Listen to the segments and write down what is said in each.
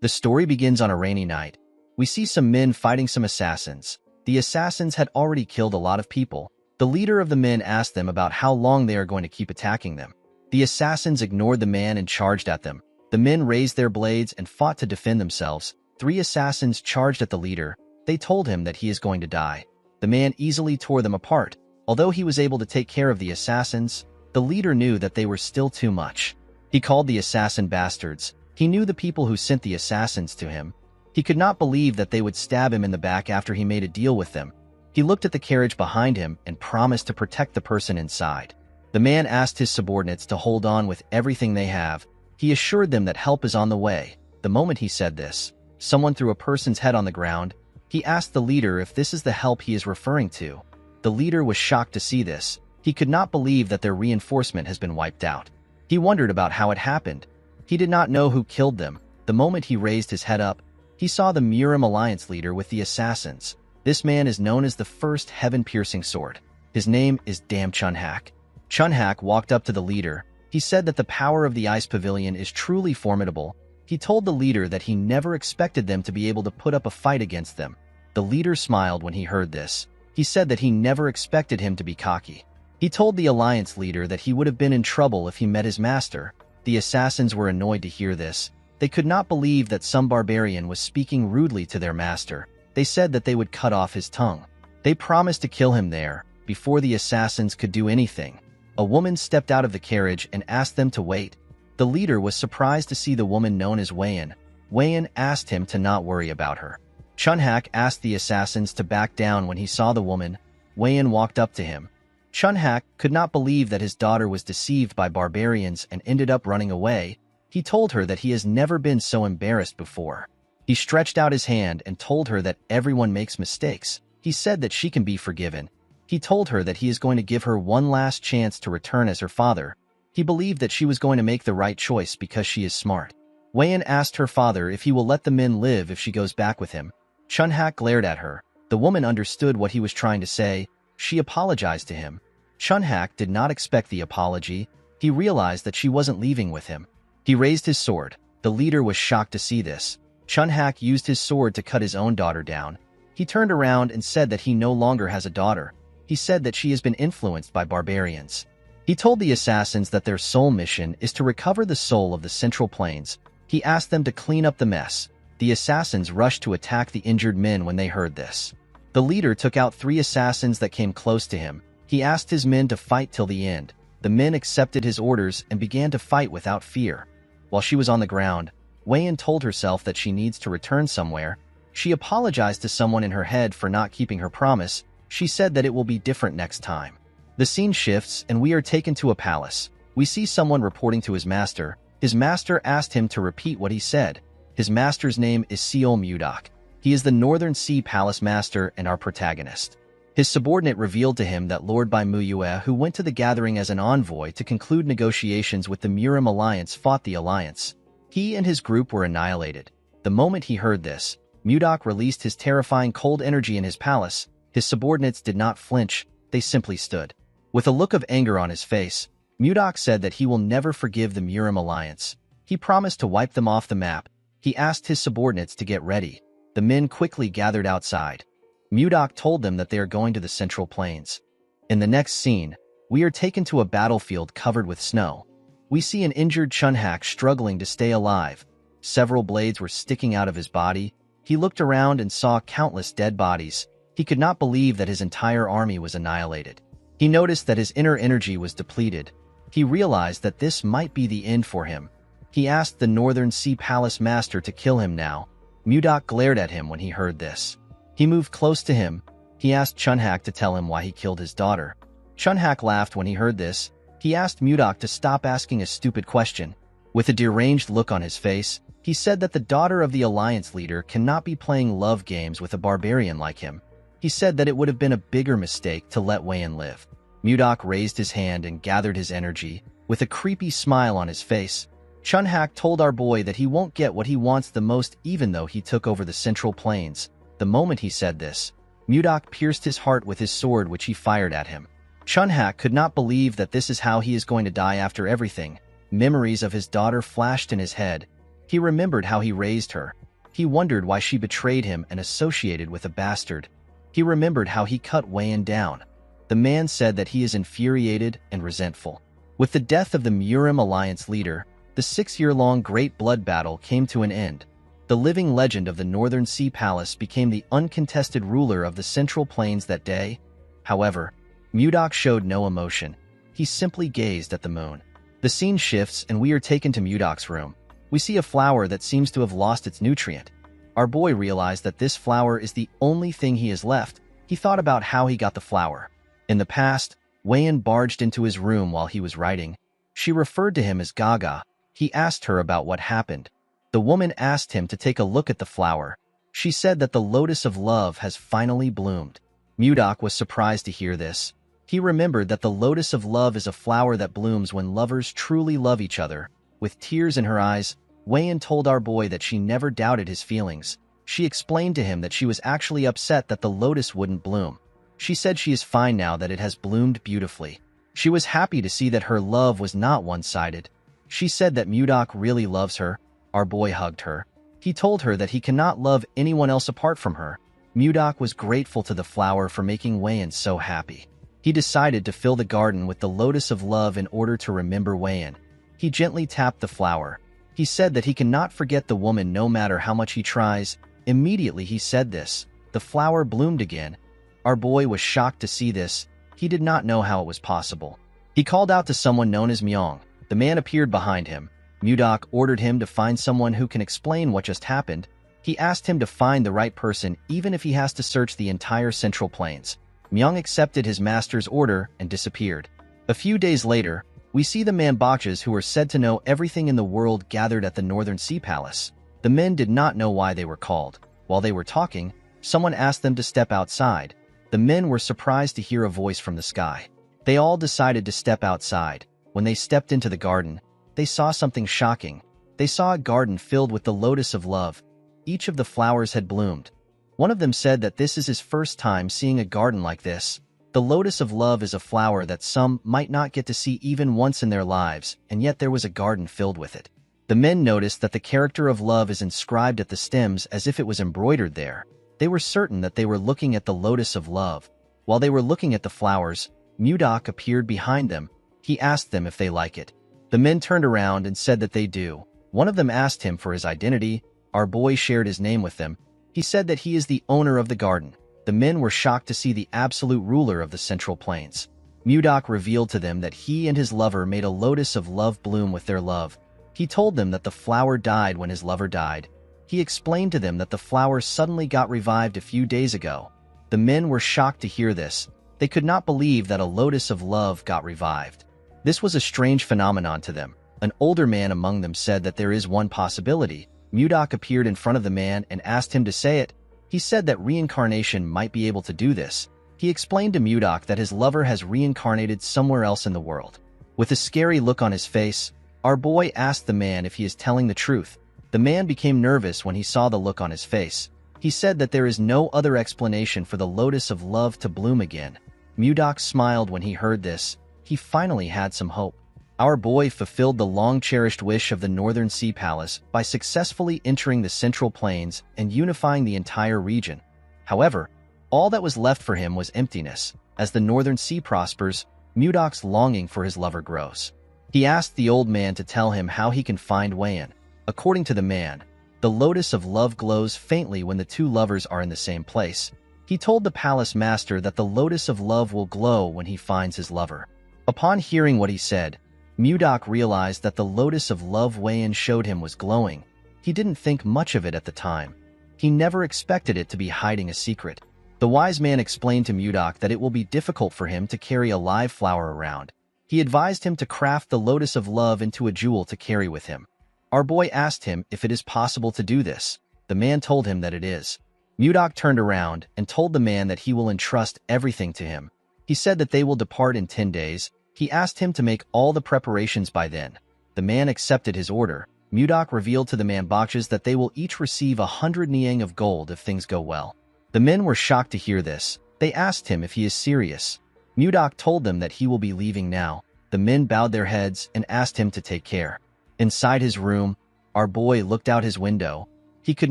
The story begins on a rainy night. We see some men fighting some assassins. The assassins had already killed a lot of people. The leader of the men asked them about how long they are going to keep attacking them. The assassins ignored the man and charged at them. The men raised their blades and fought to defend themselves. 3 assassins charged at the leader. They told him that he is going to die. The man easily tore them apart. Although he was able to take care of the assassins, the leader knew that they were still too much. He called the assassin bastards. He knew the people who sent the assassins to him. He could not believe that they would stab him in the back after he made a deal with them. He looked at the carriage behind him and promised to protect the person inside. The man asked his subordinates to hold on with everything they have. He assured them that help is on the way. The moment he said this, someone threw a person's head on the ground. He asked the leader if this is the help he is referring to. The leader was shocked to see this. He could not believe that their reinforcement has been wiped out. He wondered about how it happened. He did not know who killed them. The moment he raised his head up, he saw the Murim Alliance leader with the assassins. This man is known as the first heaven-piercing sword. His name is Dam Chunhak. Chunhak walked up to the leader. He said that the power of the ice pavilion is truly formidable. He told the leader that he never expected them to be able to put up a fight against them. The leader smiled when he heard this. He said that he never expected him to be cocky. He told the alliance leader that he would have been in trouble if he met his master. The assassins were annoyed to hear this. They could not believe that some barbarian was speaking rudely to their master. They said that they would cut off his tongue. They promised to kill him there, before the assassins could do anything. A woman stepped out of the carriage and asked them to wait. The leader was surprised to see the woman known as Wayan. Wayan asked him to not worry about her. Chunhak asked the assassins to back down when he saw the woman. Wayan walked up to him. Chunhak could not believe that his daughter was deceived by barbarians and ended up running away. He told her that he has never been so embarrassed before. He stretched out his hand and told her that everyone makes mistakes. He said that she can be forgiven. He told her that he is going to give her one last chance to return as her father. He believed that she was going to make the right choice because she is smart. Wayan asked her father if he will let the men live if she goes back with him. Chunhak glared at her. The woman understood what he was trying to say. She apologized to him. Chunhak did not expect the apology. He realized that she wasn't leaving with him. He raised his sword. The leader was shocked to see this. Chunhak used his sword to cut his own daughter down. He turned around and said that he no longer has a daughter. He said that she has been influenced by barbarians. He told the assassins that their sole mission is to recover the soul of the Central Plains. He asked them to clean up the mess. The assassins rushed to attack the injured men when they heard this. The leader took out 3 assassins that came close to him. He asked his men to fight till the end. The men accepted his orders and began to fight without fear. While she was on the ground, Wayan told herself that she needs to return somewhere. She apologized to someone in her head for not keeping her promise. She said that it will be different next time. The scene shifts and we are taken to a palace. We see someone reporting to his master. His master asked him to repeat what he said. His master's name is Seol Mudak. He is the Northern Sea Palace Master and our protagonist. His subordinate revealed to him that Lord Bai Muyue, who went to the gathering as an envoy to conclude negotiations with the Murim Alliance, fought the alliance. He and his group were annihilated. The moment he heard this, Mudak released his terrifying cold energy in his palace. His subordinates did not flinch, they simply stood. With a look of anger on his face, Mudak said that he will never forgive the Murim Alliance. He promised to wipe them off the map. He asked his subordinates to get ready. The men quickly gathered outside. Mudak told them that they are going to the Central Plains. In the next scene, we are taken to a battlefield covered with snow. We see an injured Chunhak struggling to stay alive. Several blades were sticking out of his body. He looked around and saw countless dead bodies. He could not believe that his entire army was annihilated. He noticed that his inner energy was depleted. He realized that this might be the end for him. He asked the Northern Sea Palace Master to kill him now. Mudak glared at him when he heard this. He moved close to him. He asked Chunhak to tell him why he killed his daughter. Chunhak laughed when he heard this. He asked Mudak to stop asking a stupid question. With a deranged look on his face, he said that the daughter of the alliance leader cannot be playing love games with a barbarian like him. He said that it would have been a bigger mistake to let Wayan live. Mudak raised his hand and gathered his energy. With a creepy smile on his face, Chunhak told our boy that he won't get what he wants the most even though he took over the Central Plains. The moment he said this, Mudak pierced his heart with his sword which he fired at him. Chunhak could not believe that this is how he is going to die after everything. Memories of his daughter flashed in his head. He remembered how he raised her. He wondered why she betrayed him and associated with a bastard. He remembered how he cut Wayan down. The man said that he is infuriated and resentful. With the death of the Murim Alliance leader, the 6-year-long Great Blood Battle came to an end. The living legend of the Northern Sea Palace became the uncontested ruler of the Central Plains that day. However, Mudok showed no emotion. He simply gazed at the moon. The scene shifts and we are taken to Mudok's room. We see a flower that seems to have lost its nutrient. Our boy realized that this flower is the only thing he has left. He thought about how he got the flower. In the past, Wayan barged into his room while he was writing. She referred to him as Gaga. He asked her about what happened. The woman asked him to take a look at the flower. She said that the lotus of love has finally bloomed. Mudok was surprised to hear this. He remembered that the lotus of love is a flower that blooms when lovers truly love each other. With tears in her eyes, Wayan told our boy that she never doubted his feelings. She explained to him that she was actually upset that the lotus wouldn't bloom. She said she is fine now that it has bloomed beautifully. She was happy to see that her love was not one-sided. She said that Mudok really loves her. Our boy hugged her. He told her that he cannot love anyone else apart from her. Mudok was grateful to the flower for making Wayan so happy. He decided to fill the garden with the lotus of love in order to remember Wayan. He gently tapped the flower. He said that he cannot forget the woman no matter how much he tries. Immediately he said this. The flower bloomed again. Our boy was shocked to see this. He did not know how it was possible. He called out to someone known as Myong. The man appeared behind him. Mudok ordered him to find someone who can explain what just happened. He asked him to find the right person even if he has to search the entire Central Plains. Myong accepted his master's order and disappeared. A few days later, we see the Manbachas who are said to know everything in the world gathered at the Northern Sea Palace. The men did not know why they were called. While they were talking, someone asked them to step outside. The men were surprised to hear a voice from the sky. They all decided to step outside. When they stepped into the garden, they saw something shocking. They saw a garden filled with the lotus of love. Each of the flowers had bloomed. One of them said that this is his first time seeing a garden like this. The lotus of love is a flower that some might not get to see even once in their lives, and yet there was a garden filled with it. The men noticed that the character of love is inscribed at the stems as if it was embroidered there. They were certain that they were looking at the lotus of love. While they were looking at the flowers, Mudok appeared behind them. He asked them if they like it. The men turned around and said that they do. One of them asked him for his identity. Our boy shared his name with them. He said that he is the owner of the garden. The men were shocked to see the absolute ruler of the Central Plains. Mudok revealed to them that he and his lover made a lotus of love bloom with their love. He told them that the flower died when his lover died. He explained to them that the flower suddenly got revived a few days ago. The men were shocked to hear this. They could not believe that a lotus of love got revived. This was a strange phenomenon to them. An older man among them said that there is one possibility. Mudok appeared in front of the man and asked him to say it. He said that reincarnation might be able to do this. He explained to Mudok that his lover has reincarnated somewhere else in the world. With a scary look on his face, our boy asked the man if he is telling the truth. The man became nervous when he saw the look on his face. He said that there is no other explanation for the lotus of love to bloom again. Mudok smiled when he heard this. He finally had some hope. Our boy fulfilled the long-cherished wish of the Northern Sea Palace by successfully entering the Central Plains and unifying the entire region. However, all that was left for him was emptiness. As the Northern Sea prospers, Mudok's longing for his lover grows. He asked the old man to tell him how he can find Wayan. According to the man, the lotus of love glows faintly when the two lovers are in the same place. He told the palace master that the lotus of love will glow when he finds his lover. Upon hearing what he said, Mudok realized that the lotus of love Wayan showed him was glowing. He didn't think much of it at the time. He never expected it to be hiding a secret. The wise man explained to Mudok that it will be difficult for him to carry a live flower around. He advised him to craft the lotus of love into a jewel to carry with him. Our boy asked him if it is possible to do this. The man told him that it is. Mudok turned around and told the man that he will entrust everything to him. He said that they will depart in 10 days. He asked him to make all the preparations by then. The man accepted his order. Mudok revealed to the Manbachas that they will each receive 100 niang of gold if things go well. The men were shocked to hear this. They asked him if he is serious. Mudok told them that he will be leaving now. The men bowed their heads and asked him to take care. Inside his room, Our boy looked out his window. He could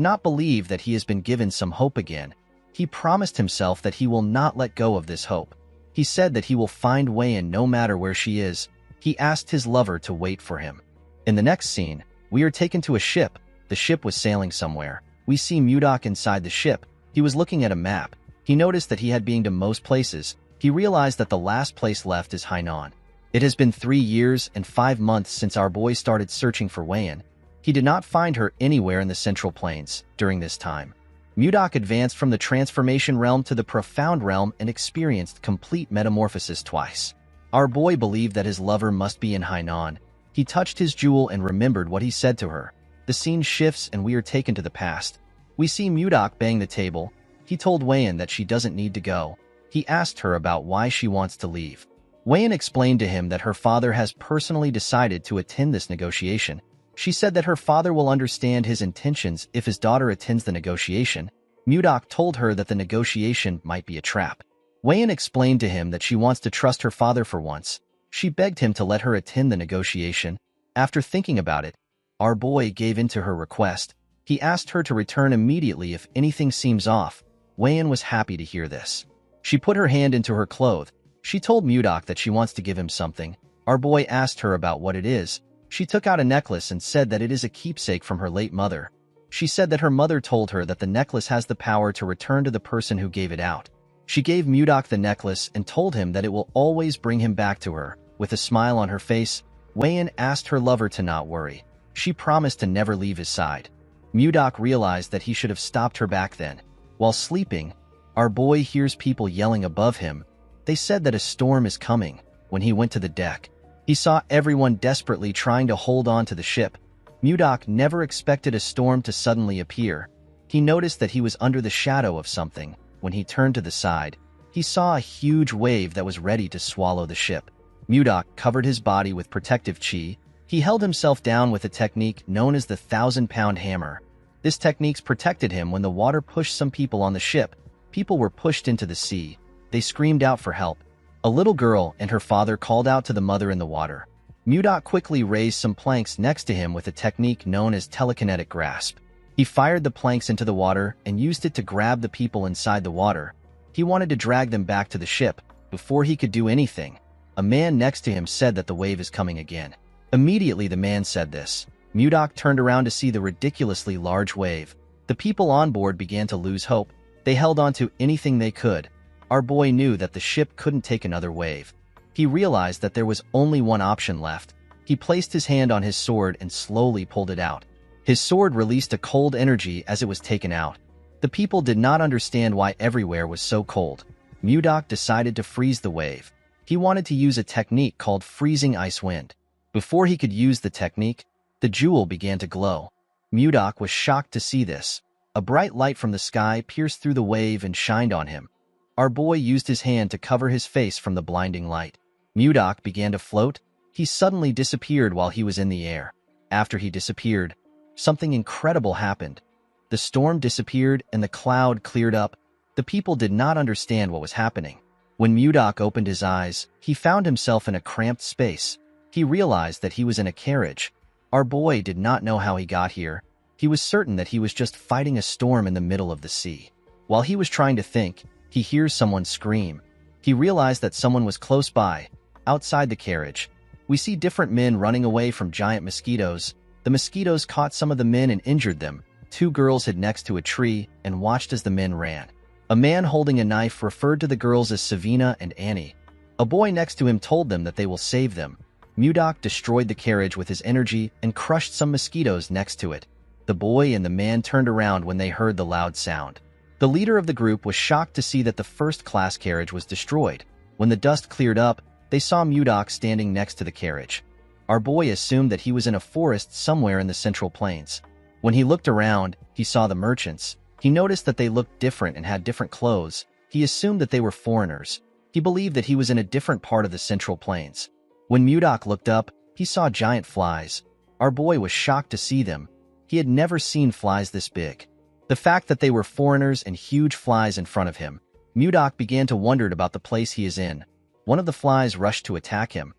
not believe that he has been given some hope again. He promised himself that he will not let go of this hope. He said that he will find Wei-in no matter where she is. He asked his lover to wait for him. In the next scene, we are taken to a ship. The ship was sailing somewhere. We see Mudok inside the ship. He was looking at a map. He noticed that he had been to most places. He realized that the last place left is Hainan. It has been 3 years and 5 months since our boy started searching for Wei-in. He did not find her anywhere in the Central Plains during this time. Mudok advanced from the transformation realm to the profound realm and experienced complete metamorphosis twice. Our boy believed that his lover must be in Hainan. He touched his jewel and remembered what he said to her. The scene shifts and we are taken to the past. We see Mudok bang the table. He told Wei-in that she doesn't need to go. He asked her about why she wants to leave. Wei-in explained to him that her father has personally decided to attend this negotiation. She said that her father will understand his intentions if his daughter attends the negotiation. Mudok told her that the negotiation might be a trap. Wei-in explained to him that she wants to trust her father for once. She begged him to let her attend the negotiation. After thinking about it, our boy gave in to her request. He asked her to return immediately if anything seems off. Wei-in was happy to hear this. She put her hand into her cloth. She told Mudok that she wants to give him something. Our boy asked her about what it is. She took out a necklace and said that it is a keepsake from her late mother. She said that her mother told her that the necklace has the power to return to the person who gave it out. She gave Mudok the necklace and told him that it will always bring him back to her. With a smile on her face, Wei-in asked her lover to not worry. She promised to never leave his side. Mudok realized that he should have stopped her back then. While sleeping, our boy hears people yelling above him. They said that a storm is coming. When he went to the deck, he saw everyone desperately trying to hold on to the ship. Mudok never expected a storm to suddenly appear. He noticed that he was under the shadow of something. When he turned to the side, he saw a huge wave that was ready to swallow the ship. Mudok covered his body with protective chi. He held himself down with a technique known as the 1,000-pound hammer. This technique protected him when the water pushed some people on the ship. People were pushed into the sea. They screamed out for help. A little girl and her father called out to the mother in the water. Mudok quickly raised some planks next to him with a technique known as telekinetic grasp. He fired the planks into the water and used it to grab the people inside the water. He wanted to drag them back to the ship. Before he could do anything, a man next to him said that the wave is coming again. Immediately the man said this. Mudok turned around to see the ridiculously large wave. The people on board began to lose hope. They held on to anything they could. Our boy knew that the ship couldn't take another wave. He realized that there was only one option left. He placed his hand on his sword and slowly pulled it out. His sword released a cold energy as it was taken out. The people did not understand why everywhere was so cold. Mudok decided to freeze the wave. He wanted to use a technique called freezing ice wind. Before he could use the technique, the jewel began to glow. Mudok was shocked to see this. A bright light from the sky pierced through the wave and shined on him. Our boy used his hand to cover his face from the blinding light. Mudok began to float. He suddenly disappeared while he was in the air. After he disappeared, something incredible happened. The storm disappeared and the cloud cleared up. The people did not understand what was happening. When Mudok opened his eyes, he found himself in a cramped space. He realized that he was in a carriage. Our boy did not know how he got here. He was certain that he was just fighting a storm in the middle of the sea. While he was trying to think, he hears someone scream. He realized that someone was close by, outside the carriage. We see different men running away from giant mosquitoes. The mosquitoes caught some of the men and injured them. 2 girls hid next to a tree and watched as the men ran. A man holding a knife referred to the girls as Savina and Annie. A boy next to him told them that they will save them. Mudok destroyed the carriage with his energy and crushed some mosquitoes next to it. The boy and the man turned around when they heard the loud sound. The leader of the group was shocked to see that the first-class carriage was destroyed. When the dust cleared up, they saw Mudok standing next to the carriage. Our boy assumed that he was in a forest somewhere in the Central Plains. When he looked around, he saw the merchants. He noticed that they looked different and had different clothes. He assumed that they were foreigners. He believed that he was in a different part of the Central Plains. When Mudok looked up, he saw giant flies. Our boy was shocked to see them. He had never seen flies this big. The fact that they were foreigners and huge flies in front of him, Mudok began to wonder about the place he is in. One of the flies rushed to attack him.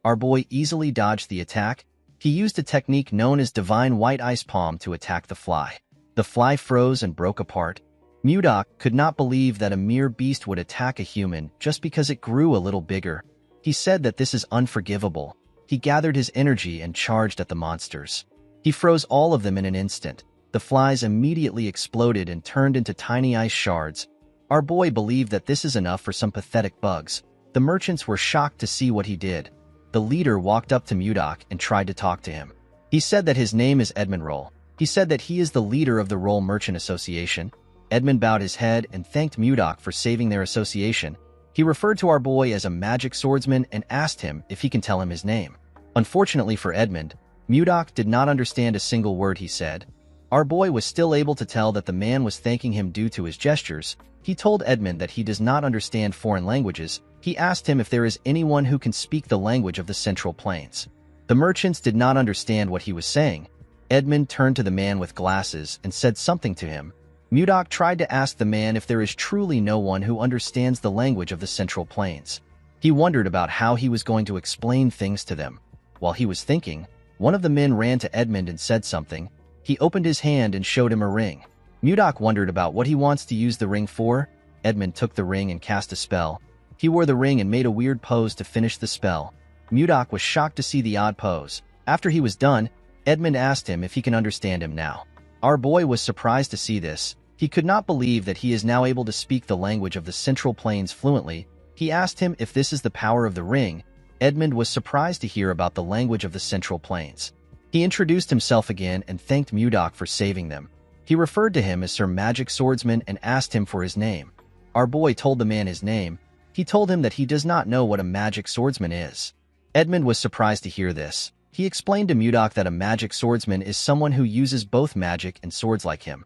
Our boy easily dodged the attack. He used a technique known as Divine White Ice Palm to attack the fly. The fly froze and broke apart. Mudok could not believe that a mere beast would attack a human just because it grew a little bigger. He said that this is unforgivable. He gathered his energy and charged at the monsters. He froze all of them in an instant. The flies immediately exploded and turned into tiny ice shards. Our boy believed that this is enough for some pathetic bugs. The merchants were shocked to see what he did. The leader walked up to Mudok and tried to talk to him. He said that his name is Edmund Roll. He said that he is the leader of the Roll Merchant Association. Edmund bowed his head and thanked Mudok for saving their association. He referred to our boy as a magic swordsman and asked him if he can tell him his name. Unfortunately for Edmund, Mudok did not understand a single word he said. Our boy was still able to tell that the man was thanking him due to his gestures. He told Edmund that he does not understand foreign languages. He asked him if there is anyone who can speak the language of the Central Plains. The merchants did not understand what he was saying. Edmund turned to the man with glasses and said something to him. Mudok tried to ask the man if there is truly no one who understands the language of the Central Plains. He wondered about how he was going to explain things to them. While he was thinking, one of the men ran to Edmund and said something. He opened his hand and showed him a ring. Mudok wondered about what he wants to use the ring for. Edmund took the ring and cast a spell. He wore the ring and made a weird pose to finish the spell. Mudok was shocked to see the odd pose. After he was done, Edmund asked him if he can understand him now. Our boy was surprised to see this. He could not believe that he is now able to speak the language of the Central Plains fluently. He asked him if this is the power of the ring. Edmund was surprised to hear about the language of the Central Plains. He introduced himself again and thanked Mudok for saving them. He referred to him as Sir Magic Swordsman and asked him for his name. Our boy told the man his name. He told him that he does not know what a magic swordsman is. Edmund was surprised to hear this. He explained to Mudok that a magic swordsman is someone who uses both magic and swords like him.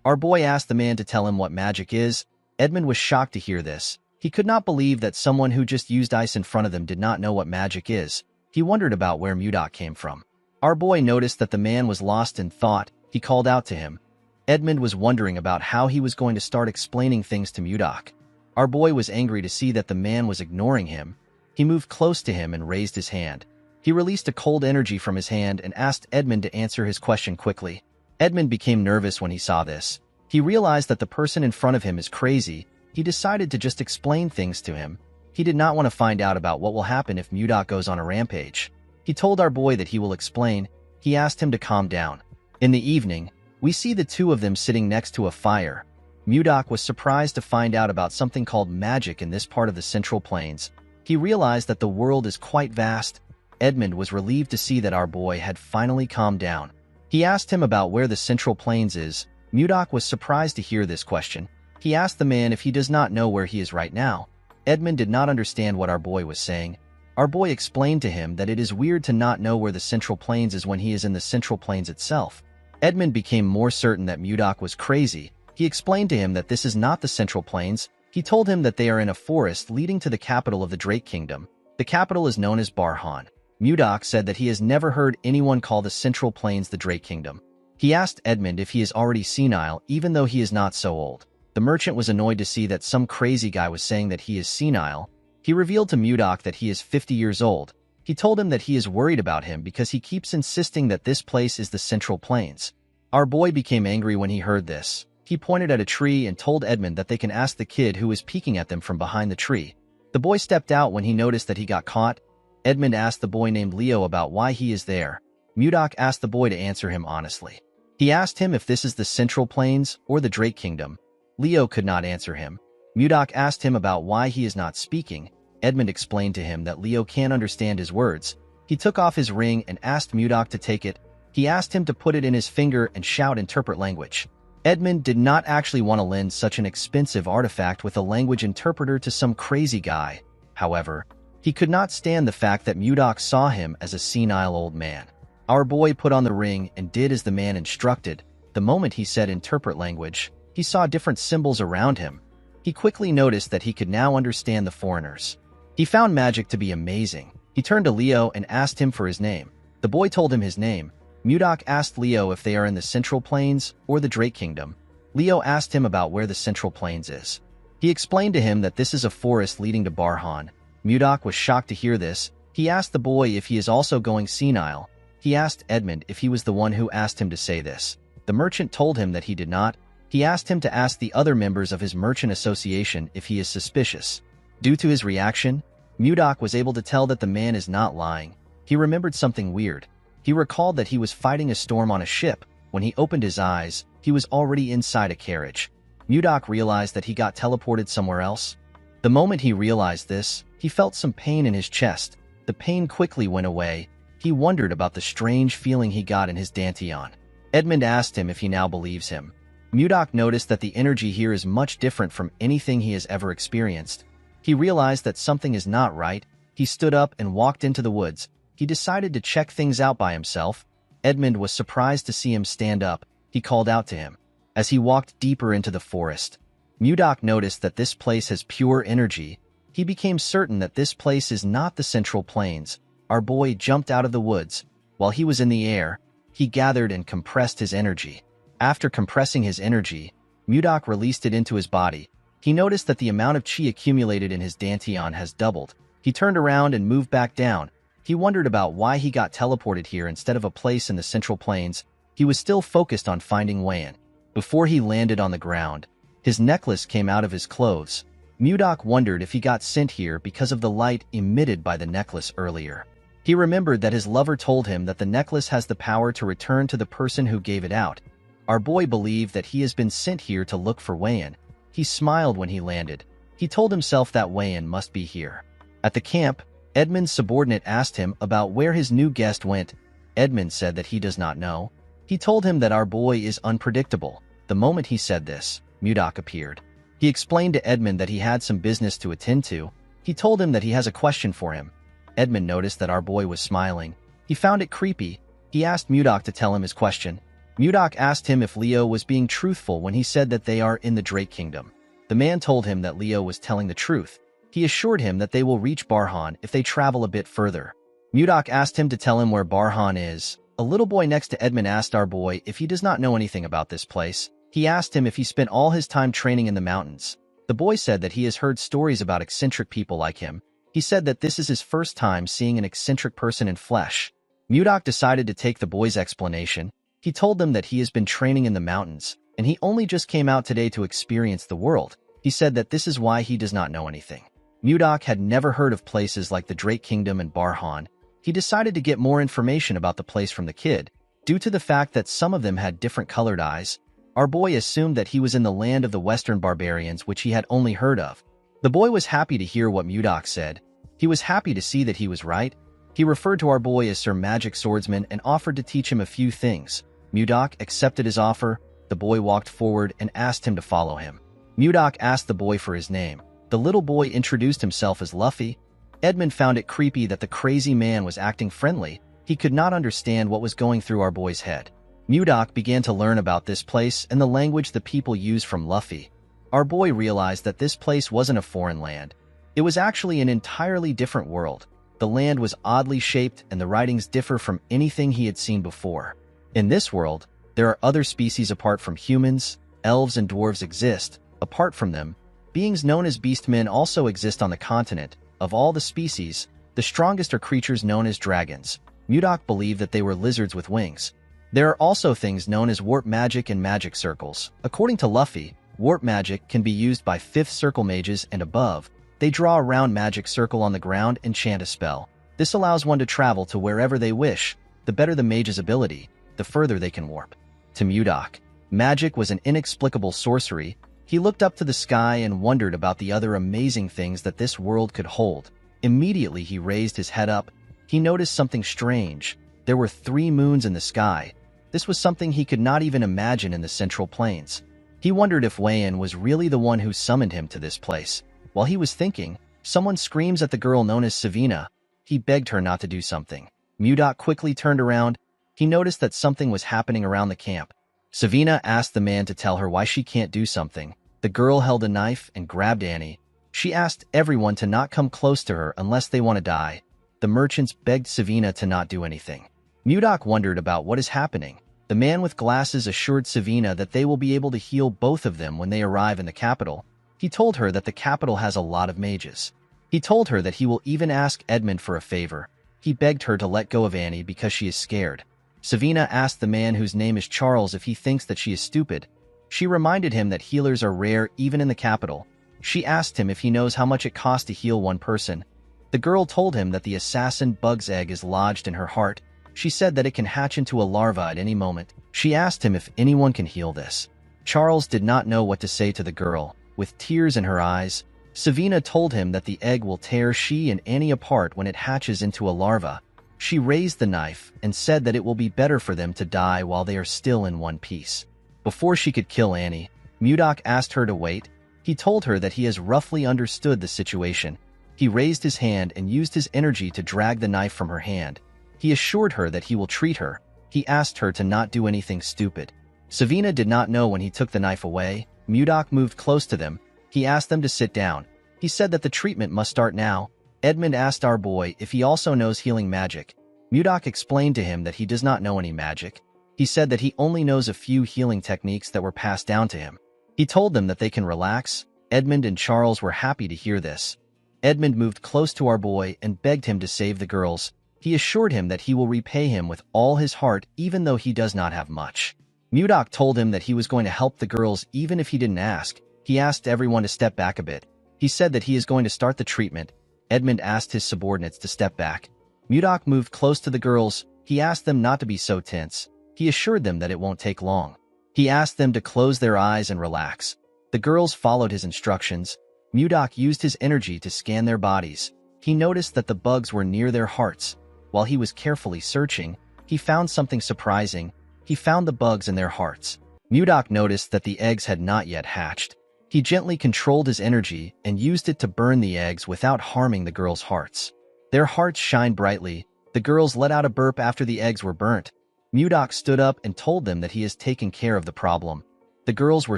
Our boy asked the man to tell him what magic is. Edmund was shocked to hear this. He could not believe that someone who just used ice in front of them did not know what magic is. He wondered about where Mudok came from. Our boy noticed that the man was lost in thought. He called out to him. Edmund was wondering about how he was going to start explaining things to Mudok. Our boy was angry to see that the man was ignoring him. He moved close to him and raised his hand. He released a cold energy from his hand and asked Edmund to answer his question quickly. Edmund became nervous when he saw this. He realized that the person in front of him is crazy. He decided to just explain things to him. He did not want to find out about what will happen if Mudok goes on a rampage. He told our boy that he will explain. He asked him to calm down. In the evening, we see the two of them sitting next to a fire. Mudok was surprised to find out about something called magic in this part of the Central Plains. He realized that the world is quite vast. Edmund was relieved to see that our boy had finally calmed down. He asked him about where the Central Plains is. Mudok was surprised to hear this question. He asked the man if he does not know where he is right now. Edmund did not understand what our boy was saying. Our boy explained to him that it is weird to not know where the Central Plains is when he is in the Central Plains itself. Edmund became more certain that Mudok was crazy. He explained to him that this is not the Central Plains. He told him that they are in a forest leading to the capital of the Drake Kingdom. The capital is known as Barhan. Mudok said that he has never heard anyone call the Central Plains the Drake Kingdom. He asked Edmund if he is already senile, even though he is not so old. The merchant was annoyed to see that some crazy guy was saying that he is senile. He revealed to Mudok that he is 50 years old. He told him that he is worried about him because he keeps insisting that this place is the Central Plains. Our boy became angry when he heard this. He pointed at a tree and told Edmund that they can ask the kid who was peeking at them from behind the tree. The boy stepped out when he noticed that he got caught. Edmund asked the boy named Leo about why he is there. Mudok asked the boy to answer him honestly. He asked him if this is the Central Plains or the Drake Kingdom. Leo could not answer him. Mudok asked him about why he is not speaking. Edmund explained to him that Leo can't understand his words. He took off his ring and asked Mudok to take it. He asked him to put it in his finger and shout interpret language. Edmund did not actually want to lend such an expensive artifact with a language interpreter to some crazy guy. However, he could not stand the fact that Mudok saw him as a senile old man. Our boy put on the ring and did as the man instructed. The moment he said interpret language, he saw different symbols around him. He quickly noticed that he could now understand the foreigners. He found magic to be amazing. He turned to Leo and asked him for his name. The boy told him his name. Mudok asked Leo if they are in the Central Plains or the Drake Kingdom. Leo asked him about where the Central Plains is. He explained to him that this is a forest leading to Barhan. Mudok was shocked to hear this. He asked the boy if he is also going senile. He asked Edmund if he was the one who asked him to say this. The merchant told him that he did not. He asked him to ask the other members of his merchant association if he is suspicious. Due to his reaction, Mudok was able to tell that the man is not lying. He remembered something weird. He recalled that he was fighting a storm on a ship. When he opened his eyes, he was already inside a carriage. Mudok realized that he got teleported somewhere else. The moment he realized this, he felt some pain in his chest. The pain quickly went away. He wondered about the strange feeling he got in his dantian. Edmund asked him if he now believes him. Mudok noticed that the energy here is much different from anything he has ever experienced. He realized that something is not right. He stood up and walked into the woods. He decided to check things out by himself. Edmund was surprised to see him stand up. He called out to him. As he walked deeper into the forest, Mudok noticed that this place has pure energy. He became certain that this place is not the Central Plains. Our boy jumped out of the woods. While he was in the air, he gathered and compressed his energy. After compressing his energy, Mudok released it into his body. He noticed that the amount of chi accumulated in his dantian has doubled. He turned around and moved back down. He wondered about why he got teleported here instead of a place in the Central Plains. He was still focused on finding Wayan. Before he landed on the ground, his necklace came out of his clothes. Mudok wondered if he got sent here because of the light emitted by the necklace earlier. He remembered that his lover told him that the necklace has the power to return to the person who gave it out. Our boy believed that he has been sent here to look for Wayan. He smiled when he landed. He told himself that Wayan must be here. At the camp, Edmund's subordinate asked him about where his new guest went. Edmund said that he does not know. He told him that our boy is unpredictable. The moment he said this, Mudok appeared. He explained to Edmund that he had some business to attend to. He told him that he has a question for him. Edmund noticed that our boy was smiling. He found it creepy. He asked Mudok to tell him his question. Mudok asked him if Leo was being truthful when he said that they are in the Drake Kingdom. The man told him that Leo was telling the truth. He assured him that they will reach Barhan if they travel a bit further. Mudok asked him to tell him where Barhan is. A little boy next to Edmund asked our boy if he does not know anything about this place. He asked him if he spent all his time training in the mountains. The boy said that he has heard stories about eccentric people like him. He said that this is his first time seeing an eccentric person in flesh. Mudok decided to take the boy's explanation. He told them that he has been training in the mountains, and he only just came out today to experience the world. He said that this is why he does not know anything. Mudok had never heard of places like the Drake Kingdom and Barhan. He decided to get more information about the place from the kid. Due to the fact that some of them had different colored eyes, our boy assumed that he was in the land of the Western barbarians, which he had only heard of. The boy was happy to hear what Mudok said. He was happy to see that he was right. He referred to our boy as Sir Magic Swordsman and offered to teach him a few things. Mudok accepted his offer. The boy walked forward and asked him to follow him. Mudok asked the boy for his name. The little boy introduced himself as Luffy. Edmund found it creepy that the crazy man was acting friendly. He could not understand what was going through our boy's head. Mudok began to learn about this place and the language the people use from Luffy. Our boy realized that this place wasn't a foreign land. It was actually an entirely different world. The land was oddly shaped and the writings differ from anything he had seen before. In this world, there are other species apart from humans. Elves and dwarves exist. Apart from them, beings known as beastmen also exist on the continent. Of all the species, the strongest are creatures known as dragons. Mudok believed that they were lizards with wings. There are also things known as warp magic and magic circles. According to Luffy, warp magic can be used by 5th circle mages and above. They draw a round magic circle on the ground and chant a spell. This allows one to travel to wherever they wish. The better the mage's ability, the further they can warp. To Mudok, magic was an inexplicable sorcery. He looked up to the sky and wondered about the other amazing things that this world could hold. Immediately he raised his head up. He noticed something strange. There were 3 moons in the sky. This was something he could not even imagine in the Central Plains. He wondered if Wayan was really the one who summoned him to this place. While he was thinking, someone screams at the girl known as Savina. He begged her not to do something. Mudok quickly turned around. He noticed that something was happening around the camp. Savina asked the man to tell her why she can't do something. The girl held a knife and grabbed Annie. She asked everyone to not come close to her unless they want to die. The merchants begged Savina to not do anything. Mudok wondered about what is happening. The man with glasses assured Savina that they will be able to heal both of them when they arrive in the capital. He told her that the capital has a lot of mages. He told her that he will even ask Edmund for a favor. He begged her to let go of Annie because she is scared. Savina asked the man whose name is Charles if he thinks that she is stupid. She reminded him that healers are rare even in the capital. She asked him if he knows how much it costs to heal one person. The girl told him that the assassin bug's egg is lodged in her heart. She said that it can hatch into a larva at any moment. She asked him if anyone can heal this. Charles did not know what to say to the girl. With tears in her eyes, Savina told him that the egg will tear she and Annie apart when it hatches into a larva. She raised the knife and said that it will be better for them to die while they are still in one piece. Before she could kill Annie, Mudok asked her to wait. He told her that he has roughly understood the situation. He raised his hand and used his energy to drag the knife from her hand. He assured her that he will treat her. He asked her to not do anything stupid. Savina did not know when he took the knife away. Mudok moved close to them. He asked them to sit down. He said that the treatment must start now. Edmund asked our boy if he also knows healing magic. Mudok explained to him that he does not know any magic. He said that he only knows a few healing techniques that were passed down to him. He told them that they can relax. Edmund and Charles were happy to hear this. Edmund moved close to our boy and begged him to save the girls. He assured him that he will repay him with all his heart even though he does not have much. Mudok told him that he was going to help the girls even if he didn't ask. He asked everyone to step back a bit. He said that he is going to start the treatment. Edmund asked his subordinates to step back. Mudok moved close to the girls. He asked them not to be so tense. He assured them that it won't take long. He asked them to close their eyes and relax. The girls followed his instructions. Mudok used his energy to scan their bodies. He noticed that the bugs were near their hearts. While he was carefully searching, he found something surprising. He found the bugs in their hearts. Mudok noticed that the eggs had not yet hatched. He gently controlled his energy and used it to burn the eggs without harming the girls' hearts. Their hearts shined brightly. The girls let out a burp after the eggs were burnt. Mudok stood up and told them that he has taken care of the problem. The girls were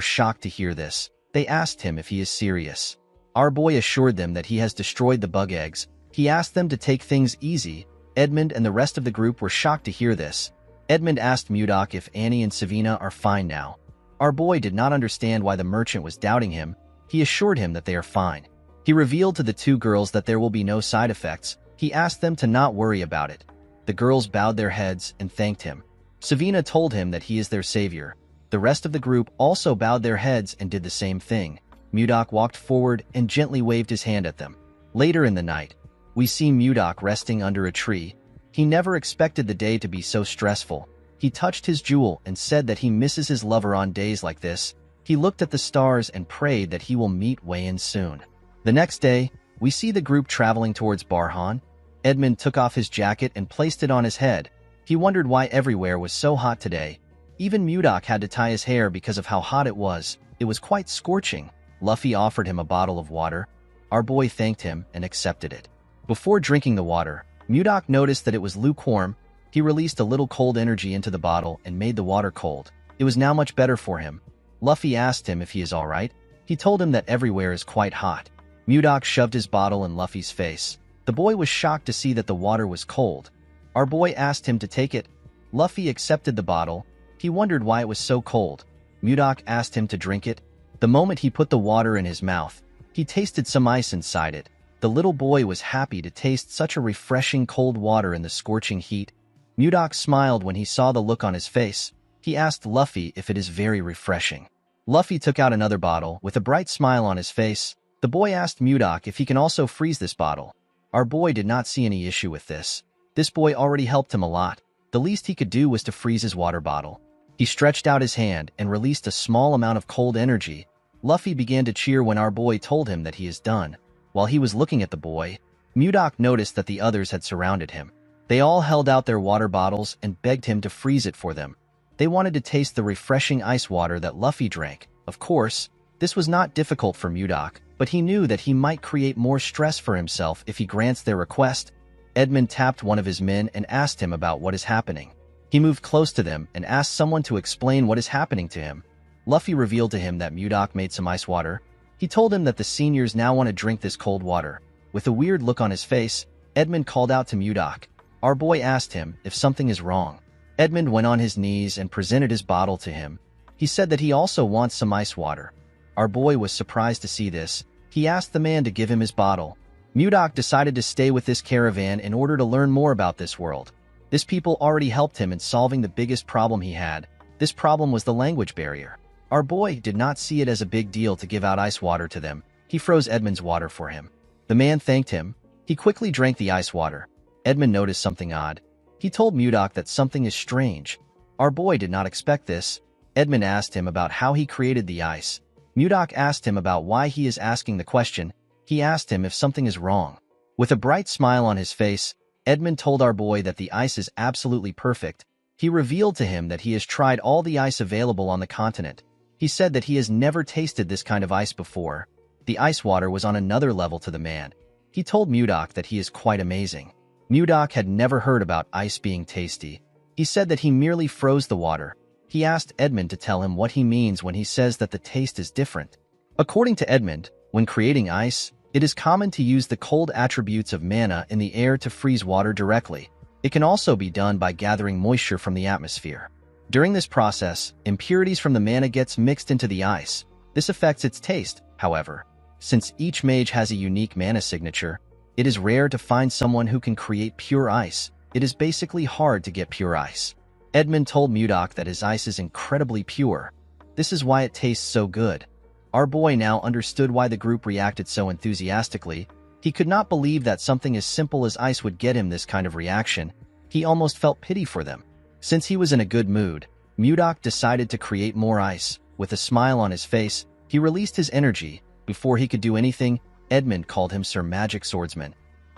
shocked to hear this. They asked him if he is serious. Our boy assured them that he has destroyed the bug eggs. He asked them to take things easy. Edmund and the rest of the group were shocked to hear this. Edmund asked Mudok if Annie and Savina are fine now. Our boy did not understand why the merchant was doubting him. He assured him that they are fine. He revealed to the two girls that there will be no side effects. He asked them to not worry about it. The girls bowed their heads and thanked him. Savina told him that he is their savior. The rest of the group also bowed their heads and did the same thing. Mudok walked forward and gently waved his hand at them. Later in the night, we see Mudok resting under a tree. He never expected the day to be so stressful. He touched his jewel and said that he misses his lover on days like this. He looked at the stars and prayed that he will meet Wayan soon. The next day, we see the group traveling towards Barhan. Edmund took off his jacket and placed it on his head. He wondered why everywhere was so hot today. Even Mudok had to tie his hair because of how hot it was. It was quite scorching. Luffy offered him a bottle of water. Our boy thanked him and accepted it. Before drinking the water, Mudok noticed that it was lukewarm. He released a little cold energy into the bottle and made the water cold. It was now much better for him. Luffy asked him if he is alright. He told him that everywhere is quite hot. Mudok shoved his bottle in Luffy's face. The boy was shocked to see that the water was cold. Our boy asked him to take it. Luffy accepted the bottle. He wondered why it was so cold. Mudok asked him to drink it. The moment he put the water in his mouth, he tasted some ice inside it. The little boy was happy to taste such a refreshing cold water in the scorching heat. Mudok smiled when he saw the look on his face. He asked Luffy if it is very refreshing. Luffy took out another bottle with a bright smile on his face. The boy asked Mudok if he can also freeze this bottle. Our boy did not see any issue with this. This boy already helped him a lot. The least he could do was to freeze his water bottle. He stretched out his hand and released a small amount of cold energy. Luffy began to cheer when our boy told him that he is done. While he was looking at the boy, Mudok noticed that the others had surrounded him. They all held out their water bottles and begged him to freeze it for them. They wanted to taste the refreshing ice water that Luffy drank. Of course, this was not difficult for Mudok, but he knew that he might create more stress for himself if he grants their request. Edmund tapped one of his men and asked him about what is happening. He moved close to them and asked someone to explain what is happening to him. Luffy revealed to him that Mudok made some ice water. He told him that the seniors now want to drink this cold water. With a weird look on his face, Edmund called out to Mudok. Our boy asked him if something is wrong. Edmund went on his knees and presented his bottle to him. He said that he also wants some ice water. Our boy was surprised to see this. He asked the man to give him his bottle. Mudok decided to stay with this caravan in order to learn more about this world. This people already helped him in solving the biggest problem he had. This problem was the language barrier. Our boy did not see it as a big deal to give out ice water to them. He froze Edmund's water for him. The man thanked him. He quickly drank the ice water. Edmund noticed something odd. He told Mudok that something is strange. Our boy did not expect this. Edmund asked him about how he created the ice. Mudok asked him about why he is asking the question. He asked him if something is wrong. With a bright smile on his face, Edmund told our boy that the ice is absolutely perfect. He revealed to him that he has tried all the ice available on the continent. He said that he has never tasted this kind of ice before. The ice water was on another level to the man. He told Mudok that he is quite amazing. Mudok had never heard about ice being tasty. He said that he merely froze the water. He asked Edmund to tell him what he means when he says that the taste is different. According to Edmund, when creating ice, it is common to use the cold attributes of mana in the air to freeze water directly. It can also be done by gathering moisture from the atmosphere. During this process, impurities from the mana gets mixed into the ice. This affects its taste, however. Since each mage has a unique mana signature, it is rare to find someone who can create pure ice. It is basically hard to get pure ice. Edmund told Mudok that his ice is incredibly pure. This is why it tastes so good. Our boy now understood why the group reacted so enthusiastically. He could not believe that something as simple as ice would get him this kind of reaction. He almost felt pity for them. Since he was in a good mood, Mudok decided to create more ice. With a smile on his face, he released his energy. Before he could do anything, Edmund called him Sir Magic Swordsman.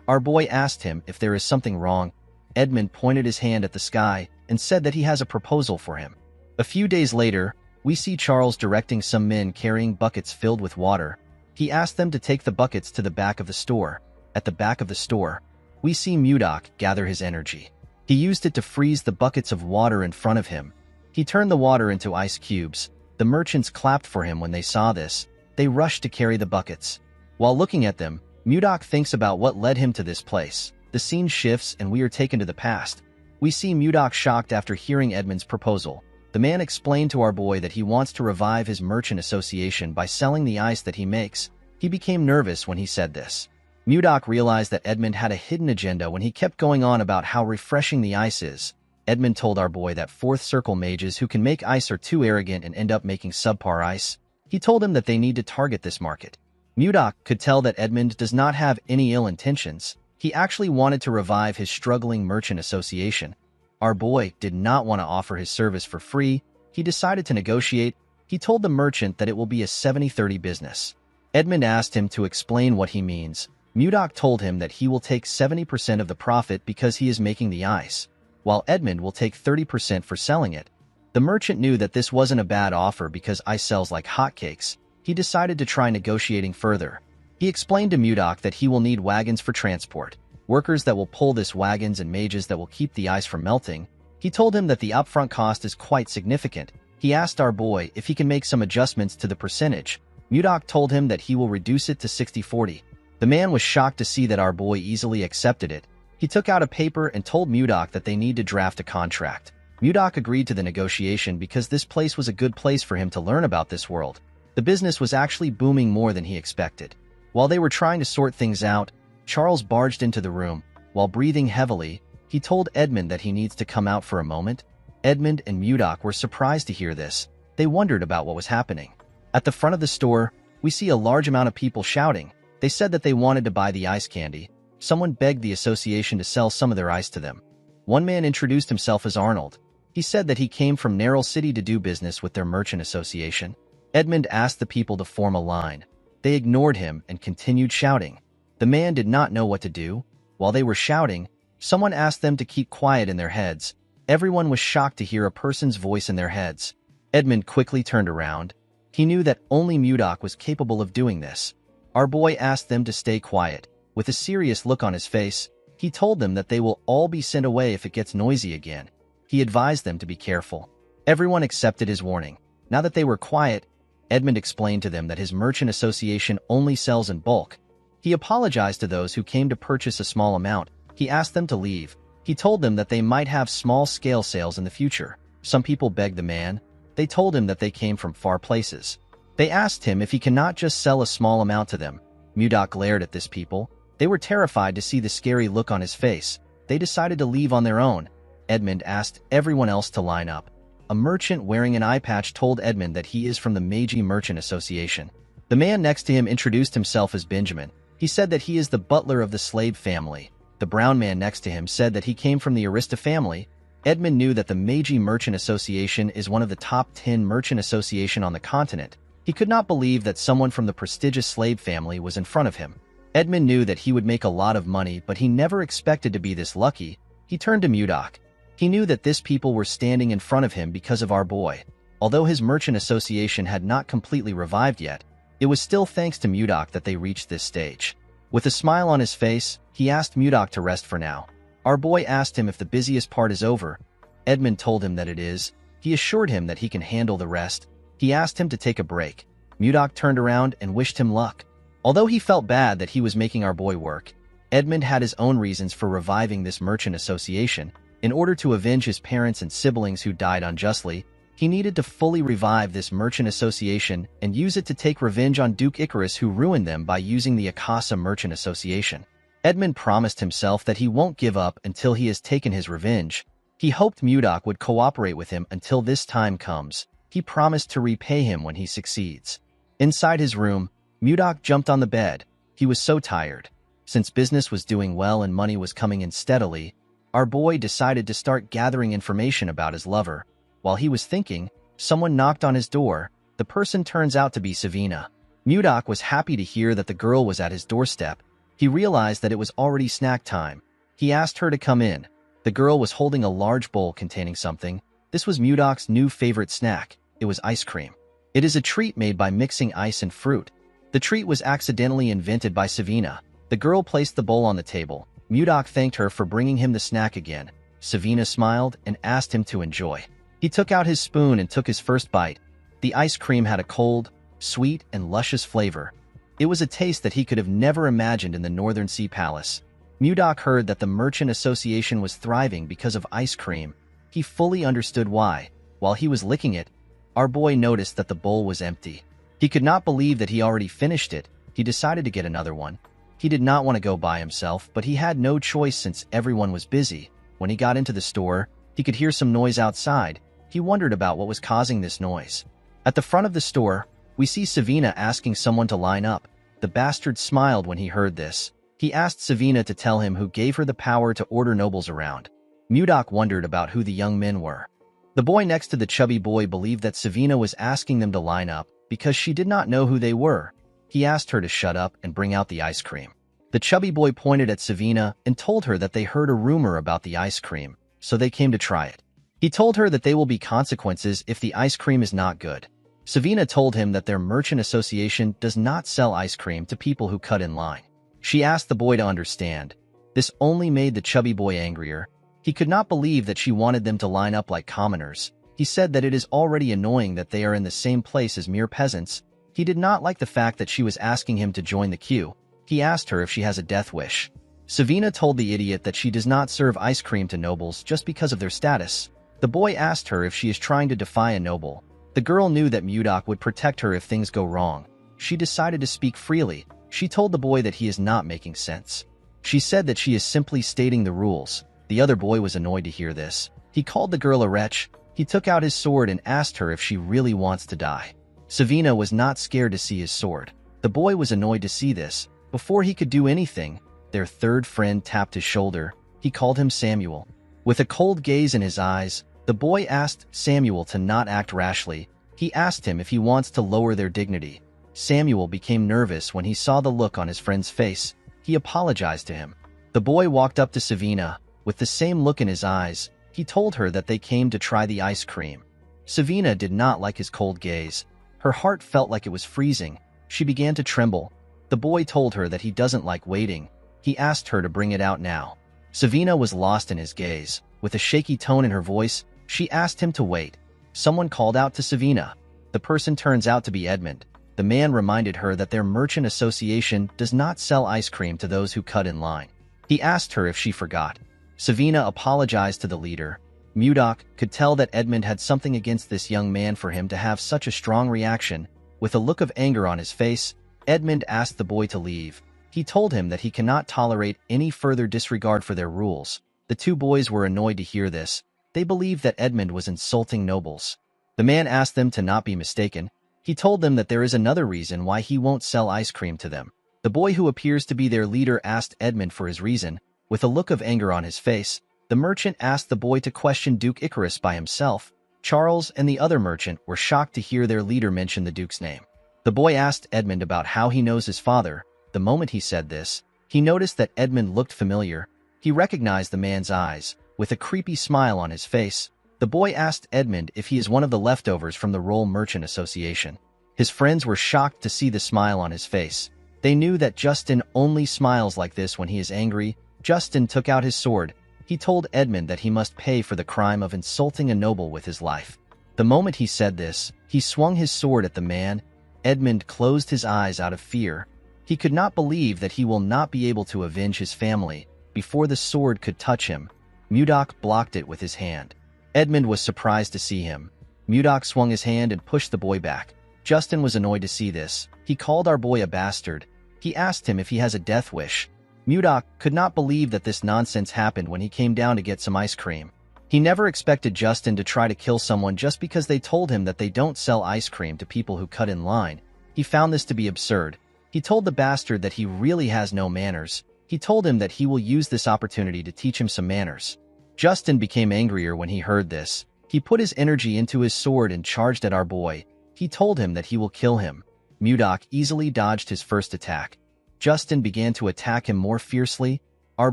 Our boy asked him if there is something wrong. Edmund pointed his hand at the sky and said that he has a proposal for him. A few days later, we see Charles directing some men carrying buckets filled with water. He asked them to take the buckets to the back of the store. At the back of the store, we see Mudok gather his energy. He used it to freeze the buckets of water in front of him. He turned the water into ice cubes. The merchants clapped for him when they saw this. They rushed to carry the buckets. While looking at them, Mudok thinks about what led him to this place. The scene shifts and we are taken to the past. We see Mudok shocked after hearing Edmund's proposal. The man explained to our boy that he wants to revive his merchant association by selling the ice that he makes. He became nervous when he said this. Mudok realized that Edmund had a hidden agenda when he kept going on about how refreshing the ice is. Edmund told our boy that fourth circle mages who can make ice are too arrogant and end up making subpar ice. He told him that they need to target this market. Mudok could tell that Edmund does not have any ill intentions. He actually wanted to revive his struggling merchant association. Our boy did not want to offer his service for free. He decided to negotiate. He told the merchant that it will be a 70-30 business. Edmund asked him to explain what he means. Mudok told him that he will take 70% of the profit because he is making the ice, while Edmund will take 30% for selling it. The merchant knew that this wasn't a bad offer because ice sells like hotcakes. He decided to try negotiating further. He explained to Mudok that he will need wagons for transport, workers that will pull this wagons and mages that will keep the ice from melting. He told him that the upfront cost is quite significant. He asked our boy if he can make some adjustments to the percentage. Mudok told him that he will reduce it to 60-40. The man was shocked to see that our boy easily accepted it. He took out a paper and told Mudok that they need to draft a contract. Mudok agreed to the negotiation because this place was a good place for him to learn about this world. The business was actually booming more than he expected. While they were trying to sort things out, Charles barged into the room. While breathing heavily, he told Edmund that he needs to come out for a moment. Edmund and Mudok were surprised to hear this. They wondered about what was happening. At the front of the store, we see a large amount of people shouting. They said that they wanted to buy the ice candy. Someone begged the association to sell some of their ice to them. One man introduced himself as Arnold. He said that he came from Narrow City to do business with their merchant association. Edmund asked the people to form a line. They ignored him and continued shouting. The man did not know what to do. While they were shouting, someone asked them to keep quiet in their heads. Everyone was shocked to hear a person's voice in their heads. Edmund quickly turned around. He knew that only Mudok was capable of doing this. Our boy asked them to stay quiet. With a serious look on his face, he told them that they will all be sent away if it gets noisy again. He advised them to be careful. Everyone accepted his warning. Now that they were quiet, Edmund explained to them that his merchant association only sells in bulk. He apologized to those who came to purchase a small amount. He asked them to leave. He told them that they might have small-scale sales in the future. Some people begged the man. They told him that they came from far places. They asked him if he cannot just sell a small amount to them. Mudok glared at this people. They were terrified to see the scary look on his face. They decided to leave on their own. Edmund asked everyone else to line up. A merchant wearing an eye patch told Edmund that he is from the Meiji Merchant Association. The man next to him introduced himself as Benjamin. He said that he is the butler of the slave family. The brown man next to him said that he came from the Arista family. Edmund knew that the Meiji Merchant Association is one of the top 10 merchant association on the continent. He could not believe that someone from the prestigious slave family was in front of him. Edmund knew that he would make a lot of money, but he never expected to be this lucky. He turned to Mudok. He knew that this people were standing in front of him because of our boy. Although his merchant association had not completely revived yet, it was still thanks to Mudok that they reached this stage. With a smile on his face, he asked Mudok to rest for now. Our boy asked him if the busiest part is over. Edmund told him that it is. He assured him that he can handle the rest. He asked him to take a break. Mudok turned around and wished him luck. Although he felt bad that he was making our boy work, Edmund had his own reasons for reviving this merchant association. In order to avenge his parents and siblings who died unjustly, he needed to fully revive this merchant association and use it to take revenge on Duke Icarus, who ruined them by using the Akasa Merchant Association. Edmund promised himself that he won't give up until he has taken his revenge. He hoped Mudok would cooperate with him until this time comes. He promised to repay him when he succeeds. Inside his room, Mudok jumped on the bed. He was so tired. Since business was doing well and money was coming in steadily, our boy decided to start gathering information about his lover. While he was thinking, someone knocked on his door. The person turns out to be Savina. Mudok was happy to hear that the girl was at his doorstep. He realized that it was already snack time. He asked her to come in. The girl was holding a large bowl containing something. This was Mudok's new favorite snack. It was ice cream. It is a treat made by mixing ice and fruit. The treat was accidentally invented by Savina. The girl placed the bowl on the table. Mudok thanked her for bringing him the snack again. Savina smiled and asked him to enjoy. He took out his spoon and took his first bite. The ice cream had a cold, sweet, and luscious flavor. It was a taste that he could have never imagined in the Northern Sea Palace. Mudok heard that the Merchant Association was thriving because of ice cream. He fully understood why. While he was licking it, our boy noticed that the bowl was empty. He could not believe that he already finished it. He decided to get another one. He did not want to go by himself, but he had no choice since everyone was busy. When he got into the store, he could hear some noise outside. He wondered about what was causing this noise. At the front of the store, we see Savina asking someone to line up. The bastard smiled when he heard this. He asked Savina to tell him who gave her the power to order nobles around. Mudok wondered about who the young men were. The boy next to the chubby boy believed that Savina was asking them to line up because she did not know who they were. He asked her to shut up and bring out the ice cream. The chubby boy pointed at Savina and told her that they heard a rumor about the ice cream, so they came to try it. He told her that there will be consequences if the ice cream is not good. Savina told him that their merchant association does not sell ice cream to people who cut in line. She asked the boy to understand. This only made the chubby boy angrier. He could not believe that she wanted them to line up like commoners. He said that it is already annoying that they are in the same place as mere peasants. He did not like the fact that she was asking him to join the queue. He asked her if she has a death wish. Savina told the idiot that she does not serve ice cream to nobles just because of their status. The boy asked her if she is trying to defy a noble. The girl knew that Mudok would protect her if things go wrong. She decided to speak freely. She told the boy that he is not making sense. She said that she is simply stating the rules. The other boy was annoyed to hear this. He called the girl a wretch. He took out his sword and asked her if she really wants to die. Savina was not scared to see his sword. The boy was annoyed to see this. Before he could do anything, their third friend tapped his shoulder. He called him Samuel. With a cold gaze in his eyes, the boy asked Samuel to not act rashly. He asked him if he wants to lower their dignity. Samuel became nervous when he saw the look on his friend's face. He apologized to him. The boy walked up to Savina. With the same look in his eyes, he told her that they came to try the ice cream. Savina did not like his cold gaze. Her heart felt like it was freezing. She began to tremble. The boy told her that he doesn't like waiting. He asked her to bring it out now. Savina was lost in his gaze. With a shaky tone in her voice, she asked him to wait. Someone called out to Savina. The person turns out to be Edmund. The man reminded her that their merchant association does not sell ice cream to those who cut in line. He asked her if she forgot. Savina apologized to the leader. Mudok could tell that Edmund had something against this young man for him to have such a strong reaction. With a look of anger on his face, Edmund asked the boy to leave. He told him that he cannot tolerate any further disregard for their rules. The two boys were annoyed to hear this. They believed that Edmund was insulting nobles. The man asked them to not be mistaken. He told them that there is another reason why he won't sell ice cream to them. The boy who appears to be their leader asked Edmund for his reason. With a look of anger on his face, the merchant asked the boy to question Duke Icarus by himself. Charles and the other merchant were shocked to hear their leader mention the Duke's name. The boy asked Edmund about how he knows his father. The moment he said this, he noticed that Edmund looked familiar. He recognized the man's eyes. With a creepy smile on his face, the boy asked Edmund if he is one of the leftovers from the Roll Merchant Association. His friends were shocked to see the smile on his face. They knew that Justin only smiles like this when he is angry. Justin took out his sword. He told Edmund that he must pay for the crime of insulting a noble with his life. The moment he said this, he swung his sword at the man. Edmund closed his eyes out of fear. He could not believe that he will not be able to avenge his family before the sword could touch him. Mudok blocked it with his hand. Edmund was surprised to see him. Mudok swung his hand and pushed the boy back. Justin was annoyed to see this. He called our boy a bastard. He asked him if he has a death wish. Mudok could not believe that this nonsense happened when he came down to get some ice cream. He never expected Justin to try to kill someone just because they told him that they don't sell ice cream to people who cut in line. He found this to be absurd. He told the bastard that he really has no manners. He told him that he will use this opportunity to teach him some manners. Justin became angrier when he heard this. He put his energy into his sword and charged at our boy. He told him that he will kill him. Mudok easily dodged his first attack. Justin began to attack him more fiercely. Our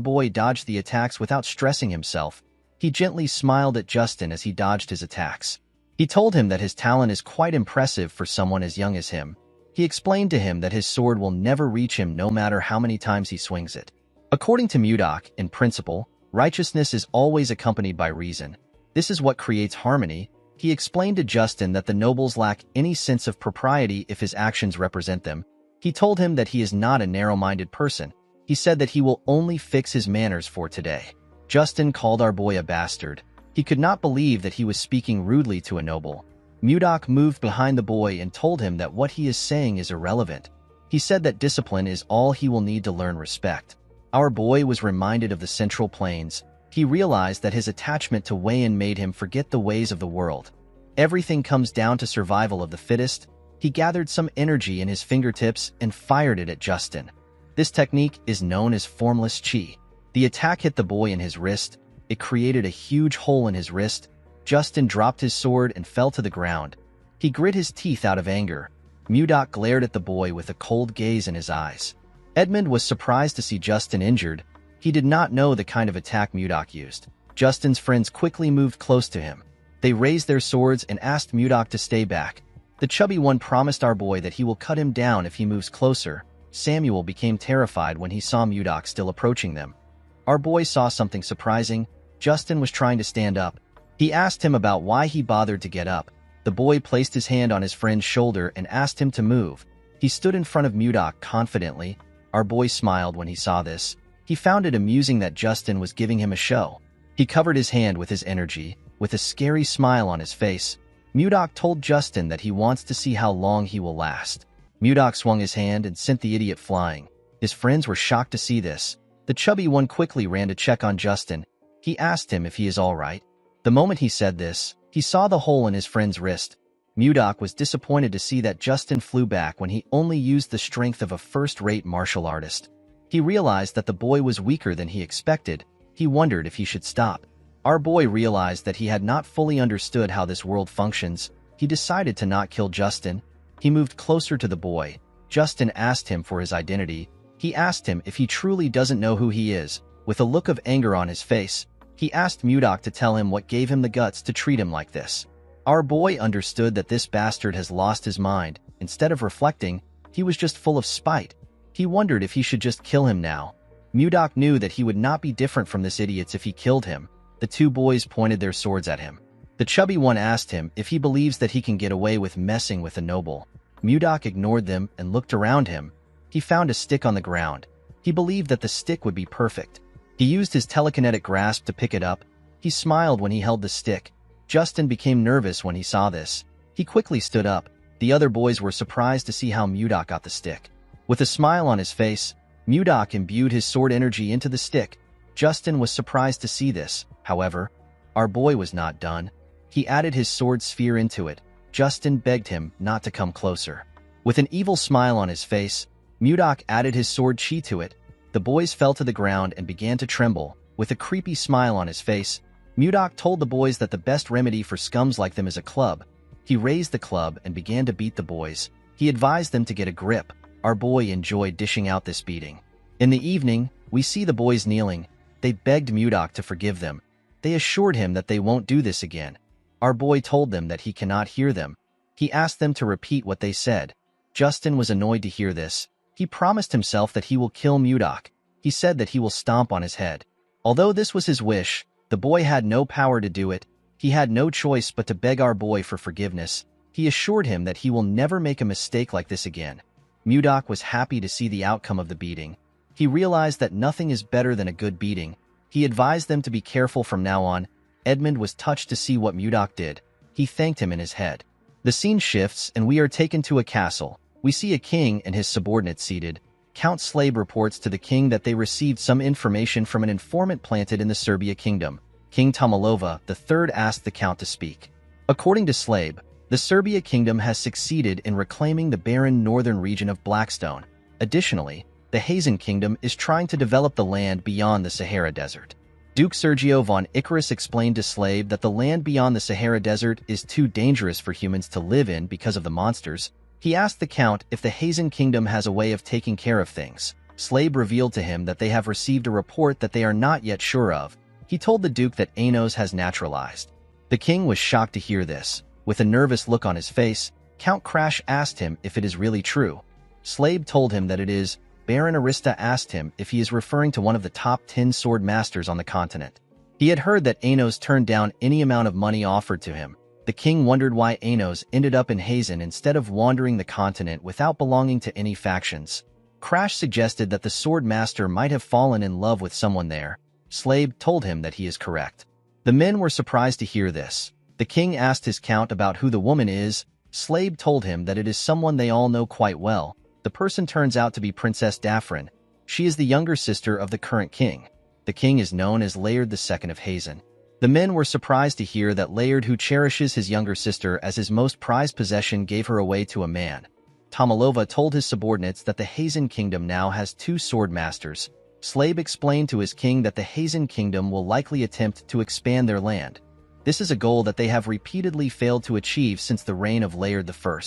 boy dodged the attacks without stressing himself. He gently smiled at Justin as he dodged his attacks. He told him that his talent is quite impressive for someone as young as him. He explained to him that his sword will never reach him no matter how many times he swings it. According to Mudok, in principle, righteousness is always accompanied by reason. This is what creates harmony. He explained to Justin that the nobles lack any sense of propriety if his actions represent them. He told him that he is not a narrow-minded person. He said that he will only fix his manners for today. Justin called our boy a bastard. He could not believe that he was speaking rudely to a noble. Mudok moved behind the boy and told him that what he is saying is irrelevant. He said that discipline is all he will need to learn respect. Our boy was reminded of the Central Plains. He realized that his attachment to Wayan made him forget the ways of the world. Everything comes down to survival of the fittest. He gathered some energy in his fingertips and fired it at Justin. This technique is known as formless chi. The attack hit the boy in his wrist. It created a huge hole in his wrist. Justin dropped his sword and fell to the ground. He grit his teeth out of anger. Mudok glared at the boy with a cold gaze in his eyes. Edmund was surprised to see Justin injured. He did not know the kind of attack Mudok used. Justin's friends quickly moved close to him. They raised their swords and asked Mudok to stay back. The chubby one promised our boy that he will cut him down if he moves closer. Samuel became terrified when he saw Mudok still approaching them. Our boy saw something surprising. Justin was trying to stand up. He asked him about why he bothered to get up. The boy placed his hand on his friend's shoulder and asked him to move. He stood in front of Mudok confidently. Our boy smiled when he saw this. He found it amusing that Justin was giving him a show. He covered his hand with his energy. With a scary smile on his face, Mudok told Justin that he wants to see how long he will last. Mudok swung his hand and sent the idiot flying. His friends were shocked to see this. The chubby one quickly ran to check on Justin. He asked him if he is all right. The moment he said this, he saw the hole in his friend's wrist. Mudok was disappointed to see that Justin flew back when he only used the strength of a first-rate martial artist. He realized that the boy was weaker than he expected. He wondered if he should stop. Our boy realized that he had not fully understood how this world functions. He decided to not kill Justin. He moved closer to the boy. Justin asked him for his identity. He asked him if he truly doesn't know who he is. With a look of anger on his face, he asked Mudok to tell him what gave him the guts to treat him like this. Our boy understood that this bastard has lost his mind. Instead of reflecting, he was just full of spite. He wondered if he should just kill him now. Mudok knew that he would not be different from this idiot if he killed him. The two boys pointed their swords at him. The chubby one asked him if he believes that he can get away with messing with a noble. Mudok ignored them and looked around him. He found a stick on the ground. He believed that the stick would be perfect. He used his telekinetic grasp to pick it up. He smiled when he held the stick. Justin became nervous when he saw this. He quickly stood up. The other boys were surprised to see how Mudok got the stick. With a smile on his face, Mudok imbued his sword energy into the stick. Justin was surprised to see this. However, our boy was not done. He added his sword sphere into it. Justin begged him not to come closer. With an evil smile on his face, Mudok added his sword chi to it. The boys fell to the ground and began to tremble. With a creepy smile on his face, Mudok told the boys that the best remedy for scums like them is a club. He raised the club and began to beat the boys. He advised them to get a grip. Our boy enjoyed dishing out this beating. In the evening, we see the boys kneeling. They begged Mudok to forgive them. They assured him that they won't do this again. Our boy told them that he cannot hear them. He asked them to repeat what they said. Justin was annoyed to hear this. He promised himself that he will kill Mudok. He said that he will stomp on his head. Although this was his wish, the boy had no power to do it. He had no choice but to beg our boy for forgiveness. He assured him that he will never make a mistake like this again. Mudok was happy to see the outcome of the beating. He realized that nothing is better than a good beating. He advised them to be careful from now on. Edmund was touched to see what Mudok did. He thanked him in his head. The scene shifts and we are taken to a castle. We see a king and his subordinates seated. Count Slabe reports to the king that they received some information from an informant planted in the Serbia kingdom. King Tomalova III asked the count to speak. According to Slabe, the Serbia kingdom has succeeded in reclaiming the barren northern region of Blackstone. Additionally, the Hazen kingdom is trying to develop the land beyond the Sahara Desert. Duke Sergio von Icarus explained to Slabe that the land beyond the Sahara Desert is too dangerous for humans to live in because of the monsters. He asked the count if the Hazen kingdom has a way of taking care of things. Slabe revealed to him that they have received a report that they are not yet sure of. He told the duke that Anos has naturalized. The king was shocked to hear this. With a nervous look on his face, Count Crash asked him if it is really true. Slabe told him that it is. Baron Arista asked him if he is referring to one of the top 10 sword masters on the continent. He had heard that Anos turned down any amount of money offered to him. The king wondered why Anos ended up in Hazen instead of wandering the continent without belonging to any factions. Crash suggested that the sword master might have fallen in love with someone there. Slabe told him that he is correct. The men were surprised to hear this. The king asked his count about who the woman is. Slabe told him that it is someone they all know quite well. The person turns out to be Princess Daphrin. She is the younger sister of the current king. The king is known as Laird II of Hazen. The men were surprised to hear that Laird, who cherishes his younger sister as his most prized possession, gave her away to a man. Tomalova told his subordinates that the Hazen kingdom now has 2 sword masters. Slabe explained to his king that the Hazen kingdom will likely attempt to expand their land. This is a goal that they have repeatedly failed to achieve since the reign of Laird I.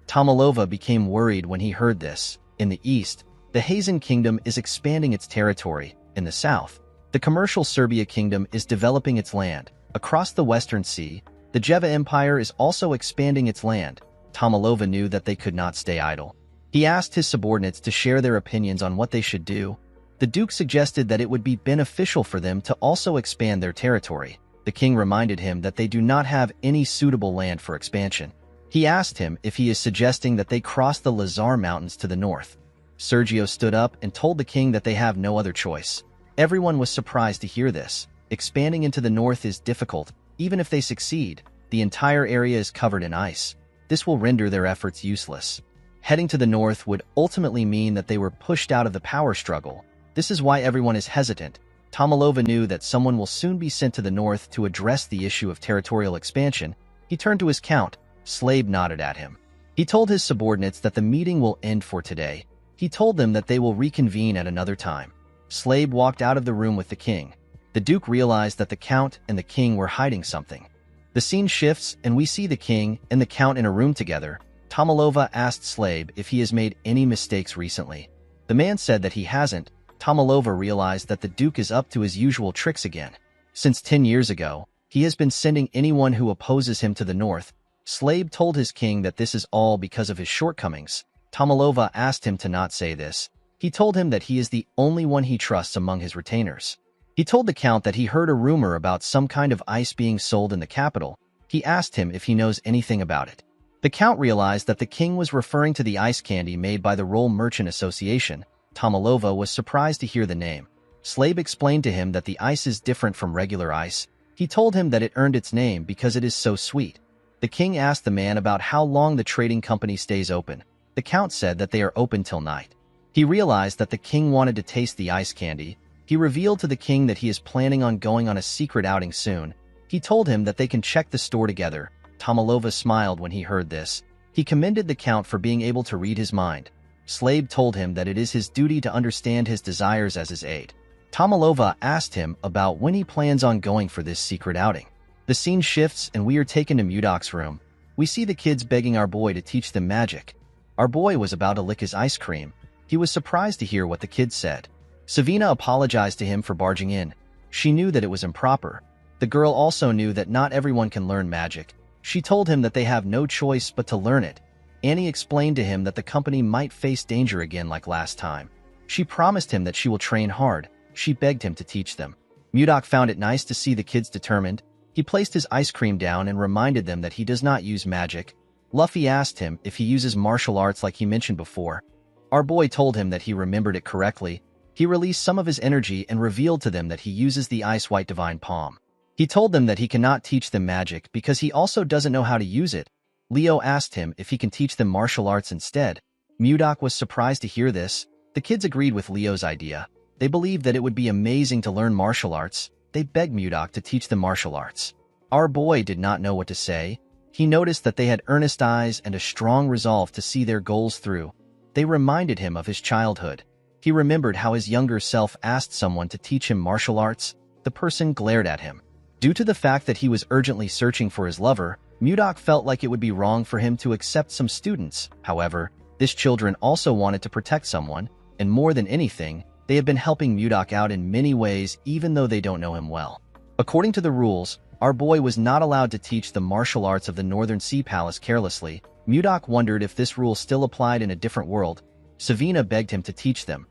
Tomalova became worried when he heard this. In the east, the Hazen kingdom is expanding its territory. In the south, the commercial Serbia kingdom is developing its land. Across the Western Sea, the Jeva Empire is also expanding its land. Tomalova knew that they could not stay idle. He asked his subordinates to share their opinions on what they should do. The duke suggested that it would be beneficial for them to also expand their territory. The king reminded him that they do not have any suitable land for expansion. He asked him if he is suggesting that they cross the Lazar Mountains to the north. Sergio stood up and told the king that they have no other choice. Everyone was surprised to hear this. Expanding into the north is difficult. Even if they succeed, the entire area is covered in ice. This will render their efforts useless. Heading to the north would ultimately mean that they were pushed out of the power struggle. This is why everyone is hesitant. Tomalova knew that someone will soon be sent to the north to address the issue of territorial expansion. He turned to his count. Slabe nodded at him. He told his subordinates that the meeting will end for today. He told them that they will reconvene at another time. Slabe walked out of the room with the king. The duke realized that the count and the king were hiding something. The scene shifts and we see the king and the count in a room together. Tomalova asked Slabe if he has made any mistakes recently. The man said that he hasn't. Tomalova realized that the duke is up to his usual tricks again. Since 10 years ago, he has been sending anyone who opposes him to the north. Slabe told his king that this is all because of his shortcomings. Tomalova asked him to not say this. He told him that he is the only one he trusts among his retainers. He told the count that he heard a rumor about some kind of ice being sold in the capital. He asked him if he knows anything about it. The count realized that the king was referring to the ice candy made by the Roll Merchant Association. Tomalova was surprised to hear the name. Slabe explained to him that the ice is different from regular ice. He told him that it earned its name because it is so sweet. The king asked the man about how long the trading company stays open. The count said that they are open till night. He realized that the king wanted to taste the ice candy. He revealed to the king that he is planning on going on a secret outing soon. He told him that they can check the store together. Tomalova smiled when he heard this. He commended the count for being able to read his mind. Slave told him that it is his duty to understand his desires as his aide. Tomalova asked him about when he plans on going for this secret outing. The scene shifts and we are taken to Mudok's room. We see the kids begging our boy to teach them magic. Our boy was about to lick his ice cream. He was surprised to hear what the kids said. Savina apologized to him for barging in. She knew that it was improper. The girl also knew that not everyone can learn magic. She told him that they have no choice but to learn it. Annie explained to him that the company might face danger again like last time. She promised him that she will train hard. She begged him to teach them. Mudok found it nice to see the kids determined. He placed his ice cream down and reminded them that he does not use magic. Luffy asked him if he uses martial arts like he mentioned before. Our boy told him that he remembered it correctly. He released some of his energy and revealed to them that he uses the Ice White Divine Palm. He told them that he cannot teach them magic because he also doesn't know how to use it. Leo asked him if he can teach them martial arts instead. Mudok was surprised to hear this. The kids agreed with Leo's idea. They believed that it would be amazing to learn martial arts. They begged Mudok to teach them martial arts. Our boy did not know what to say. He noticed that they had earnest eyes and a strong resolve to see their goals through. They reminded him of his childhood. He remembered how his younger self asked someone to teach him martial arts. The person glared at him. Due to the fact that he was urgently searching for his lover, Mudok felt like it would be wrong for him to accept some students. However, these children also wanted to protect someone, and more than anything, they have been helping Mudok out in many ways even though they don't know him well. According to the rules, our boy was not allowed to teach the martial arts of the Northern Sea Palace carelessly. Mudok wondered if this rule still applied in a different world. Savina begged him to teach them.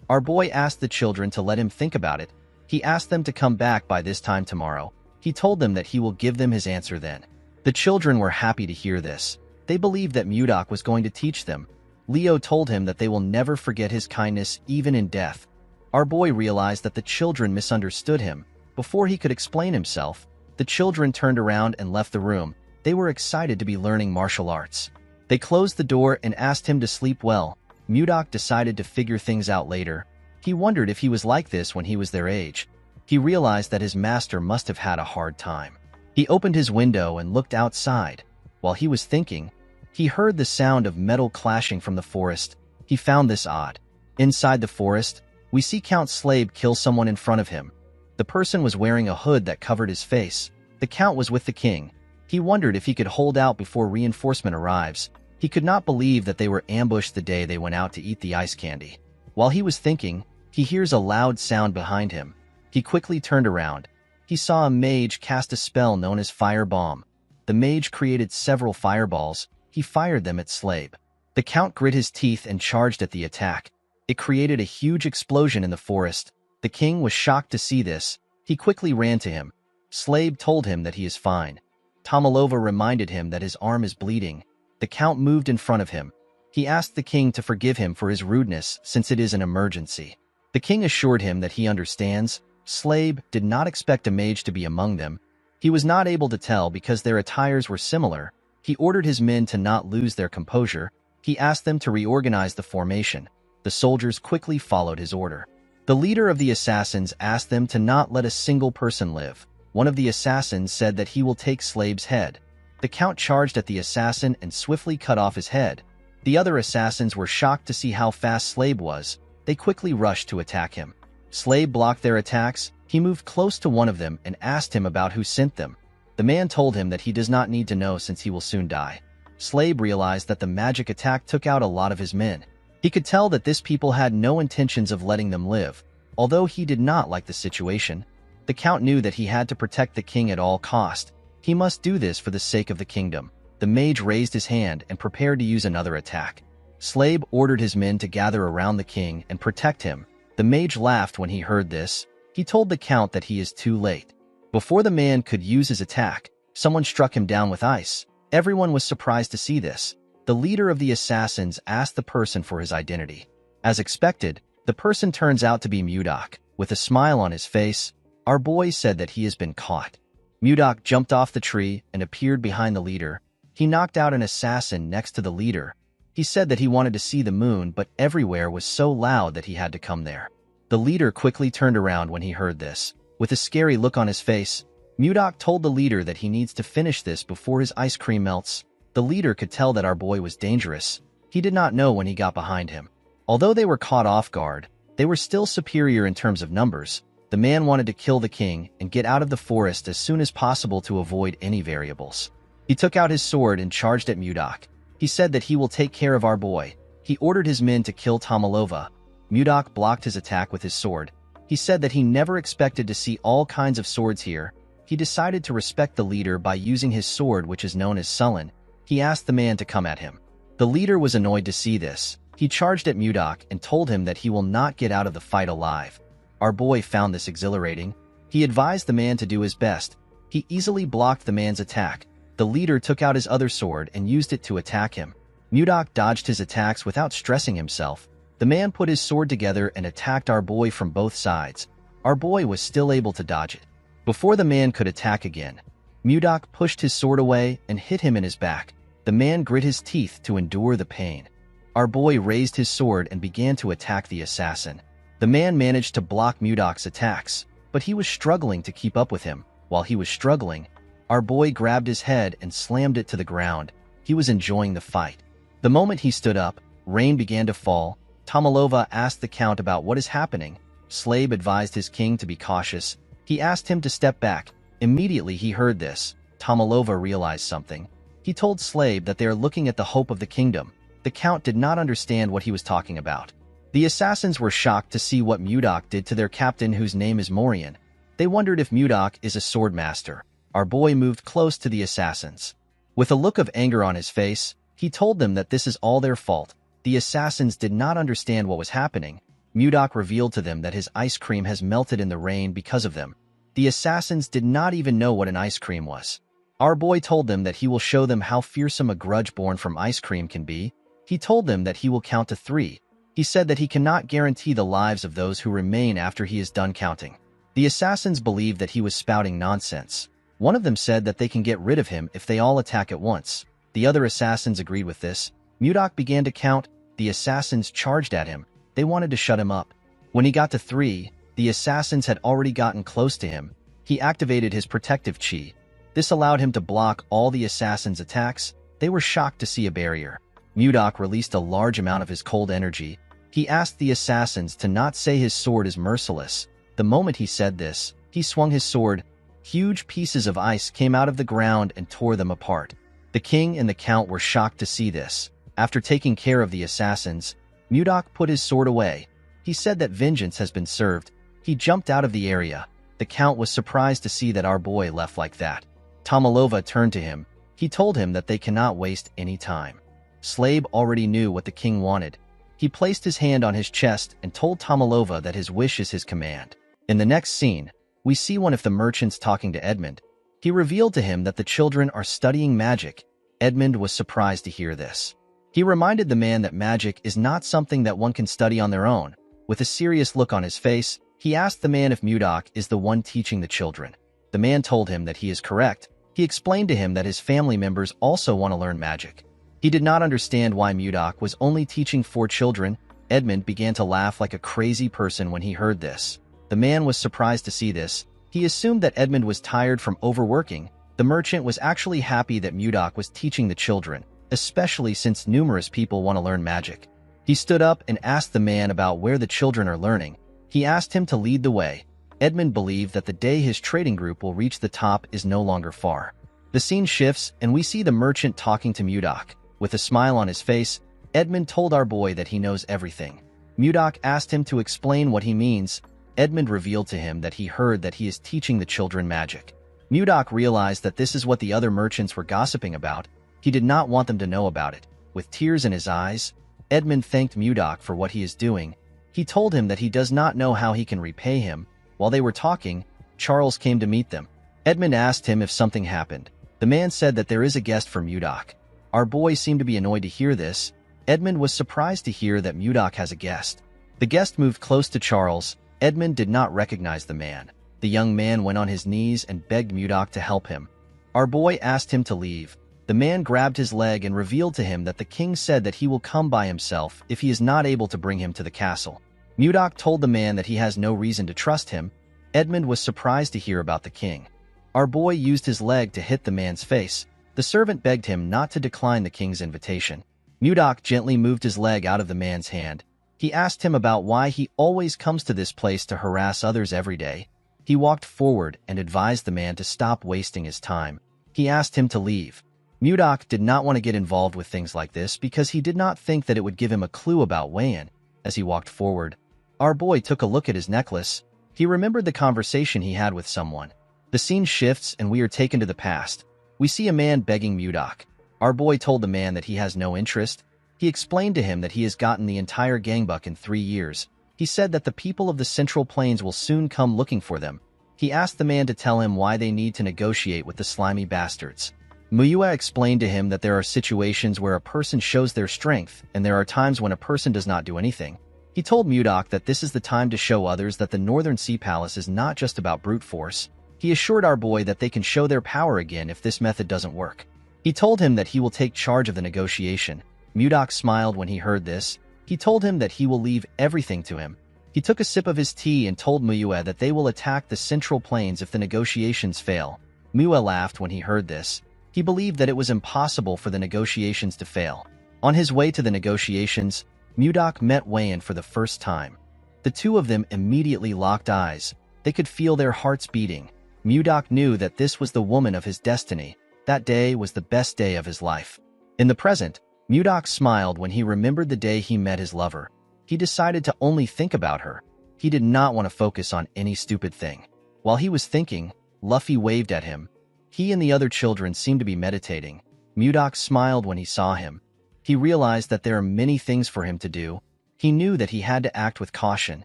Our boy asked the children to let him think about it. He asked them to come back by this time tomorrow. He told them that he will give them his answer then. The children were happy to hear this. They believed that Mudok was going to teach them. Leo told him that they will never forget his kindness even in death. Our boy realized that the children misunderstood him. Before he could explain himself, the children turned around and left the room. They were excited to be learning martial arts. They closed the door and asked him to sleep well. Mudok decided to figure things out later. He wondered if he was like this when he was their age. He realized that his master must have had a hard time. He opened his window and looked outside. While he was thinking, he heard the sound of metal clashing from the forest. He found this odd. Inside the forest, we see Count Slave kill someone in front of him. The person was wearing a hood that covered his face. The Count was with the king. He wondered if he could hold out before reinforcement arrives. He could not believe that they were ambushed the day they went out to eat the ice candy. While he was thinking, he hears a loud sound behind him. He quickly turned around. He saw a mage cast a spell known as Fire Bomb. The mage created several fireballs. He fired them at Slave. The Count grit his teeth and charged at the attack. It created a huge explosion in the forest. The king was shocked to see this. He quickly ran to him. Slave told him that he is fine. Tomalova reminded him that his arm is bleeding. The Count moved in front of him. He asked the king to forgive him for his rudeness since it is an emergency. The king assured him that he understands. Slave did not expect a mage to be among them. He was not able to tell because their attires were similar. He ordered his men to not lose their composure. He asked them to reorganize the formation. The soldiers quickly followed his order. The leader of the assassins asked them to not let a single person live. One of the assassins said that he will take Slave's head. The Count charged at the assassin and swiftly cut off his head. The other assassins were shocked to see how fast Slave was. They quickly rushed to attack him. Slave blocked their attacks. He moved close to one of them and asked him about who sent them. The man told him that he does not need to know since he will soon die. Slave realized that the magic attack took out a lot of his men. He could tell that this people had no intentions of letting them live. Although he did not like the situation, the Count knew that he had to protect the king at all cost. He must do this for the sake of the kingdom. The mage raised his hand and prepared to use another attack. Slave ordered his men to gather around the king and protect him. The mage laughed when he heard this. He told the Count that he is too late. Before the man could use his attack, someone struck him down with ice. Everyone was surprised to see this. The leader of the assassins asked the person for his identity. As expected, the person turns out to be Mudok. With a smile on his face, our boy said that he has been caught. Mudok jumped off the tree and appeared behind the leader. He knocked out an assassin next to the leader. He said that he wanted to see the moon, but everywhere was so loud that he had to come there. The leader quickly turned around when he heard this. With a scary look on his face, Mudok told the leader that he needs to finish this before his ice cream melts. The leader could tell that our boy was dangerous. He did not know when he got behind him. Although they were caught off guard, they were still superior in terms of numbers. The man wanted to kill the king and get out of the forest as soon as possible to avoid any variables. He took out his sword and charged at Mudok. He said that he will take care of our boy. He ordered his men to kill Tomalova. Mudok blocked his attack with his sword. He said that he never expected to see all kinds of swords here. He decided to respect the leader by using his sword, which is known as Sullen. He asked the man to come at him. The leader was annoyed to see this. He charged at Mudok and told him that he will not get out of the fight alive. Our boy found this exhilarating. He advised the man to do his best. He easily blocked the man's attack. The leader took out his other sword and used it to attack him. Mudok dodged his attacks without stressing himself. The man put his sword together and attacked our boy from both sides. Our boy was still able to dodge it. Before the man could attack again, Mudok pushed his sword away and hit him in his back. The man grit his teeth to endure the pain. Our boy raised his sword and began to attack the assassin. The man managed to block Mudok's attacks, but he was struggling to keep up with him. While he was struggling, our boy grabbed his head and slammed it to the ground. He was enjoying the fight. The moment he stood up, rain began to fall. Tomalova asked the count about what is happening. Slave advised his king to be cautious. He asked him to step back. Immediately he heard this. Tomalova realized something. He told Slave that they are looking at the hope of the kingdom. The count did not understand what he was talking about. The assassins were shocked to see what Mudok did to their captain, whose name is Morian. They wondered if Mudok is a sword master. Our boy moved close to the assassins. With a look of anger on his face, he told them that this is all their fault. The assassins did not understand what was happening. Mudok revealed to them that his ice cream has melted in the rain because of them. The assassins did not even know what an ice cream was. Our boy told them that he will show them how fearsome a grudge born from ice cream can be. He told them that he will count to 3. He said that he cannot guarantee the lives of those who remain after he is done counting. The assassins believed that he was spouting nonsense. One of them said that they can get rid of him if they all attack at once. The other assassins agreed with this. Mudok began to count. The assassins charged at him. They wanted to shut him up. When he got to 3, the assassins had already gotten close to him. He activated his protective chi. This allowed him to block all the assassins' attacks. They were shocked to see a barrier. Mudok released a large amount of his cold energy. He asked the assassins to not say his sword is merciless. The moment he said this, he swung his sword. Huge pieces of ice came out of the ground and tore them apart. The king and the count were shocked to see this. After taking care of the assassins, Mudok put his sword away. He said that vengeance has been served. He jumped out of the area. The count was surprised to see that our boy left like that. Tomalova turned to him. He told him that they cannot waste any time. Slave already knew what the king wanted. He placed his hand on his chest and told Tomalova that his wish is his command. In the next scene, we see one of the merchants talking to Edmund. He revealed to him that the children are studying magic. Edmund was surprised to hear this. He reminded the man that magic is not something that one can study on their own. With a serious look on his face, he asked the man if Mudok is the one teaching the children. The man told him that he is correct. He explained to him that his family members also want to learn magic. He did not understand why Mudok was only teaching 4 children. Edmund began to laugh like a crazy person when he heard this. The man was surprised to see this. He assumed that Edmund was tired from overworking. The merchant was actually happy that Mudok was teaching the children, especially since numerous people want to learn magic. He stood up and asked the man about where the children are learning. He asked him to lead the way. Edmund believed that the day his trading group will reach the top is no longer far. The scene shifts and we see the merchant talking to Mudok. With a smile on his face, Edmund told our boy that he knows everything. Mudok asked him to explain what he means. Edmund revealed to him that he heard that he is teaching the children magic. Mudok realized that this is what the other merchants were gossiping about. He did not want them to know about it. With tears in his eyes, Edmund thanked Mudok for what he is doing. He told him that he does not know how he can repay him. While they were talking, Charles came to meet them. Edmund asked him if something happened. The man said that there is a guest for Mudok. Our boy seemed to be annoyed to hear this. Edmund was surprised to hear that Mudok has a guest. The guest moved close to Charles. Edmund did not recognize the man. The young man went on his knees and begged Mudok to help him. Our boy asked him to leave. The man grabbed his leg and revealed to him that the king said that he will come by himself if he is not able to bring him to the castle. Mudok told the man that he has no reason to trust him. Edmund was surprised to hear about the king. Our boy used his leg to hit the man's face. The servant begged him not to decline the king's invitation. Mudok gently moved his leg out of the man's hand. He asked him about why he always comes to this place to harass others every day. He walked forward and advised the man to stop wasting his time. He asked him to leave. Mudok did not want to get involved with things like this because he did not think that it would give him a clue about Wayan. As he walked forward, our boy took a look at his necklace. He remembered the conversation he had with someone. The scene shifts and we are taken to the past. We see a man begging Mudok. Our boy told the man that he has no interest. He explained to him that he has gotten the entire gangbuk in 3 years. He said that the people of the Central Plains will soon come looking for them. He asked the man to tell him why they need to negotiate with the slimy bastards. Manhwa explained to him that there are situations where a person shows their strength, and there are times when a person does not do anything. He told Mudok that this is the time to show others that the Northern Sea Palace is not just about brute force. He assured our boy that they can show their power again if this method doesn't work. He told him that he will take charge of the negotiation. Mudok smiled when he heard this. He told him that he will leave everything to him. He took a sip of his tea and told Manhwa that they will attack the Central Plains if the negotiations fail. Manhwa laughed when he heard this. He believed that it was impossible for the negotiations to fail. On his way to the negotiations, Mudok met Wayan for the first time. The two of them immediately locked eyes. They could feel their hearts beating. Mudok knew that this was the woman of his destiny. That day was the best day of his life. In the present, Mudok smiled when he remembered the day he met his lover. He decided to only think about her. He did not want to focus on any stupid thing. While he was thinking, Luffy waved at him. He and the other children seemed to be meditating. Mudok smiled when he saw him. He realized that there are many things for him to do. He knew that he had to act with caution.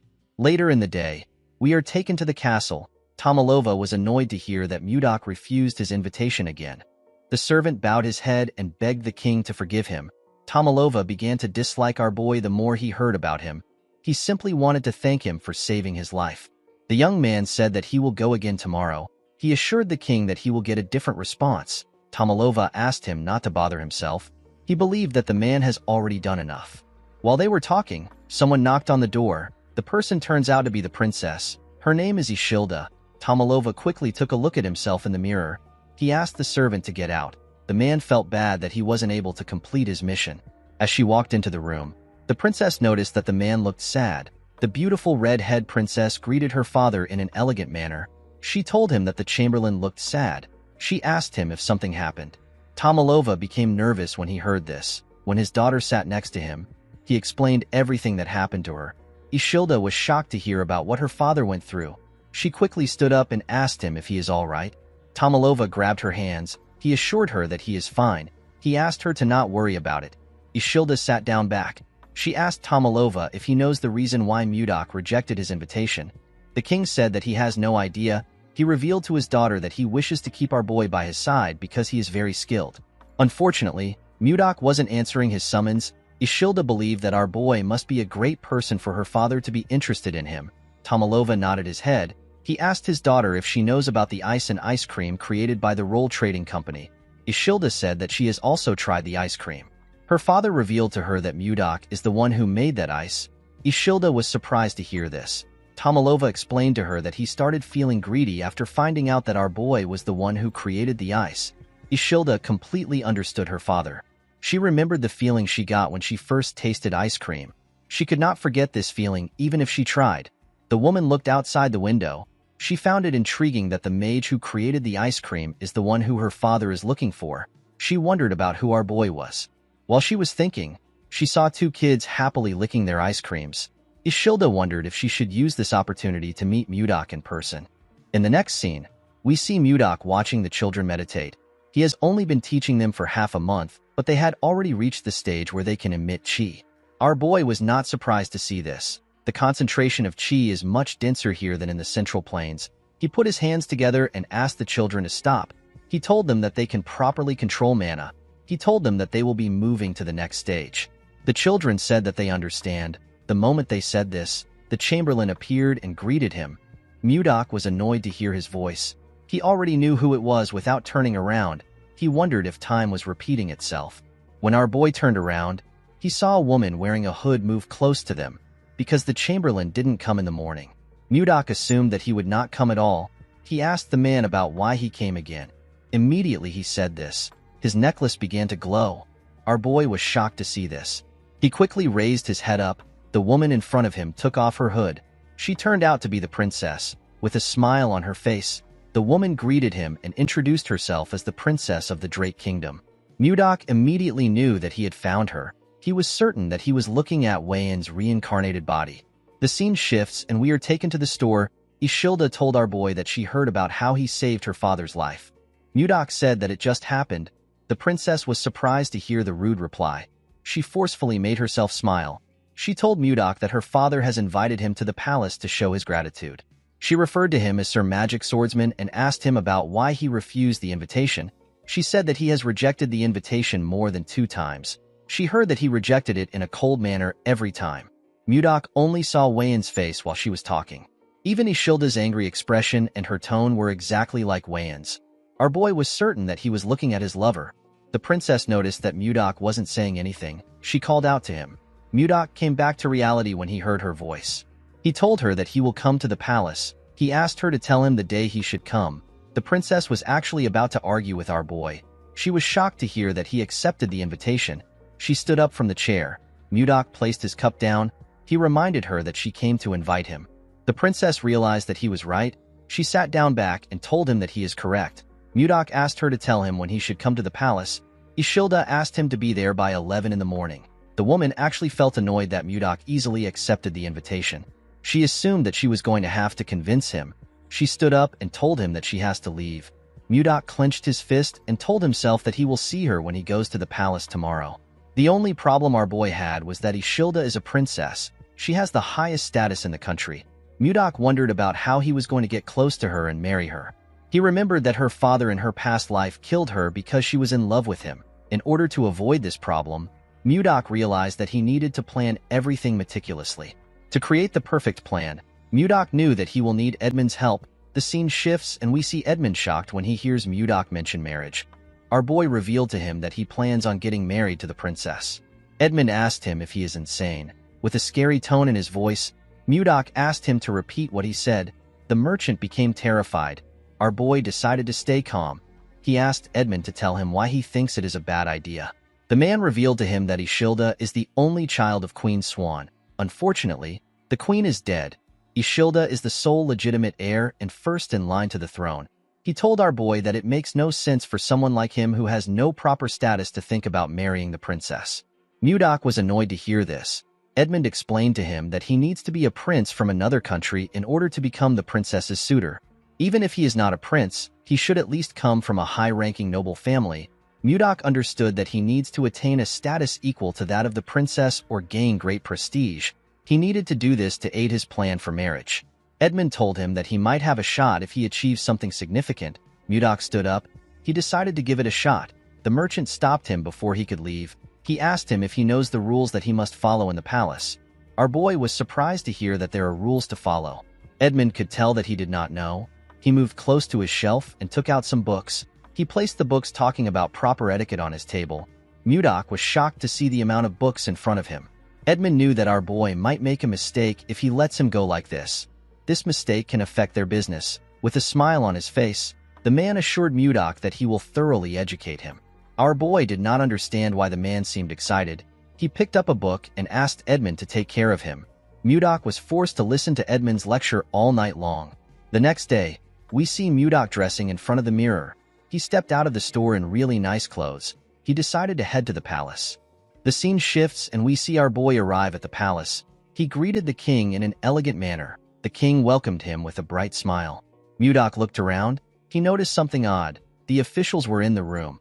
Later in the day, we are taken to the castle. Tomalova was annoyed to hear that Mudok refused his invitation again. The servant bowed his head and begged the king to forgive him. Tomalova began to dislike our boy the more he heard about him. He simply wanted to thank him for saving his life. The young man said that he will go again tomorrow. He assured the king that he will get a different response. Tomalova asked him not to bother himself. He believed that the man has already done enough. While they were talking, someone knocked on the door. The person turns out to be the princess. Her name is Ishilda. Tomalova quickly took a look at himself in the mirror. He asked the servant to get out. The man felt bad that he wasn't able to complete his mission. As she walked into the room, the princess noticed that the man looked sad. The beautiful red-haired princess greeted her father in an elegant manner. She told him that the chamberlain looked sad. She asked him if something happened. Tomalova became nervous when he heard this. When his daughter sat next to him, he explained everything that happened to her. Ishilda was shocked to hear about what her father went through. She quickly stood up and asked him if he is all right. Tomalova grabbed her hands. He assured her that he is fine. He asked her to not worry about it. Ishilda sat down back. She asked Tomalova if he knows the reason why Mudok rejected his invitation. The king said that he has no idea. He revealed to his daughter that he wishes to keep our boy by his side because he is very skilled. Unfortunately, Mudok wasn't answering his summons. Ishilda believed that our boy must be a great person for her father to be interested in him. Tomalova nodded his head. He asked his daughter if she knows about the ice and ice cream created by the Roll Trading Company. Ishilda said that she has also tried the ice cream. Her father revealed to her that Mudok is the one who made that ice. Ishilda was surprised to hear this. Tomalova explained to her that he started feeling greedy after finding out that our boy was the one who created the ice. Ishilda completely understood her father. She remembered the feeling she got when she first tasted ice cream. She could not forget this feeling even if she tried. The woman looked outside the window. She found it intriguing that the mage who created the ice cream is the one who her father is looking for. She wondered about who our boy was. While she was thinking, she saw two kids happily licking their ice creams. Ishilda wondered if she should use this opportunity to meet Mudok in person. In the next scene, we see Mudok watching the children meditate. He has only been teaching them for half a month, but they had already reached the stage where they can emit chi. Our boy was not surprised to see this. The concentration of chi is much denser here than in the Central Plains. He put his hands together and asked the children to stop. He told them that they can properly control mana. He told them that they will be moving to the next stage. The children said that they understand. The moment they said this, the chamberlain appeared and greeted him. Mudok was annoyed to hear his voice. He already knew who it was without turning around. He wondered if time was repeating itself. When our boy turned around, he saw a woman wearing a hood move close to them. Because the chamberlain didn't come in the morning, Mudok assumed that he would not come at all. He asked the man about why he came again. Immediately he said this. His necklace began to glow. Our boy was shocked to see this. He quickly raised his head up. The woman in front of him took off her hood. She turned out to be the princess. With a smile on her face, the woman greeted him and introduced herself as the princess of the Drake Kingdom. Mudok immediately knew that he had found her. He was certain that he was looking at Wayan's reincarnated body. The scene shifts and we are taken to the store. Ishilda told our boy that she heard about how he saved her father's life. Mudok said that it just happened. The princess was surprised to hear the rude reply. She forcefully made herself smile. She told Mudok that her father has invited him to the palace to show his gratitude. She referred to him as Sir Magic Swordsman and asked him about why he refused the invitation. She said that he has rejected the invitation more than 2 times. She heard that he rejected it in a cold manner every time. Mudok only saw Wayan's face while she was talking. Even Ishilda's angry expression and her tone were exactly like Wayan's. Our boy was certain that he was looking at his lover. The princess noticed that Mudok wasn't saying anything. She called out to him. Mudok came back to reality when he heard her voice. He told her that he will come to the palace. He asked her to tell him the day he should come. The princess was actually about to argue with our boy. She was shocked to hear that he accepted the invitation. She stood up from the chair. Mudok placed his cup down. He reminded her that she came to invite him. The princess realized that he was right. She sat down back and told him that he is correct. Mudok asked her to tell him when he should come to the palace. Ishilda asked him to be there by 11 in the morning. The woman actually felt annoyed that Mudok easily accepted the invitation. She assumed that she was going to have to convince him. She stood up and told him that she has to leave. Mudok clenched his fist and told himself that he will see her when he goes to the palace tomorrow. The only problem our boy had was that Ishilda is a princess. She has the highest status in the country. Mudok wondered about how he was going to get close to her and marry her. He remembered that her father in her past life killed her because she was in love with him. In order to avoid this problem, Mudok realized that he needed to plan everything meticulously. To create the perfect plan, Mudok knew that he will need Edmund's help. The scene shifts and we see Edmund shocked when he hears Mudok mention marriage. Our boy revealed to him that he plans on getting married to the princess. Edmund asked him if he is insane. With a scary tone in his voice, Mudok asked him to repeat what he said. The merchant became terrified. Our boy decided to stay calm. He asked Edmund to tell him why he thinks it is a bad idea. The man revealed to him that Ishilda is the only child of Queen Swan. Unfortunately, the queen is dead. Ishilda is the sole legitimate heir and first in line to the throne. He told our boy that it makes no sense for someone like him who has no proper status to think about marrying the princess. Mudok was annoyed to hear this. Edmund explained to him that he needs to be a prince from another country in order to become the princess's suitor. Even if he is not a prince, he should at least come from a high-ranking noble family. Mudok understood that he needs to attain a status equal to that of the princess or gain great prestige. He needed to do this to aid his plan for marriage. Edmund told him that he might have a shot if he achieves something significant. Mudok stood up. He decided to give it a shot. The merchant stopped him before he could leave. He asked him if he knows the rules that he must follow in the palace. Our boy was surprised to hear that there are rules to follow. Edmund could tell that he did not know. He moved close to his shelf and took out some books. He placed the books talking about proper etiquette on his table. Mudok was shocked to see the amount of books in front of him. Edmund knew that our boy might make a mistake if he lets him go like this. This mistake can affect their business. With a smile on his face, the man assured Mudok that he will thoroughly educate him. Our boy did not understand why the man seemed excited. He picked up a book and asked Edmund to take care of him. Mudok was forced to listen to Edmund's lecture all night long. The next day, we see Mudok dressing in front of the mirror. He stepped out of the store in really nice clothes. He decided to head to the palace. The scene shifts and we see our boy arrive at the palace. He greeted the king in an elegant manner. The king welcomed him with a bright smile. Mudok looked around. He noticed something odd. The officials were in the room.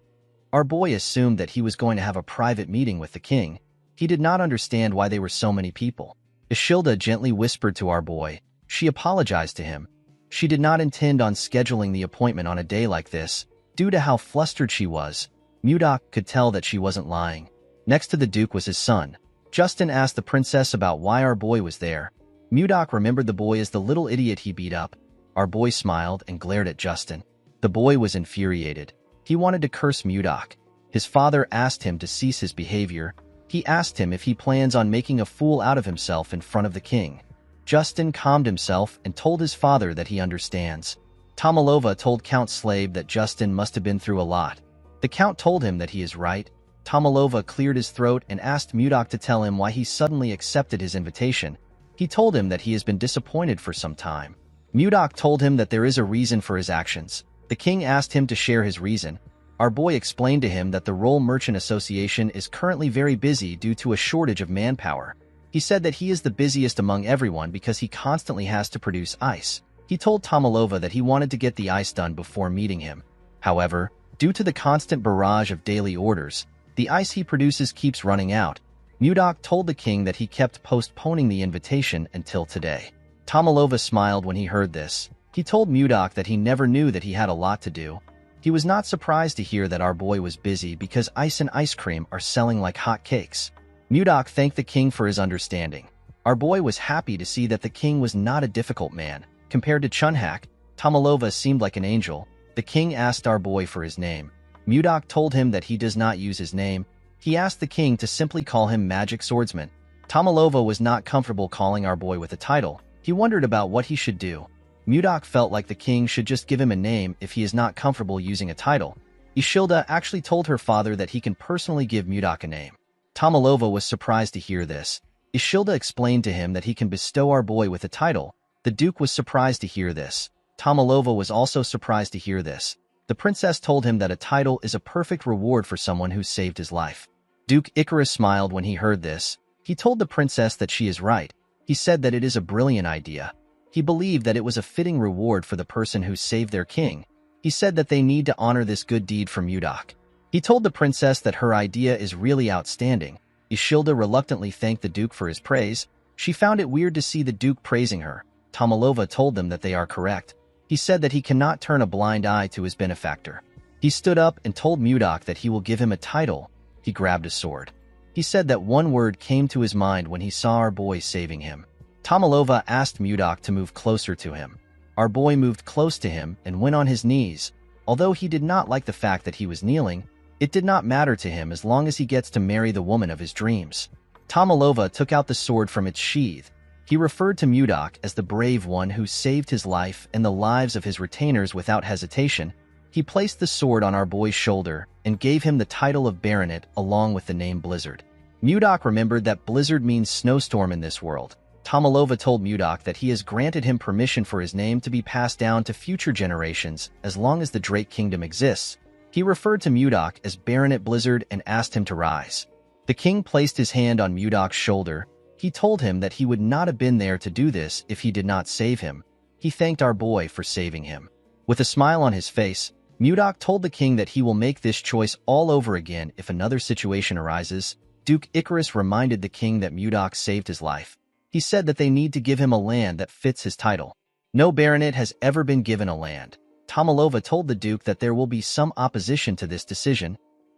Our boy assumed that he was going to have a private meeting with the king. He did not understand why there were so many people. Ishilda gently whispered to our boy. She apologized to him. She did not intend on scheduling the appointment on a day like this. Due to how flustered she was, Mudok could tell that she wasn't lying. Next to the Duke was his son. Justin asked the princess about why our boy was there. Mudok remembered the boy as the little idiot he beat up. Our boy smiled and glared at Justin. The boy was infuriated. He wanted to curse Mudok. His father asked him to cease his behavior. He asked him if he plans on making a fool out of himself in front of the king. Justin calmed himself and told his father that he understands. Tomalova told Count Slave that Justin must have been through a lot. The Count told him that he is right. Tomalova cleared his throat and asked Mudok to tell him why he suddenly accepted his invitation. He told him that he has been disappointed for some time. Mudok told him that there is a reason for his actions. The king asked him to share his reason. Our boy explained to him that the Roll Merchant Association is currently very busy due to a shortage of manpower. He said that he is the busiest among everyone because he constantly has to produce ice. He told Tomalova that he wanted to get the ice done before meeting him. However, due to the constant barrage of daily orders, the ice he produces keeps running out. Mudok told the king that he kept postponing the invitation until today. Tomalova smiled when he heard this. He told Mudok that he never knew that he had a lot to do. He was not surprised to hear that our boy was busy because ice and ice cream are selling like hot cakes. Mudok thanked the king for his understanding. Our boy was happy to see that the king was not a difficult man. Compared to Chunhak, Tomalova seemed like an angel. The king asked our boy for his name. Mudok told him that he does not use his name. He asked the king to simply call him Magic Swordsman. Tomalova was not comfortable calling our boy with a title. He wondered about what he should do. Mudok felt like the king should just give him a name if he is not comfortable using a title. Ishilda actually told her father that he can personally give Mudok a name. Tomalova was surprised to hear this. Ishilda explained to him that he can bestow our boy with a title. The duke was surprised to hear this. Tomalova was also surprised to hear this. The princess told him that a title is a perfect reward for someone who saved his life. Duke Icarus smiled when he heard this. He told the princess that she is right. He said that it is a brilliant idea. He believed that it was a fitting reward for the person who saved their king. He said that they need to honor this good deed from Mudok. He told the princess that her idea is really outstanding. Ishilda reluctantly thanked the duke for his praise. She found it weird to see the duke praising her. Tomalova told them that they are correct. He said that he cannot turn a blind eye to his benefactor. He stood up and told Mudok that he will give him a title. He grabbed a sword. He said that one word came to his mind when he saw our boy saving him. Tomalova asked Mudok to move closer to him. Our boy moved close to him and went on his knees. Although he did not like the fact that he was kneeling, it did not matter to him as long as he gets to marry the woman of his dreams. Tomalova took out the sword from its sheath. He referred to Mudok as the brave one who saved his life and the lives of his retainers without hesitation. He placed the sword on our boy's shoulder and gave him the title of Baronet along with the name Blizzard. Mudok remembered that Blizzard means snowstorm in this world. Tomalova told Mudok that he has granted him permission for his name to be passed down to future generations as long as the Drake Kingdom exists. He referred to Mudok as Baronet Blizzard and asked him to rise. The king placed his hand on Mudok's shoulder. He told him that he would not have been there to do this if he did not save him. He thanked our boy for saving him. With a smile on his face, Mudok told the king that he will make this choice all over again if another situation arises. Duke Icarus reminded the king that Mudok saved his life. He said that they need to give him a land that fits his title. No baronet has ever been given a land. Tomalova told the duke that there will be some opposition to this decision.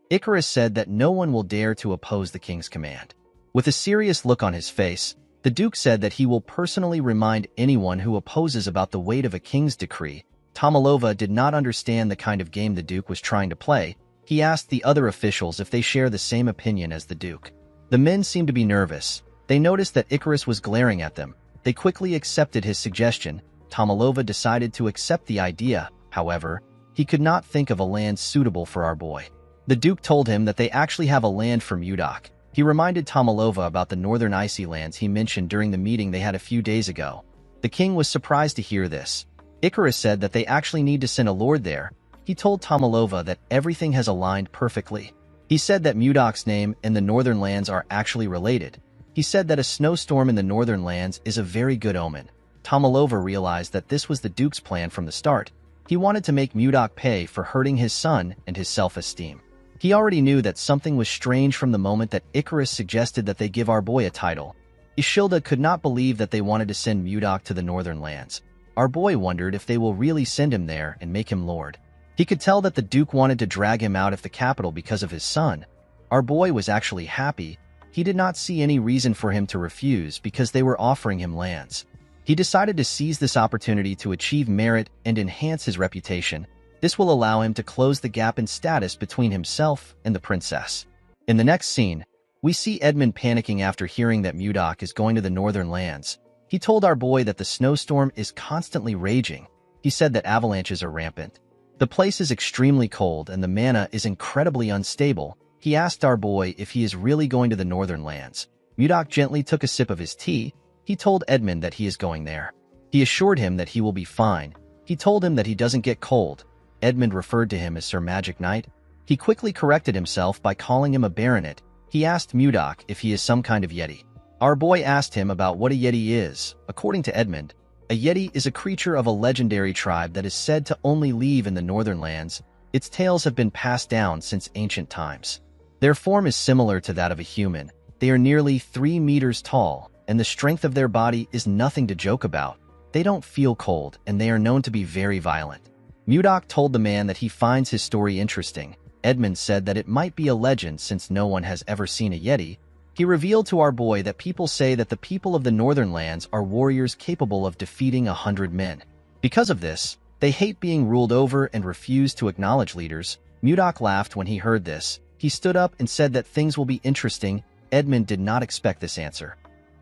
Icarus said that no one will dare to oppose the king's command. With a serious look on his face, the duke said that he will personally remind anyone who opposes about the weight of a king's decree. Tomalova did not understand the kind of game the duke was trying to play. He asked the other officials if they share the same opinion as the duke. The men seemed to be nervous. They noticed that Icarus was glaring at them. They quickly accepted his suggestion. Tomalova decided to accept the idea. However, he could not think of a land suitable for our boy. The duke told him that they actually have a land for Mudok. He reminded Tomalova about the northern icy lands he mentioned during the meeting they had a few days ago. The king was surprised to hear this. Icarus said that they actually need to send a lord there. He told Tomalova that everything has aligned perfectly. He said that Mudok's name and the northern lands are actually related. He said that a snowstorm in the northern lands is a very good omen. Tomalova realized that this was the duke's plan from the start. He wanted to make Mudok pay for hurting his son and his self-esteem. He already knew that something was strange from the moment that Icarus suggested that they give our boy a title. Ishilda could not believe that they wanted to send Mudok to the northern lands. Our boy wondered if they will really send him there and make him lord. He could tell that the duke wanted to drag him out of the capital because of his son. Our boy was actually happy. He did not see any reason for him to refuse because they were offering him lands. He decided to seize this opportunity to achieve merit and enhance his reputation. This will allow him to close the gap in status between himself and the princess. In the next scene, we see Edmund panicking after hearing that Mudok is going to the northern lands. He told our boy that the snowstorm is constantly raging. He said that avalanches are rampant. The place is extremely cold and the mana is incredibly unstable. He asked our boy if he is really going to the northern lands. Mudok gently took a sip of his tea. He told Edmund that he is going there. He assured him that he will be fine. He told him that he doesn't get cold. Edmund referred to him as Sir Magic Knight. He quickly corrected himself by calling him a baronet. He asked Mudok if he is some kind of yeti. Our boy asked him about what a yeti is. According to Edmund, a yeti is a creature of a legendary tribe that is said to only live in the northern lands. Its tales have been passed down since ancient times. Their form is similar to that of a human. They are nearly 3 meters tall, and the strength of their body is nothing to joke about. They don't feel cold, and they are known to be very violent. Mudok told the man that he finds his story interesting. Edmund said that it might be a legend since no one has ever seen a yeti. He revealed to our boy that people say that the people of the northern lands are warriors capable of defeating 100 men. Because of this, they hate being ruled over and refuse to acknowledge leaders. Mudok laughed when he heard this. He stood up and said that things will be interesting. Edmund did not expect this answer.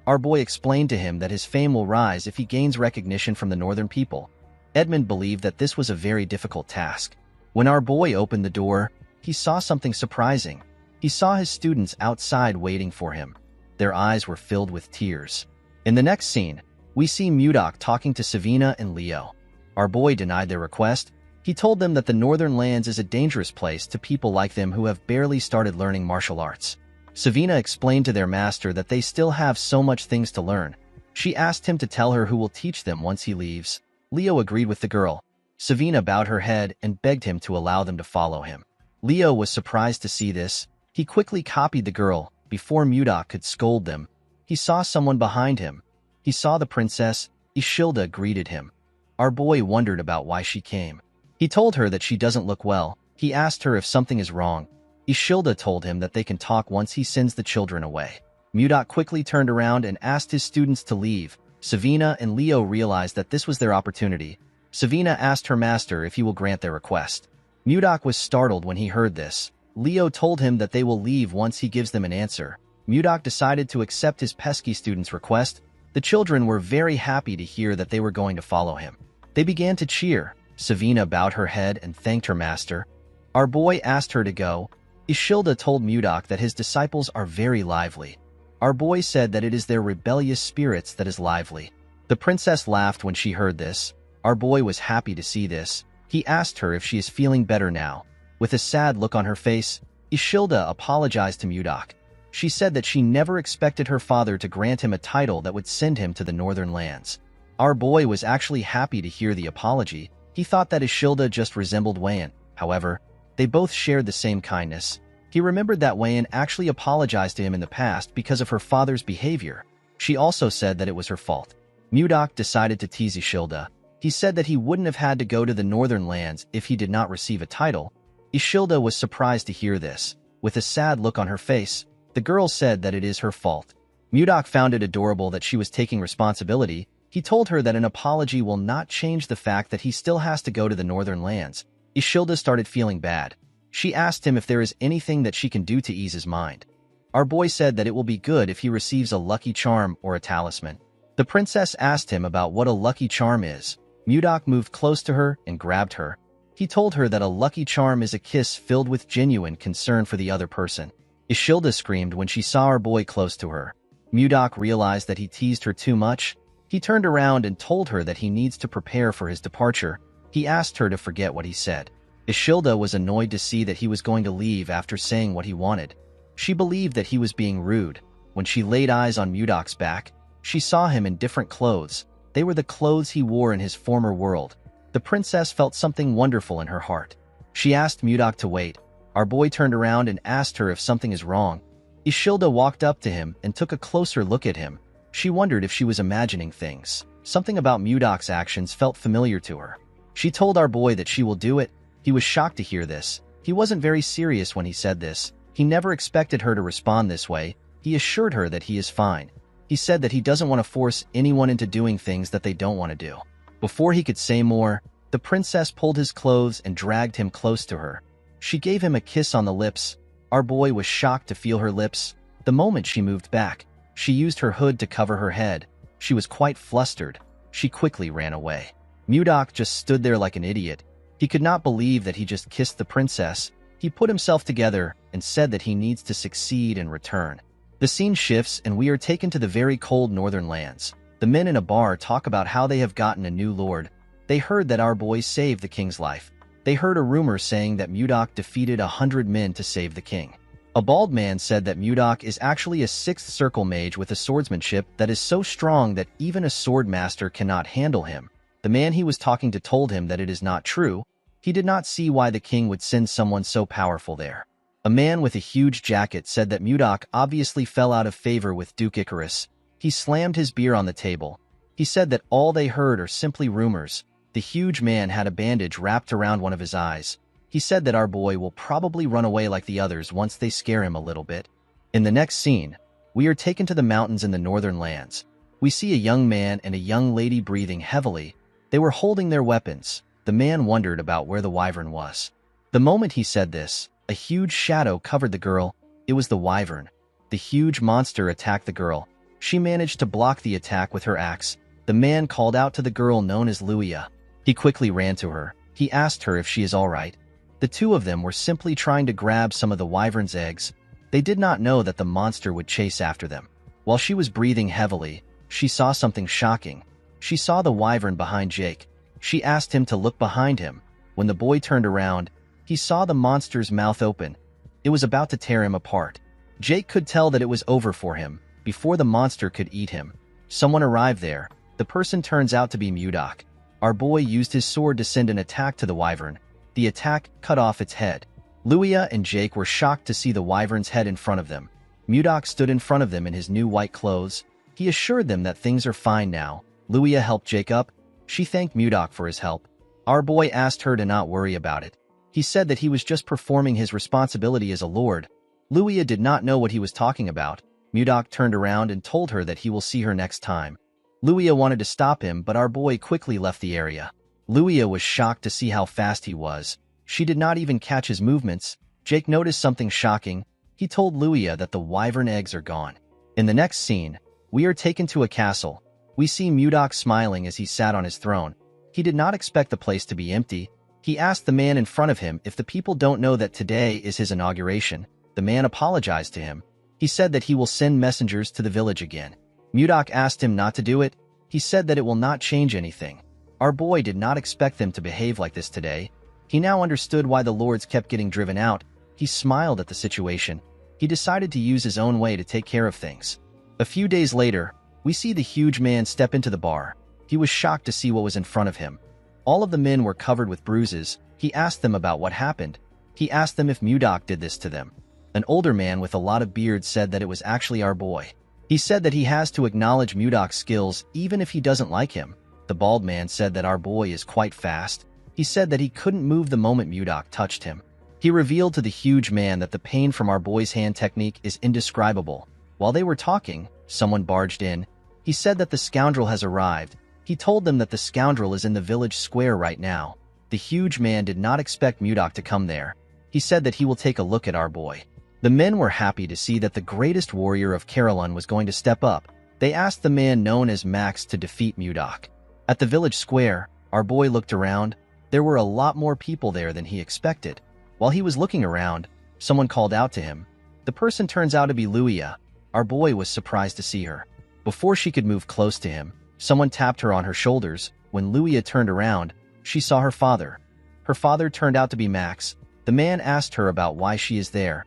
Our boy explained to him that his fame will rise if he gains recognition from the northern people. Edmund believed that this was a very difficult task. When our boy opened the door, he saw something surprising. He saw his students outside waiting for him. Their eyes were filled with tears. In the next scene, we see Mudok talking to Savina and Leo. Our boy denied their request. He told them that the northern lands is a dangerous place to people like them who have barely started learning martial arts. Savina explained to their master that they still have so much things to learn. She asked him to tell her who will teach them once he leaves. Leo agreed with the girl. Savina bowed her head and begged him to allow them to follow him. Leo was surprised to see this. He quickly copied the girl. Before Mudok could scold them, he saw someone behind him. He saw the princess. Ishilda greeted him. Our boy wondered about why she came. He told her that she doesn't look well. He asked her if something is wrong. Ishilda told him that they can talk once he sends the children away. Mudok quickly turned around and asked his students to leave. Savina and Leo realized that this was their opportunity. Savina asked her master if he will grant their request. Mudok was startled when he heard this. Leo told him that they will leave once he gives them an answer. Mudok decided to accept his pesky student's request. The children were very happy to hear that they were going to follow him. They began to cheer. Savina bowed her head and thanked her master. Our boy asked her to go. Ishilda told Mudok that his disciples are very lively. Our boy said that it is their rebellious spirits that is lively. The princess laughed when she heard this. Our boy was happy to see this. He asked her if she is feeling better now. With a sad look on her face, Ishilda apologized to Mudok. She said that she never expected her father to grant him a title that would send him to the northern lands. Our boy was actually happy to hear the apology. He thought that Ishilda just resembled Wayan. However, they both shared the same kindness. He remembered that Wayan actually apologized to him in the past because of her father's behavior. She also said that it was her fault. Mudok decided to tease Ishilda. He said that he wouldn't have had to go to the northern lands if he did not receive a title. Ishilda was surprised to hear this. With a sad look on her face, the girl said that it is her fault. Mudok found it adorable that she was taking responsibility. He told her that an apology will not change the fact that he still has to go to the northern lands. Ishilda started feeling bad. She asked him if there is anything that she can do to ease his mind. Our boy said that it will be good if he receives a lucky charm or a talisman. The princess asked him about what a lucky charm is. Mudok moved close to her and grabbed her. He told her that a lucky charm is a kiss filled with genuine concern for the other person. Ishilda screamed when she saw our boy close to her. Mudok realized that he teased her too much. He turned around and told her that he needs to prepare for his departure. He asked her to forget what he said. Ishilda was annoyed to see that he was going to leave after saying what he wanted. She believed that he was being rude. When she laid eyes on Mudok's back, she saw him in different clothes. They were the clothes he wore in his former world. The princess felt something wonderful in her heart. She asked Mudok to wait. Our boy turned around and asked her if something is wrong. Ishilda walked up to him and took a closer look at him. She wondered if she was imagining things. Something about Mudok's actions felt familiar to her. She told our boy that she will do it. He was shocked to hear this. He wasn't very serious when he said this. He never expected her to respond this way. He assured her that he is fine. He said that he doesn't want to force anyone into doing things that they don't want to do. Before he could say more, the The princess pulled his clothes and dragged him close to her. She gave him a kiss on the lips. Our boy was shocked to feel her lips. The moment she moved back, she used her hood to cover her head. She was quite flustered. She quickly ran away. Mudok just stood there like an idiot. He could not believe that he just kissed the princess. He put himself together and said that he needs to succeed and return. The scene shifts and we are taken to the very cold northern lands. The men in a bar talk about how they have gotten a new lord. They heard that our boy saved the king's life. They heard a rumor saying that Mudok defeated 100 men to save the king. A bald man said that Mudok is actually a sixth circle mage with a swordsmanship that is so strong that even a sword master cannot handle him. The man he was talking to told him that it is not true. He did not see why the king would send someone so powerful there. A man with a huge jacket said that Mudok obviously fell out of favor with Duke Icarus. He slammed his beer on the table. He said that all they heard are simply rumors. The huge man had a bandage wrapped around one of his eyes. He said that our boy will probably run away like the others once they scare him a little bit. In the next scene, we are taken to the mountains in the northern lands. We see a young man and a young lady breathing heavily. They were holding their weapons. The man wondered about where the wyvern was. The moment he said this, a huge shadow covered the girl. It was the wyvern. The huge monster attacked the girl. She managed to block the attack with her axe. The man called out to the girl known as Luia. He quickly ran to her. He asked her if she is all right. The two of them were simply trying to grab some of the wyvern's eggs. They did not know that the monster would chase after them. While she was breathing heavily, she saw something shocking. She saw the wyvern behind Jake. She asked him to look behind him. When the boy turned around, he saw the monster's mouth open. It was about to tear him apart. Jake could tell that it was over for him before the monster could eat him. Someone arrived there. The person turns out to be Mudok. Our boy used his sword to send an attack to the wyvern. The attack cut off its head. Luia and Jake were shocked to see the wyvern's head in front of them. Mudok stood in front of them in his new white clothes. He assured them that things are fine now. Luia helped Jake up. She thanked Mudok for his help. Our boy asked her to not worry about it. He said that he was just performing his responsibility as a lord. Luia did not know what he was talking about. Mudok turned around and told her that he will see her next time. Luia wanted to stop him, but our boy quickly left the area. Luia was shocked to see how fast he was. She did not even catch his movements. Jake noticed something shocking. He told Luia that the wyvern eggs are gone. In the next scene, we are taken to a castle. We see Mudok smiling as he sat on his throne. He did not expect the place to be empty. He asked the man in front of him if the people don't know that today is his inauguration. The man apologized to him. He said that he will send messengers to the village again. Mudok asked him not to do it. He said that it will not change anything. Our boy did not expect them to behave like this today. He now understood why the lords kept getting driven out. He smiled at the situation. He decided to use his own way to take care of things. A few days later, we see the huge man step into the bar. He was shocked to see what was in front of him. All of the men were covered with bruises. He asked them about what happened. He asked them if Mudok did this to them. An older man with a lot of beard said that it was actually our boy. He said that he has to acknowledge Mudok's skills even if he doesn't like him. The bald man said that our boy is quite fast. He said that he couldn't move the moment Mudok touched him. He revealed to the huge man that the pain from our boy's hand technique is indescribable. While they were talking, someone barged in. He said that the scoundrel has arrived. He told them that the scoundrel is in the village square right now. The huge man did not expect Mudok to come there. He said that he will take a look at our boy. The men were happy to see that the greatest warrior of Carolyn was going to step up. They asked the man known as Max to defeat Mudok. At the village square, our boy looked around. There were a lot more people there than he expected. While he was looking around, someone called out to him. The person turns out to be Luia. Our boy was surprised to see her. Before she could move close to him, someone tapped her on her shoulders. When Luia turned around, she saw her father. Her father turned out to be Max. The man asked her about why she is there.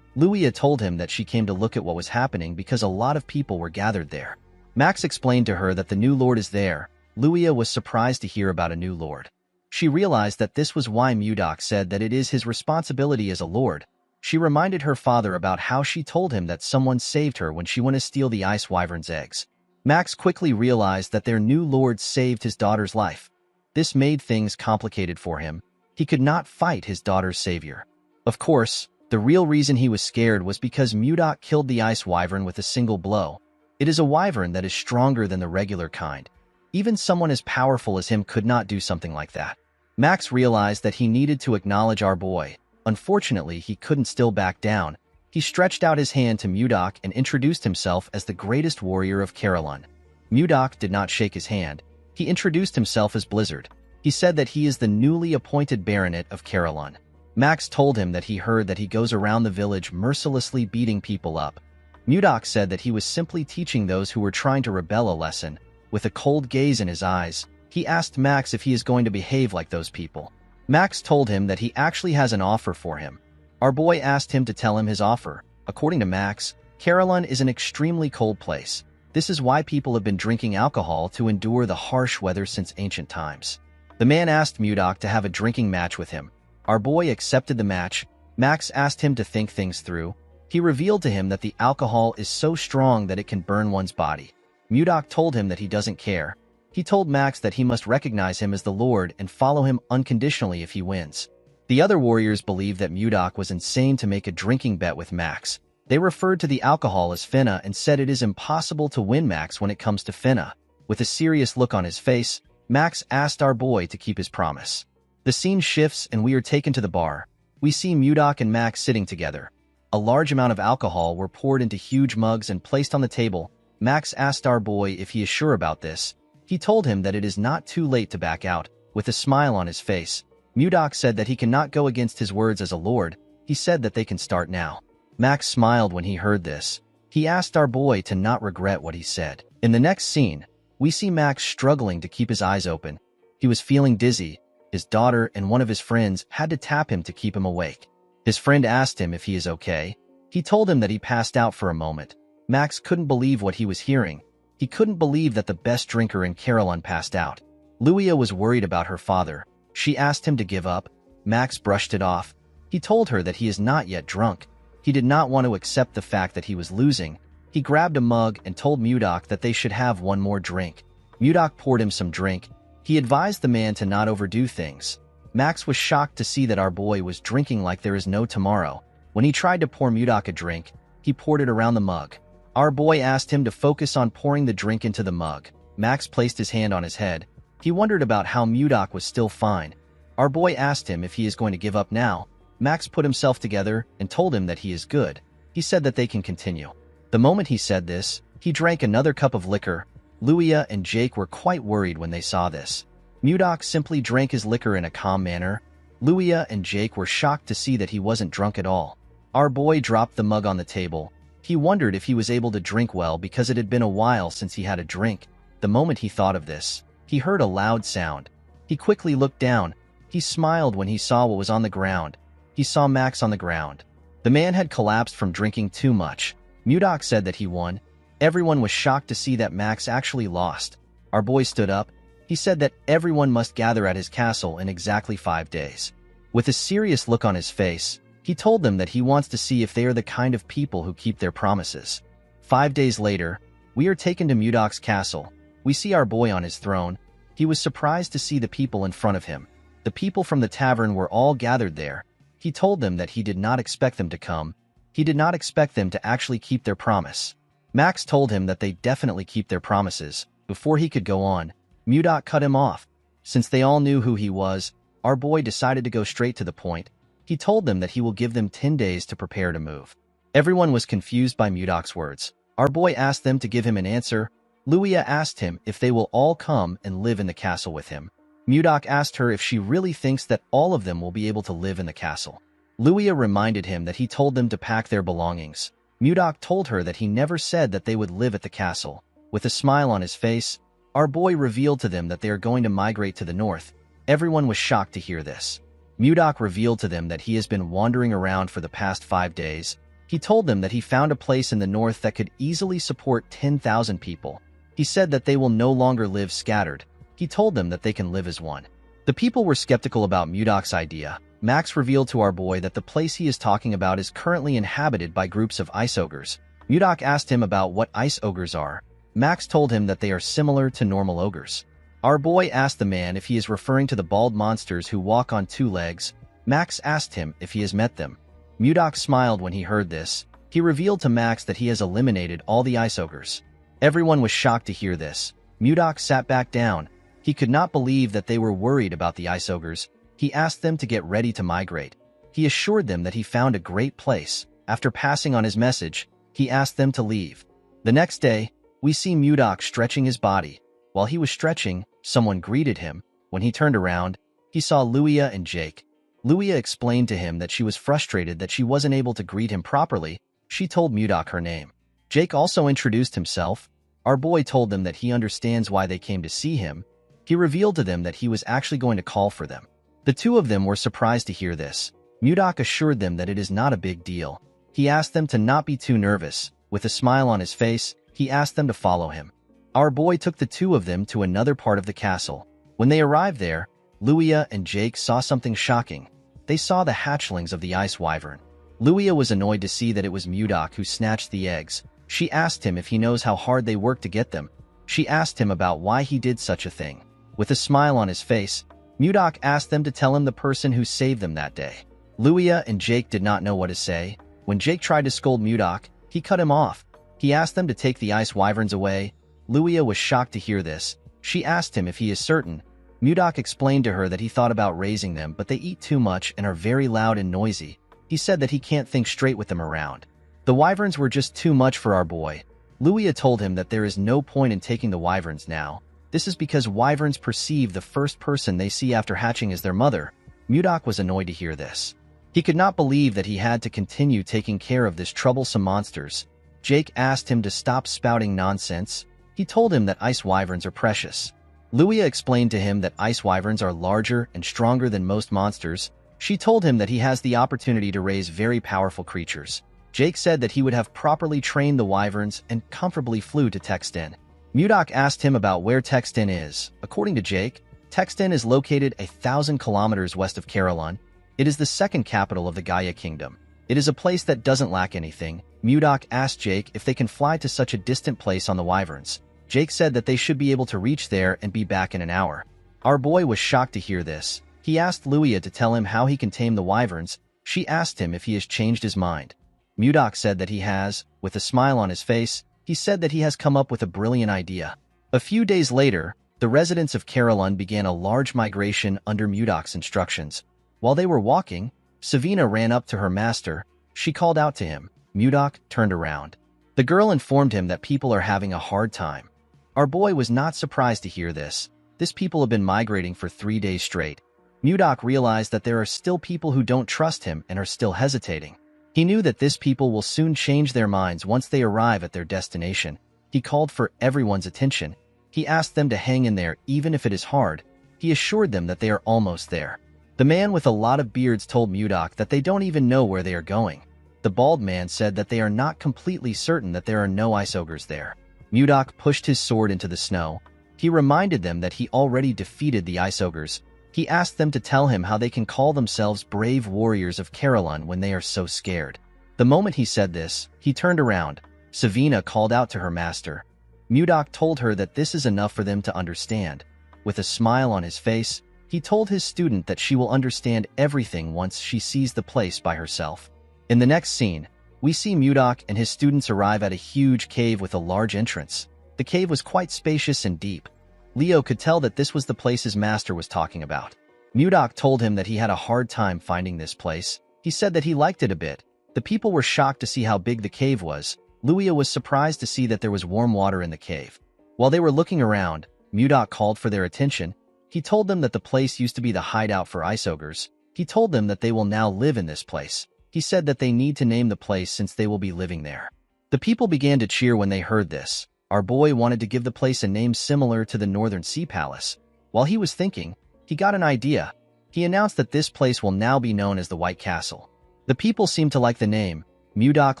Luia told him that she came to look at what was happening because a lot of people were gathered there. Max explained to her that the new lord is there. Luia was surprised to hear about a new lord. She realized that this was why Mudok said that it is his responsibility as a lord. She reminded her father about how she told him that someone saved her when she went to steal the ice wyvern's eggs. Max quickly realized that their new lord saved his daughter's life. This made things complicated for him. He could not fight his daughter's savior. Of course, the real reason he was scared was because Mudok killed the ice wyvern with a single blow. It is a wyvern that is stronger than the regular kind. Even someone as powerful as him could not do something like that. Max realized that he needed to acknowledge our boy. Unfortunately, he couldn't still back down. He stretched out his hand to Mudok and introduced himself as the greatest warrior of Carolyn. Mudok did not shake his hand. He introduced himself as Blizzard. He said that he is the newly appointed Baronet of Carolyn. Max told him that he heard that he goes around the village mercilessly beating people up. Mudok said that he was simply teaching those who were trying to rebel a lesson. With a cold gaze in his eyes, he asked Max if he is going to behave like those people. Max told him that he actually has an offer for him. Our boy asked him to tell him his offer. According to Max, Carolyn is an extremely cold place. This is why people have been drinking alcohol to endure the harsh weather since ancient times. The man asked Mudok to have a drinking match with him. Our boy accepted the match. Max asked him to think things through. He revealed to him that the alcohol is so strong that it can burn one's body. Mudok told him that he doesn't care. He told Max that he must recognize him as the Lord and follow him unconditionally if he wins. The other warriors believed that Mudok was insane to make a drinking bet with Max. They referred to the alcohol as finna and said it is impossible to win Max when it comes to finna. With a serious look on his face, Max asked our boy to keep his promise. The scene shifts and we are taken to the bar. We see Mudok and Max sitting together. A large amount of alcohol were poured into huge mugs and placed on the table. Max asked our boy if he is sure about this. He told him that it is not too late to back out. With a smile on his face, Mudok said that he cannot go against his words as a lord. He said that they can start now. Max smiled when he heard this. He asked our boy to not regret what he said. In the next scene, we see Max struggling to keep his eyes open. He was feeling dizzy. His daughter and one of his friends had to tap him to keep him awake. His friend asked him if he is okay. He told him that he passed out for a moment. Max couldn't believe what he was hearing. He couldn't believe that the best drinker in Carolyn passed out. Luia was worried about her father. She asked him to give up. Max brushed it off. He told her that he is not yet drunk. He did not want to accept the fact that he was losing. He grabbed a mug and told Mudok that they should have one more drink. Mudok poured him some drink. He advised the man to not overdo things. Max was shocked to see that our boy was drinking like there is no tomorrow. When he tried to pour Mudok a drink, he poured it around the mug. Our boy asked him to focus on pouring the drink into the mug. Max placed his hand on his head. He wondered about how Mudok was still fine. Our boy asked him if he is going to give up now. Max put himself together and told him that he is good. He said that they can continue. The moment he said this, he drank another cup of liquor. Luia and Jake were quite worried when they saw this. Mudok simply drank his liquor in a calm manner. Luia and Jake were shocked to see that he wasn't drunk at all. Our boy dropped the mug on the table. He wondered if he was able to drink well because it had been a while since he had a drink. The moment he thought of this, he heard a loud sound. He quickly looked down. He smiled when he saw what was on the ground. He saw Max on the ground. The man had collapsed from drinking too much. Mudok said that he won. Everyone was shocked to see that Max actually lost. Our boy stood up. He said that everyone must gather at his castle in exactly 5 days. With a serious look on his face, he told them that he wants to see if they are the kind of people who keep their promises. 5 days later, we are taken to Mudok's castle. We see our boy on his throne. He was surprised to see the people in front of him. The people from the tavern were all gathered there. He told them that he did not expect them to come. He did not expect them to actually keep their promise. Max told him that they definitely keep their promises. Before he could go on, Mudok cut him off. Since they all knew who he was, our boy decided to go straight to the point. He told them that he will give them 10 days to prepare to move. Everyone was confused by Mudok's words. Our boy asked them to give him an answer. Luia asked him if they will all come and live in the castle with him. Mudok asked her if she really thinks that all of them will be able to live in the castle. Luia reminded him that he told them to pack their belongings. Mudok told her that he never said that they would live at the castle. With a smile on his face, our boy revealed to them that they are going to migrate to the north. Everyone was shocked to hear this. Mudok revealed to them that he has been wandering around for the past 5 days. He told them that he found a place in the north that could easily support 10,000 people. He said that they will no longer live scattered. He told them that they can live as one. The people were skeptical about Mudok's idea. Max revealed to our boy that the place he is talking about is currently inhabited by groups of ice ogres. Mudok asked him about what ice ogres are. Max told him that they are similar to normal ogres. Our boy asked the man if he is referring to the bald monsters who walk on 2 legs. Max asked him if he has met them. Mudok smiled when he heard this. He revealed to Max that he has eliminated all the ice ogres. Everyone was shocked to hear this. Mudok sat back down. He could not believe that they were worried about the ice ogres. He asked them to get ready to migrate. He assured them that he found a great place. After passing on his message, he asked them to leave. The next day, we see Mudok stretching his body. While he was stretching, someone greeted him. When he turned around, he saw Luia and Jake. Luia explained to him that she was frustrated that she wasn't able to greet him properly. She told Mudok her name. Jake also introduced himself. Our boy told them that he understands why they came to see him. He revealed to them that he was actually going to call for them. The two of them were surprised to hear this. Mudok assured them that it is not a big deal. He asked them to not be too nervous. With a smile on his face, he asked them to follow him. Our boy took the two of them to another part of the castle. When they arrived there, Luia and Jake saw something shocking. They saw the hatchlings of the ice wyvern. Luia was annoyed to see that it was Mudok who snatched the eggs. She asked him if he knows how hard they worked to get them. She asked him about why he did such a thing. With a smile on his face, Mudok asked them to tell him the person who saved them that day. Luia and Jake did not know what to say. When Jake tried to scold Mudok, he cut him off. He asked them to take the ice wyverns away. Luia was shocked to hear this. She asked him if he is certain. Mudok explained to her that he thought about raising them, but they eat too much and are very loud and noisy. He said that he can't think straight with them around. The wyverns were just too much for our boy. Luia told him that there is no point in taking the wyverns now. This is because wyverns perceive the first person they see after hatching as their mother. Mudok was annoyed to hear this. He could not believe that he had to continue taking care of this troublesome monsters. Jake asked him to stop spouting nonsense. He told him that ice wyverns are precious. Luia explained to him that ice wyverns are larger and stronger than most monsters. She told him that he has the opportunity to raise very powerful creatures. Jake said that he would have properly trained the wyverns and comfortably flew to Texten. Mudok asked him about where Texten is. According to Jake, Texten is located 1,000 kilometers west of Carolon. It is the second capital of the Gaia Kingdom. It is a place that doesn't lack anything. Mudok asked Jake if they can fly to such a distant place on the wyverns. Jake said that they should be able to reach there and be back in an hour. Our boy was shocked to hear this. He asked Luia to tell him how he can tame the wyverns. She asked him if he has changed his mind. Mudok said that he has. With a smile on his face, he said that he has come up with a brilliant idea. A few days later, the residents of Carolon began a large migration under Mudok's instructions. While they were walking, Savina ran up to her master. She called out to him. Mudok turned around. The girl informed him that people are having a hard time. Our boy was not surprised to hear this. This people have been migrating for 3 days straight. Mudok realized that there are still people who don't trust him and are still hesitating. He knew that this people will soon change their minds once they arrive at their destination. He called for everyone's attention. He asked them to hang in there even if it is hard. He assured them that they are almost there. The man with a lot of beards told Mudok that they don't even know where they are going. The bald man said that they are not completely certain that there are no ice ogres there. Mudok pushed his sword into the snow. He reminded them that he already defeated the ice ogres. He asked them to tell him how they can call themselves brave warriors of Carolon when they are so scared. The moment he said this, he turned around. Savina called out to her master. Mudok told her that this is enough for them to understand. With a smile on his face, he told his student that she will understand everything once she sees the place by herself. In the next scene, we see Mudok and his students arrive at a huge cave with a large entrance. The cave was quite spacious and deep. Leo could tell that this was the place his master was talking about. Mudok told him that he had a hard time finding this place. He said that he liked it a bit. The people were shocked to see how big the cave was. Luia was surprised to see that there was warm water in the cave. While they were looking around, Mudok called for their attention. He told them that the place used to be the hideout for ice ogres. He told them that they will now live in this place. He said that they need to name the place since they will be living there. The people began to cheer when they heard this. Our boy wanted to give the place a name similar to the Northern Sea Palace. While he was thinking, he got an idea. He announced that this place will now be known as the White Castle. The people seemed to like the name. Mudok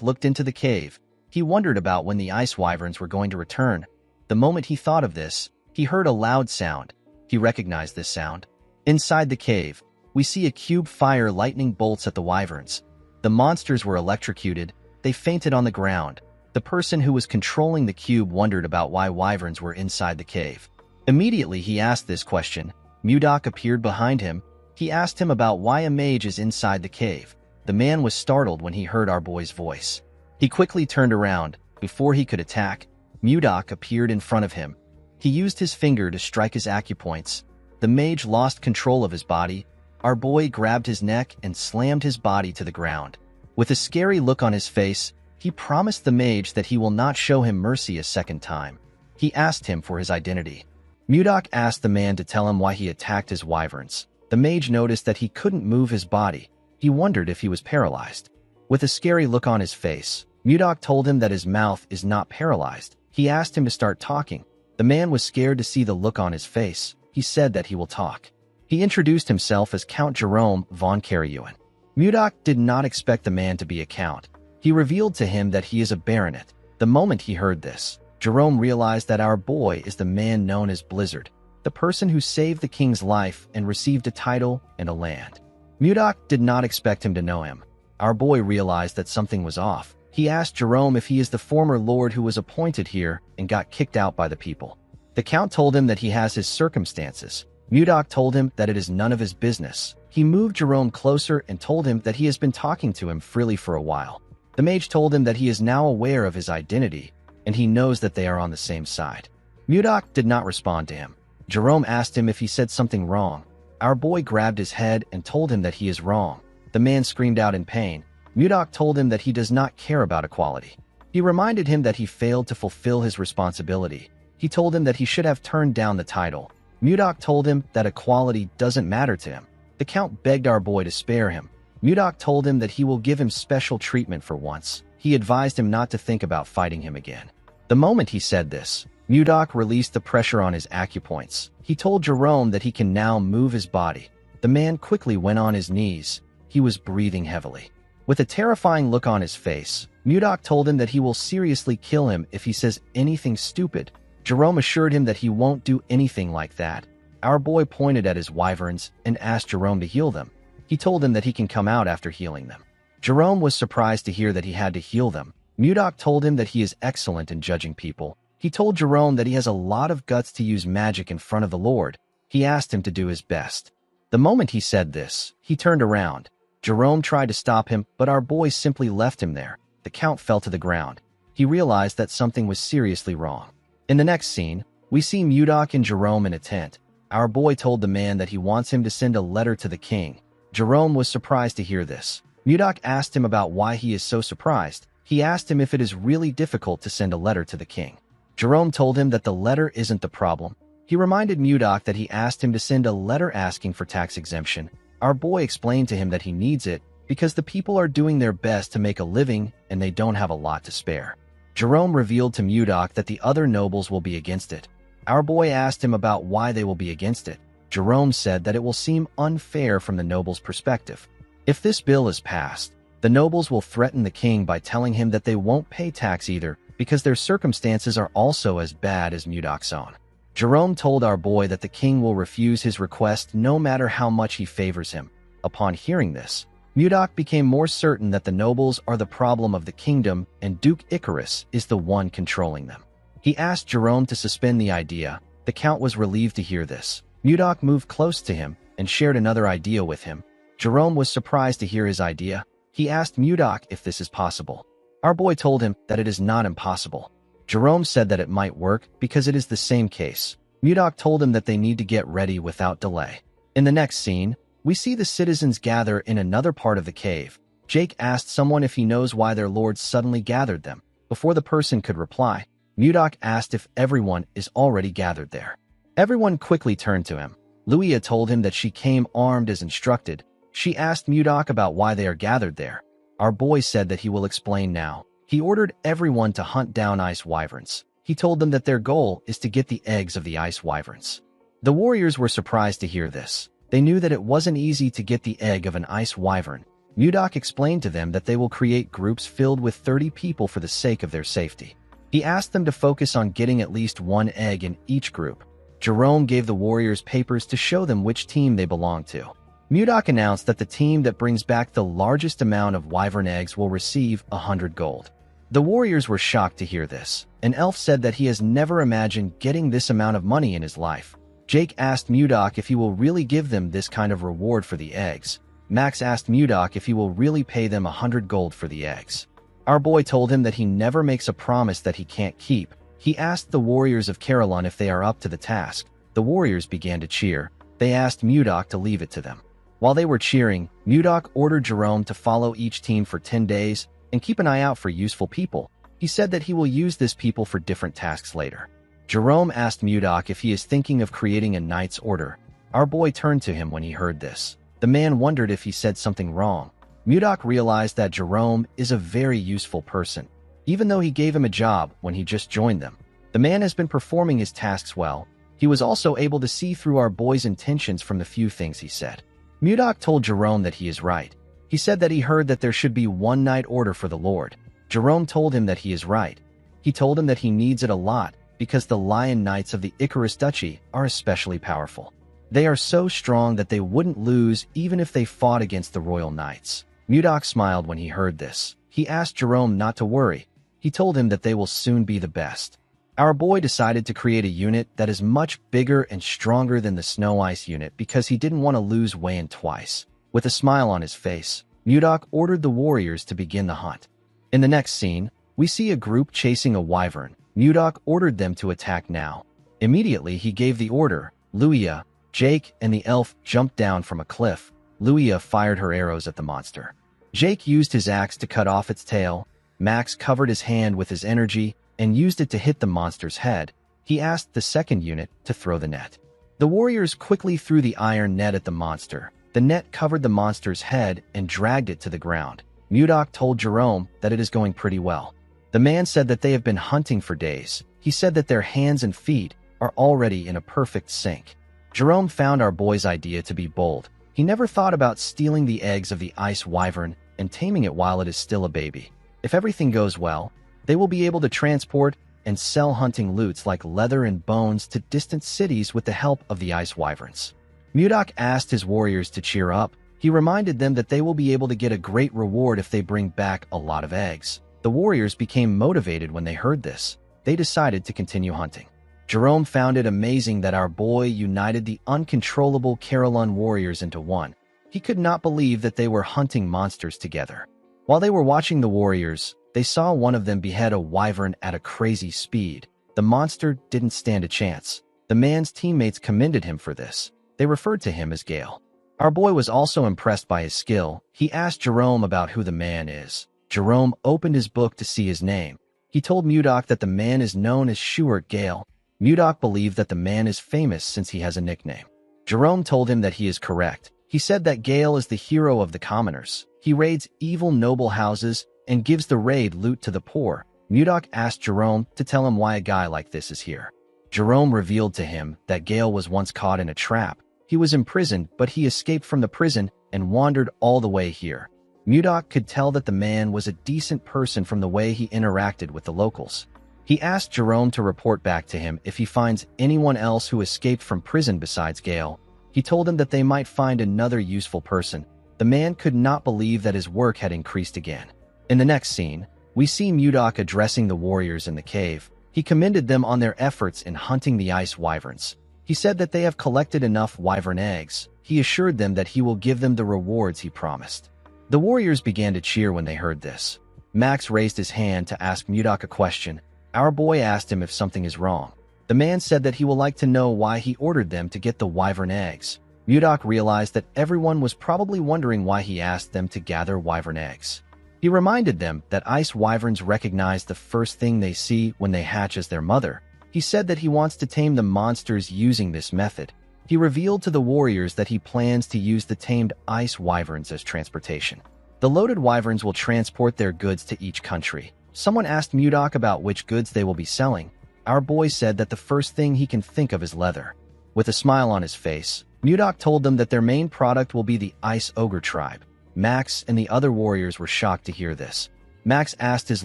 looked into the cave. He wondered about when the ice wyverns were going to return. The moment he thought of this, he heard a loud sound. He recognized this sound. Inside the cave, we see a cube fire lightning bolts at the wyverns. The monsters were electrocuted. They fainted on the ground. The person who was controlling the cube wondered about why wyverns were inside the cave. Immediately he asked this question. Mudok appeared behind him. He asked him about why a mage is inside the cave. The man was startled when he heard our boy's voice. He quickly turned around. Before he could attack, Mudok appeared in front of him. He used his finger to strike his acupoints. The mage lost control of his body. Our boy grabbed his neck and slammed his body to the ground. With a scary look on his face, he promised the mage that he will not show him mercy a second time. He asked him for his identity. Mudok asked the man to tell him why he attacked his wyverns. The mage noticed that he couldn't move his body. He wondered if he was paralyzed. With a scary look on his face, Mudok told him that his mouth is not paralyzed. He asked him to start talking. The man was scared to see the look on his face. He said that he will talk. He introduced himself as Count Jerome von Karyuen. Mudok did not expect the man to be a count. He revealed to him that he is a baronet. The moment he heard this, Jerome realized that our boy is the man known as Blizzard, the person who saved the king's life and received a title and a land. Mudok did not expect him to know him. Our boy realized that something was off. He asked Jerome if he is the former lord who was appointed here and got kicked out by the people. The count told him that he has his circumstances. Mudok told him that it is none of his business. He moved Jerome closer and told him that he has been talking to him freely for a while. The mage told him that he is now aware of his identity, and he knows that they are on the same side. Mudok did not respond to him. Jerome asked him if he said something wrong. Our boy grabbed his head and told him that he is wrong. The man screamed out in pain. Mudok told him that he does not care about equality. He reminded him that he failed to fulfill his responsibility. He told him that he should have turned down the title. Mudok told him that equality doesn't matter to him. The count begged our boy to spare him. Mudok told him that he will give him special treatment for once. He advised him not to think about fighting him again. The moment he said this, Mudok released the pressure on his acupoints. He told Jerome that he can now move his body. The man quickly went on his knees. He was breathing heavily. With a terrifying look on his face, Mudok told him that he will seriously kill him if he says anything stupid. Jerome assured him that he won't do anything like that. Our boy pointed at his wyverns and asked Jerome to heal them. He told him that he can come out after healing them. Jerome was surprised to hear that he had to heal them. Mudok told him that he is excellent in judging people. He told Jerome that he has a lot of guts to use magic in front of the Lord. He asked him to do his best. The moment he said this, he turned around. Jerome tried to stop him, but our boy simply left him there. The count fell to the ground. He realized that something was seriously wrong. In the next scene, we see Mudok and Jerome in a tent. Our boy told the man that he wants him to send a letter to the king. Jerome was surprised to hear this. Mudok asked him about why he is so surprised. He asked him if it is really difficult to send a letter to the king. Jerome told him that the letter isn't the problem. He reminded Mudok that he asked him to send a letter asking for tax exemption. Our boy explained to him that he needs it because the people are doing their best to make a living and they don't have a lot to spare. Jerome revealed to Mudok that the other nobles will be against it. Our boy asked him about why they will be against it. Jerome said that it will seem unfair from the nobles' perspective. If this bill is passed, the nobles will threaten the king by telling him that they won't pay tax either because their circumstances are also as bad as Mudok's own. Jerome told our boy that the king will refuse his request no matter how much he favors him. Upon hearing this, Mudok became more certain that the nobles are the problem of the kingdom and Duke Icarus is the one controlling them. He asked Jerome to suspend the idea. The count was relieved to hear this. Mudok moved close to him and shared another idea with him. Jerome was surprised to hear his idea. He asked Mudok if this is possible. Our boy told him that it is not impossible. Jerome said that it might work because it is the same case. Mudok told him that they need to get ready without delay. In the next scene, we see the citizens gather in another part of the cave. Jake asked someone if he knows why their lord suddenly gathered them. Before the person could reply, Mudok asked if everyone is already gathered there. Everyone quickly turned to him. Luia told him that she came armed as instructed. She asked Mudok about why they are gathered there. Our boy said that he will explain now. He ordered everyone to hunt down ice wyverns. He told them that their goal is to get the eggs of the ice wyverns. The warriors were surprised to hear this. They knew that it wasn't easy to get the egg of an ice wyvern. Mudok explained to them that they will create groups filled with 30 people for the sake of their safety. He asked them to focus on getting at least one egg in each group. Jerome gave the warriors papers to show them which team they belong to. Mudok announced that the team that brings back the largest amount of wyvern eggs will receive 100 gold. The warriors were shocked to hear this. An elf said that he has never imagined getting this amount of money in his life. Jake asked Mudok if he will really give them this kind of reward for the eggs. Max asked Mudok if he will really pay them 100 gold for the eggs. Our boy told him that he never makes a promise that he can't keep. He asked the warriors of Carolyn if they are up to the task. The warriors began to cheer. They asked Mudok to leave it to them. While they were cheering, Mudok ordered Jerome to follow each team for 10 days and keep an eye out for useful people. He said that he will use this people for different tasks later. Jerome asked Mudok if he is thinking of creating a knight's order. Our boy turned to him when he heard this. The man wondered if he said something wrong. Mudok realized that Jerome is a very useful person, even though he gave him a job when he just joined them. The man has been performing his tasks well. He was also able to see through our boy's intentions from the few things he said. Mudok told Jerome that he is right. He said that he heard that there should be one night order for the Lord. Jerome told him that he is right. He told him that he needs it a lot because the Lion Knights of the Icarus Duchy are especially powerful. They are so strong that they wouldn't lose even if they fought against the Royal Knights. Mudok smiled when he heard this. He asked Jerome not to worry. He told him that they will soon be the best. Our boy decided to create a unit that is much bigger and stronger than the Snow Ice unit because he didn't want to lose Wayan twice. With a smile on his face, Mudok ordered the warriors to begin the hunt. In the next scene, we see a group chasing a wyvern. Mudok ordered them to attack now. Immediately, he gave the order. Luia, Jake, and the elf jumped down from a cliff. Luia fired her arrows at the monster. Jake used his axe to cut off its tail. Max covered his hand with his energy and used it to hit the monster's head. He asked the second unit to throw the net. The warriors quickly threw the iron net at the monster. The net covered the monster's head and dragged it to the ground. Mudok told Jerome that it is going pretty well. The man said that they have been hunting for days. He said that their hands and feet are already in a perfect sync. Jerome found our boy's idea to be bold. He never thought about stealing the eggs of the ice wyvern and taming it while it is still a baby. If everything goes well, they will be able to transport and sell hunting loots like leather and bones to distant cities with the help of the ice wyverns. Mudok asked his warriors to cheer up. He reminded them that they will be able to get a great reward if they bring back a lot of eggs. The warriors became motivated when they heard this. They decided to continue hunting. Jerome found it amazing that our boy united the uncontrollable Carolyn warriors into one. He could not believe that they were hunting monsters together. While they were watching the warriors, they saw one of them behead a wyvern at a crazy speed. The monster didn't stand a chance. The man's teammates commended him for this. They referred to him as Gale. Our boy was also impressed by his skill. He asked Jerome about who the man is. Jerome opened his book to see his name. He told Mudok that the man is known as Shuart Gale. Mudok believed that the man is famous since he has a nickname. Jerome told him that he is correct. He said that Gale is the hero of the commoners. He raids evil noble houses and gives the raid loot to the poor. Mudok asked Jerome to tell him why a guy like this is here. Jerome revealed to him that Gale was once caught in a trap. He was imprisoned, but he escaped from the prison and wandered all the way here. Mudok could tell that the man was a decent person from the way he interacted with the locals. He asked Jerome to report back to him if he finds anyone else who escaped from prison besides Gale. He told him that they might find another useful person. The man could not believe that his work had increased again. In the next scene, we see Mudok addressing the warriors in the cave. He commended them on their efforts in hunting the ice wyverns. He said that they have collected enough wyvern eggs. He assured them that he will give them the rewards he promised. The warriors began to cheer when they heard this. Max raised his hand to ask Mudok a question. Our boy asked him if something is wrong. The man said that he would like to know why he ordered them to get the wyvern eggs. Mudok realized that everyone was probably wondering why he asked them to gather wyvern eggs. He reminded them that ice wyverns recognize the first thing they see when they hatch as their mother. He said that he wants to tame the monsters using this method. He revealed to the warriors that he plans to use the tamed ice wyverns as transportation. The loaded wyverns will transport their goods to each country. Someone asked Mudok about which goods they will be selling. Our boy said that the first thing he can think of is leather. With a smile on his face, Mudok told them that their main product will be the Ice Ogre tribe. Max and the other warriors were shocked to hear this. Max asked his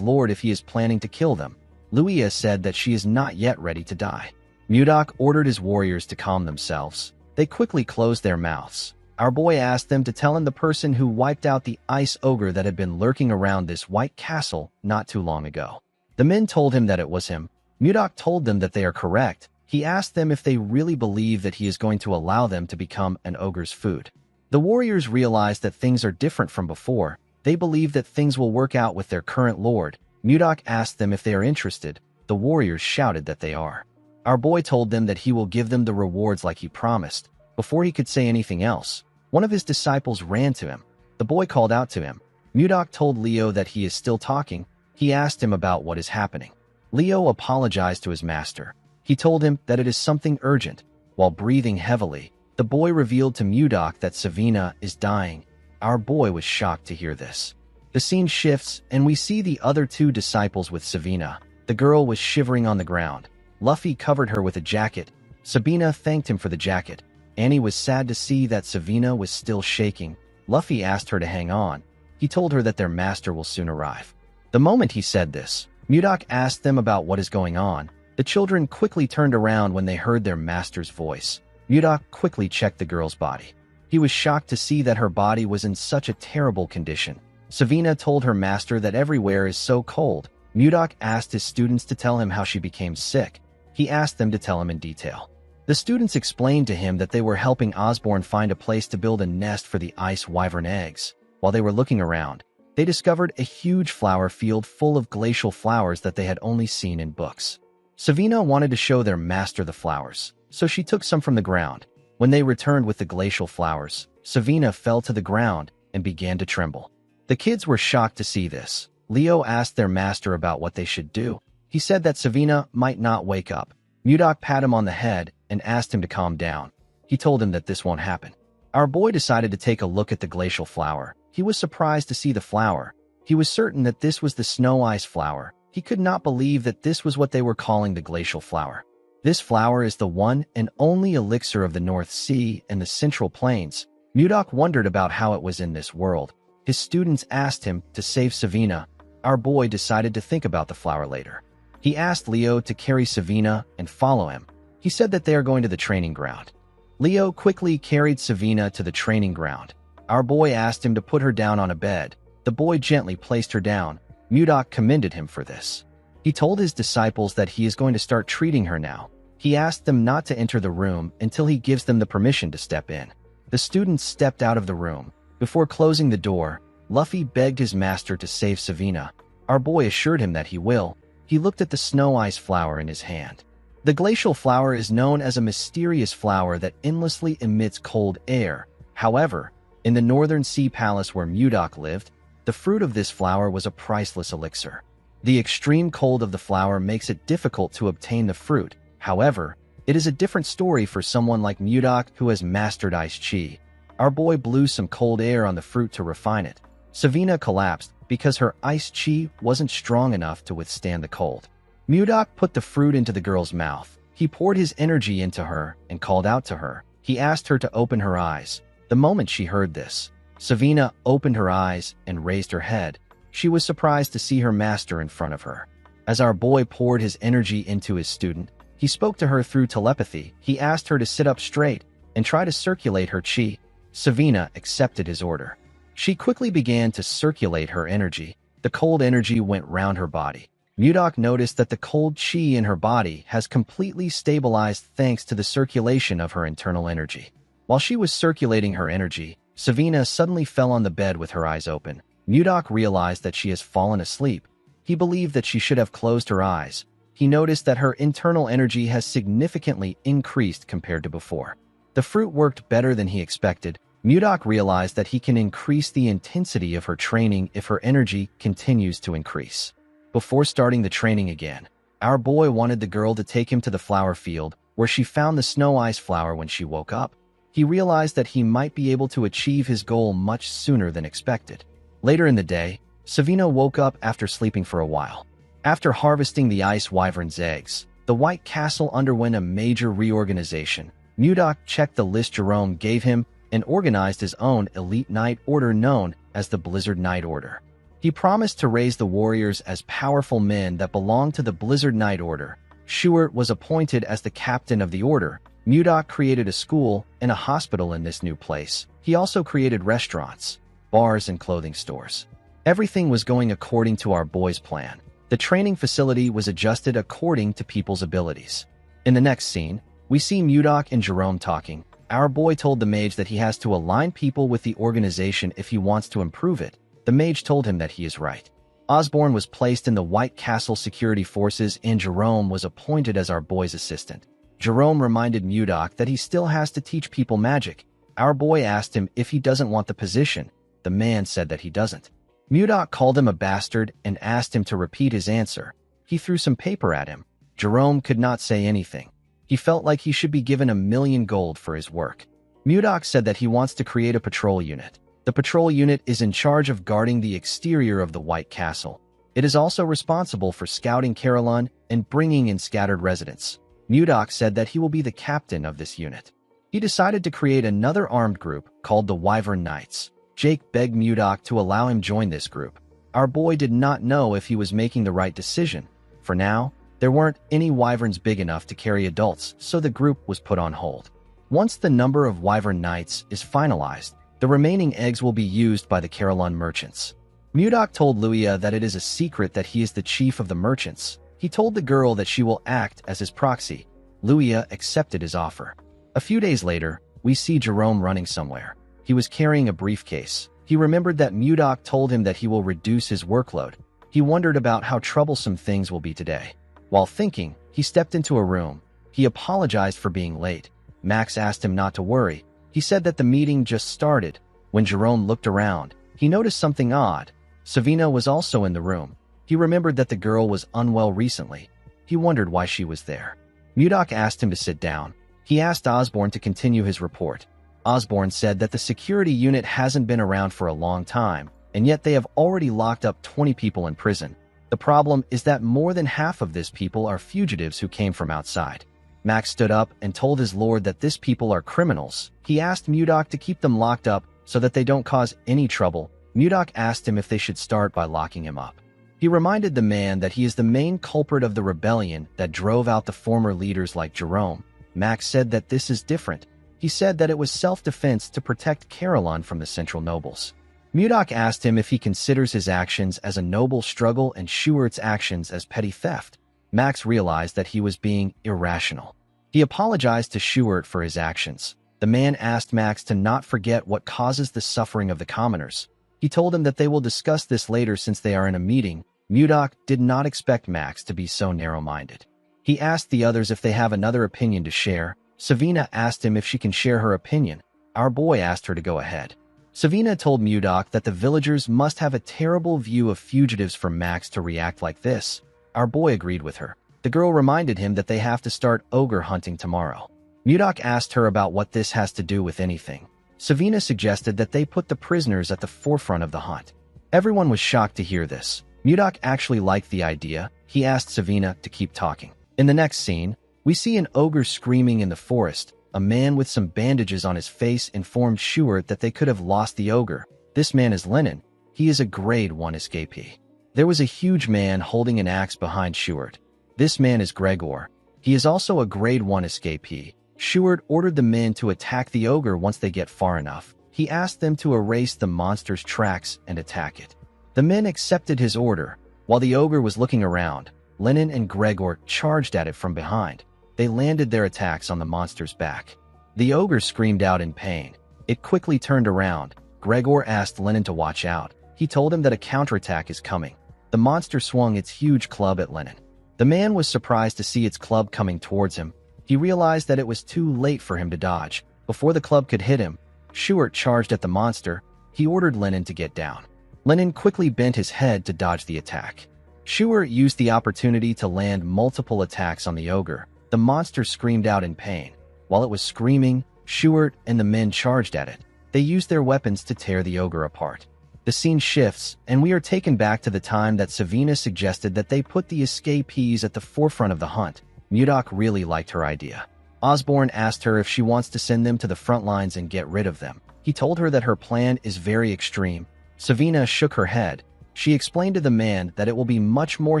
lord if he is planning to kill them. Luia said that she is not yet ready to die. Mudok ordered his warriors to calm themselves. They quickly closed their mouths. Our boy asked them to tell him the person who wiped out the ice ogre that had been lurking around this white castle not too long ago. The men told him that it was him. Mudok told them that they are correct. He asked them if they really believe that he is going to allow them to become an ogre's food. The warriors realized that things are different from before. They believe that things will work out with their current lord. Mudok asked them if they are interested. the warriors shouted that they are. Our boy told them that he will give them the rewards like he promised. Before he could say anything else, one of his disciples ran to him. The boy called out to him. Mudok told Leo that he is still talking. He asked him about what is happening. Leo apologized to his master. He told him that it is something urgent. While breathing heavily, the boy revealed to Mudok that Savina is dying. Our boy was shocked to hear this. The scene shifts, and we see the other two disciples with Savina. The girl was shivering on the ground. Luffy covered her with a jacket. Sabina thanked him for the jacket. Annie was sad to see that Savina was still shaking. Luffy asked her to hang on. He told her that their master will soon arrive. The moment he said this, Mudok asked them about what is going on. The children quickly turned around when they heard their master's voice. Mudok quickly checked the girl's body. He was shocked to see that her body was in such a terrible condition. Savina told her master that everywhere is so cold. Mudok asked his students to tell him how she became sick. He asked them to tell him in detail. The students explained to him that they were helping Osborne find a place to build a nest for the ice wyvern eggs. While they were looking around, they discovered a huge flower field full of glacial flowers that they had only seen in books. Savina wanted to show their master the flowers, so she took some from the ground. When they returned with the glacial flowers, Savina fell to the ground and began to tremble. The kids were shocked to see this. Leo asked their master about what they should do. He said that Savina might not wake up. Mudok patted him on the head and asked him to calm down. He told him that this won't happen. Our boy decided to take a look at the glacial flower. He was surprised to see the flower. He was certain that this was the snow ice flower. He could not believe that this was what they were calling the glacial flower. This flower is the one and only elixir of the North Sea and the Central Plains. Mudok wondered about how it was in this world. His students asked him to save Savina. Our boy decided to think about the flower later. He asked Leo to carry Savina and follow him. He said that they are going to the training ground. Leo quickly carried Savina to the training ground. Our boy asked him to put her down on a bed. The boy gently placed her down. Mudok commended him for this. He told his disciples that he is going to start treating her now. He asked them not to enter the room until he gives them the permission to step in. The students stepped out of the room. Before closing the door, Luffy begged his master to save Savina. Our boy assured him that he will. He looked at the snow ice flower in his hand. The glacial flower is known as a mysterious flower that endlessly emits cold air. However, in the Northern Sea Palace where Mudok lived, the fruit of this flower was a priceless elixir. The extreme cold of the flower makes it difficult to obtain the fruit. However, it is a different story for someone like Mudok who has mastered ice chi. Our boy blew some cold air on the fruit to refine it. Savina collapsed because her ice chi wasn't strong enough to withstand the cold. Mudok put the fruit into the girl's mouth. He poured his energy into her and called out to her. He asked her to open her eyes. The moment she heard this, Savina opened her eyes and raised her head. She was surprised to see her master in front of her. As our boy poured his energy into his student, he spoke to her through telepathy. He asked her to sit up straight and try to circulate her chi. Savina accepted his order. She quickly began to circulate her energy. The cold energy went round her body. Mudok noticed that the cold chi in her body has completely stabilized thanks to the circulation of her internal energy. While she was circulating her energy, Savina suddenly fell on the bed with her eyes open. Mudok realized that she has fallen asleep. He believed that she should have closed her eyes. He noticed that her internal energy has significantly increased compared to before. The fruit worked better than he expected. Mudok realized that he can increase the intensity of her training if her energy continues to increase. Before starting the training again, our boy wanted the girl to take him to the flower field, where she found the snow ice flower when she woke up. He realized that he might be able to achieve his goal much sooner than expected. Later in the day, Savina woke up after sleeping for a while. After harvesting the ice wyvern's eggs, the White Castle underwent a major reorganization. Mudok checked the list Jerome gave him and organized his own elite knight order known as the Blizzard Knight Order. He promised to raise the warriors as powerful men that belonged to the Blizzard Knight Order. Schuart was appointed as the captain of the order. Mudok created a school and a hospital in this new place. He also created restaurants, bars, and clothing stores. Everything was going according to our boy's plan. The training facility was adjusted according to people's abilities. In the next scene, we see Mudok and Jerome talking. Our boy told the mage that he has to align people with the organization if he wants to improve it. The mage told him that he is right. Osborne was placed in the White Castle security forces and Jerome was appointed as our boy's assistant. Jerome reminded Mudok that he still has to teach people magic. Our boy asked him if he doesn't want the position. The man said that he doesn't. Mudok called him a bastard and asked him to repeat his answer. He threw some paper at him. Jerome could not say anything. He felt like he should be given 1,000,000 gold for his work. Mudok said that he wants to create a patrol unit. The patrol unit is in charge of guarding the exterior of the White Castle. It is also responsible for scouting Carolyn and bringing in scattered residents. Mudok said that he will be the captain of this unit. He decided to create another armed group called the Wyvern Knights. Jake begged Mudok to allow him join this group. Our boy did not know if he was making the right decision. For now, there weren't any wyverns big enough to carry adults, so the group was put on hold. Once the number of Wyvern Knights is finalized, the remaining eggs will be used by the Carolyn merchants. Mudok told Luia that it is a secret that he is the chief of the merchants. He told the girl that she will act as his proxy. Luia accepted his offer. A few days later, we see Jerome running somewhere. He was carrying a briefcase. He remembered that Mudok told him that he will reduce his workload. He wondered about how troublesome things will be today. While thinking, he stepped into a room. He apologized for being late. Max asked him not to worry. He said that the meeting just started. When Jerome looked around, he noticed something odd. Savina was also in the room. He remembered that the girl was unwell recently. He wondered why she was there. Mudok asked him to sit down. He asked Osborne to continue his report. Osborne said that the security unit hasn't been around for a long time, and yet they have already locked up 20 people in prison. The problem is that more than half of these people are fugitives who came from outside. Max stood up and told his lord that these people are criminals. He asked Mudok to keep them locked up so that they don't cause any trouble. Mudok asked him if they should start by locking him up. He reminded the man that he is the main culprit of the rebellion that drove out the former leaders like Jerome. Max said that this is different. He said that it was self-defense to protect Carolyn from the central nobles. Mudok asked him if he considers his actions as a noble struggle and Schuert's actions as petty theft. Max realized that he was being irrational. He apologized to Schuert for his actions. The man asked Max to not forget what causes the suffering of the commoners. He told him that they will discuss this later since they are in a meeting. Mudok did not expect Max to be so narrow-minded. He asked the others if they have another opinion to share. Savina asked him if she can share her opinion. Our boy asked her to go ahead. Savina told Mudok that the villagers must have a terrible view of fugitives for Max to react like this. Our boy agreed with her. The girl reminded him that they have to start ogre hunting tomorrow. Mudok asked her about what this has to do with anything. Savina suggested that they put the prisoners at the forefront of the hunt. Everyone was shocked to hear this. Mudok actually liked the idea. He asked Savina to keep talking. In the next scene, we see an ogre screaming in the forest. A man with some bandages on his face informed Schuert that they could have lost the ogre. This man is Lennon. He is a grade 1 escapee. There was a huge man holding an axe behind Schuert. This man is Gregor. He is also a grade 1 escapee. Schuert ordered the men to attack the ogre once they get far enough. He asked them to erase the monster's tracks and attack it. The men accepted his order. While the ogre was looking around, Lennon and Gregor charged at it from behind. They landed their attacks on the monster's back. The ogre screamed out in pain. It quickly turned around. Gregor asked Lennon to watch out. He told him that a counterattack is coming. The monster swung its huge club at Lennon. The man was surprised to see its club coming towards him. He realized that it was too late for him to dodge. Before the club could hit him, Schuert charged at the monster. He ordered Lennon to get down. Lennon quickly bent his head to dodge the attack. Schuert used the opportunity to land multiple attacks on the ogre. The monster screamed out in pain. While it was screaming, Schuert and the men charged at it. They used their weapons to tear the ogre apart. The scene shifts, and we are taken back to the time that Savina suggested that they put the escapees at the forefront of the hunt. Mudok really liked her idea. Osborne asked her if she wants to send them to the front lines and get rid of them. He told her that her plan is very extreme. Savina shook her head. She explained to the man that it will be much more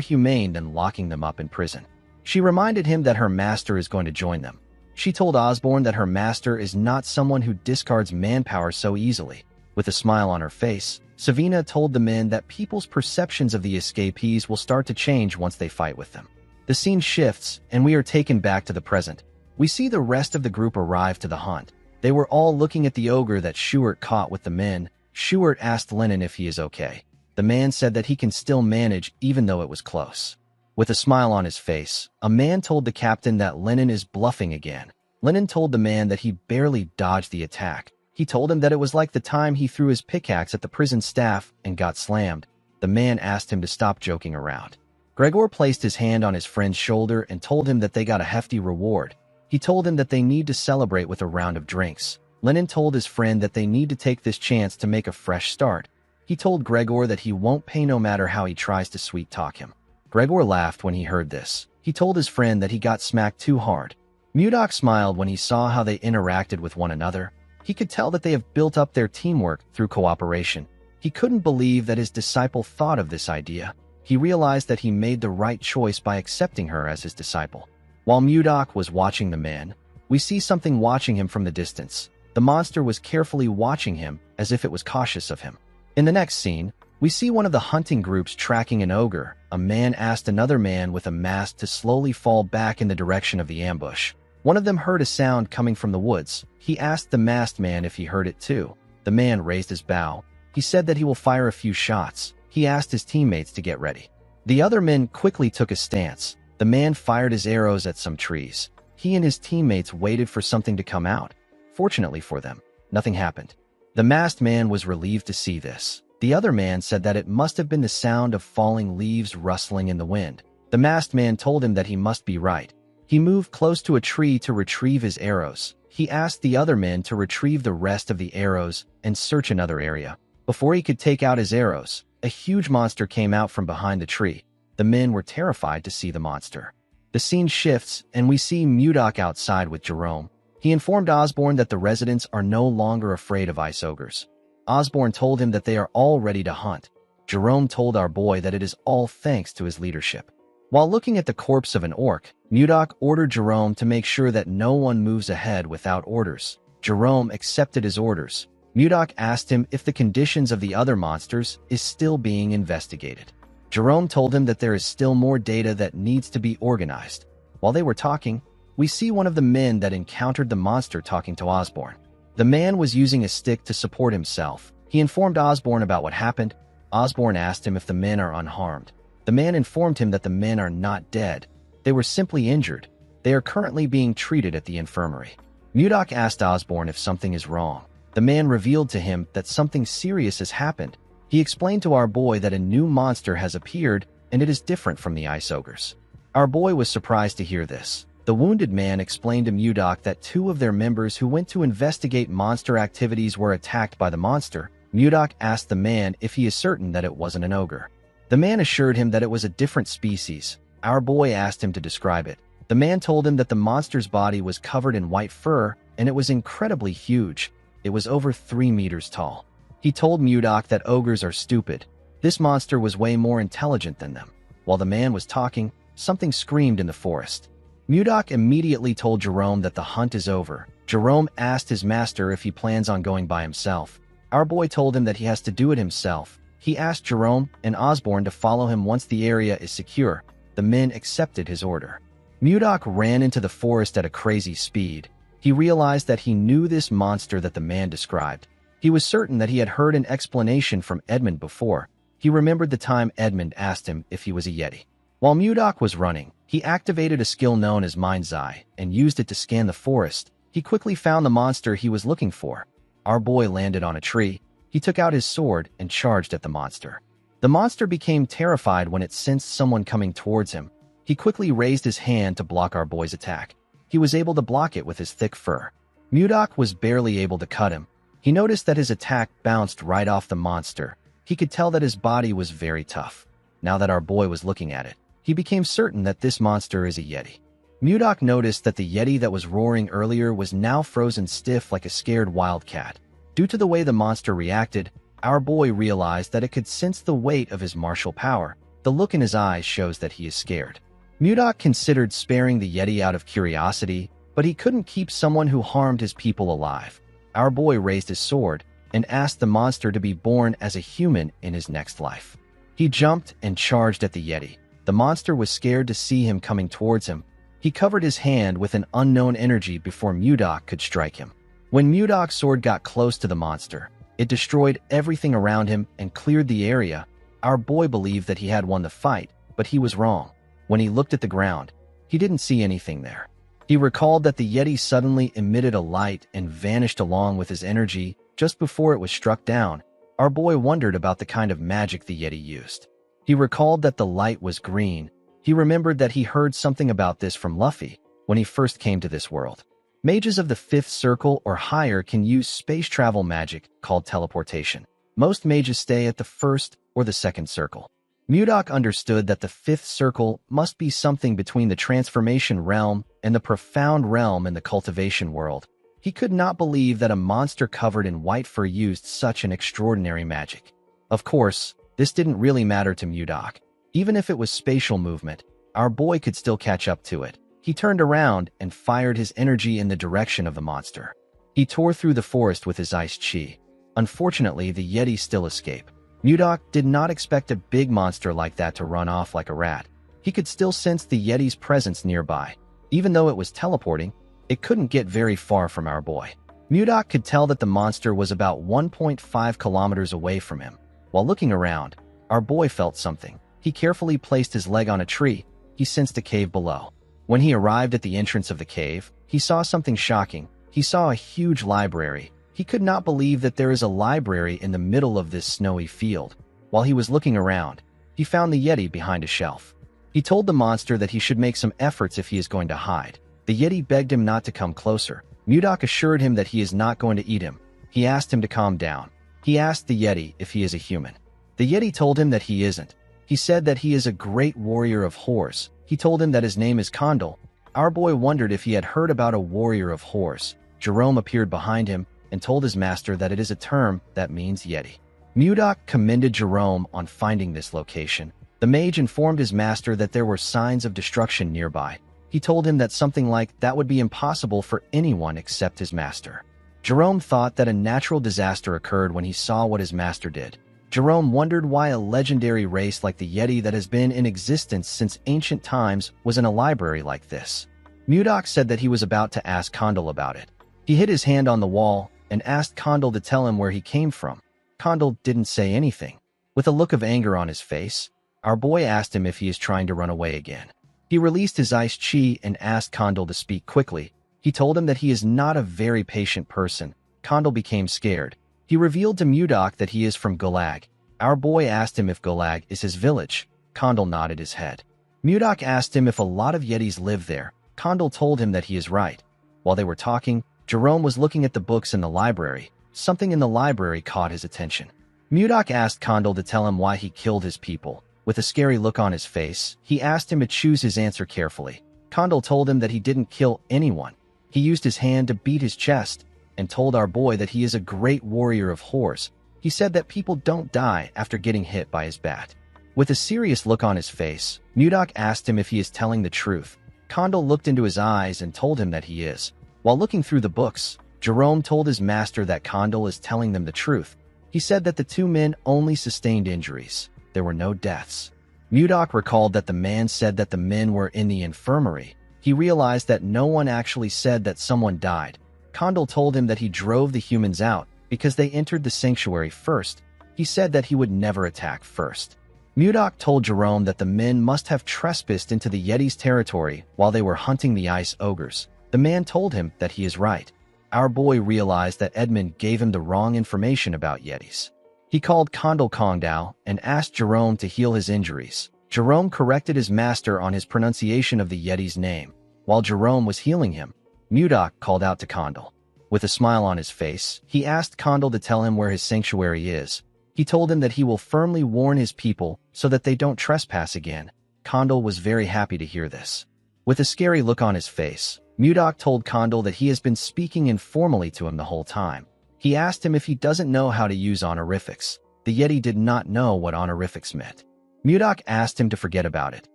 humane than locking them up in prison. She reminded him that her master is going to join them. She told Osborne that her master is not someone who discards manpower so easily. With a smile on her face, Savina told the men that people's perceptions of the escapees will start to change once they fight with them. The scene shifts, and we are taken back to the present. We see the rest of the group arrive to the hunt. They were all looking at the ogre that Schuert caught with the men. Schuert asked Lennon if he is okay. The man said that he can still manage even though it was close. With a smile on his face, a man told the captain that Lennon is bluffing again. Lennon told the man that he barely dodged the attack. He told him that it was like the time he threw his pickaxe at the prison staff and got slammed. The man asked him to stop joking around. Gregor placed his hand on his friend's shoulder and told him that they got a hefty reward. He told him that they need to celebrate with a round of drinks. Lennon told his friend that they need to take this chance to make a fresh start. He told Gregor that he won't pay no matter how he tries to sweet-talk him. Gregor laughed when he heard this. He told his friend that he got smacked too hard. Mudok smiled when he saw how they interacted with one another. He could tell that they have built up their teamwork through cooperation. He couldn't believe that his disciple thought of this idea. He realized that he made the right choice by accepting her as his disciple. While Mudok was watching the man, we see something watching him from the distance. The monster was carefully watching him as if it was cautious of him. In the next scene, we see one of the hunting groups tracking an ogre. A man asked another man with a mask to slowly fall back in the direction of the ambush. One of them heard a sound coming from the woods. He asked the masked man if he heard it too. The man raised his bow. He said that he will fire a few shots. He asked his teammates to get ready. The other men quickly took a stance. The man fired his arrows at some trees. He and his teammates waited for something to come out. Fortunately for them, nothing happened. The masked man was relieved to see this. The other man said that it must have been the sound of falling leaves rustling in the wind. The masked man told him that he must be right. He moved close to a tree to retrieve his arrows. He asked the other men to retrieve the rest of the arrows and search another area. Before he could take out his arrows, a huge monster came out from behind the tree. The men were terrified to see the monster. The scene shifts, and we see Mudok outside with Jerome. He informed Osborne that the residents are no longer afraid of ice ogres. Osborne told him that they are all ready to hunt. Jerome told our boy that it is all thanks to his leadership. While looking at the corpse of an orc, Mudok ordered Jerome to make sure that no one moves ahead without orders. Jerome accepted his orders. Mudok asked him if the conditions of the other monsters is still being investigated. Jerome told him that there is still more data that needs to be organized. While they were talking, we see one of the men that encountered the monster talking to Osborne. The man was using a stick to support himself. He informed Osborne about what happened. Osborne asked him if the men are unharmed. The man informed him that the men are not dead. They were simply injured. They are currently being treated at the infirmary. Mudok asked Osborne if something is wrong. The man revealed to him that something serious has happened. He explained to our boy that a new monster has appeared and it is different from the ice ogres. Our boy was surprised to hear this. The wounded man explained to Mudok that two of their members who went to investigate monster activities were attacked by the monster. Mudok asked the man if he is certain that it wasn't an ogre. The man assured him that it was a different species. Our boy asked him to describe it. The man told him that the monster's body was covered in white fur and it was incredibly huge. It was over 3 meters tall. He told Mudok that ogres are stupid. This monster was way more intelligent than them. While the man was talking, something screamed in the forest. Mudok immediately told Jerome that the hunt is over. Jerome asked his master if he plans on going by himself. Our boy told him that he has to do it himself. He asked Jerome and Osborne to follow him once the area is secure. The men accepted his order. Mudok ran into the forest at a crazy speed. He realized that he knew this monster that the man described. He was certain that he had heard an explanation from Edmund before. He remembered the time Edmund asked him if he was a Yeti. While Mudok was running, he activated a skill known as Mind's Eye and used it to scan the forest. He quickly found the monster he was looking for. Our boy landed on a tree. He took out his sword and charged at the monster. The monster became terrified when it sensed someone coming towards him. He quickly raised his hand to block our boy's attack. He was able to block it with his thick fur. Mudok was barely able to cut him. He noticed that his attack bounced right off the monster. He could tell that his body was very tough. Now that our boy was looking at it, he became certain that this monster is a Yeti. Mudok noticed that the Yeti that was roaring earlier was now frozen stiff like a scared wildcat. Due to the way the monster reacted, our boy realized that it could sense the weight of his martial power. The look in his eyes shows that he is scared. Mudok considered sparing the Yeti out of curiosity, but he couldn't keep someone who harmed his people alive. Our boy raised his sword and asked the monster to be born as a human in his next life. He jumped and charged at the Yeti. The monster was scared to see him coming towards him. He covered his hand with an unknown energy before Mudok could strike him. When Mudok's sword got close to the monster, it destroyed everything around him and cleared the area. Our boy believed that he had won the fight, but he was wrong. When he looked at the ground, he didn't see anything there. He recalled that the Yeti suddenly emitted a light and vanished along with his energy just before it was struck down. Our boy wondered about the kind of magic the Yeti used. He recalled that the light was green. He remembered that he heard something about this from Luffy when he first came to this world. Mages of the 5th circle or higher can use space travel magic called teleportation. Most mages stay at the 1st or the 2nd circle. Mudok understood that the 5th circle must be something between the transformation realm and the profound realm in the cultivation world. He could not believe that a monster covered in white fur used such an extraordinary magic. Of course, this didn't really matter to Mudok. Even if it was spatial movement, our boy could still catch up to it. He turned around and fired his energy in the direction of the monster. He tore through the forest with his ice chi. Unfortunately, the Yeti still escaped. Mudok did not expect a big monster like that to run off like a rat. He could still sense the Yeti's presence nearby. Even though it was teleporting, it couldn't get very far from our boy. Mudok could tell that the monster was about 1.5 kilometers away from him. While looking around, our boy felt something. He carefully placed his leg on a tree. He sensed a cave below. When he arrived at the entrance of the cave, he saw something shocking. He saw a huge library. He could not believe that there is a library in the middle of this snowy field. While he was looking around, he found the Yeti behind a shelf. He told the monster that he should make some efforts if he is going to hide. The Yeti begged him not to come closer. Mudok assured him that he is not going to eat him. He asked him to calm down. He asked the Yeti if he is a human. The Yeti told him that he isn't. He said that he is a great warrior of horse. He told him that his name is Condal. Our boy wondered if he had heard about a warrior of horse. Jerome appeared behind him and told his master that it is a term that means Yeti. Mudok commended Jerome on finding this location. The mage informed his master that there were signs of destruction nearby. He told him that something like that would be impossible for anyone except his master. Jerome thought that a natural disaster occurred when he saw what his master did. Jerome wondered why a legendary race like the Yeti that has been in existence since ancient times was in a library like this. Mudok said that he was about to ask Condal about it. He hit his hand on the wall and asked Condal to tell him where he came from. Condal didn't say anything. With a look of anger on his face, our boy asked him if he is trying to run away again. He released his ice chi and asked Condal to speak quickly. He told him that he is not a very patient person. Condal became scared. He revealed to Mudok that he is from Gulag. Our boy asked him if Gulag is his village. Condal nodded his head. Mudok asked him if a lot of Yetis live there. Condal told him that he is right. While they were talking, Jerome was looking at the books in the library. Something in the library caught his attention. Mudok asked Condal to tell him why he killed his people. With a scary look on his face, he asked him to choose his answer carefully. Condal told him that he didn't kill anyone. He used his hand to beat his chest and told our boy that he is a great warrior of horse. He said that people don't die after getting hit by his bat. With a serious look on his face, Mudok asked him if he is telling the truth. Condal looked into his eyes and told him that he is. While looking through the books, Jerome told his master that Condal is telling them the truth. He said that the two men only sustained injuries. There were no deaths. Mudok recalled that the man said that the men were in the infirmary. He realized that no one actually said that someone died. Condal told him that he drove the humans out because they entered the sanctuary first. He said that he would never attack first. Mudok told Jerome that the men must have trespassed into the Yeti's territory while they were hunting the ice ogres. The man told him that he is right. Our boy realized that Edmund gave him the wrong information about Yetis. He called Condal Kongdao and asked Jerome to heal his injuries. Jerome corrected his master on his pronunciation of the Yeti's name. While Jerome was healing him, Mudok called out to Condal. With a smile on his face, he asked Condal to tell him where his sanctuary is. He told him that he will firmly warn his people so that they don't trespass again. Condal was very happy to hear this. With a scary look on his face, Mudok told Condal that he has been speaking informally to him the whole time. He asked him if he doesn't know how to use honorifics. The Yeti did not know what honorifics meant. Mudok asked him to forget about it.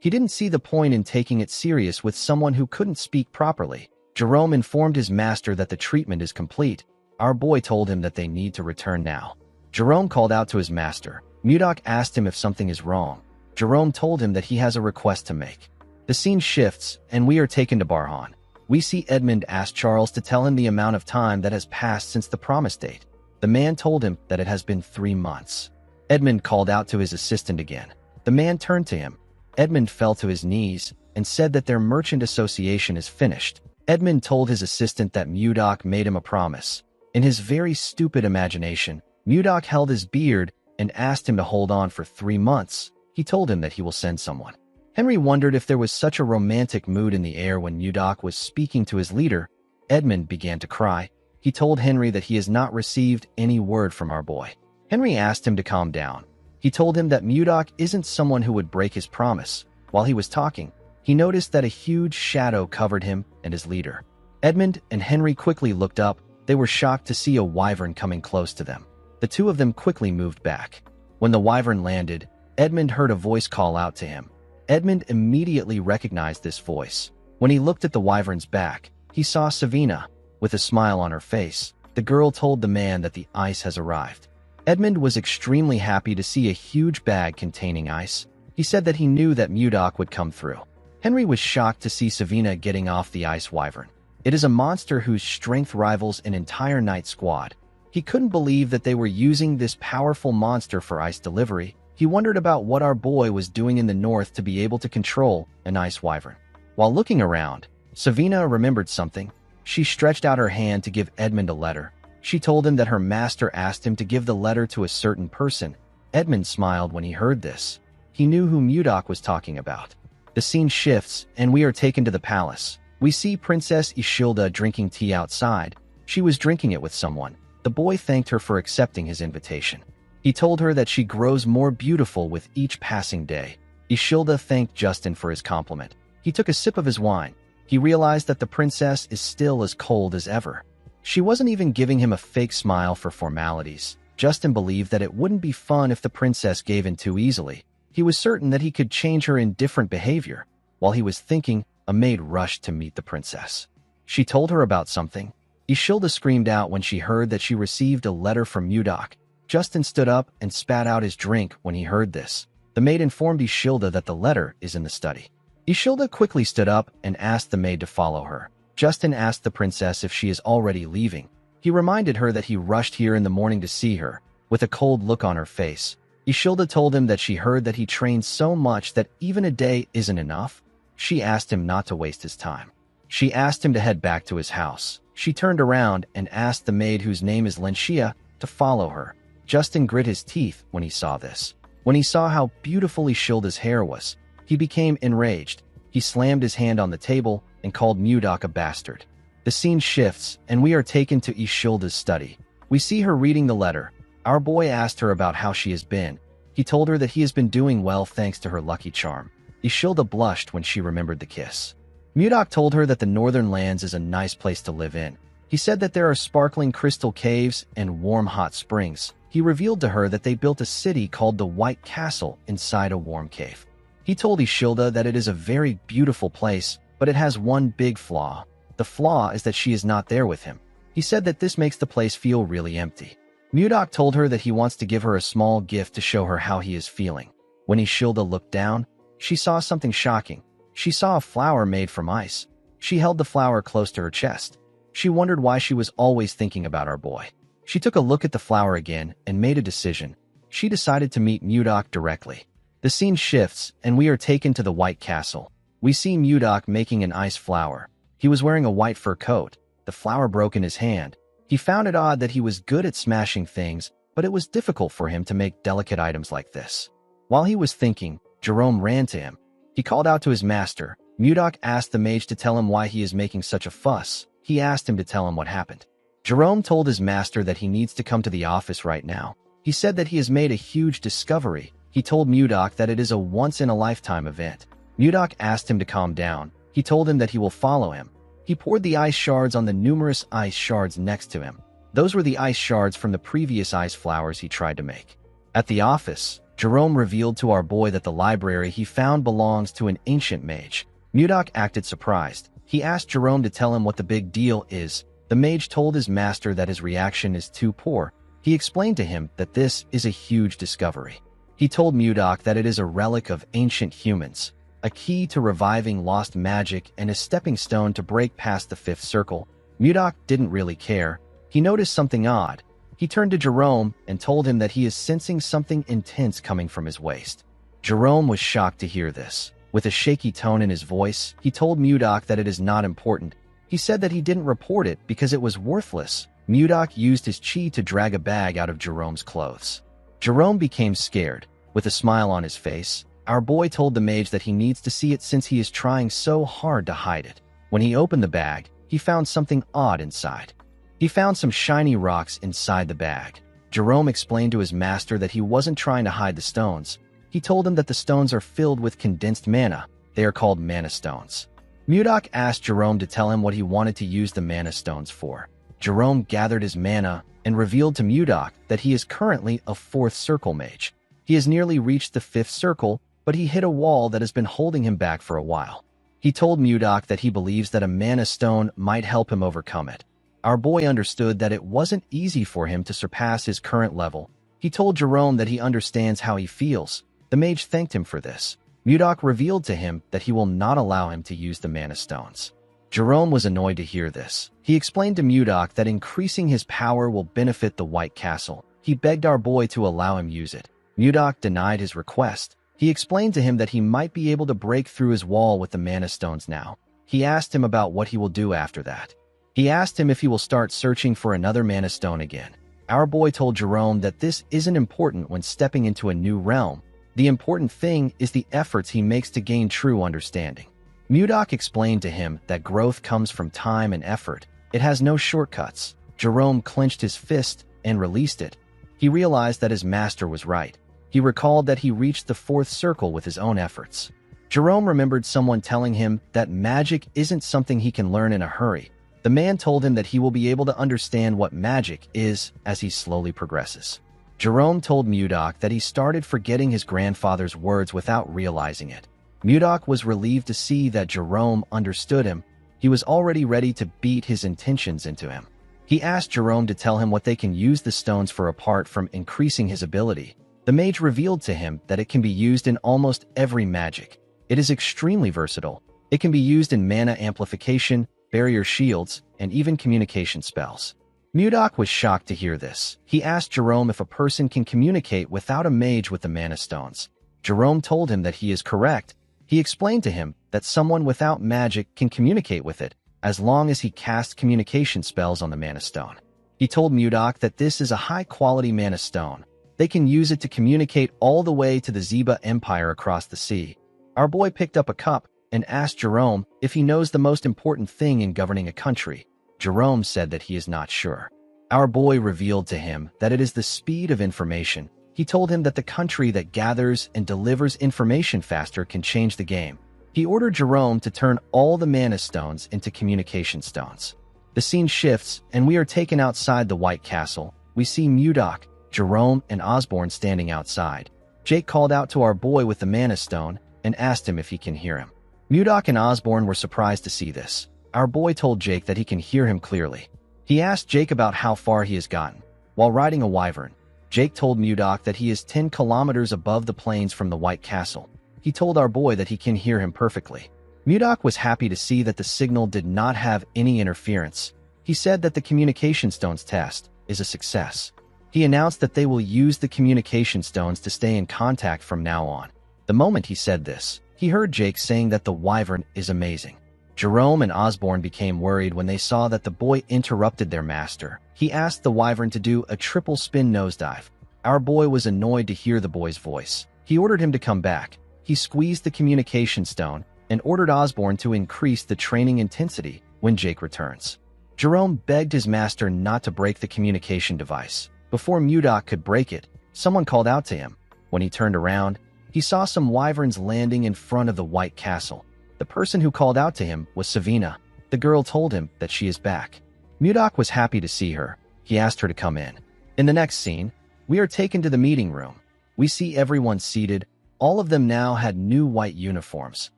He didn't see the point in taking it serious with someone who couldn't speak properly. Jerome informed his master that the treatment is complete. Our boy told him that they need to return now. Jerome called out to his master. Mudok asked him if something is wrong. Jerome told him that he has a request to make. The scene shifts, and we are taken to Barhan. We see Edmund ask Charles to tell him the amount of time that has passed since the promise date. The man told him that it has been 3 months. Edmund called out to his assistant again. The man turned to him. Edmund fell to his knees and said that their merchant association is finished. Edmund told his assistant that Mudok made him a promise. In his very stupid imagination, Mudok held his beard and asked him to hold on for 3 months. He told him that he will send someone. Henry wondered if there was such a romantic mood in the air when Mudok was speaking to his leader. Edmund began to cry. He told Henry that he has not received any word from our boy. Henry asked him to calm down. He told him that Mudok isn't someone who would break his promise. While he was talking, he noticed that a huge shadow covered him and his leader. Edmund and Henry quickly looked up. They were shocked to see a wyvern coming close to them. The two of them quickly moved back. When the wyvern landed, Edmund heard a voice call out to him. Edmund immediately recognized this voice. When he looked at the wyvern's back, he saw Savina. With a smile on her face, the girl told the man that the ice has arrived. Edmund was extremely happy to see a huge bag containing ice. He said that he knew that Mudok would come through. Henry was shocked to see Savina getting off the ice wyvern. It is a monster whose strength rivals an entire night squad. He couldn't believe that they were using this powerful monster for ice delivery. He wondered about what our boy was doing in the north to be able to control an ice wyvern. While looking around, Savina remembered something. She stretched out her hand to give Edmund a letter. She told him that her master asked him to give the letter to a certain person. Edmund smiled when he heard this. He knew who Mudok was talking about. The scene shifts, and we are taken to the palace. We see Princess Ishilda drinking tea outside. She was drinking it with someone. The boy thanked her for accepting his invitation. He told her that she grows more beautiful with each passing day. Ishilda thanked Justin for his compliment. He took a sip of his wine. He realized that the princess is still as cold as ever. She wasn't even giving him a fake smile for formalities. Justin believed that it wouldn't be fun if the princess gave in too easily. He was certain that he could change her indifferent behavior. While he was thinking, a maid rushed to meet the princess. She told her about something. Ishilda screamed out when she heard that she received a letter from Mudok. Justin stood up and spat out his drink when he heard this. The maid informed Ishilda that the letter is in the study. Ishilda quickly stood up and asked the maid to follow her. Justin asked the princess if she is already leaving. He reminded her that he rushed here in the morning to see her. With a cold look on her face, Ishilda told him that she heard that he trained so much that even a day isn't enough. She asked him not to waste his time. She asked him to head back to his house. She turned around and asked the maid, whose name is Lenshia, to follow her. Justin grit his teeth when he saw this. When he saw how beautiful Ishilda's hair was, he became enraged. He slammed his hand on the table and called Mudok a bastard. The scene shifts, and we are taken to Ishilda's study. We see her reading the letter. Our boy asked her about how she has been. He told her that he has been doing well thanks to her lucky charm. Ishilda blushed when she remembered the kiss. Mudok told her that the northern lands is a nice place to live in. He said that there are sparkling crystal caves and warm hot springs. He revealed to her that they built a city called the White Castle inside a warm cave. He told Ishilda that it is a very beautiful place, but it has one big flaw. The flaw is that she is not there with him. He said that this makes the place feel really empty. Mudok told her that he wants to give her a small gift to show her how he is feeling. When Ishilda looked down, she saw something shocking. She saw a flower made from ice. She held the flower close to her chest. She wondered why she was always thinking about our boy. She took a look at the flower again and made a decision. She decided to meet Mudok directly. The scene shifts, and we are taken to the White Castle. We see Mudok making an ice flower. He was wearing a white fur coat. The flower broke in his hand. He found it odd that he was good at smashing things, but it was difficult for him to make delicate items like this. While he was thinking, Jerome ran to him. He called out to his master. Mudok asked the mage to tell him why he is making such a fuss. He asked him to tell him what happened. Jerome told his master that he needs to come to the office right now. He said that he has made a huge discovery. He told Mudok that it is a once-in-a-lifetime event. Mudok asked him to calm down. He told him that he will follow him. He poured the ice shards on the numerous ice shards next to him. Those were the ice shards from the previous ice flowers he tried to make. At the office, Jerome revealed to our boy that the library he found belongs to an ancient mage. Mudok acted surprised. He asked Jerome to tell him what the big deal is. The mage told his master that his reaction is too poor. He explained to him that this is a huge discovery. He told Mudok that it is a relic of ancient humans, a key to reviving lost magic and a stepping stone to break past the fifth circle. Mudok didn't really care. He noticed something odd. He turned to Jerome and told him that he is sensing something intense coming from his waist. Jerome was shocked to hear this. With a shaky tone in his voice, he told Mudok that it is not important. He said that he didn't report it because it was worthless. Mudok used his chi to drag a bag out of Jerome's clothes. Jerome became scared. With a smile on his face, our boy told the mage that he needs to see it since he is trying so hard to hide it. When he opened the bag, he found something odd inside. He found some shiny rocks inside the bag. Jerome explained to his master that he wasn't trying to hide the stones. He told him that the stones are filled with condensed mana. They are called mana stones. Mudok asked Jerome to tell him what he wanted to use the mana stones for. Jerome gathered his mana and revealed to Mudok that he is currently a 4th circle mage. He has nearly reached the 5th circle, but he hit a wall that has been holding him back for a while. He told Mudok that he believes that a mana stone might help him overcome it. Our boy understood that it wasn't easy for him to surpass his current level. He told Jerome that he understands how he feels. The mage thanked him for this. Mudok revealed to him that he will not allow him to use the mana stones. Jerome was annoyed to hear this. He explained to Mudok that increasing his power will benefit the White Castle. He begged our boy to allow him use it. Mudok denied his request. He explained to him that he might be able to break through his wall with the mana stones now. He asked him about what he will do after that. He asked him if he will start searching for another mana stone again. Our boy told Jerome that this isn't important when stepping into a new realm. The important thing is the efforts he makes to gain true understanding. Mudok explained to him that growth comes from time and effort. It has no shortcuts. Jerome clenched his fist and released it. He realized that his master was right. He recalled that he reached the 4th circle with his own efforts. Jerome remembered someone telling him that magic isn't something he can learn in a hurry. The man told him that he will be able to understand what magic is as he slowly progresses. Jerome told Mudok that he started forgetting his grandfather's words without realizing it. Mudok was relieved to see that Jerome understood him. He was already ready to beat his intentions into him. He asked Jerome to tell him what they can use the stones for apart from increasing his ability. The mage revealed to him that it can be used in almost every magic. It is extremely versatile. It can be used in mana amplification, barrier shields, and even communication spells. Mudok was shocked to hear this. He asked Jerome if a person can communicate without a mage with the mana stones. Jerome told him that he is correct. He explained to him that someone without magic can communicate with it, as long as he casts communication spells on the mana stone. He told Mudok that this is a high-quality mana stone. They can use it to communicate all the way to the Zeba Empire across the sea. Our boy picked up a cup and asked Jerome if he knows the most important thing in governing a country. Jerome said that he is not sure. Our boy revealed to him that it is the speed of information. He told him that the country that gathers and delivers information faster can change the game. He ordered Jerome to turn all the mana stones into communication stones. The scene shifts, and we are taken outside the White Castle. We see Mudok, Jerome, and Osborne standing outside. Jake called out to our boy with the mana stone and asked him if he can hear him. Mudok and Osborne were surprised to see this. Our boy told Jake that he can hear him clearly. He asked Jake about how far he has gotten. While riding a wyvern, Jake told Mudok that he is 10 kilometers above the plains from the White Castle. He told our boy that he can hear him perfectly. Mudok was happy to see that the signal did not have any interference. He said that the communication stones test is a success. He announced that they will use the communication stones to stay in contact from now on. The moment he said this, he heard Jake saying that the wyvern is amazing. Jerome and Osborne became worried when they saw that the boy interrupted their master. He asked the wyvern to do a triple spin nosedive. Our boy was annoyed to hear the boy's voice. He ordered him to come back. He squeezed the communication stone and ordered Osborne to increase the training intensity when Jake returns. Jerome begged his master not to break the communication device. Before Mudok could break it, someone called out to him. When he turned around, he saw some wyverns landing in front of the White Castle. The person who called out to him was Savina. The girl told him that she is back. Mudok was happy to see her. He asked her to come in. In the next scene, we are taken to the meeting room. We see everyone seated. All of them now had new white uniforms.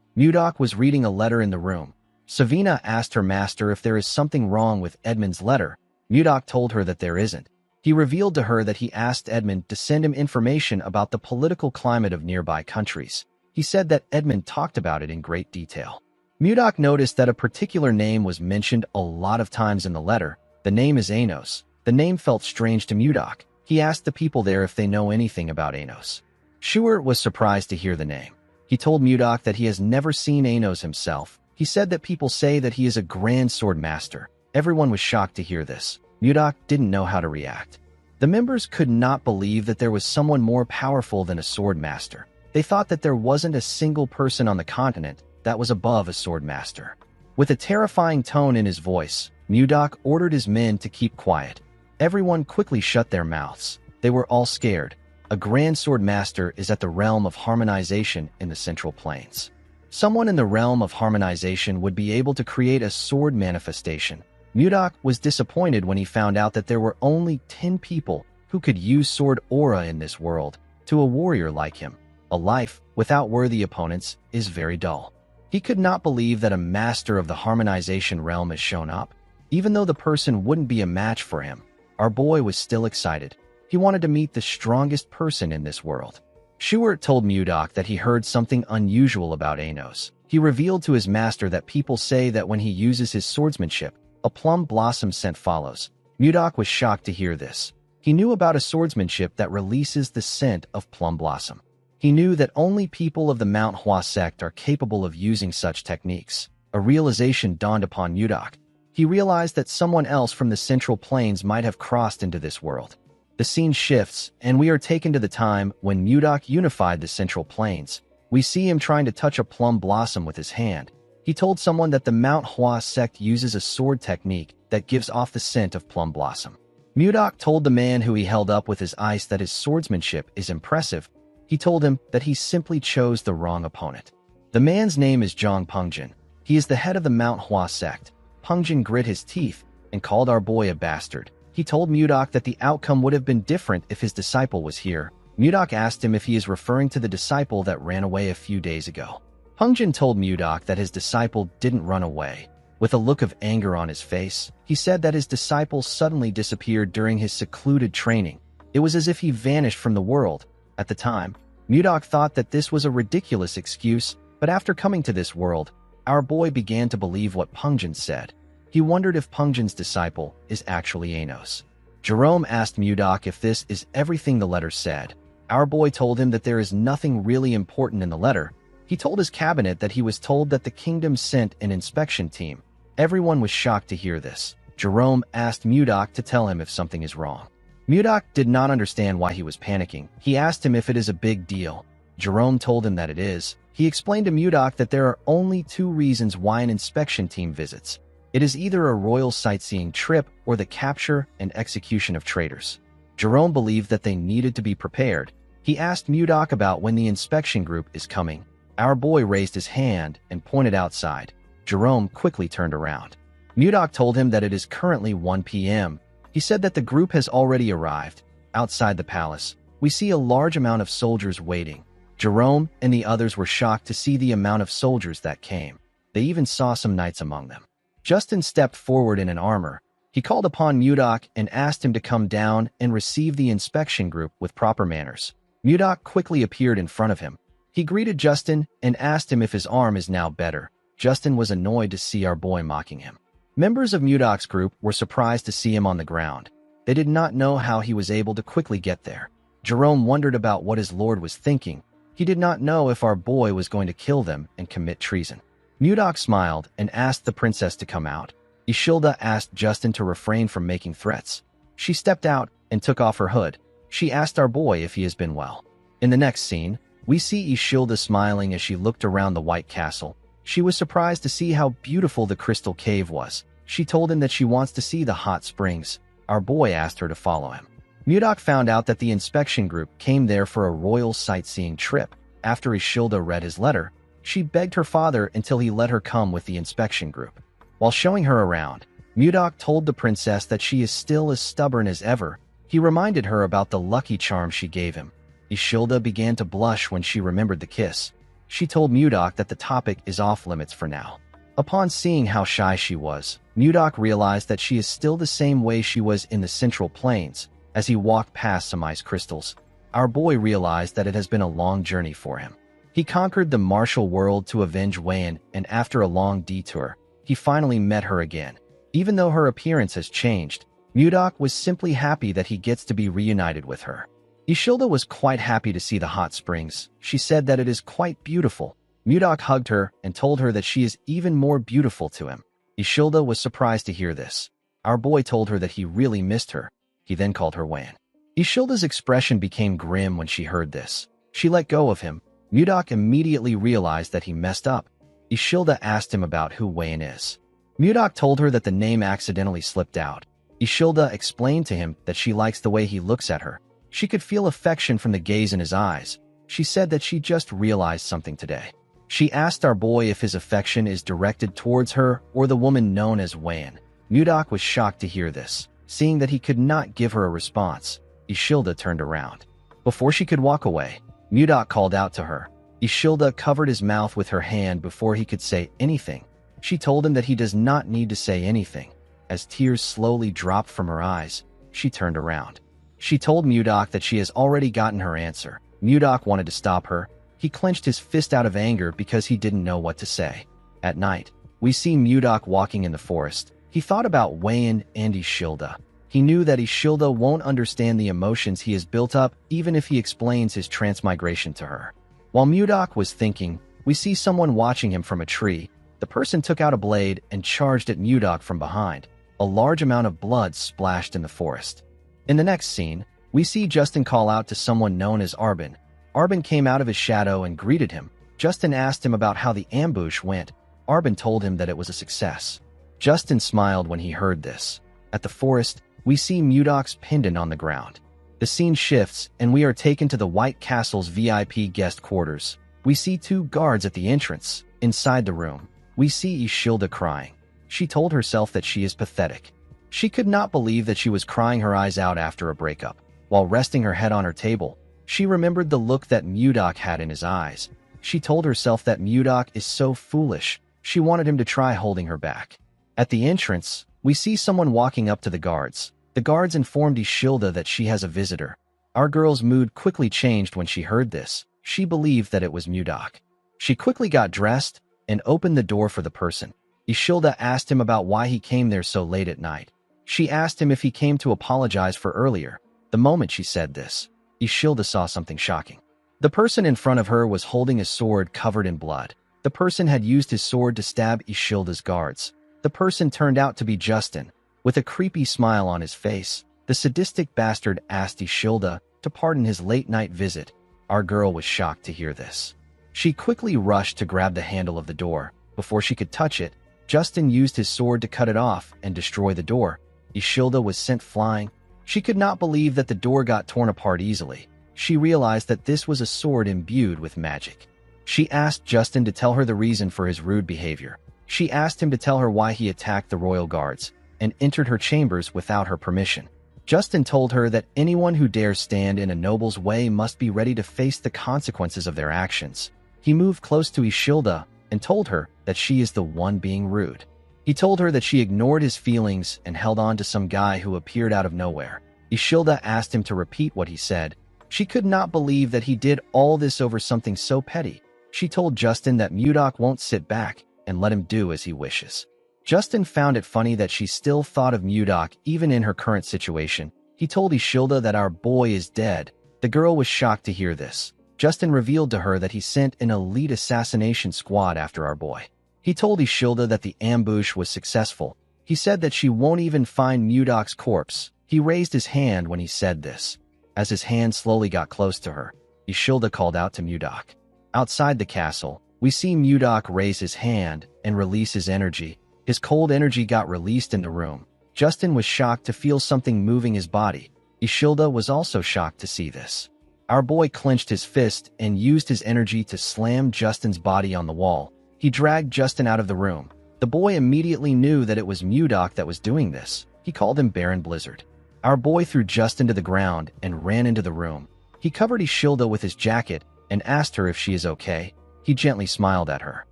Mudok was reading a letter in the room. Savina asked her master if there is something wrong with Edmund's letter. Mudok told her that there isn't. He revealed to her that he asked Edmund to send him information about the political climate of nearby countries. He said that Edmund talked about it in great detail. Mudok noticed that a particular name was mentioned a lot of times in the letter. The name is Anos. The name felt strange to Mudok. He asked the people there if they know anything about Anos. Shuer was surprised to hear the name. He told Mudok that he has never seen Anos himself. He said that people say that he is a grand sword master. Everyone was shocked to hear this. Mudok didn't know how to react. The members could not believe that there was someone more powerful than a sword master. They thought that there wasn't a single person on the continent that was above a sword master. With a terrifying tone in his voice, Mudok ordered his men to keep quiet. Everyone quickly shut their mouths. They were all scared. A grand sword master is at the realm of harmonization in the Central Plains. Someone in the realm of harmonization would be able to create a sword manifestation. Mudok was disappointed when he found out that there were only 10 people who could use sword aura in this world. To a warrior like him, a life without worthy opponents is very dull. He could not believe that a master of the harmonization realm has shown up. Even though the person wouldn't be a match for him, our boy was still excited. He wanted to meet the strongest person in this world. Shuer told Mudok that he heard something unusual about Anos. He revealed to his master that people say that when he uses his swordsmanship, a plum blossom scent follows. Mudok was shocked to hear this. He knew about a swordsmanship that releases the scent of plum blossom. He knew that only people of the Manhwa sect are capable of using such techniques. A realization dawned upon Mudok. He realized that someone else from the Central Plains might have crossed into this world. The scene shifts, and we are taken to the time when Mudok unified the Central Plains. We see him trying to touch a plum blossom with his hand. He told someone that the Manhwa sect uses a sword technique that gives off the scent of plum blossom. Mudok told the man who he held up with his ice that his swordsmanship is impressive. He told him that he simply chose the wrong opponent. The man's name is Zhang Pungjin. He is the head of the Manhwa sect. Pungjin grit his teeth and called our boy a bastard. He told Mudok that the outcome would have been different if his disciple was here. Mudok asked him if he is referring to the disciple that ran away a few days ago. Pungjin told Mudok that his disciple didn't run away. With a look of anger on his face, he said that his disciple suddenly disappeared during his secluded training. It was as if he vanished from the world. At the time, Mudok thought that this was a ridiculous excuse, but after coming to this world, our boy began to believe what Pungjin said. He wondered if Pungjin's disciple is actually Anos. Jerome asked Mudok if this is everything the letter said. Our boy told him that there is nothing really important in the letter. He told his cabinet that he was told that the kingdom sent an inspection team. Everyone was shocked to hear this. Jerome asked Mudok to tell him if something is wrong. Mudok did not understand why he was panicking. He asked him if it is a big deal. Jerome told him that it is. He explained to Mudok that there are only 2 reasons why an inspection team visits. It is either a royal sightseeing trip or the capture and execution of traitors. Jerome believed that they needed to be prepared. He asked Mudok about when the inspection group is coming. Our boy raised his hand and pointed outside. Jerome quickly turned around. Mudok told him that it is currently 1 p.m. He said that the group has already arrived. Outside the palace, we see a large amount of soldiers waiting. Jerome and the others were shocked to see the amount of soldiers that came. They even saw some knights among them. Justin stepped forward in an armor. He called upon Mudok and asked him to come down and receive the inspection group with proper manners. Mudok quickly appeared in front of him. He greeted Justin and asked him if his arm is now better. Justin was annoyed to see our boy mocking him. Members of Mudok's group were surprised to see him on the ground. They did not know how he was able to quickly get there. Jerome wondered about what his lord was thinking. He did not know if our boy was going to kill them and commit treason. Mudok smiled and asked the princess to come out. Ishilda asked Justin to refrain from making threats. She stepped out and took off her hood. She asked our boy if he has been well. In the next scene, we see Ishilda smiling as she looked around the White Castle. She was surprised to see how beautiful the crystal cave was. She told him that she wants to see the hot springs. Our boy asked her to follow him. Mudok found out that the inspection group came there for a royal sightseeing trip. After Ishilda read his letter, she begged her father until he let her come with the inspection group. While showing her around, Mudok told the princess that she is still as stubborn as ever. He reminded her about the lucky charm she gave him. Ishilda began to blush when she remembered the kiss. She told Mudok that the topic is off limits for now. Upon seeing how shy she was, Mudok realized that she is still the same way she was in the Central Plains. As he walked past some ice crystals, our boy realized that it has been a long journey for him. He conquered the martial world to avenge Wayan, and after a long detour, he finally met her again. Even though her appearance has changed, Mudok was simply happy that he gets to be reunited with her. Ishilda was quite happy to see the hot springs. She said that it is quite beautiful. Mudok hugged her and told her that she is even more beautiful to him. Ishilda was surprised to hear this. Our boy told her that he really missed her. He then called her Wan. Ishilda's expression became grim when she heard this. She let go of him. Mudok immediately realized that he messed up. Ishilda asked him about who Wan is. Mudok told her that the name accidentally slipped out. Ishilda explained to him that she likes the way he looks at her. She could feel affection from the gaze in his eyes. She said that she just realized something today. She asked our boy if his affection is directed towards her or the woman known as Wan. Mudok was shocked to hear this. Seeing that he could not give her a response, Ishilda turned around. Before she could walk away, Mudok called out to her. Ishilda covered his mouth with her hand before he could say anything. She told him that he does not need to say anything. As tears slowly dropped from her eyes, she turned around. She told Mudok that she has already gotten her answer. Mudok wanted to stop her. He clenched his fist out of anger because he didn't know what to say. At night, we see Mudok walking in the forest. He thought about Wan and Ishilda. He knew that Ishilda won't understand the emotions he has built up even if he explains his transmigration to her. While Mudok was thinking, we see someone watching him from a tree. The person took out a blade and charged at Mudok from behind. A large amount of blood splashed in the forest. In the next scene, we see Justin call out to someone known as Arbin. Arbin came out of his shadow and greeted him. Justin asked him about how the ambush went. Arbin told him that it was a success. Justin smiled when he heard this. At the forest, we see Mudok's pendant on the ground. The scene shifts, and we are taken to the White Castle's VIP guest quarters. We see two guards at the entrance. Inside the room, we see Ishilda crying. She told herself that she is pathetic. She could not believe that she was crying her eyes out after a breakup. While resting her head on her table, she remembered the look that Mudok had in his eyes. She told herself that Mudok is so foolish. She wanted him to try holding her back. At the entrance, we see someone walking up to the guards. The guards informed Ishilda that she has a visitor. Our girl's mood quickly changed when she heard this. She believed that it was Mudok. She quickly got dressed and opened the door for the person. Ishilda asked him about why he came there so late at night. She asked him if he came to apologize for earlier. The moment she said this, Ishilda saw something shocking. The person in front of her was holding a sword covered in blood. The person had used his sword to stab Ishilda's guards. The person turned out to be Justin. With a creepy smile on his face, the sadistic bastard asked Ishilda to pardon his late-night visit. Our girl was shocked to hear this. She quickly rushed to grab the handle of the door. Before she could touch it, Justin used his sword to cut it off and destroy the door. Ishilda was sent flying. She could not believe that the door got torn apart easily. She realized that this was a sword imbued with magic. She asked Justin to tell her the reason for his rude behavior. She asked him to tell her why he attacked the royal guards and entered her chambers without her permission. Justin told her that anyone who dares stand in a noble's way must be ready to face the consequences of their actions. He moved close to Ishilda and told her that she is the one being rude. He told her that she ignored his feelings and held on to some guy who appeared out of nowhere. Ishilda asked him to repeat what he said. She could not believe that he did all this over something so petty. She told Justin that Mudok won't sit back and let him do as he wishes. Justin found it funny that she still thought of Mudok even in her current situation. He told Ishilda that our boy is dead. The girl was shocked to hear this. Justin revealed to her that he sent an elite assassination squad after our boy. He told Ishilda that the ambush was successful. He said that she won't even find Mudok's corpse. He raised his hand when he said this. As his hand slowly got close to her, Ishilda called out to Mudok. Outside the castle, we see Mudok raise his hand and release his energy. His cold energy got released in the room. Justin was shocked to feel something moving his body. Ishilda was also shocked to see this. Our boy clenched his fist and used his energy to slam Justin's body on the wall. He dragged Justin out of the room. The boy immediately knew that it was Mudok that was doing this. He called him Baron Blizzard. Our boy threw Justin to the ground and ran into the room. He covered Ishilda with his jacket and asked her if she is okay. He gently smiled at her.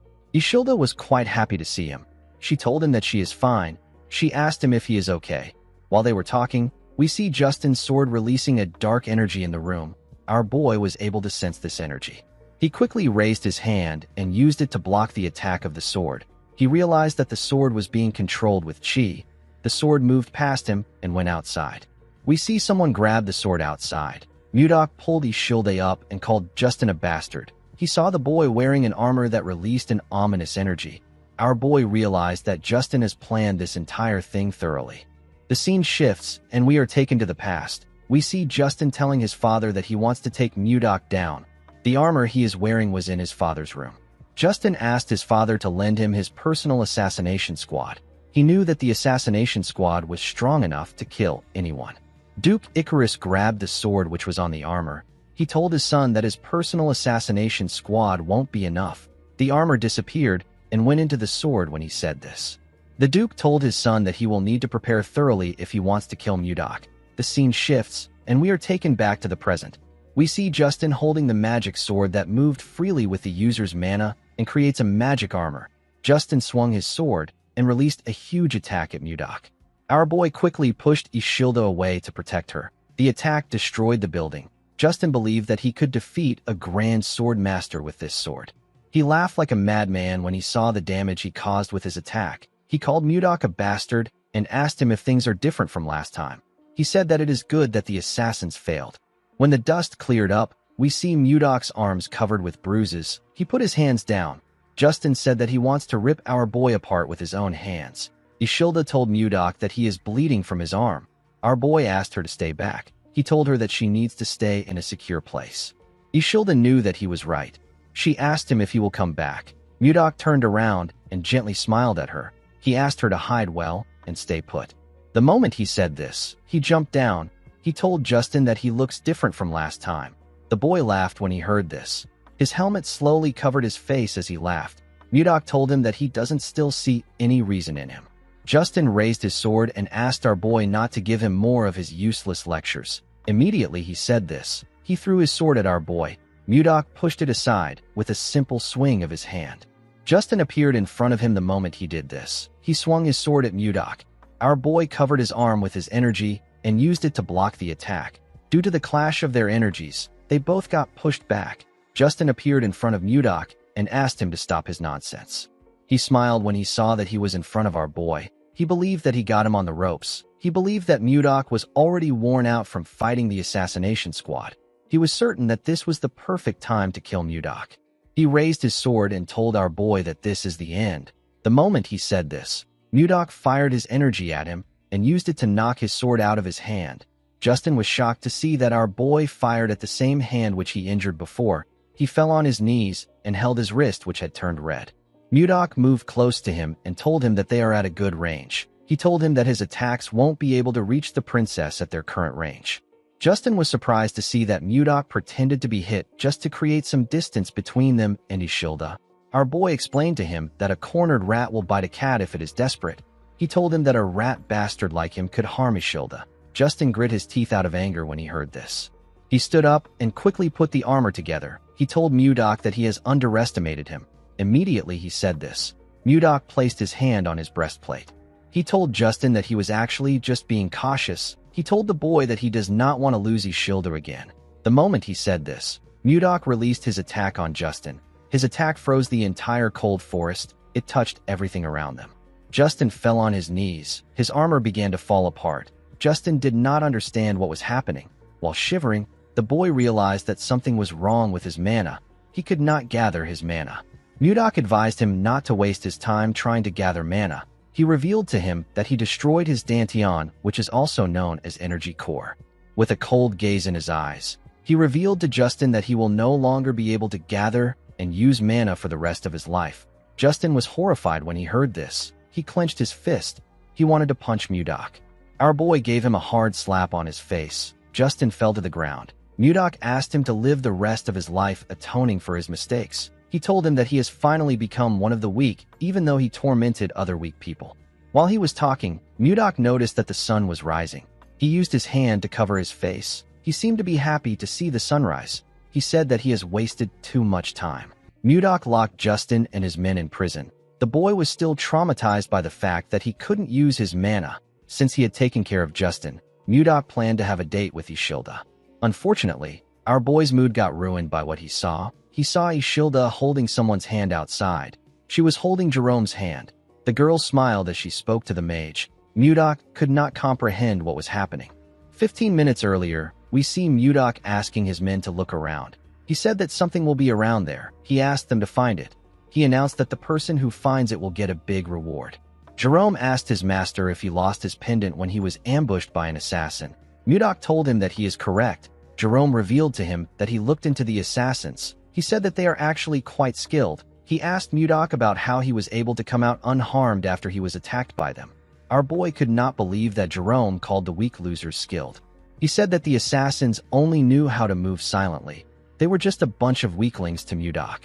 Ishilda was quite happy to see him. She told him that she is fine. She asked him if he is okay. While they were talking, we see Justin's sword releasing a dark energy in the room. Our boy was able to sense this energy. He quickly raised his hand and used it to block the attack of the sword. He realized that the sword was being controlled with chi. The sword moved past him and went outside. We see someone grab the sword outside. Mudok pulled Ishilde up and called Justin a bastard. He saw the boy wearing an armor that released an ominous energy. Our boy realized that Justin has planned this entire thing thoroughly. The scene shifts, and we are taken to the past. We see Justin telling his father that he wants to take Mudok down. The armor he is wearing was in his father's room. Justin asked his father to lend him his personal assassination squad. He knew that the assassination squad was strong enough to kill anyone. Duke Icarus grabbed the sword which was on the armor. He told his son that his personal assassination squad won't be enough. The armor disappeared and went into the sword when he said this. The Duke told his son that he will need to prepare thoroughly if he wants to kill Mudok. The scene shifts, and we are taken back to the present. We see Justin holding the magic sword that moved freely with the user's mana and creates a magic armor. Justin swung his sword and released a huge attack at Mudok. Our boy quickly pushed Ishilde away to protect her. The attack destroyed the building. Justin believed that he could defeat a grand sword master with this sword. He laughed like a madman when he saw the damage he caused with his attack. He called Mudok a bastard and asked him if things are different from last time. He said that it is good that the assassins failed. When the dust cleared up, we see Mudok's arms covered with bruises. He put his hands down. Justin said that he wants to rip our boy apart with his own hands. Ishilde told Mudok that he is bleeding from his arm. Our boy asked her to stay back. He told her that she needs to stay in a secure place. Ishilde knew that he was right. She asked him if he will come back. Mudok turned around and gently smiled at her. He asked her to hide well and stay put. The moment he said this, he jumped down. He told Justin that he looks different from last time. The boy laughed when he heard this. His helmet slowly covered his face as he laughed. Mudok told him that he doesn't still see any reason in him. Justin raised his sword and asked our boy not to give him more of his useless lectures. Immediately he said this. He threw his sword at our boy. Mudok pushed it aside with a simple swing of his hand. Justin appeared in front of him the moment he did this. He swung his sword at Mudok. Our boy covered his arm with his energy and used it to block the attack. Due to the clash of their energies, they both got pushed back. Justin appeared in front of Mudok and asked him to stop his nonsense. He smiled when he saw that he was in front of our boy. He believed that he got him on the ropes. He believed that Mudok was already worn out from fighting the assassination squad. He was certain that this was the perfect time to kill Mudok. He raised his sword and told our boy that this is the end. The moment he said this, Mudok fired his energy at him and used it to knock his sword out of his hand. Justin was shocked to see that our boy fired at the same hand which he injured before. He fell on his knees and held his wrist, which had turned red. Mudok moved close to him and told him that they are at a good range. He told him that his attacks won't be able to reach the princess at their current range. Justin was surprised to see that Mudok pretended to be hit just to create some distance between them and Ishilde. Our boy explained to him that a cornered rat will bite a cat if it is desperate. He told him that a rat bastard like him could harm Ishilde. Justin grit his teeth out of anger when he heard this. He stood up and quickly put the armor together. He told Mudok that he has underestimated him. Immediately he said this. Mudok placed his hand on his breastplate. He told Justin that he was actually just being cautious. He told the boy that he does not want to lose Ishilde again. The moment he said this, Mudok released his attack on Justin. His attack froze the entire cold forest. It touched everything around them. Justin fell on his knees. His armor began to fall apart. Justin did not understand what was happening. While shivering, the boy realized that something was wrong with his mana. He could not gather his mana. Mudok advised him not to waste his time trying to gather mana. He revealed to him that he destroyed his Dantian, which is also known as Energy Core. With a cold gaze in his eyes, he revealed to Justin that he will no longer be able to gather and use mana for the rest of his life. Justin was horrified when he heard this. He clenched his fist. He wanted to punch Mudok. Our boy gave him a hard slap on his face. Justin fell to the ground. Mudok asked him to live the rest of his life atoning for his mistakes. He told him that he has finally become one of the weak, even though he tormented other weak people. While he was talking, Mudok noticed that the sun was rising. He used his hand to cover his face. He seemed to be happy to see the sunrise. He said that he has wasted too much time. Mudok locked Justin and his men in prison. The boy was still traumatized by the fact that he couldn't use his mana. Since he had taken care of Justin, Mudok planned to have a date with Ishilde. Unfortunately, our boy's mood got ruined by what he saw. He saw Ishilde holding someone's hand outside. She was holding Jerome's hand. The girl smiled as she spoke to the mage. Mudok could not comprehend what was happening. 15 minutes earlier, we see Mudok asking his men to look around. He said that something will be around there. He asked them to find it. He announced that the person who finds it will get a big reward. Jerome asked his master if he lost his pendant when he was ambushed by an assassin. Mudok told him that he is correct. Jerome revealed to him that he looked into the assassins. He said that they are actually quite skilled. He asked Mudok about how he was able to come out unharmed after he was attacked by them. Our boy could not believe that Jerome called the weak losers skilled. He said that the assassins only knew how to move silently. They were just a bunch of weaklings to Mudok.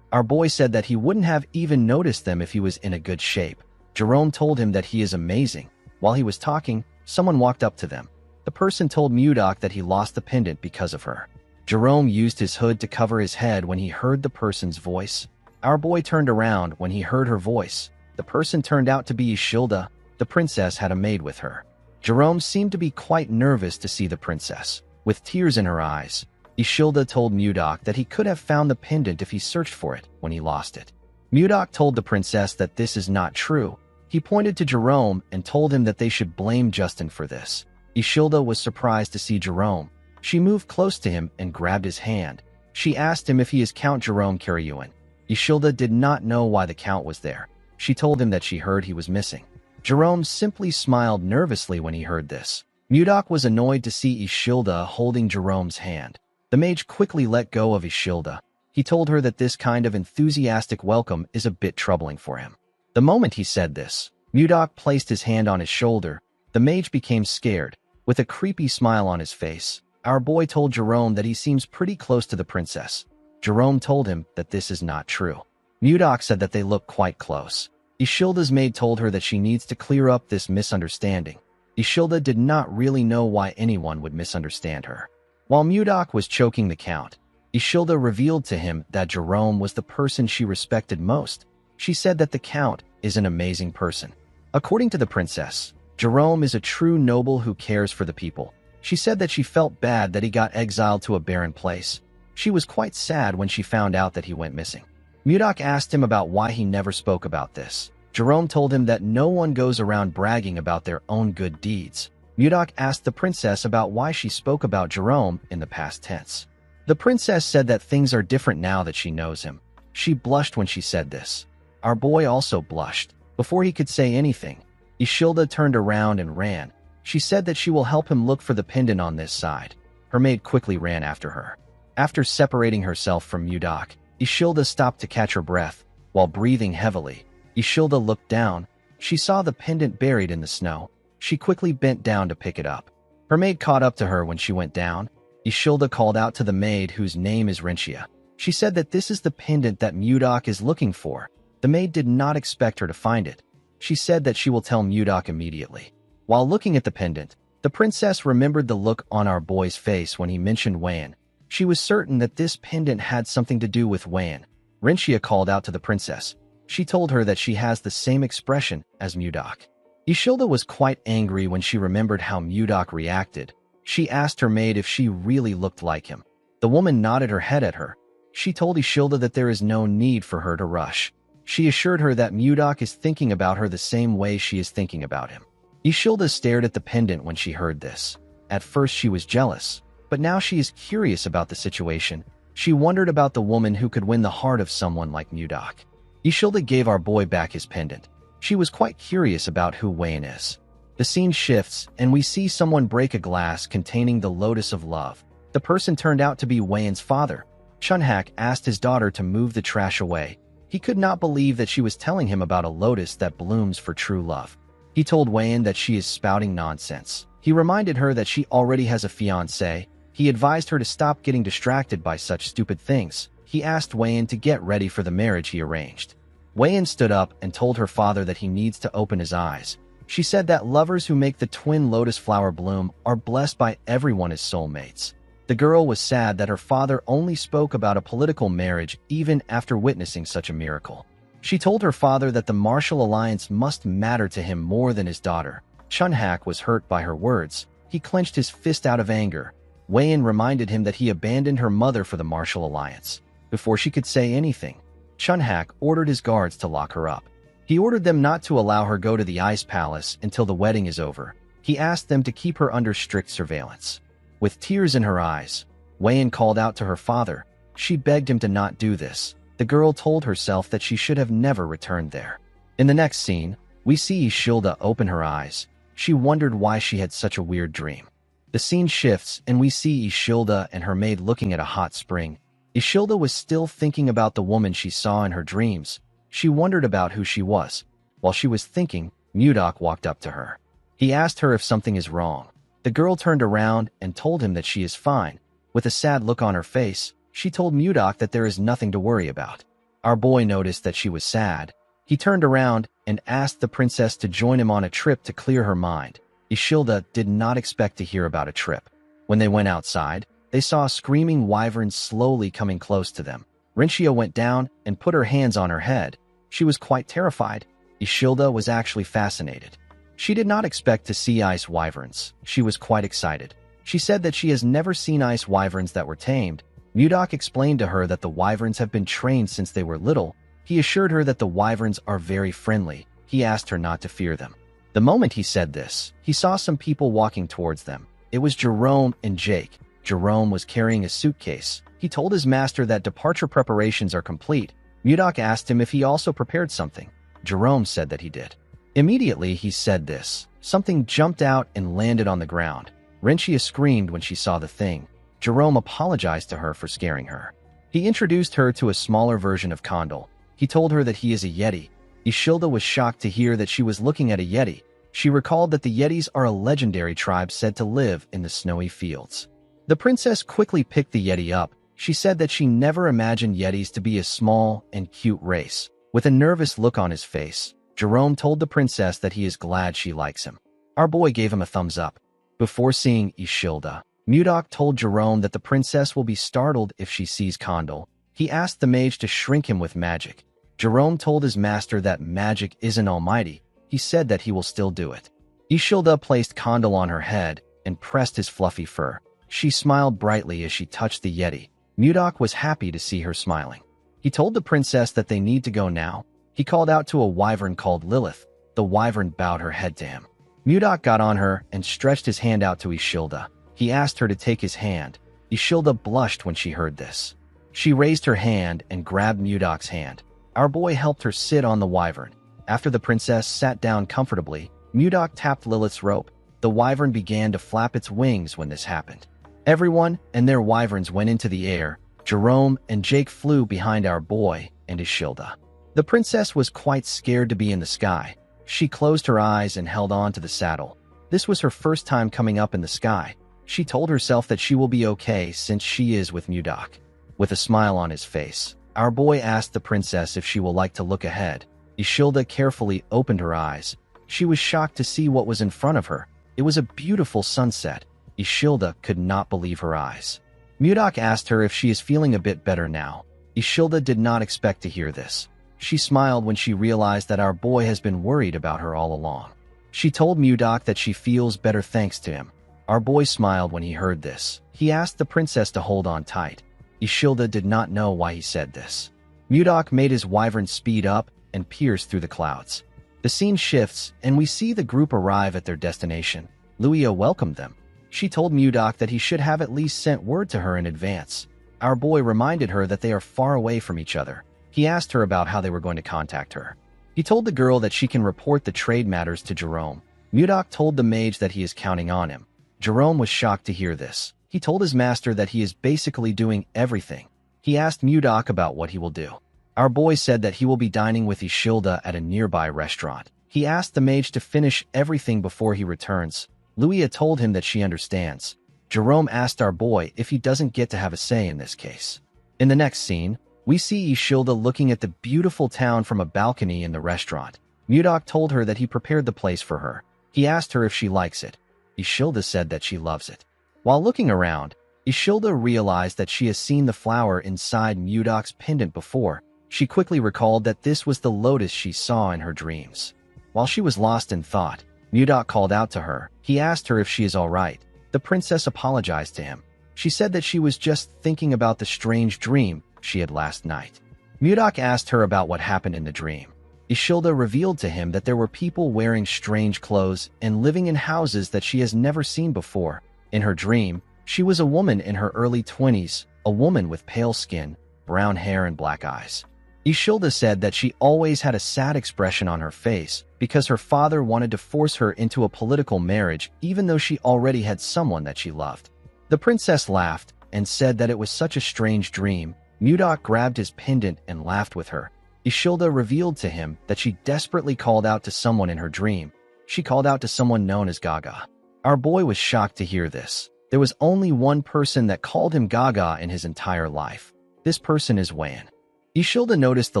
Our boy said that he wouldn't have even noticed them if he was in a good shape. Jerome told him that he is amazing. While he was talking, someone walked up to them. The person told Mudok that he lost the pendant because of her. Jerome used his hood to cover his head when he heard the person's voice. Our boy turned around when he heard her voice. The person turned out to be Ishilda. The princess had a maid with her. Jerome seemed to be quite nervous to see the princess. With tears in her eyes, Ishilda told Mudok that he could have found the pendant if he searched for it when he lost it. Mudok told the princess that this is not true. He pointed to Jerome and told him that they should blame Justin for this. Ishilda was surprised to see Jerome. She moved close to him and grabbed his hand. She asked him if he is Count Jerome Karyuin. Ishilda did not know why the count was there. She told him that she heard he was missing. Jerome simply smiled nervously when he heard this. Mudok was annoyed to see Ishilda holding Jerome's hand. The mage quickly let go of Ishilda. He told her that this kind of enthusiastic welcome is a bit troubling for him. The moment he said this, Mudok placed his hand on his shoulder. The mage became scared. With a creepy smile on his face, our boy told Jerome that he seems pretty close to the princess. Jerome told him that this is not true. Mudok said that they look quite close. Ishilda's maid told her that she needs to clear up this misunderstanding. Ishilda did not really know why anyone would misunderstand her. While Mudok was choking the count, Ishilda revealed to him that Jerome was the person she respected most. She said that the count is an amazing person. According to the princess, Jerome is a true noble who cares for the people. She said that she felt bad that he got exiled to a barren place. She was quite sad when she found out that he went missing. Mudok asked him about why he never spoke about this. Jerome told him that no one goes around bragging about their own good deeds. Mudok asked the princess about why she spoke about Jerome in the past tense. The princess said that things are different now that she knows him. She blushed when she said this. Our boy also blushed. Before he could say anything, Ishilda turned around and ran. She said that she will help him look for the pendant on this side. Her maid quickly ran after her. After separating herself from Mudok, Ishilda stopped to catch her breath. While breathing heavily, Ishilda looked down. She saw the pendant buried in the snow. She quickly bent down to pick it up. Her maid caught up to her when she went down. Ishilda called out to the maid, whose name is Renchia. She said that this is the pendant that Mudok is looking for. The maid did not expect her to find it. She said that she will tell Mudok immediately. While looking at the pendant, the princess remembered the look on our boy's face when he mentioned Wayan. She was certain that this pendant had something to do with Wayan. Renchia called out to the princess. She told her that she has the same expression as Mudok. Ishilda was quite angry when she remembered how Mudok reacted. She asked her maid if she really looked like him. The woman nodded her head at her. She told Ishilda that there is no need for her to rush. She assured her that Mudok is thinking about her the same way she is thinking about him. Ishilda stared at the pendant when she heard this. At first she was jealous, but now she is curious about the situation. She wondered about the woman who could win the heart of someone like Mudok. Ishilda gave our boy back his pendant. She was quite curious about who Wayan is. The scene shifts, and we see someone break a glass containing the Lotus of Love. The person turned out to be Wayan's father. Chunhak asked his daughter to move the trash away. He could not believe that she was telling him about a lotus that blooms for true love. He told Wayan that she is spouting nonsense. He reminded her that she already has a fiancé. He advised her to stop getting distracted by such stupid things. He asked Wayan to get ready for the marriage he arranged. Wayan stood up and told her father that he needs to open his eyes. She said that lovers who make the twin lotus flower bloom are blessed by everyone as soulmates. The girl was sad that her father only spoke about a political marriage even after witnessing such a miracle. She told her father that the martial alliance must matter to him more than his daughter. Chunhak was hurt by her words. He clenched his fist out of anger. Wayan reminded him that he abandoned her mother for the martial alliance. Before she could say anything, Chunhak ordered his guards to lock her up. He ordered them not to allow her go to the ice palace until the wedding is over. He asked them to keep her under strict surveillance. With tears in her eyes, Wei called out to her father. She begged him to not do this. The girl told herself that she should have never returned there. In the next scene, we see Ishilda open her eyes. She wondered why she had such a weird dream. The scene shifts and we see Ishilda and her maid looking at a hot spring. Ishilda was still thinking about the woman she saw in her dreams. She wondered about who she was. While she was thinking, Mudok walked up to her. He asked her if something is wrong. The girl turned around and told him that she is fine. With a sad look on her face, she told Mudok that there is nothing to worry about. Our boy noticed that she was sad. He turned around and asked the princess to join him on a trip to clear her mind. Ishilda did not expect to hear about a trip. When they went outside, they saw a screaming wyvern slowly coming close to them. Rinchia went down and put her hands on her head. She was quite terrified. Ishilda was actually fascinated. She did not expect to see ice wyverns. She was quite excited. She said that she has never seen ice wyverns that were tamed. Mudok explained to her that the wyverns have been trained since they were little. He assured her that the wyverns are very friendly. He asked her not to fear them. The moment he said this, he saw some people walking towards them. It was Jerome and Jake. Jerome was carrying a suitcase. He told his master that departure preparations are complete. Mudok asked him if he also prepared something. Jerome said that he did. Immediately he said this. Something jumped out and landed on the ground. Rinchia screamed when she saw the thing. Jerome apologized to her for scaring her. He introduced her to a smaller version of Condal. He told her that he is a Yeti. Ishilda was shocked to hear that she was looking at a Yeti. She recalled that the Yetis are a legendary tribe said to live in the snowy fields. The princess quickly picked the Yeti up. She said that she never imagined Yetis to be a small and cute race. With a nervous look on his face, Jerome told the princess that he is glad she likes him. Our boy gave him a thumbs up. Before seeing Ishilda, Mudok told Jerome that the princess will be startled if she sees Condal. He asked the mage to shrink him with magic. Jerome told his master that magic isn't almighty. He said that he will still do it. Ishilda placed Condal on her head and pressed his fluffy fur. She smiled brightly as she touched the Yeti. Mudok was happy to see her smiling. He told the princess that they need to go now. He called out to a wyvern called Lilith. The wyvern bowed her head to him. Mudok got on her and stretched his hand out to Ishilda. He asked her to take his hand. Ishilda blushed when she heard this. She raised her hand and grabbed Mudok's hand. Our boy helped her sit on the wyvern. After the princess sat down comfortably, Mudok tapped Lilith's rope. The wyvern began to flap its wings when this happened. Everyone and their wyverns went into the air. Jerome and Jake flew behind our boy and Ishilda. The princess was quite scared to be in the sky. She closed her eyes and held on to the saddle. This was her first time coming up in the sky. She told herself that she will be okay since she is with Mudok. With a smile on his face, our boy asked the princess if she will like to look ahead. Ishilda carefully opened her eyes. She was shocked to see what was in front of her. It was a beautiful sunset. Ishilda could not believe her eyes. Mudok asked her if she is feeling a bit better now. Ishilda did not expect to hear this. She smiled when she realized that our boy has been worried about her all along. She told Mudok that she feels better thanks to him. Our boy smiled when he heard this. He asked the princess to hold on tight. Ishilda did not know why he said this. Mudok made his wyvern speed up and pierce through the clouds. The scene shifts and we see the group arrive at their destination. Luia welcomed them. She told Mudok that he should have at least sent word to her in advance. Our boy reminded her that they are far away from each other. He asked her about how they were going to contact her. He told the girl that she can report the trade matters to Jerome. Mudok told the mage that he is counting on him. Jerome was shocked to hear this. He told his master that he is basically doing everything. He asked Mudok about what he will do. Our boy said that he will be dining with Ishilda at a nearby restaurant. He asked the mage to finish everything before he returns. Luia told him that she understands. Jerome asked our boy if he doesn't get to have a say in this case. In the next scene, we see Ishilda looking at the beautiful town from a balcony in the restaurant. Mudok told her that he prepared the place for her. He asked her if she likes it. Ishilda said that she loves it. While looking around, Ishilda realized that she has seen the flower inside Mudok's pendant before. She quickly recalled that this was the lotus she saw in her dreams. While she was lost in thought, Mudok called out to her. He asked her if she is all right. The princess apologized to him. She said that she was just thinking about the strange dream she had last night. Mudok asked her about what happened in the dream. Ishilda revealed to him that there were people wearing strange clothes and living in houses that she has never seen before. In her dream, she was a woman in her early 20s, a woman with pale skin, brown hair and black eyes. Ishilda said that she always had a sad expression on her face because her father wanted to force her into a political marriage even though she already had someone that she loved. The princess laughed and said that it was such a strange dream. Mudok grabbed his pendant and laughed with her. Ishilda revealed to him that she desperately called out to someone in her dream. She called out to someone known as Gaga. Our boy was shocked to hear this. There was only one person that called him Gaga in his entire life. This person is Wan. Ishilda noticed the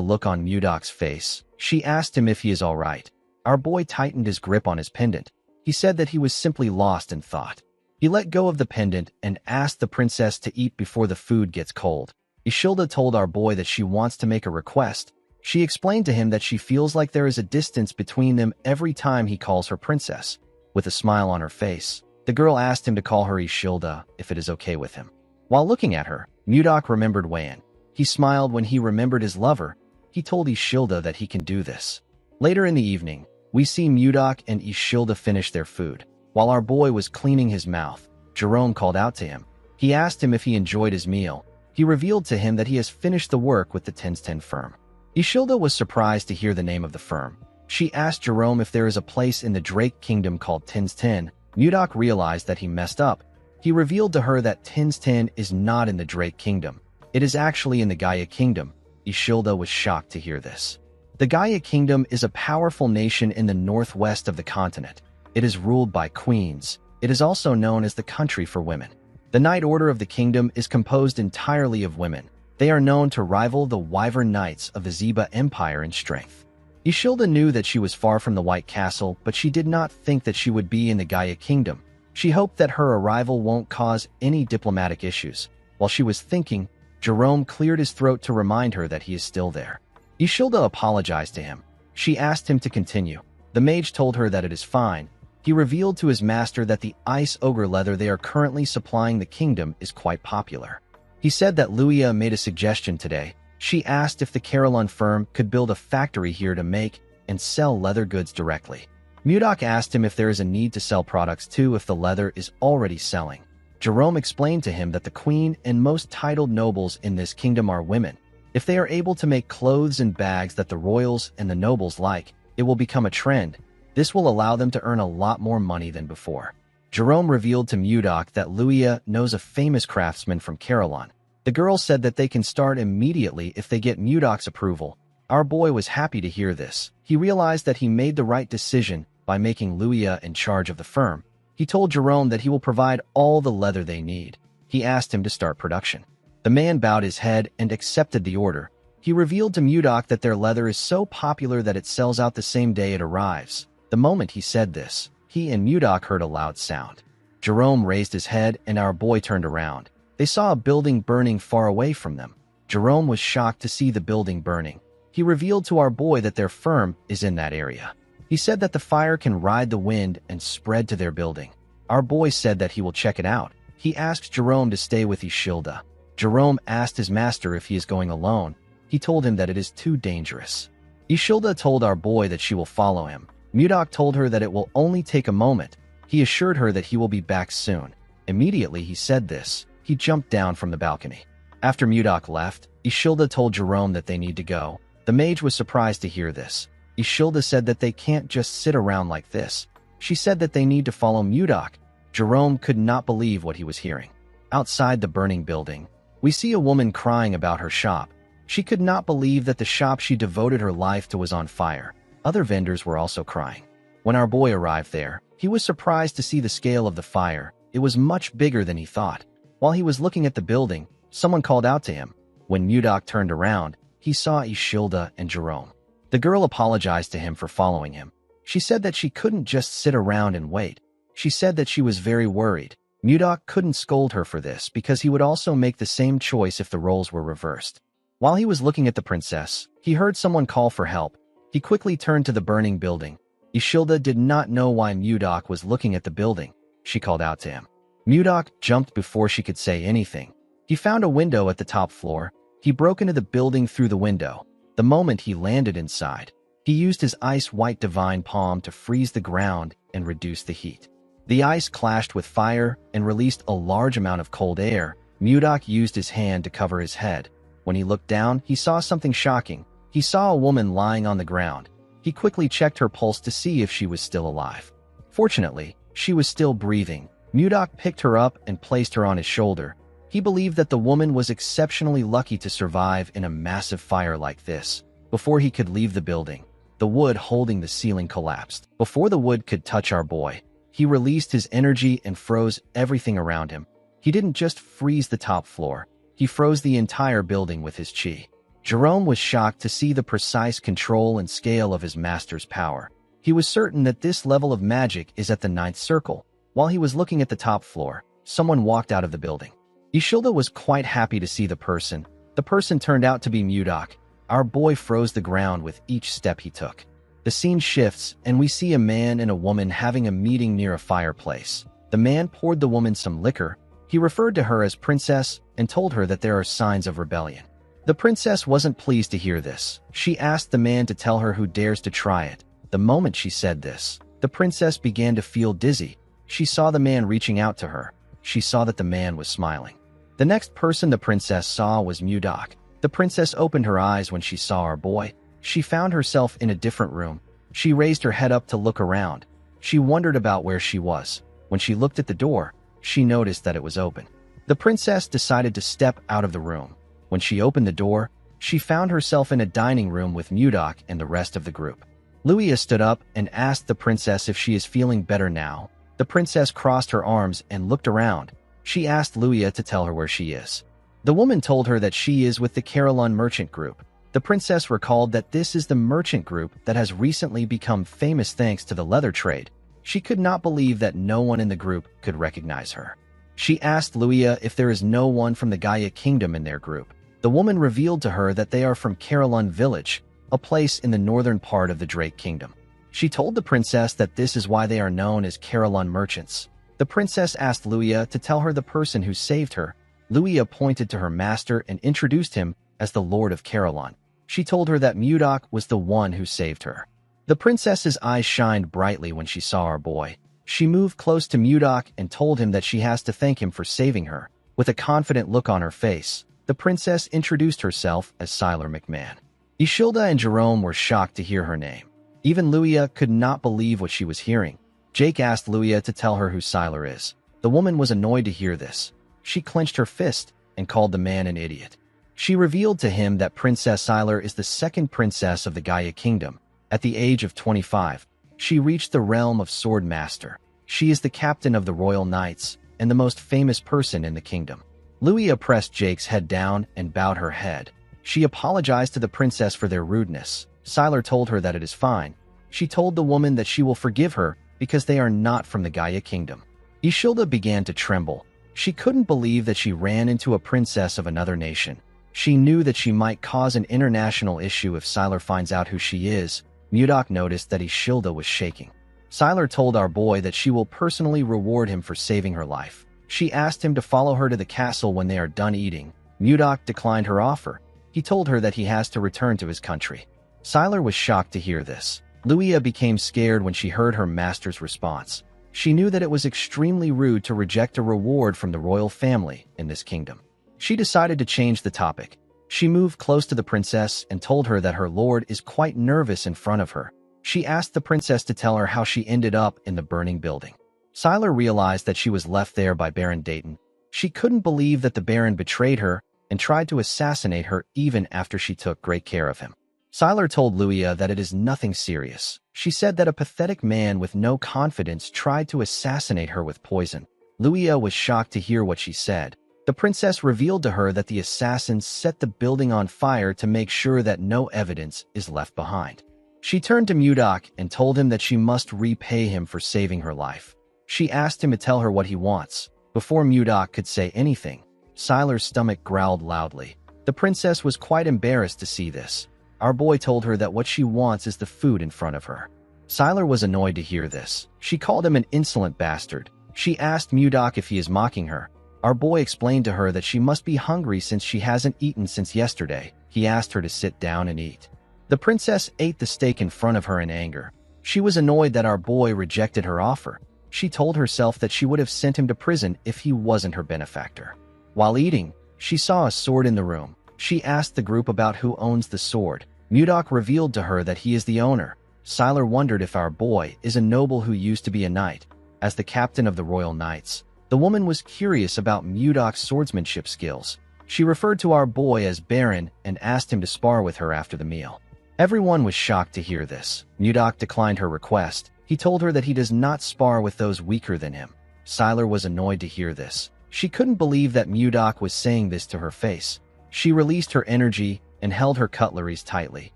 look on Mudok's face. She asked him if he is all right. Our boy tightened his grip on his pendant. He said that he was simply lost in thought. He let go of the pendant and asked the princess to eat before the food gets cold. Ishilda told our boy that she wants to make a request. She explained to him that she feels like there is a distance between them every time he calls her princess. With a smile on her face, the girl asked him to call her Ishilda if it is okay with him. While looking at her, Mudok remembered Wan. He smiled when he remembered his lover. He told Ishilda that he can do this. Later in the evening, we see Mudok and Ishilda finish their food. While our boy was cleaning his mouth, Jerome called out to him. He asked him if he enjoyed his meal. He revealed to him that he has finished the work with the 10 firm. Ishilda was surprised to hear the name of the firm. She asked Jerome if there is a place in the Drake Kingdom called 10. Mudok realized that he messed up. He revealed to her that 10 is not in the Drake Kingdom. It is actually in the Gaia Kingdom. Ishilda was shocked to hear this. The Gaia Kingdom is a powerful nation in the northwest of the continent. It is ruled by queens. It is also known as the country for women. The Knight Order of the kingdom is composed entirely of women. They are known to rival the Wyvern Knights of the Zeba Empire in strength. Ishilda knew that she was far from the White Castle, but she did not think that she would be in the Gaia Kingdom. She hoped that her arrival won't cause any diplomatic issues. While she was thinking, Jerome cleared his throat to remind her that he is still there. Ishilda apologized to him. She asked him to continue. The mage told her that it is fine. He revealed to his master that the ice ogre leather they are currently supplying the kingdom is quite popular. He said that Luia made a suggestion today. She asked if the Carolyn firm could build a factory here to make and sell leather goods directly. Mudok asked him if there is a need to sell products too if the leather is already selling. Jerome explained to him that the queen and most titled nobles in this kingdom are women. If they are able to make clothes and bags that the royals and the nobles like, it will become a trend. This will allow them to earn a lot more money than before. Jerome revealed to Mudok that Luia knows a famous craftsman from Carolyn. The girl said that they can start immediately if they get Mudok's approval. Our boy was happy to hear this. He realized that he made the right decision by making Luia in charge of the firm. He told Jerome that he will provide all the leather they need. He asked him to start production. The man bowed his head and accepted the order. He revealed to Mudok that their leather is so popular that it sells out the same day it arrives. The moment he said this, he and Mudok heard a loud sound. Jerome raised his head and our boy turned around. They saw a building burning far away from them. Jerome was shocked to see the building burning. He revealed to our boy that their firm is in that area. He said that the fire can ride the wind and spread to their building. Our boy said that he will check it out. He asked Jerome to stay with Ishilda. Jerome asked his master if he is going alone. He told him that it is too dangerous. Ishilda told our boy that she will follow him. Mudok told her that it will only take a moment. He assured her that he will be back soon. Immediately he said this, he jumped down from the balcony. After Mudok left, Ishilda told Jerome that they need to go. The mage was surprised to hear this. Ishilda said that they can't just sit around like this. She said that they need to follow Mudok. Jerome could not believe what he was hearing. Outside the burning building, we see a woman crying about her shop. She could not believe that the shop she devoted her life to was on fire. Other vendors were also crying. When our boy arrived there, he was surprised to see the scale of the fire. It was much bigger than he thought. While he was looking at the building, someone called out to him. When Mudok turned around, he saw Ishilda and Jerome. The girl apologized to him for following him. She said that she couldn't just sit around and wait. She said that she was very worried. Mudok couldn't scold her for this because he would also make the same choice if the roles were reversed. While he was looking at the princess, he heard someone call for help. He quickly turned to the burning building. Ishilda did not know why Mudok was looking at the building. She called out to him. Mudok jumped before she could say anything. He found a window at the top floor. He broke into the building through the window. The moment he landed inside, He used his ice-white divine palm to freeze the ground and reduce the heat. The ice clashed with fire and released a large amount of cold air. Mudok used his hand to cover his head. When he looked down, he saw something shocking. He saw a woman lying on the ground. He quickly checked her pulse to see if she was still alive. Fortunately, she was still breathing. Mudok picked her up and placed her on his shoulder. He believed that the woman was exceptionally lucky to survive in a massive fire like this. Before he could leave the building, the wood holding the ceiling collapsed. Before the wood could touch our boy, he released his energy and froze everything around him. He didn't just freeze the top floor, he froze the entire building with his chi. Jerome was shocked to see the precise control and scale of his master's power. He was certain that this level of magic is at the 9th circle. While he was looking at the top floor, someone walked out of the building. Ishilda was quite happy to see the person. The person turned out to be Mudok. Our boy froze the ground with each step he took. The scene shifts, and we see a man and a woman having a meeting near a fireplace. The man poured the woman some liquor. He referred to her as princess and told her that there are signs of rebellion. The princess wasn't pleased to hear this. She asked the man to tell her who dares to try it. The moment she said this, the princess began to feel dizzy. She saw the man reaching out to her. She saw that the man was smiling. The next person the princess saw was Mudok. The princess opened her eyes when she saw our boy. She found herself in a different room. She raised her head up to look around. She wondered about where she was. When she looked at the door, she noticed that it was open. The princess decided to step out of the room. When she opened the door, she found herself in a dining room with Mudok and the rest of the group. Luia stood up and asked the princess if she is feeling better now. The princess crossed her arms and looked around. She asked Luia to tell her where she is. The woman told her that she is with the Carillon Merchant Group. The princess recalled that this is the merchant group that has recently become famous thanks to the leather trade. She could not believe that no one in the group could recognize her. She asked Luia if there is no one from the Gaia Kingdom in their group. The woman revealed to her that they are from Carillon Village, a place in the northern part of the Drake Kingdom. She told the princess that this is why they are known as Carillon merchants. The princess asked Luia to tell her the person who saved her. Luia pointed to her master and introduced him as the Lord of Carillon. She told her that Mudok was the one who saved her. The princess's eyes shined brightly when she saw our boy. She moved close to Mudok and told him that she has to thank him for saving her. With a confident look on her face, the princess introduced herself as Siler McMahon. Ishilda and Jerome were shocked to hear her name. Even Luia could not believe what she was hearing. Jake asked Luia to tell her who Siler is. The woman was annoyed to hear this. She clenched her fist and called the man an idiot. She revealed to him that Princess Siler is the second princess of the Gaia Kingdom. At the age of 25, she reached the realm of Sword Master. She is the captain of the Royal Knights and the most famous person in the kingdom. Luia pressed Jake's head down and bowed her head. She apologized to the princess for their rudeness. Siler told her that it is fine. She told the woman that she will forgive her because they are not from the Gaia Kingdom. Ishilda began to tremble. She couldn't believe that she ran into a princess of another nation. She knew that she might cause an international issue if Siler finds out who she is. Mudok noticed that Ishilda was shaking. Siler told our boy that she will personally reward him for saving her life. She asked him to follow her to the castle when they are done eating. Mudok declined her offer. He told her that he has to return to his country. Siler was shocked to hear this. Luia became scared when she heard her master's response. She knew that it was extremely rude to reject a reward from the royal family in this kingdom. She decided to change the topic. She moved close to the princess and told her that her lord is quite nervous in front of her. She asked the princess to tell her how she ended up in the burning building. Siler realized that she was left there by Baron Dayton. She couldn't believe that the Baron betrayed her and tried to assassinate her even after she took great care of him. Siler told Luia that it is nothing serious. She said that a pathetic man with no confidence tried to assassinate her with poison. Luia was shocked to hear what she said. The princess revealed to her that the assassins set the building on fire to make sure that no evidence is left behind. She turned to Mudok and told him that she must repay him for saving her life. She asked him to tell her what he wants. Before Mudok could say anything, Siler's stomach growled loudly. The princess was quite embarrassed to see this. Our boy told her that what she wants is the food in front of her. Siler was annoyed to hear this. She called him an insolent bastard. She asked Mudok if he is mocking her. Our boy explained to her that she must be hungry since she hasn't eaten since yesterday. He asked her to sit down and eat. The princess ate the steak in front of her in anger. She was annoyed that our boy rejected her offer. She told herself that she would have sent him to prison if he wasn't her benefactor. While eating, she saw a sword in the room. She asked the group about who owns the sword. Mudok revealed to her that he is the owner. Siler wondered if our boy is a noble who used to be a knight. As the captain of the Royal Knights, the woman was curious about Mudok's swordsmanship skills. She referred to our boy as Baron and asked him to spar with her after the meal. Everyone was shocked to hear this. Mudok declined her request. He told her that he does not spar with those weaker than him. Siler was annoyed to hear this. She couldn't believe that Mudok was saying this to her face. She released her energy and held her cutleries tightly.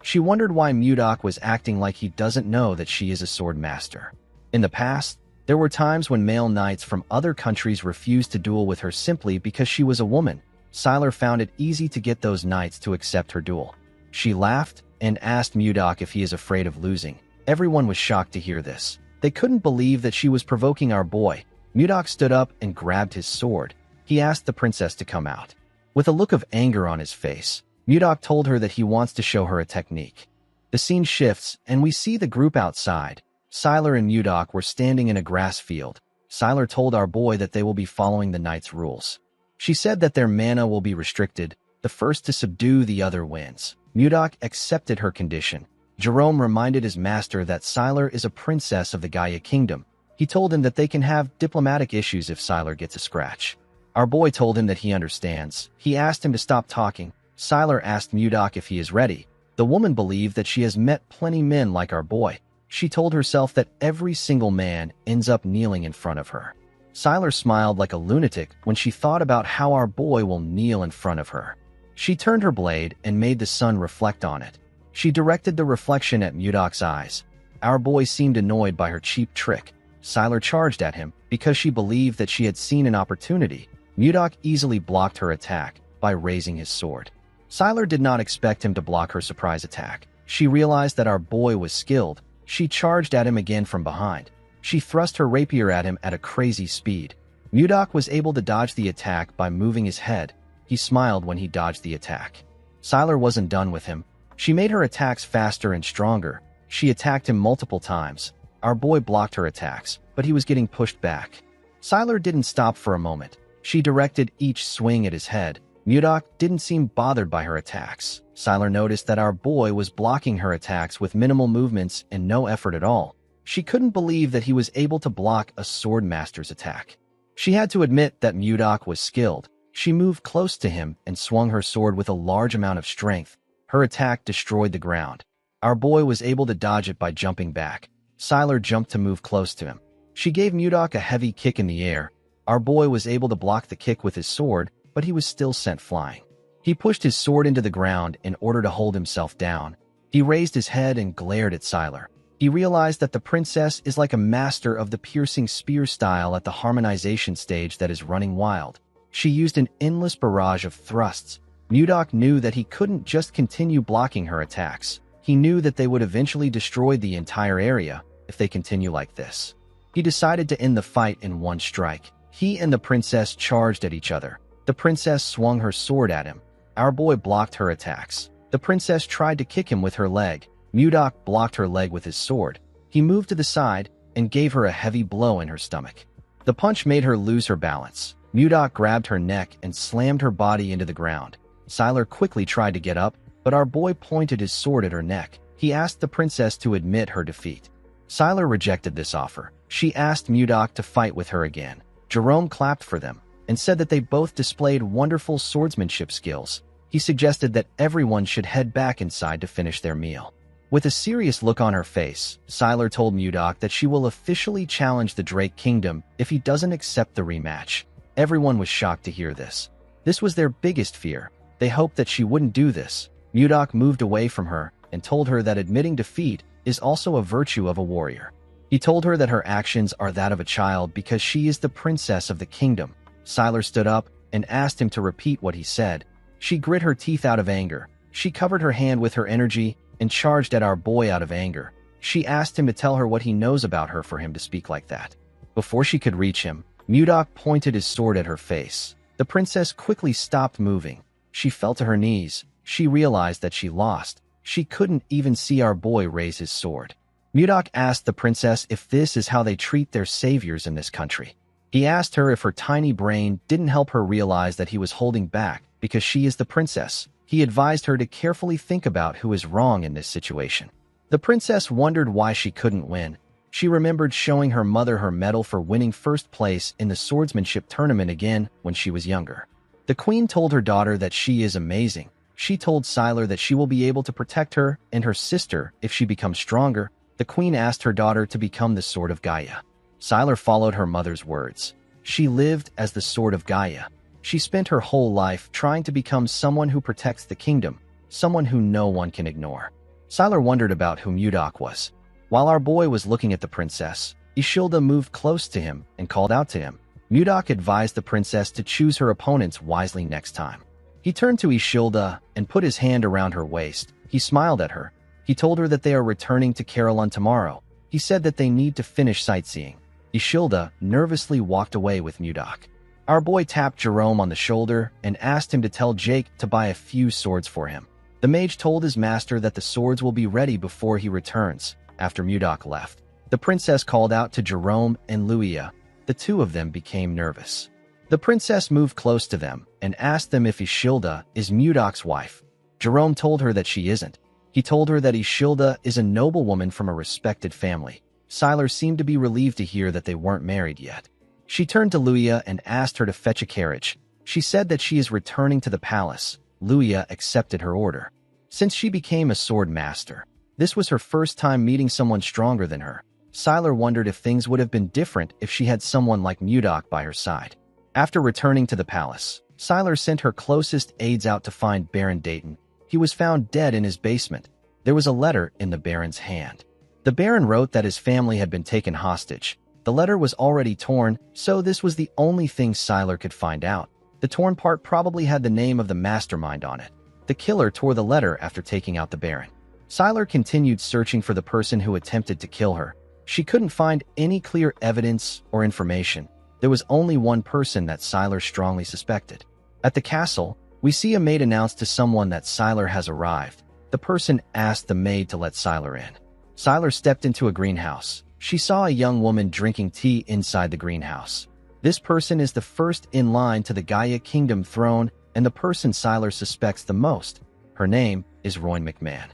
She wondered why Mudok was acting like he doesn't know that she is a sword master. In the past, there were times when male knights from other countries refused to duel with her simply because she was a woman. Siler found it easy to get those knights to accept her duel. She laughed and asked Mudok if he is afraid of losing. Everyone was shocked to hear this. They couldn't believe that she was provoking our boy. Mudok stood up and grabbed his sword. He asked the princess to come out. With a look of anger on his face, Mudok told her that he wants to show her a technique. The scene shifts, and we see the group outside. Siler and Mudok were standing in a grass field. Siler told our boy that they will be following the knight's rules. She said that their mana will be restricted. The first to subdue the other wins. Mudok accepted her condition. Jerome reminded his master that Siler is a princess of the Gaia Kingdom. He told him that they can have diplomatic issues if Siler gets a scratch. Our boy told him that he understands. He asked him to stop talking. Siler asked Mudok if he is ready. The woman believed that she has met plenty men like our boy. She told herself that every single man ends up kneeling in front of her. Siler smiled like a lunatic when she thought about how our boy will kneel in front of her. She turned her blade and made the sun reflect on it. She directed the reflection at Mudok's eyes. Our boy seemed annoyed by her cheap trick. Siler charged at him because she believed that she had seen an opportunity. Mudok easily blocked her attack by raising his sword. Siler did not expect him to block her surprise attack. She realized that our boy was skilled. She charged at him again from behind. She thrust her rapier at him at a crazy speed. Mudok was able to dodge the attack by moving his head. He smiled when he dodged the attack. Siler wasn't done with him. She made her attacks faster and stronger. She attacked him multiple times. Our boy blocked her attacks, but he was getting pushed back. Siler didn't stop for a moment. She directed each swing at his head. Mudok didn't seem bothered by her attacks. Siler noticed that our boy was blocking her attacks with minimal movements and no effort at all. She couldn't believe that he was able to block a sword master's attack. She had to admit that Mudok was skilled. She moved close to him and swung her sword with a large amount of strength. Her attack destroyed the ground. Our boy was able to dodge it by jumping back. Siler jumped to move close to him. She gave Mudok a heavy kick in the air. Our boy was able to block the kick with his sword, but he was still sent flying. He pushed his sword into the ground in order to hold himself down. He raised his head and glared at Siler. He realized that the princess is like a master of the piercing spear style at the harmonization stage that is running wild. She used an endless barrage of thrusts. Mudok knew that he couldn't just continue blocking her attacks. He knew that they would eventually destroy the entire area if they continue like this. He decided to end the fight in one strike. He and the princess charged at each other. The princess swung her sword at him. Our boy blocked her attacks. The princess tried to kick him with her leg. Mudok blocked her leg with his sword. He moved to the side and gave her a heavy blow in her stomach. The punch made her lose her balance. Mudok grabbed her neck and slammed her body into the ground. Siler quickly tried to get up, but our boy pointed his sword at her neck. He asked the princess to admit her defeat. Siler rejected this offer. She asked Mudok to fight with her again. Jerome clapped for them and said that they both displayed wonderful swordsmanship skills. He suggested that everyone should head back inside to finish their meal. With a serious look on her face, Siler told Mudok that she will officially challenge the Drake Kingdom if he doesn't accept the rematch. Everyone was shocked to hear this. This was their biggest fear. They hoped that she wouldn't do this. Mudok moved away from her and told her that admitting defeat is also a virtue of a warrior. He told her that her actions are that of a child because she is the princess of the kingdom. Siler stood up and asked him to repeat what he said. She grit her teeth out of anger. She covered her hand with her energy and charged at our boy out of anger. She asked him to tell her what he knows about her for him to speak like that. Before she could reach him, Mudok pointed his sword at her face. The princess quickly stopped moving. She fell to her knees. She realized that she lost. She couldn't even see our boy raise his sword. Mudok asked the princess if this is how they treat their saviors in this country. He asked her if her tiny brain didn't help her realize that he was holding back because she is the princess. He advised her to carefully think about who is wrong in this situation. The princess wondered why she couldn't win. She remembered showing her mother her medal for winning first place in the swordsmanship tournament again when she was younger. The queen told her daughter that she is amazing. She told Sylar that she will be able to protect her and her sister if she becomes stronger. The queen asked her daughter to become the Sword of Gaia. Sylar followed her mother's words. She lived as the Sword of Gaia. She spent her whole life trying to become someone who protects the kingdom, someone who no one can ignore. Sylar wondered about who Mudok was. While our boy was looking at the princess, Ishilda moved close to him and called out to him. Mudok advised the princess to choose her opponents wisely next time. He turned to Ishilda and put his hand around her waist. He smiled at her. He told her that they are returning to Carolyn tomorrow. He said that they need to finish sightseeing. Ishilda nervously walked away with Mudok. Our boy tapped Jerome on the shoulder and asked him to tell Jake to buy a few swords for him. The mage told his master that the swords will be ready before he returns. After Mudok left, the princess called out to Jerome and Luia. The two of them became nervous. The princess moved close to them and asked them if Ishilda is Mudok's wife. Jerome told her that she isn't. He told her that Ishilda is a noblewoman from a respected family. Sylar seemed to be relieved to hear that they weren't married yet. She turned to Luia and asked her to fetch a carriage. She said that she is returning to the palace. Luia accepted her order. Since she became a sword master, this was her first time meeting someone stronger than her. Sylar wondered if things would have been different if she had someone like Mudok by her side. After returning to the palace, Sylar sent her closest aides out to find Baron Dayton. He was found dead in his basement. There was a letter in the Baron's hand. The Baron wrote that his family had been taken hostage. The letter was already torn, so this was the only thing Sylar could find out. The torn part probably had the name of the mastermind on it. The killer tore the letter after taking out the Baron. Sylar continued searching for the person who attempted to kill her. She couldn't find any clear evidence or information. There was only one person that Sylar strongly suspected. At the castle, we see a maid announce to someone that Sylar has arrived. The person asked the maid to let Sylar in. Sylar stepped into a greenhouse. She saw a young woman drinking tea inside the greenhouse. This person is the first in line to the Gaia Kingdom throne and the person Sylar suspects the most. Her name is Rowan McMahon.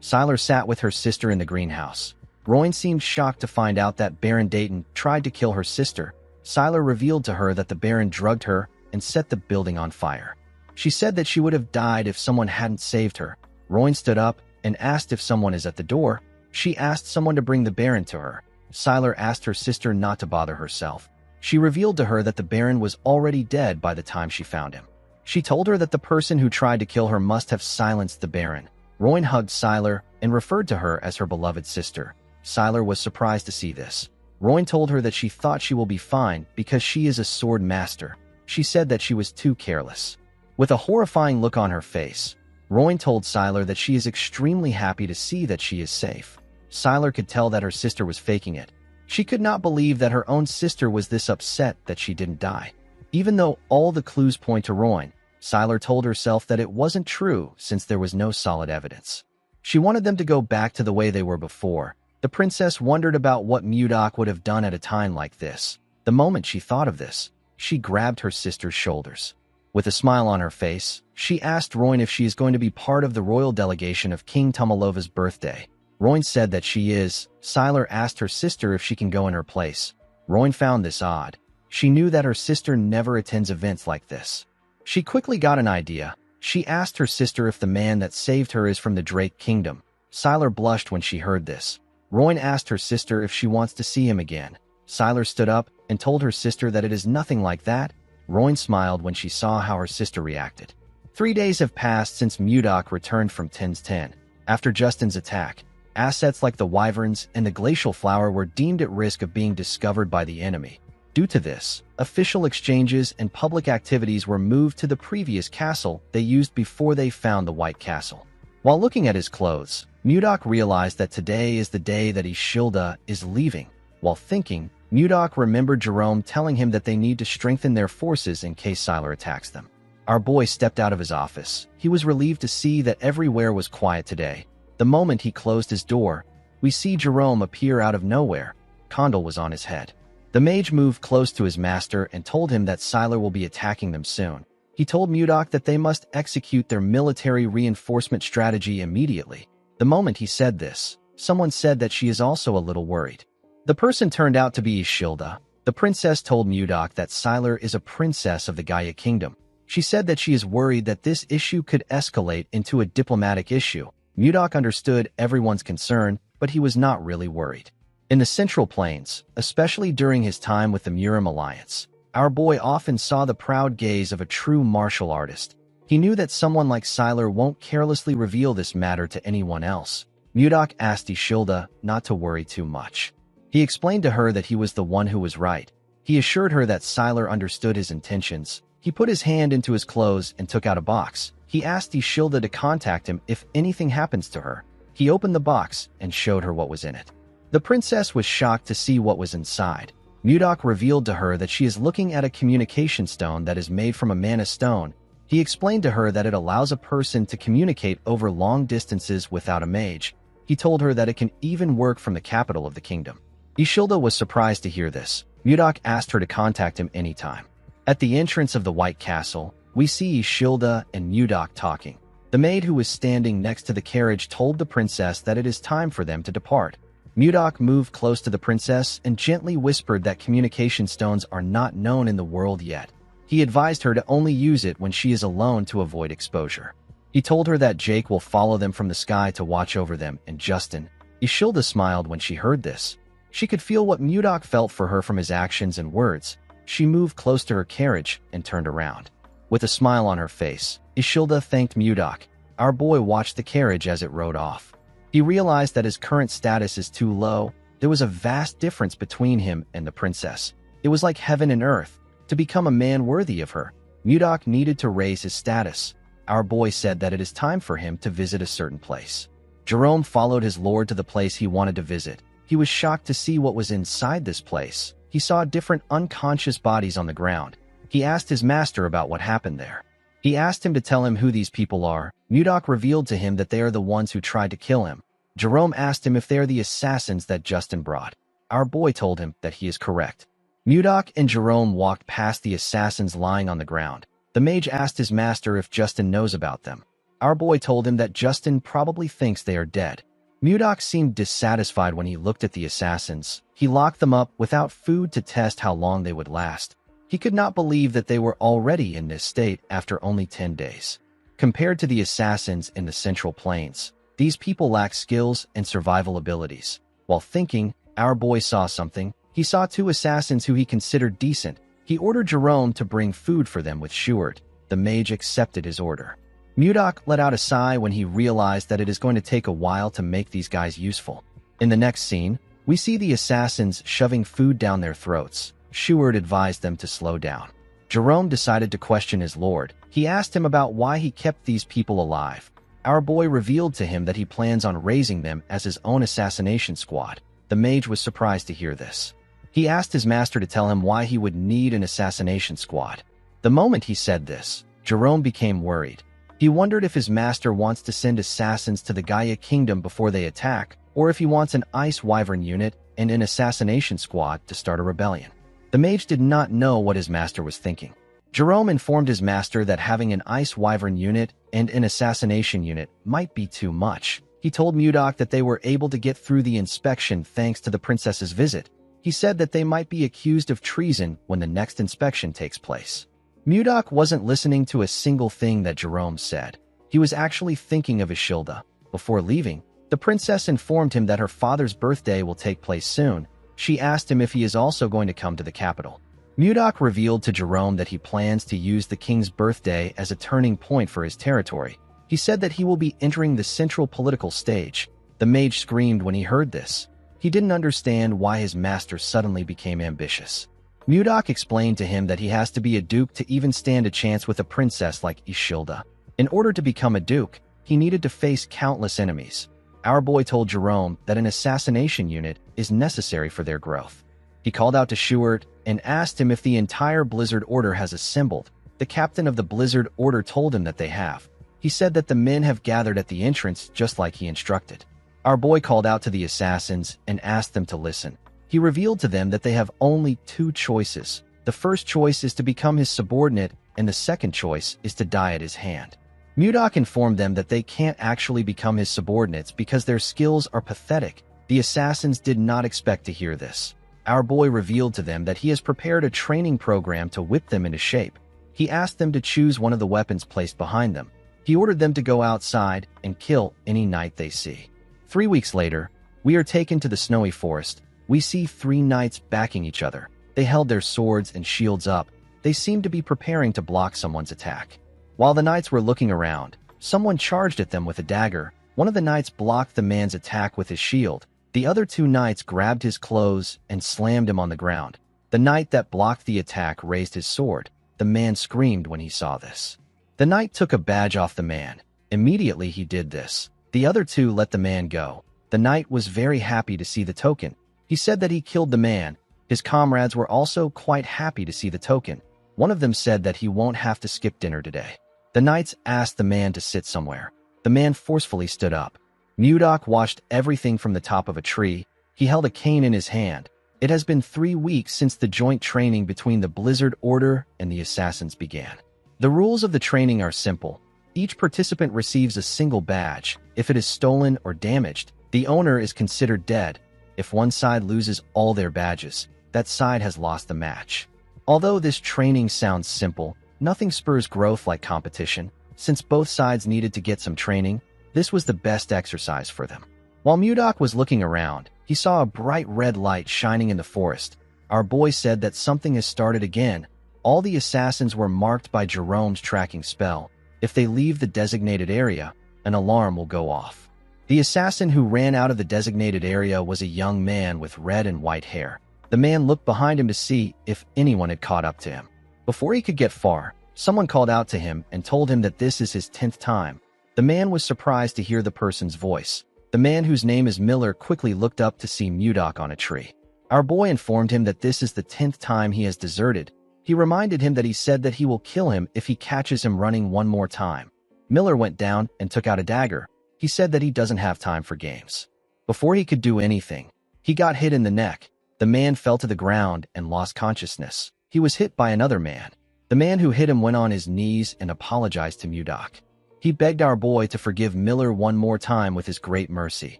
Sylar sat with her sister in the greenhouse. Rowan seemed shocked to find out that Baron Dayton tried to kill her sister. Sylar revealed to her that the Baron drugged her and set the building on fire. She said that she would have died if someone hadn't saved her. Rowan stood up and asked if someone is at the door. She asked someone to bring the Baron to her. Sylar asked her sister not to bother herself. She revealed to her that the Baron was already dead by the time she found him. She told her that the person who tried to kill her must have silenced the Baron. Rowan hugged Sylar and referred to her as her beloved sister. Sylar was surprised to see this. Rowan told her that she thought she will be fine because she is a sword master. She said that she was too careless. With a horrifying look on her face, Rowan told Sylar that she is extremely happy to see that she is safe. Sylar could tell that her sister was faking it. She could not believe that her own sister was this upset that she didn't die. Even though all the clues point to Rowan, Sylar told herself that it wasn't true since there was no solid evidence. She wanted them to go back to the way they were before. The princess wondered about what Mudok would have done at a time like this. The moment she thought of this, she grabbed her sister's shoulders. With a smile on her face, she asked Rowan if she is going to be part of the royal delegation of King Tumalova's birthday. Rowan said that she is. Sylar asked her sister if she can go in her place. Rowan found this odd. She knew that her sister never attends events like this. She quickly got an idea. She asked her sister if the man that saved her is from the Drake Kingdom. Sylar blushed when she heard this. Rowan asked her sister if she wants to see him again. Sylar stood up and told her sister that it is nothing like that. Rowan smiled when she saw how her sister reacted. 3 days have passed since Mudok returned from Tens 10. After Justin's attack, assets like the Wyverns and the Glacial Flower were deemed at risk of being discovered by the enemy. Due to this, official exchanges and public activities were moved to the previous castle they used before they found the White Castle. While looking at his clothes, Mudok realized that today is the day that Ishilda is leaving. While thinking, Mudok remembered Jerome telling him that they need to strengthen their forces in case Sylar attacks them. Our boy stepped out of his office. He was relieved to see that everywhere was quiet today. The moment he closed his door, we see Jerome appear out of nowhere. Condal was on his head. The mage moved close to his master and told him that Sylar will be attacking them soon. He told Mudok that they must execute their military reinforcement strategy immediately. The moment he said this, someone said that she is also a little worried. The person turned out to be Ishilda. The princess told Mudok that Sylar is a princess of the Gaia Kingdom. She said that she is worried that this issue could escalate into a diplomatic issue. Mudok understood everyone's concern, but he was not really worried. In the Central Plains, especially during his time with the Murim Alliance, our boy often saw the proud gaze of a true martial artist. He knew that someone like Sylar won't carelessly reveal this matter to anyone else. Mudok asked Ishilda not to worry too much. He explained to her that he was the one who was right. He assured her that Sylar understood his intentions. He put his hand into his clothes and took out a box. He asked Ishilda to contact him if anything happens to her. He opened the box and showed her what was in it. The princess was shocked to see what was inside. Mudok revealed to her that she is looking at a communication stone that is made from a mana stone. He explained to her that it allows a person to communicate over long distances without a mage. He told her that it can even work from the capital of the kingdom. Ishilda was surprised to hear this. Mudok asked her to contact him anytime. At the entrance of the White Castle, we see Ishilda and Mudok talking. The maid who was standing next to the carriage told the princess that it is time for them to depart. Mudok moved close to the princess and gently whispered that communication stones are not known in the world yet. He advised her to only use it when she is alone to avoid exposure. He told her that Jake will follow them from the sky to watch over them and Justin. Ishilda smiled when she heard this. She could feel what Mudok felt for her from his actions and words. She moved close to her carriage and turned around. With a smile on her face, Ishilda thanked Mudok. Our boy watched the carriage as it rode off. He realized that his current status is too low. There was a vast difference between him and the princess. It was like heaven and earth. To become a man worthy of her, Mudok needed to raise his status. Our boy said that it is time for him to visit a certain place. Jerome followed his lord to the place he wanted to visit. He was shocked to see what was inside this place. He saw different unconscious bodies on the ground. He asked his master about what happened there. He asked him to tell him who these people are. Mudok revealed to him that they are the ones who tried to kill him. Jerome asked him if they are the assassins that Justin brought. Our boy told him that he is correct. Mudok and Jerome walked past the assassins lying on the ground. The mage asked his master if Justin knows about them. Our boy told him that Justin probably thinks they are dead. Mudok seemed dissatisfied when he looked at the assassins. He locked them up without food to test how long they would last. He could not believe that they were already in this state after only 10 days. Compared to the assassins in the Central Plains, these people lack skills and survival abilities. While thinking, our boy saw something. He saw two assassins who he considered decent. He ordered Jerome to bring food for them with Shuart. The mage accepted his order. Mudok let out a sigh when he realized that it is going to take a while to make these guys useful. In the next scene, we see the assassins shoving food down their throats. Shuart advised them to slow down. Jerome decided to question his lord. He asked him about why he kept these people alive. Our boy revealed to him that he plans on raising them as his own assassination squad. The mage was surprised to hear this. He asked his master to tell him why he would need an assassination squad. The moment he said this, Jerome became worried. He wondered if his master wants to send assassins to the Gaia Kingdom before they attack, or if he wants an Ice Wyvern unit and an assassination squad to start a rebellion. The mage did not know what his master was thinking. Jerome informed his master that having an Ice Wyvern unit and an assassination unit might be too much. He told Mudok that they were able to get through the inspection thanks to the princess's visit. He said that they might be accused of treason when the next inspection takes place. Mudok wasn't listening to a single thing that Jerome said. He was actually thinking of Ishilda. Before leaving, the princess informed him that her father's birthday will take place soon. She asked him if he is also going to come to the capital. Mudok revealed to Jerome that he plans to use the king's birthday as a turning point for his territory. He said that he will be entering the central political stage. The mage screamed when he heard this. He didn't understand why his master suddenly became ambitious. Mudok explained to him that he has to be a duke to even stand a chance with a princess like Ishilda. In order to become a duke, he needed to face countless enemies. Our boy told Jerome that an assassination unit is necessary for their growth. He called out to Shuart and asked him if the entire Blizzard Order has assembled. The captain of the Blizzard Order told him that they have. He said that the men have gathered at the entrance just like he instructed. Our boy called out to the assassins and asked them to listen. He revealed to them that they have only two choices. The first choice is to become his subordinate, and the second choice is to die at his hand. Mudok informed them that they can't actually become his subordinates because their skills are pathetic. The assassins did not expect to hear this. Our boy revealed to them that he has prepared a training program to whip them into shape. He asked them to choose one of the weapons placed behind them. He ordered them to go outside and kill any knight they see. 3 weeks later, we are taken to the snowy forest. We see 3 knights backing each other. They held their swords and shields up. They seemed to be preparing to block someone's attack. While the knights were looking around, someone charged at them with a dagger. One of the knights blocked the man's attack with his shield. The other 2 knights grabbed his clothes and slammed him on the ground. The knight that blocked the attack raised his sword. The man screamed when he saw this. The knight took a badge off the man. Immediately he did this. The other 2 let the man go. The knight was very happy to see the token. He said that he killed the man. His comrades were also quite happy to see the token. One of them said that he won't have to skip dinner today. The knights asked the man to sit somewhere. The man forcefully stood up. Mudok watched everything from the top of a tree. He held a cane in his hand. It has been 3 weeks since the joint training between the Blizzard Order and the assassins began. The rules of the training are simple. Each participant receives a single badge. If it is stolen or damaged, the owner is considered dead. If one side loses all their badges, that side has lost the match. Although this training sounds simple, nothing spurs growth like competition. Since both sides needed to get some training, this was the best exercise for them. While Mudok was looking around, he saw a bright red light shining in the forest. Our boy said that something has started again. All the assassins were marked by Jerome's tracking spell. If they leave the designated area, an alarm will go off. The assassin who ran out of the designated area was a young man with red and white hair. The man looked behind him to see if anyone had caught up to him. Before he could get far, someone called out to him and told him that this is his 10th time. The man was surprised to hear the person's voice. The man, whose name is Miller, quickly looked up to see Mudok on a tree. Our boy informed him that this is the 10th time he has deserted. He reminded him that he said that he will kill him if he catches him running one more time. Miller went down and took out a dagger. He said that he doesn't have time for games. Before he could do anything, he got hit in the neck. The man fell to the ground and lost consciousness. He was hit by another man. The man who hit him went on his knees and apologized to Mudok. He begged our boy to forgive Miller one more time with his great mercy.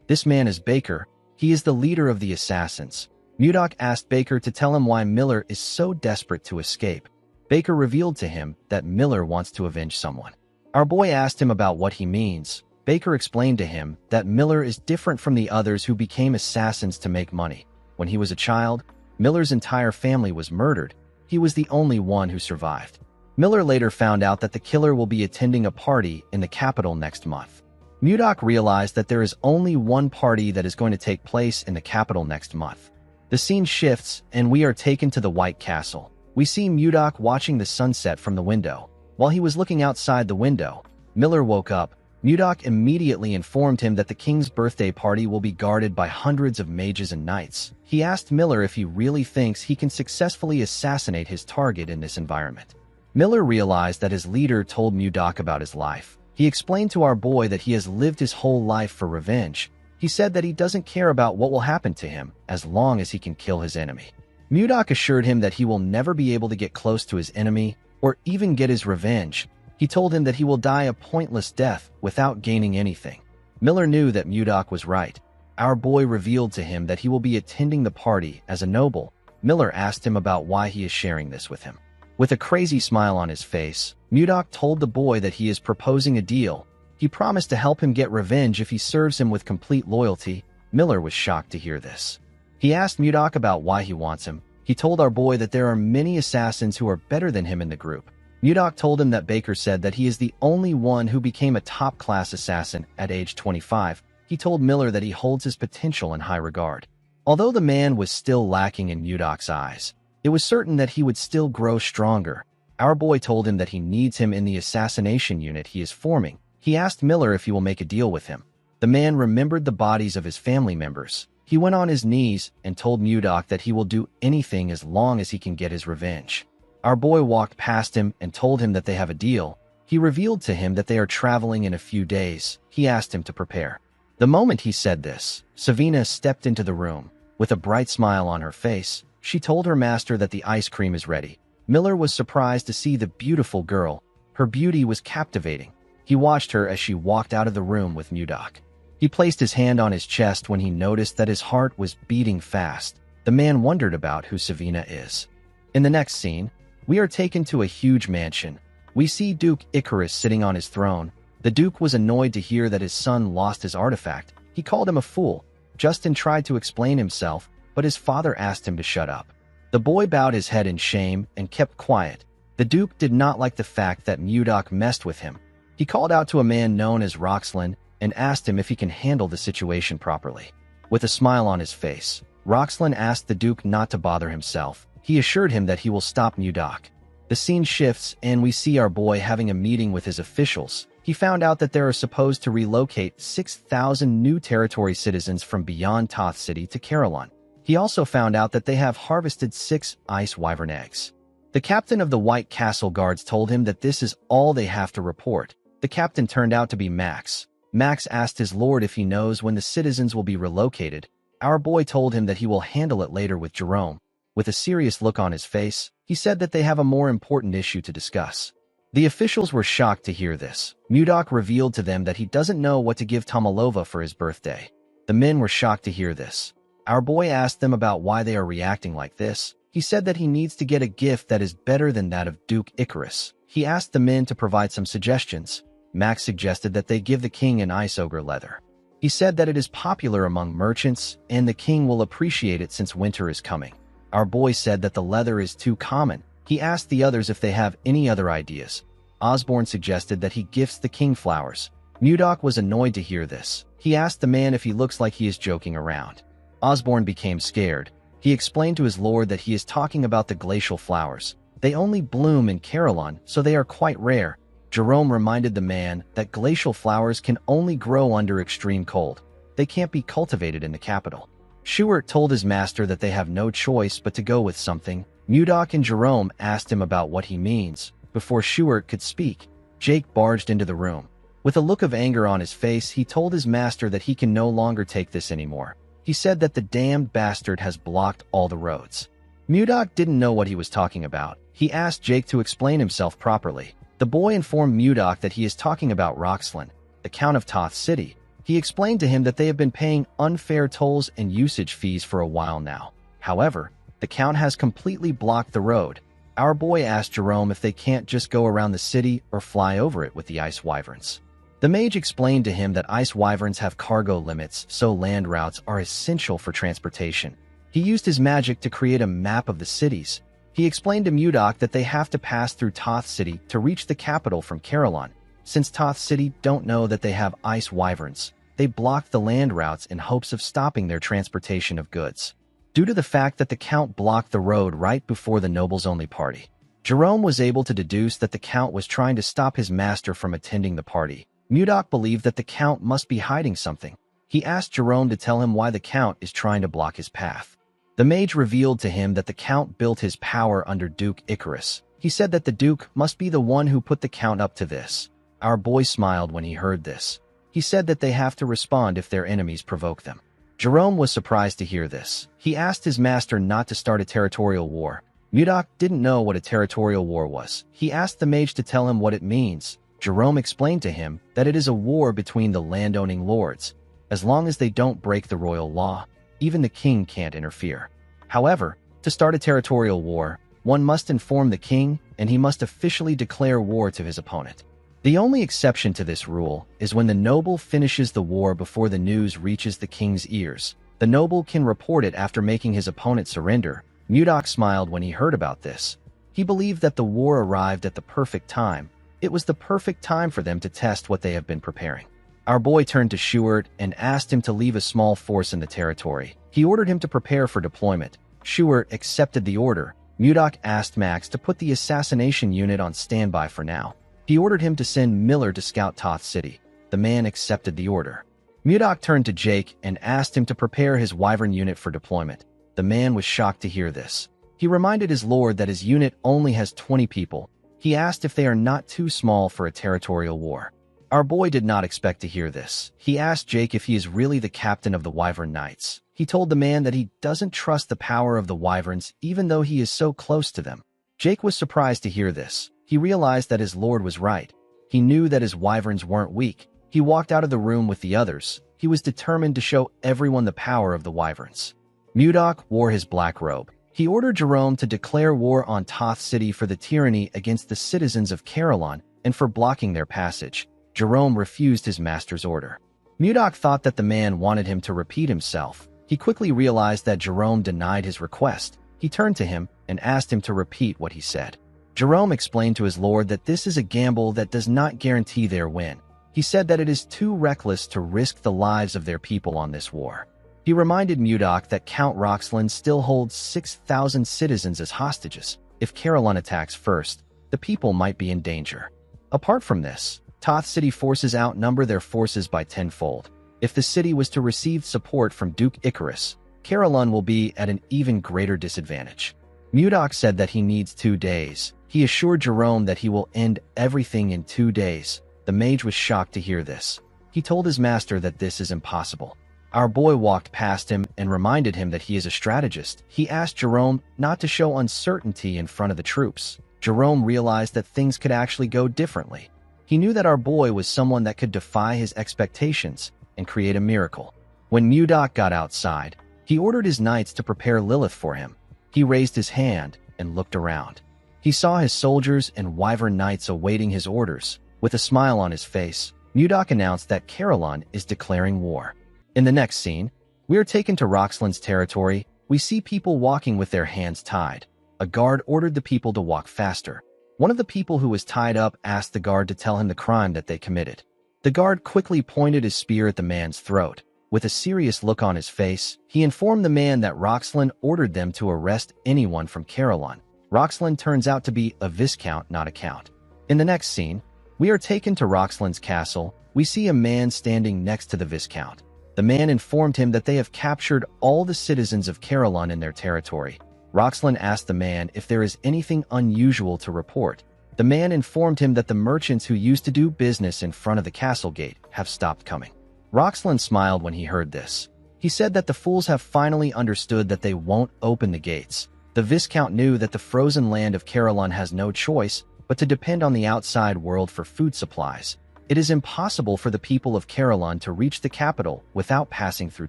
This man is Baker. He is the leader of the assassins. Mudok asked Baker to tell him why Miller is so desperate to escape. Baker revealed to him that Miller wants to avenge someone. Our boy asked him about what he means. Baker explained to him that Miller is different from the others who became assassins to make money. When he was a child, Miller's entire family was murdered. He was the only one who survived. Miller later found out that the killer will be attending a party in the capital next month. Mudok realized that there is only one party that is going to take place in the capital next month. The scene shifts, and we are taken to the White Castle. We see Mudok watching the sunset from the window. While he was looking outside the window, Miller woke up. Mudok immediately informed him that the king's birthday party will be guarded by hundreds of mages and knights. He asked Miller if he really thinks he can successfully assassinate his target in this environment. Miller realized that his leader told Mudok about his life. He explained to our boy that he has lived his whole life for revenge. He said that he doesn't care about what will happen to him as long as he can kill his enemy. Mudok assured him that he will never be able to get close to his enemy or even get his revenge. He told him that he will die a pointless death without gaining anything. Miller knew that Mudok was right. Our boy revealed to him that he will be attending the party as a noble. Miller asked him about why he is sharing this with him. With a crazy smile on his face, Mudok told the boy that he is proposing a deal. He promised to help him get revenge if he serves him with complete loyalty. Miller was shocked to hear this. He asked Mudok about why he wants him. He told our boy that there are many assassins who are better than him in the group. Mudok told him that Baker said that he is the only one who became a top-class assassin at age 25. He told Miller that he holds his potential in high regard. Although the man was still lacking in Mudok's eyes, it was certain that he would still grow stronger. Our boy told him that he needs him in the assassination unit he is forming. He asked Miller if he will make a deal with him. The man remembered the bodies of his family members. He went on his knees and told Mudok that he will do anything as long as he can get his revenge. Our boy walked past him and told him that they have a deal. He revealed to him that they are traveling in a few days. He asked him to prepare. The moment he said this, Savina stepped into the room. With a bright smile on her face, she told her master that the ice cream is ready. Miller was surprised to see the beautiful girl. Her beauty was captivating. He watched her as she walked out of the room with Mudok. He placed his hand on his chest when he noticed that his heart was beating fast. The man wondered about who Savina is. In the next scene, we are taken to a huge mansion. We see Duke Icarus sitting on his throne. The Duke was annoyed to hear that his son lost his artifact. He called him a fool. Justin tried to explain himself, but his father asked him to shut up. The boy bowed his head in shame and kept quiet. The Duke did not like the fact that Mudok messed with him. He called out to a man known as Roxlin and asked him if he can handle the situation properly. With a smile on his face, Roxlin asked the Duke not to bother himself. He assured him that he will stop Mudok. The scene shifts and we see our boy having a meeting with his officials. He found out that they are supposed to relocate 6,000 new territory citizens from beyond Toth City to Carillon. He also found out that they have harvested 6 ice wyvern eggs. The captain of the White Castle Guards told him that this is all they have to report. The captain turned out to be Max. Max asked his lord if he knows when the citizens will be relocated. Our boy told him that he will handle it later with Jerome. With a serious look on his face, he said that they have a more important issue to discuss. The officials were shocked to hear this. Mudok revealed to them that he doesn't know what to give Tomalova for his birthday. The men were shocked to hear this. Our boy asked them about why they are reacting like this. He said that he needs to get a gift that is better than that of Duke Icarus. He asked the men to provide some suggestions. Max suggested that they give the king an ice ogre leather. He said that it is popular among merchants, and the king will appreciate it since winter is coming. Our boy said that the leather is too common. He asked the others if they have any other ideas. Osborne suggested that he gifts the king flowers. Mudok was annoyed to hear this. He asked the man if he looks like he is joking around. Osborne became scared. He explained to his lord that he is talking about the glacial flowers. They only bloom in Carillon, so they are quite rare. Jerome reminded the man that glacial flowers can only grow under extreme cold. They can't be cultivated in the capital. Schuart told his master that they have no choice but to go with something. Mudok and Jerome asked him about what he means. Before Schuart could speak, Jake barged into the room. With a look of anger on his face, he told his master that he can no longer take this anymore. He said that the damned bastard has blocked all the roads. Mudok didn't know what he was talking about. He asked Jake to explain himself properly. The boy informed Mudok that he is talking about Roxlin, the Count of Toth City. He explained to him that they have been paying unfair tolls and usage fees for a while now. However, the Count has completely blocked the road. Our boy asked Jerome if they can't just go around the city or fly over it with the ice wyverns. The mage explained to him that ice wyverns have cargo limits, so land routes are essential for transportation. He used his magic to create a map of the cities. He explained to Mudok that they have to pass through Toth City to reach the capital from Carillon. Since Toth City don't know that they have ice wyverns, they blocked the land routes in hopes of stopping their transportation of goods. Due to the fact that the Count blocked the road right before the nobles-only party, Jerome was able to deduce that the Count was trying to stop his master from attending the party. Mudok believed that the Count must be hiding something. He asked Jerome to tell him why the Count is trying to block his path. The mage revealed to him that the Count built his power under Duke Icarus. He said that the Duke must be the one who put the Count up to this. Our boy smiled when he heard this. He said that they have to respond if their enemies provoke them. Jerome was surprised to hear this. He asked his master not to start a territorial war. Mudok didn't know what a territorial war was. He asked the mage to tell him what it means. Jerome explained to him that it is a war between the landowning lords. As long as they don't break the royal law, even the king can't interfere. However, to start a territorial war, one must inform the king, and he must officially declare war to his opponent. The only exception to this rule is when the noble finishes the war before the news reaches the king's ears. The noble can report it after making his opponent surrender. Mudok smiled when he heard about this. He believed that the war arrived at the perfect time. It was the perfect time for them to test what they have been preparing. Our boy turned to Schuart and asked him to leave a small force in the territory. He ordered him to prepare for deployment. Schuart accepted the order. Mudok asked Max to put the assassination unit on standby for now. He ordered him to send Miller to scout Toth City. The man accepted the order. Mudok turned to Jake and asked him to prepare his wyvern unit for deployment. The man was shocked to hear this. He reminded his lord that his unit only has 20 people. He asked if they are not too small for a territorial war. Our boy did not expect to hear this. He asked Jake if he is really the captain of the Wyvern Knights. He told the man that he doesn't trust the power of the Wyverns even though he is so close to them. Jake was surprised to hear this. He realized that his lord was right. He knew that his Wyverns weren't weak. He walked out of the room with the others. He was determined to show everyone the power of the Wyverns. Mudok wore his black robe. He ordered Jerome to declare war on Toth City for the tyranny against the citizens of Carillon and for blocking their passage. Jerome refused his master's order. Mudok thought that the man wanted him to repeat himself. He quickly realized that Jerome denied his request. He turned to him and asked him to repeat what he said. Jerome explained to his lord that this is a gamble that does not guarantee their win. He said that it is too reckless to risk the lives of their people on this war. He reminded Mudok that Count Roxland still holds 6,000 citizens as hostages. If Carillon attacks first, the people might be in danger. Apart from this, Toth City forces outnumber their forces by tenfold. If the city was to receive support from Duke Icarus, Carillon will be at an even greater disadvantage. Mudok said that he needs 2 days. He assured Jerome that he will end everything in 2 days. The mage was shocked to hear this. He told his master that this is impossible. Our boy walked past him and reminded him that he is a strategist. He asked Jerome not to show uncertainty in front of the troops. Jerome realized that things could actually go differently. He knew that our boy was someone that could defy his expectations and create a miracle. When Mudok got outside, he ordered his knights to prepare Lilith for him. He raised his hand and looked around. He saw his soldiers and Wyvern Knights awaiting his orders. With a smile on his face, Mudok announced that Carillon is declaring war. In the next scene, we are taken to Roxland's territory. We see people walking with their hands tied. A guard ordered the people to walk faster. One of the people who was tied up asked the guard to tell him the crime that they committed. The guard quickly pointed his spear at the man's throat. With a serious look on his face, he informed the man that Roxland ordered them to arrest anyone from Carillon. Roxland turns out to be a viscount, not a count. In the next scene, we are taken to Roxland's castle. We see a man standing next to the viscount. The man informed him that they have captured all the citizens of Carillon in their territory. Roxland asked the man if there is anything unusual to report. The man informed him that the merchants who used to do business in front of the castle gate have stopped coming. Roxland smiled when he heard this. He said that the fools have finally understood that they won't open the gates. The Viscount knew that the frozen land of Carillon has no choice but to depend on the outside world for food supplies. It is impossible for the people of Carillon to reach the capital without passing through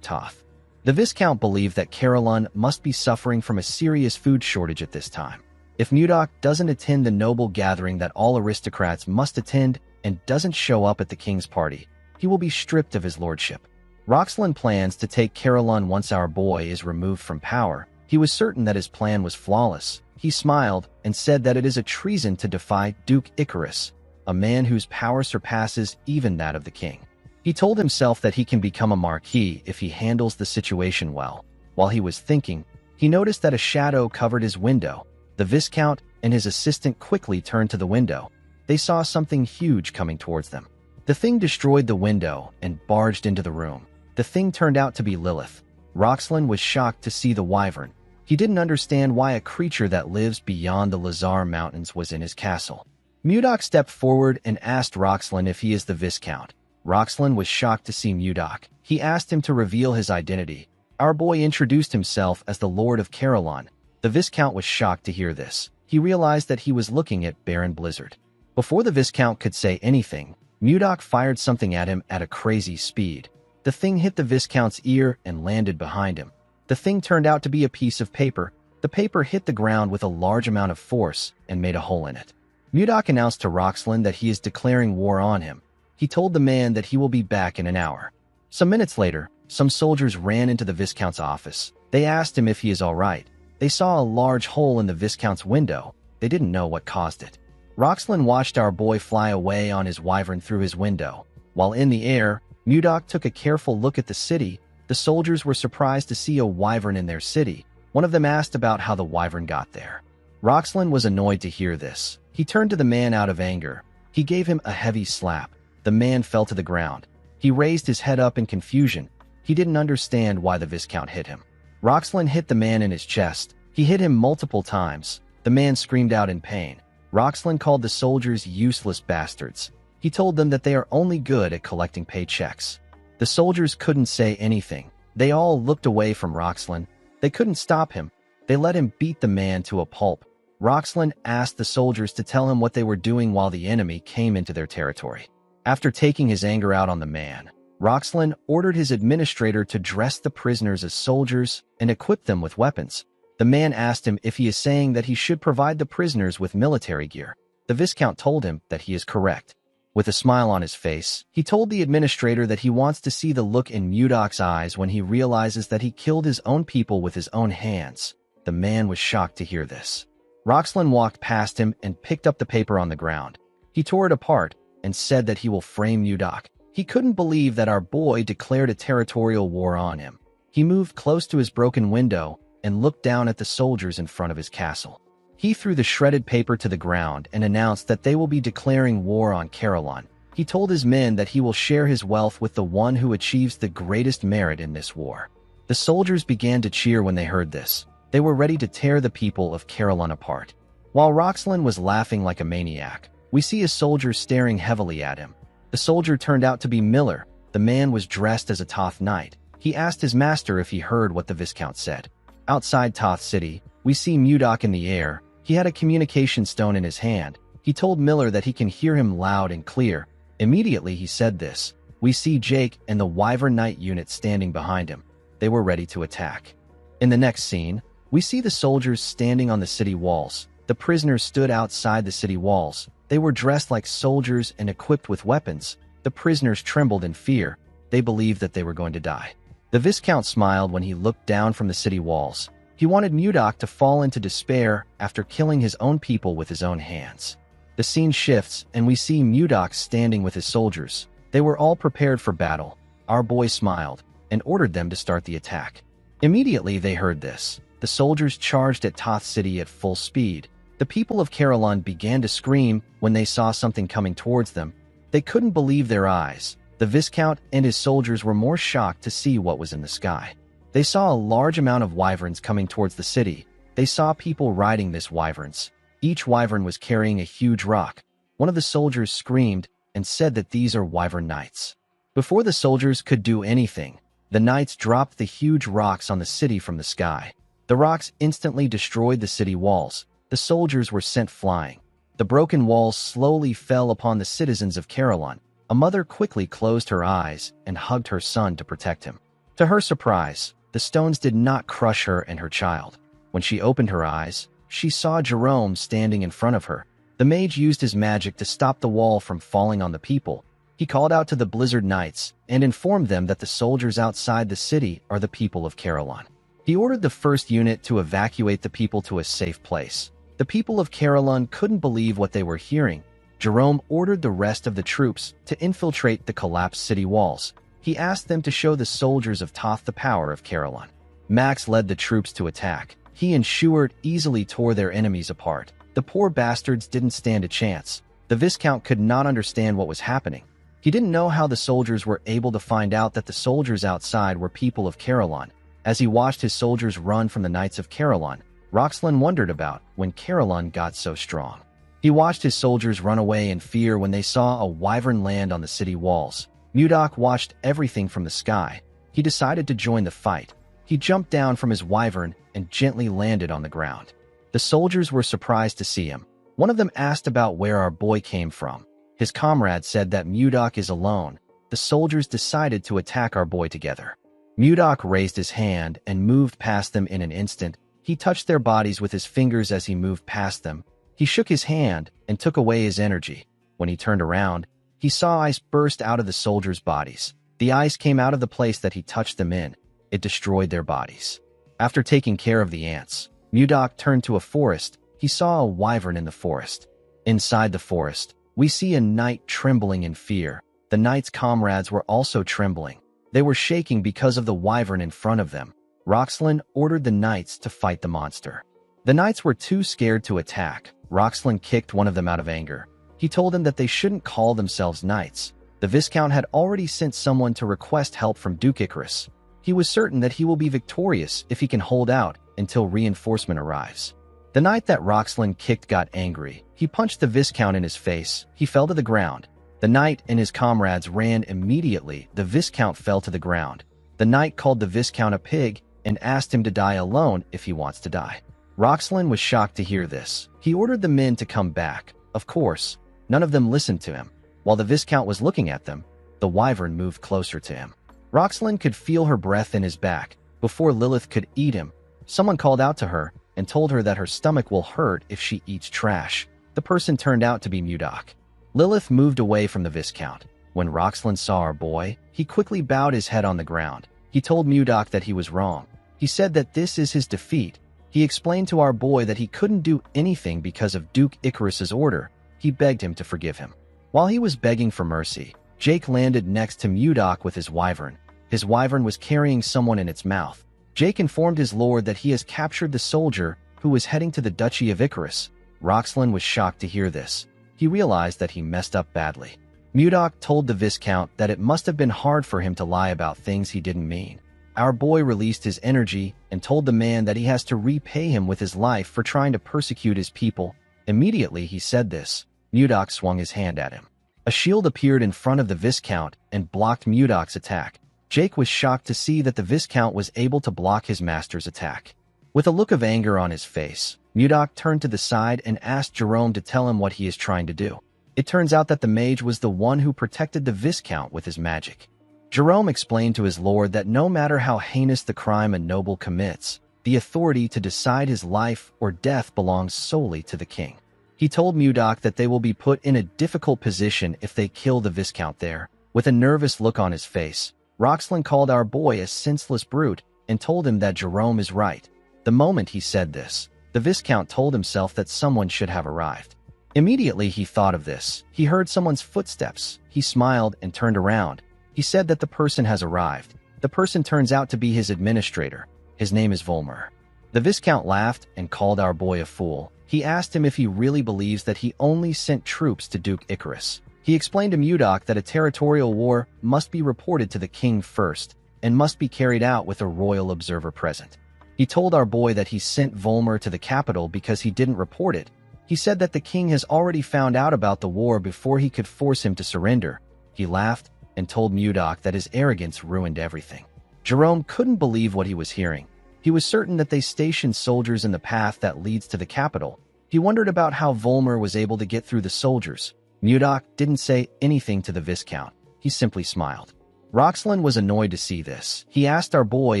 Toth. The Viscount believed that Carillon must be suffering from a serious food shortage at this time. If Mudok doesn't attend the noble gathering that all aristocrats must attend and doesn't show up at the king's party, he will be stripped of his lordship. Roxland plans to take Carillon once our boy is removed from power. He was certain that his plan was flawless. He smiled and said that it is a treason to defy Duke Icarus, a man whose power surpasses even that of the king. He told himself that he can become a marquis if he handles the situation well. While he was thinking, he noticed that a shadow covered his window. The Viscount and his assistant quickly turned to the window. They saw something huge coming towards them. The thing destroyed the window and barged into the room. The thing turned out to be Lilith. Roxland was shocked to see the wyvern. He didn't understand why a creature that lives beyond the Lazar Mountains was in his castle. Mudok stepped forward and asked Roxland if he is the Viscount. Roxland was shocked to see Mudok. He asked him to reveal his identity. Our boy introduced himself as the Lord of Carillon. The Viscount was shocked to hear this. He realized that he was looking at Baron Blizzard. Before the Viscount could say anything, Mudok fired something at him at a crazy speed. The thing hit the Viscount's ear and landed behind him. The thing turned out to be a piece of paper. The paper hit the ground with a large amount of force and made a hole in it. Mudok announced to Roxland that he is declaring war on him. He told the man that he will be back in an hour. Some minutes later, some soldiers ran into the Viscount's office. They asked him if he is all right. They saw a large hole in the Viscount's window. They didn't know what caused it. Roxland watched our boy fly away on his wyvern through his window. While in the air, Mudok took a careful look at the city. The soldiers were surprised to see a wyvern in their city. One of them asked about how the wyvern got there. Roxland was annoyed to hear this. He turned to the man out of anger. He gave him a heavy slap. The man fell to the ground. He raised his head up in confusion. He didn't understand why the Viscount hit him. Roxland hit the man in his chest. He hit him multiple times. The man screamed out in pain. Roxlin called the soldiers useless bastards. He told them that they are only good at collecting paychecks. The soldiers couldn't say anything. They all looked away from Roxlin. They couldn't stop him. They let him beat the man to a pulp. Roxlin asked the soldiers to tell him what they were doing while the enemy came into their territory. After taking his anger out on the man, Roxlin ordered his administrator to dress the prisoners as soldiers and equip them with weapons. The man asked him if he is saying that he should provide the prisoners with military gear. The Viscount told him that he is correct. With a smile on his face, he told the administrator that he wants to see the look in Mudok's eyes when he realizes that he killed his own people with his own hands. The man was shocked to hear this. Roxlin walked past him and picked up the paper on the ground. He tore it apart and said that he will frame Mudok. He couldn't believe that our boy declared a territorial war on him. He moved close to his broken window and looked down at the soldiers in front of his castle. He threw the shredded paper to the ground and announced that they will be declaring war on Carolon. He told his men that he will share his wealth with the one who achieves the greatest merit in this war. The soldiers began to cheer when they heard this. They were ready to tear the people of Carolon apart. While Roxlin was laughing like a maniac, we see a soldier staring heavily at him. The soldier turned out to be Miller. The man was dressed as a Toth knight. He asked his master if he heard what the Viscount said. Outside Toth City, we see Mudok in the air. He had a communication stone in his hand. He told Miller that he can hear him loud and clear. Immediately he said this. We see Jake and the Wyvern Knight unit standing behind him. They were ready to attack. In the next scene, we see the soldiers standing on the city walls. The prisoners stood outside the city walls. They were dressed like soldiers and equipped with weapons. The prisoners trembled in fear. They believed that they were going to die. The Viscount smiled when he looked down from the city walls. He wanted Mudok to fall into despair after killing his own people with his own hands. The scene shifts and we see Mudok standing with his soldiers. They were all prepared for battle. Our boy smiled and ordered them to start the attack. Immediately they heard this. The soldiers charged at Toth City at full speed. The people of Carolon began to scream when they saw something coming towards them. They couldn't believe their eyes. The Viscount and his soldiers were more shocked to see what was in the sky. They saw a large amount of wyverns coming towards the city. They saw people riding these wyverns. Each wyvern was carrying a huge rock. One of the soldiers screamed and said that these are Wyvern Knights. Before the soldiers could do anything, the knights dropped the huge rocks on the city from the sky. The rocks instantly destroyed the city walls. The soldiers were sent flying. The broken walls slowly fell upon the citizens of Carolon. A mother quickly closed her eyes and hugged her son to protect him. To her surprise, the stones did not crush her and her child. When she opened her eyes, she saw Jerome standing in front of her. The mage used his magic to stop the wall from falling on the people. He called out to the Blizzard Knights and informed them that the soldiers outside the city are the people of Carolon. He ordered the first unit to evacuate the people to a safe place. The people of Carolon couldn't believe what they were hearing. Jerome ordered the rest of the troops to infiltrate the collapsed city walls. He asked them to show the soldiers of Toth the power of Carolon. Max led the troops to attack. He and Schuart easily tore their enemies apart. The poor bastards didn't stand a chance. The Viscount could not understand what was happening. He didn't know how the soldiers were able to find out that the soldiers outside were people of Carolon. As he watched his soldiers run from the Knights of Carolon, Roxlin wondered about when Carolon got so strong. He watched his soldiers run away in fear when they saw a wyvern land on the city walls. Mudok watched everything from the sky. He decided to join the fight. He jumped down from his wyvern and gently landed on the ground. The soldiers were surprised to see him. One of them asked about where our boy came from. His comrade said that Mudok is alone. The soldiers decided to attack our boy together. Mudok raised his hand and moved past them in an instant. He touched their bodies with his fingers as he moved past them. He shook his hand and took away his energy. When he turned around, he saw ice burst out of the soldiers' bodies. The ice came out of the place that he touched them in. It destroyed their bodies. After taking care of the ants, Mudok turned to a forest. He saw a wyvern in the forest. Inside the forest, we see a knight trembling in fear. The knight's comrades were also trembling. They were shaking because of the wyvern in front of them. Roxlin ordered the knights to fight the monster. The knights were too scared to attack. Roxlin kicked one of them out of anger. He told them that they shouldn't call themselves knights. The Viscount had already sent someone to request help from Duke Icarus. He was certain that he will be victorious if he can hold out until reinforcement arrives. The knight that Roxlin kicked got angry. He punched the Viscount in his face. He fell to the ground. The knight and his comrades ran immediately. The Viscount fell to the ground. The knight called the Viscount a pig and asked him to die alone if he wants to die. Roxlin was shocked to hear this. He ordered the men to come back. Of course, none of them listened to him. While the Viscount was looking at them, the wyvern moved closer to him. Roxlin could feel her breath in his back. Before Lilith could eat him, someone called out to her and told her that her stomach will hurt if she eats trash. The person turned out to be Mudok. Lilith moved away from the Viscount. When Roxlin saw our boy, he quickly bowed his head on the ground. He told Mudok that he was wrong. He said that this is his defeat. He explained to our boy that he couldn't do anything because of Duke Icarus's order. He begged him to forgive him. While he was begging for mercy, Jake landed next to Mudok with his wyvern. His wyvern was carrying someone in its mouth. Jake informed his lord that he has captured the soldier who was heading to the Duchy of Icarus. Roxlin was shocked to hear this. He realized that he messed up badly. Mudok told the Viscount that it must have been hard for him to lie about things he didn't mean. Our boy released his energy and told the man that he has to repay him with his life for trying to persecute his people. Immediately he said this, Mudok swung his hand at him. A shield appeared in front of the Viscount and blocked Mudok's attack. Jake was shocked to see that the Viscount was able to block his master's attack. With a look of anger on his face, Mudok turned to the side and asked Jerome to tell him what he is trying to do. It turns out that the mage was the one who protected the Viscount with his magic. Jerome explained to his lord that no matter how heinous the crime a noble commits, the authority to decide his life or death belongs solely to the king. He told Mudok that they will be put in a difficult position if they kill the Viscount there. With a nervous look on his face, Roxlin called our boy a senseless brute and told him that Jerome is right. The moment he said this, the Viscount told himself that someone should have arrived. Immediately he thought of this. He heard someone's footsteps. He smiled and turned around. He said that the person has arrived. The person turns out to be his administrator. His name is Volmer. The Viscount laughed and called our boy a fool. He asked him if he really believes that he only sent troops to Duke Icarus. He explained to Mudok that a territorial war must be reported to the king first and must be carried out with a royal observer present. He told our boy that he sent Volmer to the capital because he didn't report it. He said that the king has already found out about the war before he could force him to surrender. He laughed and told Mudok that his arrogance ruined everything. Jerome couldn't believe what he was hearing. He was certain that they stationed soldiers in the path that leads to the capital. He wondered about how Volmer was able to get through the soldiers. Mudok didn't say anything to the Viscount. He simply smiled. Roxlin was annoyed to see this. He asked our boy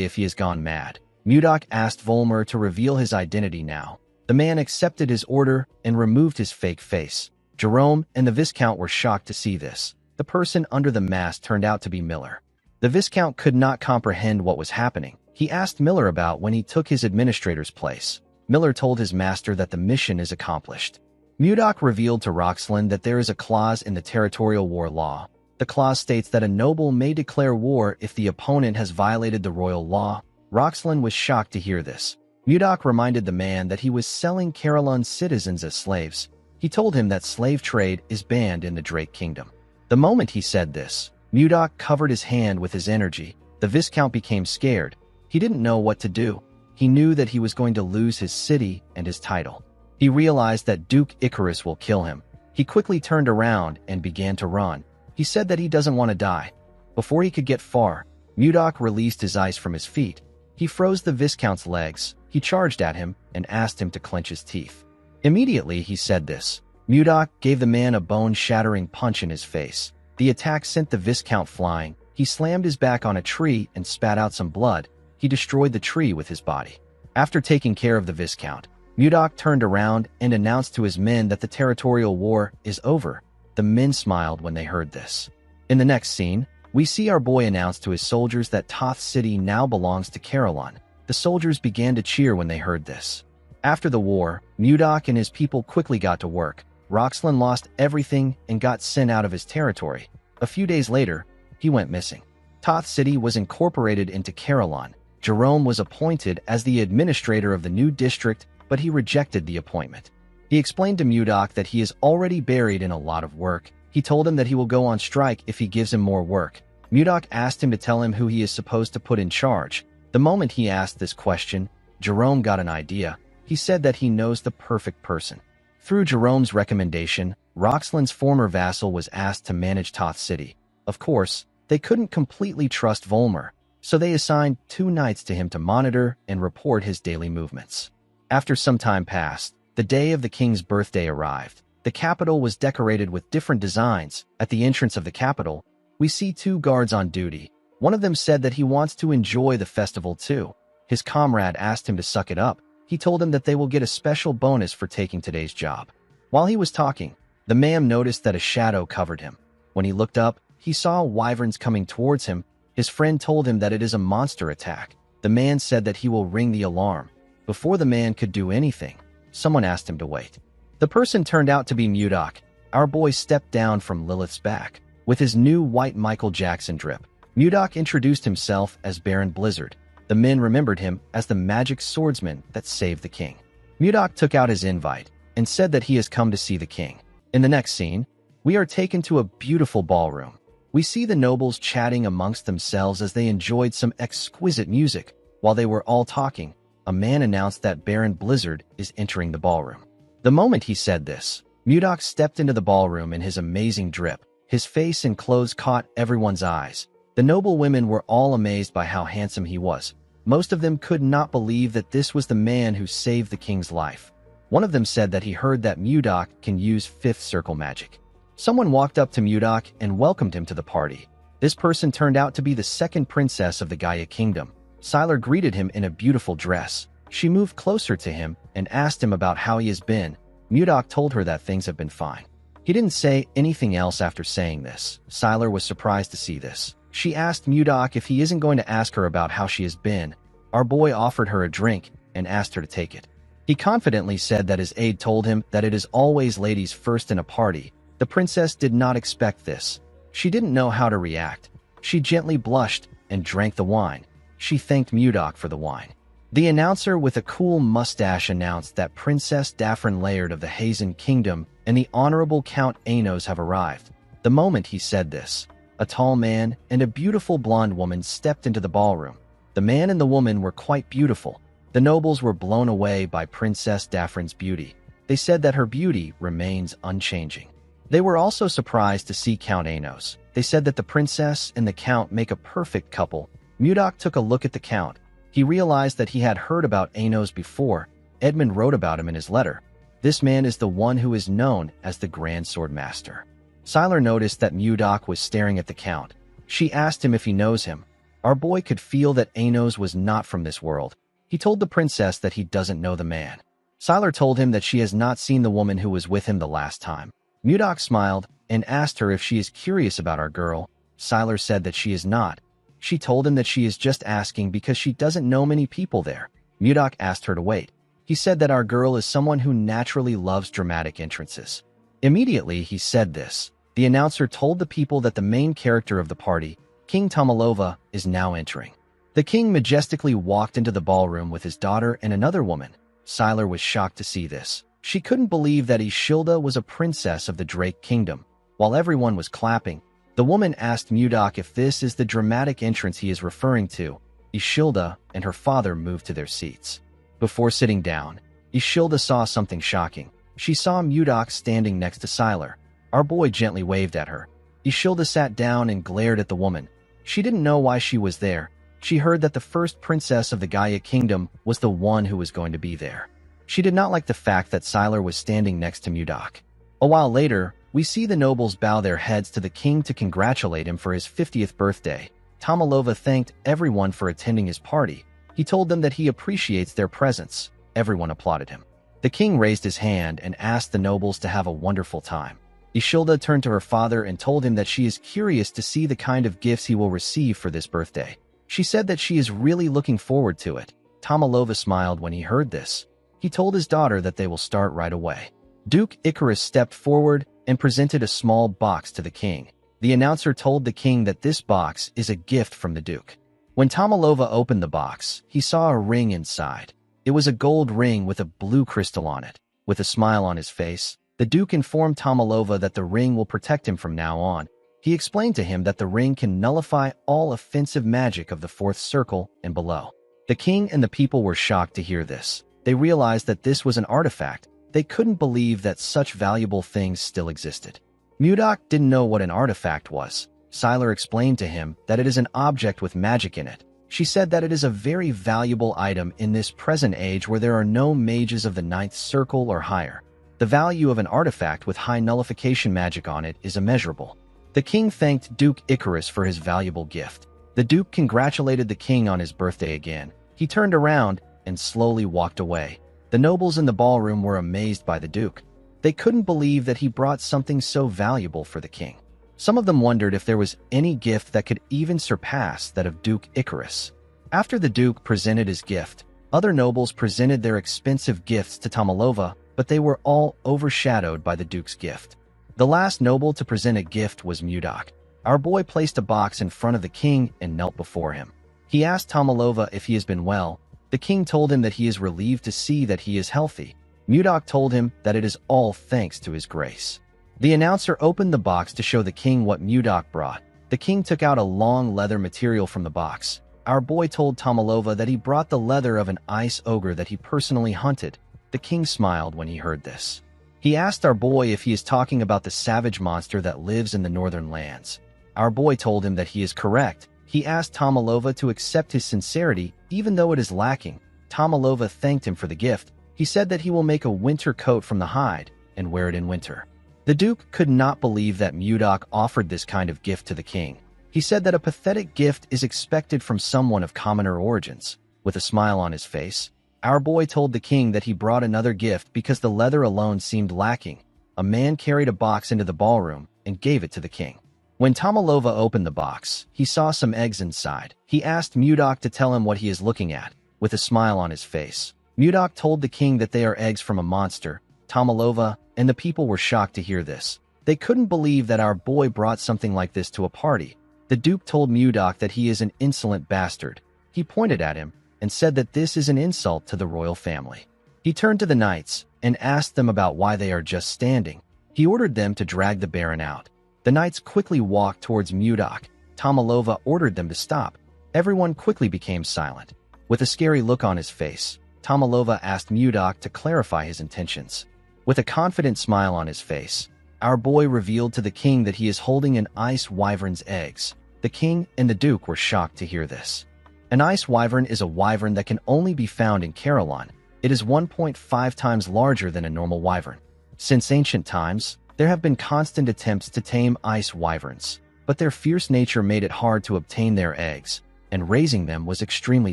if he has gone mad. Mudok asked Volmer to reveal his identity now. The man accepted his order and removed his fake face. Jerome and the Viscount were shocked to see this. The person under the mask turned out to be Miller. The Viscount could not comprehend what was happening. He asked Miller about when he took his administrator's place. Miller told his master that the mission is accomplished. Mudok revealed to Roxlin that there is a clause in the territorial war law. The clause states that a noble may declare war if the opponent has violated the royal law. Roxlin was shocked to hear this. Mudok reminded the man that he was selling Carolyn's citizens as slaves. He told him that slave trade is banned in the Drake Kingdom. The moment he said this, Mudok covered his hand with his energy. The Viscount became scared. He didn't know what to do. He knew that he was going to lose his city and his title. He realized that Duke Icarus will kill him. He quickly turned around and began to run. He said that he doesn't want to die. Before he could get far, Mudok released his ice from his feet. He froze the Viscount's legs. He charged at him and asked him to clench his teeth. Immediately he said this. Mudok gave the man a bone-shattering punch in his face. The attack sent the Viscount flying. He slammed his back on a tree and spat out some blood. He destroyed the tree with his body. After taking care of the Viscount, Mudok turned around and announced to his men that the territorial war is over. The men smiled when they heard this. In the next scene, we see our boy announce to his soldiers that Toth City now belongs to Carolyn. The soldiers began to cheer when they heard this. After the war, Mudok and his people quickly got to work. Roxlin lost everything and got sent out of his territory. A few days later, he went missing. Toth City was incorporated into Carolyn. Jerome was appointed as the administrator of the new district, but he rejected the appointment. He explained to Mudok that he is already buried in a lot of work. He told him that he will go on strike if he gives him more work. Mudok asked him to tell him who he is supposed to put in charge. The moment he asked this question, Jerome got an idea. He said that he knows the perfect person. Through Jerome's recommendation, Roxland's former vassal was asked to manage Toth City. Of course, they couldn't completely trust Volmer, so they assigned 2 knights to him to monitor and report his daily movements. After some time passed, the day of the king's birthday arrived. The capital was decorated with different designs. At the entrance of the capital, we see 2 guards on duty. One of them said that he wants to enjoy the festival too. His comrade asked him to suck it up. He told him that they will get a special bonus for taking today's job. While he was talking, the man noticed that a shadow covered him. When he looked up, he saw wyverns coming towards him. His friend told him that it is a monster attack. The man said that he will ring the alarm. Before the man could do anything, someone asked him to wait. The person turned out to be Mudok. Our boy stepped down from Lilith's back. With his new white Michael Jackson drip, Mudok introduced himself as Baron Blizzard. The men remembered him as the magic swordsman that saved the king. Mudok took out his invite and said that he has come to see the king. In the next scene, we are taken to a beautiful ballroom. We see the nobles chatting amongst themselves as they enjoyed some exquisite music. While they were all talking, a man announced that Baron Blizzard is entering the ballroom. The moment he said this, Mudok stepped into the ballroom in his amazing drip. His face and clothes caught everyone's eyes. The noble women were all amazed by how handsome he was. Most of them could not believe that this was the man who saved the king's life. One of them said that he heard that Mudok can use 5th circle magic. Someone walked up to Mudok and welcomed him to the party. This person turned out to be the 2nd princess of the Gaia kingdom. Sylar greeted him in a beautiful dress. She moved closer to him and asked him about how he has been. Mudok told her that things have been fine. He didn't say anything else after saying this. Sylar was surprised to see this. She asked Mudok if he isn't going to ask her about how she has been. Our boy offered her a drink and asked her to take it. He confidently said that his aide told him that it is always ladies first in a party. The princess did not expect this. She didn't know how to react. She gently blushed and drank the wine. She thanked Mudok for the wine. The announcer with a cool mustache announced that Princess Daphne Laird of the Hazen Kingdom and the Honorable Count Anos have arrived. The moment he said this, a tall man and a beautiful blonde woman stepped into the ballroom. The man and the woman were quite beautiful. The nobles were blown away by Princess Daphne's beauty. They said that her beauty remains unchanging. They were also surprised to see Count Anos. They said that the princess and the count make a perfect couple. Mudok took a look at the count. He realized that he had heard about Anos before. Edmund wrote about him in his letter. This man is the one who is known as the Grand Sword Master. Sylar noticed that Mudok was staring at the count. She asked him if he knows him. Our boy could feel that Anos was not from this world. He told the princess that he doesn't know the man. Sylar told him that she has not seen the woman who was with him the last time. Mudok smiled and asked her if she is curious about our girl. Sylar said that she is not. She told him that she is just asking because she doesn't know many people there. Mudok asked her to wait. He said that our girl is someone who naturally loves dramatic entrances. Immediately he said this, the announcer told the people that the main character of the party, King Tomalova, is now entering. The king majestically walked into the ballroom with his daughter and another woman. Sylar was shocked to see this. She couldn't believe that Ishilda was a princess of the Drake Kingdom. While everyone was clapping, the woman asked Mudok if this is the dramatic entrance he is referring to. Ishilda and her father moved to their seats. Before sitting down, Ishilda saw something shocking. She saw Mudok standing next to Sylar. Our boy gently waved at her. Ishilda sat down and glared at the woman. She didn't know why she was there. She heard that the first princess of the Gaia Kingdom was the one who was going to be there. She did not like the fact that Sylar was standing next to Mudok. A while later, we see the nobles bow their heads to the king to congratulate him for his 50th birthday. Tomalova thanked everyone for attending his party. He told them that he appreciates their presence. Everyone applauded him. The king raised his hand and asked the nobles to have a wonderful time. Ishilda turned to her father and told him that she is curious to see the kind of gifts he will receive for this birthday. She said that she is really looking forward to it. Tomalova smiled when he heard this. He told his daughter that they will start right away. Duke Icarus stepped forward and presented a small box to the king. The announcer told the king that this box is a gift from the duke. When Tomalova opened the box, he saw a ring inside. It was a gold ring with a blue crystal on it. With a smile on his face, the duke informed Tomalova that the ring will protect him from now on. He explained to him that the ring can nullify all offensive magic of the 4th circle and below. The king and the people were shocked to hear this. They realized that this was an artifact. They couldn't believe that such valuable things still existed. Mudok didn't know what an artifact was. Sylar explained to him that it is an object with magic in it. She said that it is a very valuable item in this present age where there are no mages of the ninth circle or higher. The value of an artifact with high nullification magic on it is immeasurable. The king thanked Duke Icarus for his valuable gift. The duke congratulated the king on his birthday again. He turned around and slowly walked away. The nobles in the ballroom were amazed by the duke. They couldn't believe that he brought something so valuable for the king. Some of them wondered if there was any gift that could even surpass that of Duke Icarus. After the duke presented his gift, other nobles presented their expensive gifts to Tomalova, but they were all overshadowed by the duke's gift. The last noble to present a gift was Mudok. Our boy placed a box in front of the king and knelt before him. He asked Tomalova if he has been well. The king told him that he is relieved to see that he is healthy. Mudok told him that it is all thanks to his grace. The announcer opened the box to show the king what Mudok brought. The king took out a long leather material from the box. Our boy told Tomalova that he brought the leather of an ice ogre that he personally hunted. The king smiled when he heard this. He asked our boy if he is talking about the savage monster that lives in the northern lands. Our boy told him that he is correct. He asked Tomalova to accept his sincerity, even though it is lacking. Tomalova thanked him for the gift. He said that he will make a winter coat from the hide and wear it in winter. The duke could not believe that Mudok offered this kind of gift to the king. He said that a pathetic gift is expected from someone of commoner origins. With a smile on his face, our boy told the king that he brought another gift because the leather alone seemed lacking. A man carried a box into the ballroom and gave it to the king. When Tomalova opened the box, he saw some eggs inside. He asked Mudok to tell him what he is looking at. With a smile on his face, Mudok told the king that they are eggs from a monster. Tomalova and the people were shocked to hear this. They couldn't believe that our boy brought something like this to a party. The duke told Mudok that he is an insolent bastard. He pointed at him and said that this is an insult to the royal family. He turned to the knights and asked them about why they are just standing. He ordered them to drag the baron out. The knights quickly walked towards Mudok. Tomalova ordered them to stop. Everyone quickly became silent. With a scary look on his face, Tomalova asked Mudok to clarify his intentions. With a confident smile on his face, our boy revealed to the king that he is holding an ice wyvern's eggs. The king and the duke were shocked to hear this. An ice wyvern is a wyvern that can only be found in Caroline. It is 1.5 times larger than a normal wyvern. Since ancient times, there have been constant attempts to tame ice wyverns, but their fierce nature made it hard to obtain their eggs, and raising them was extremely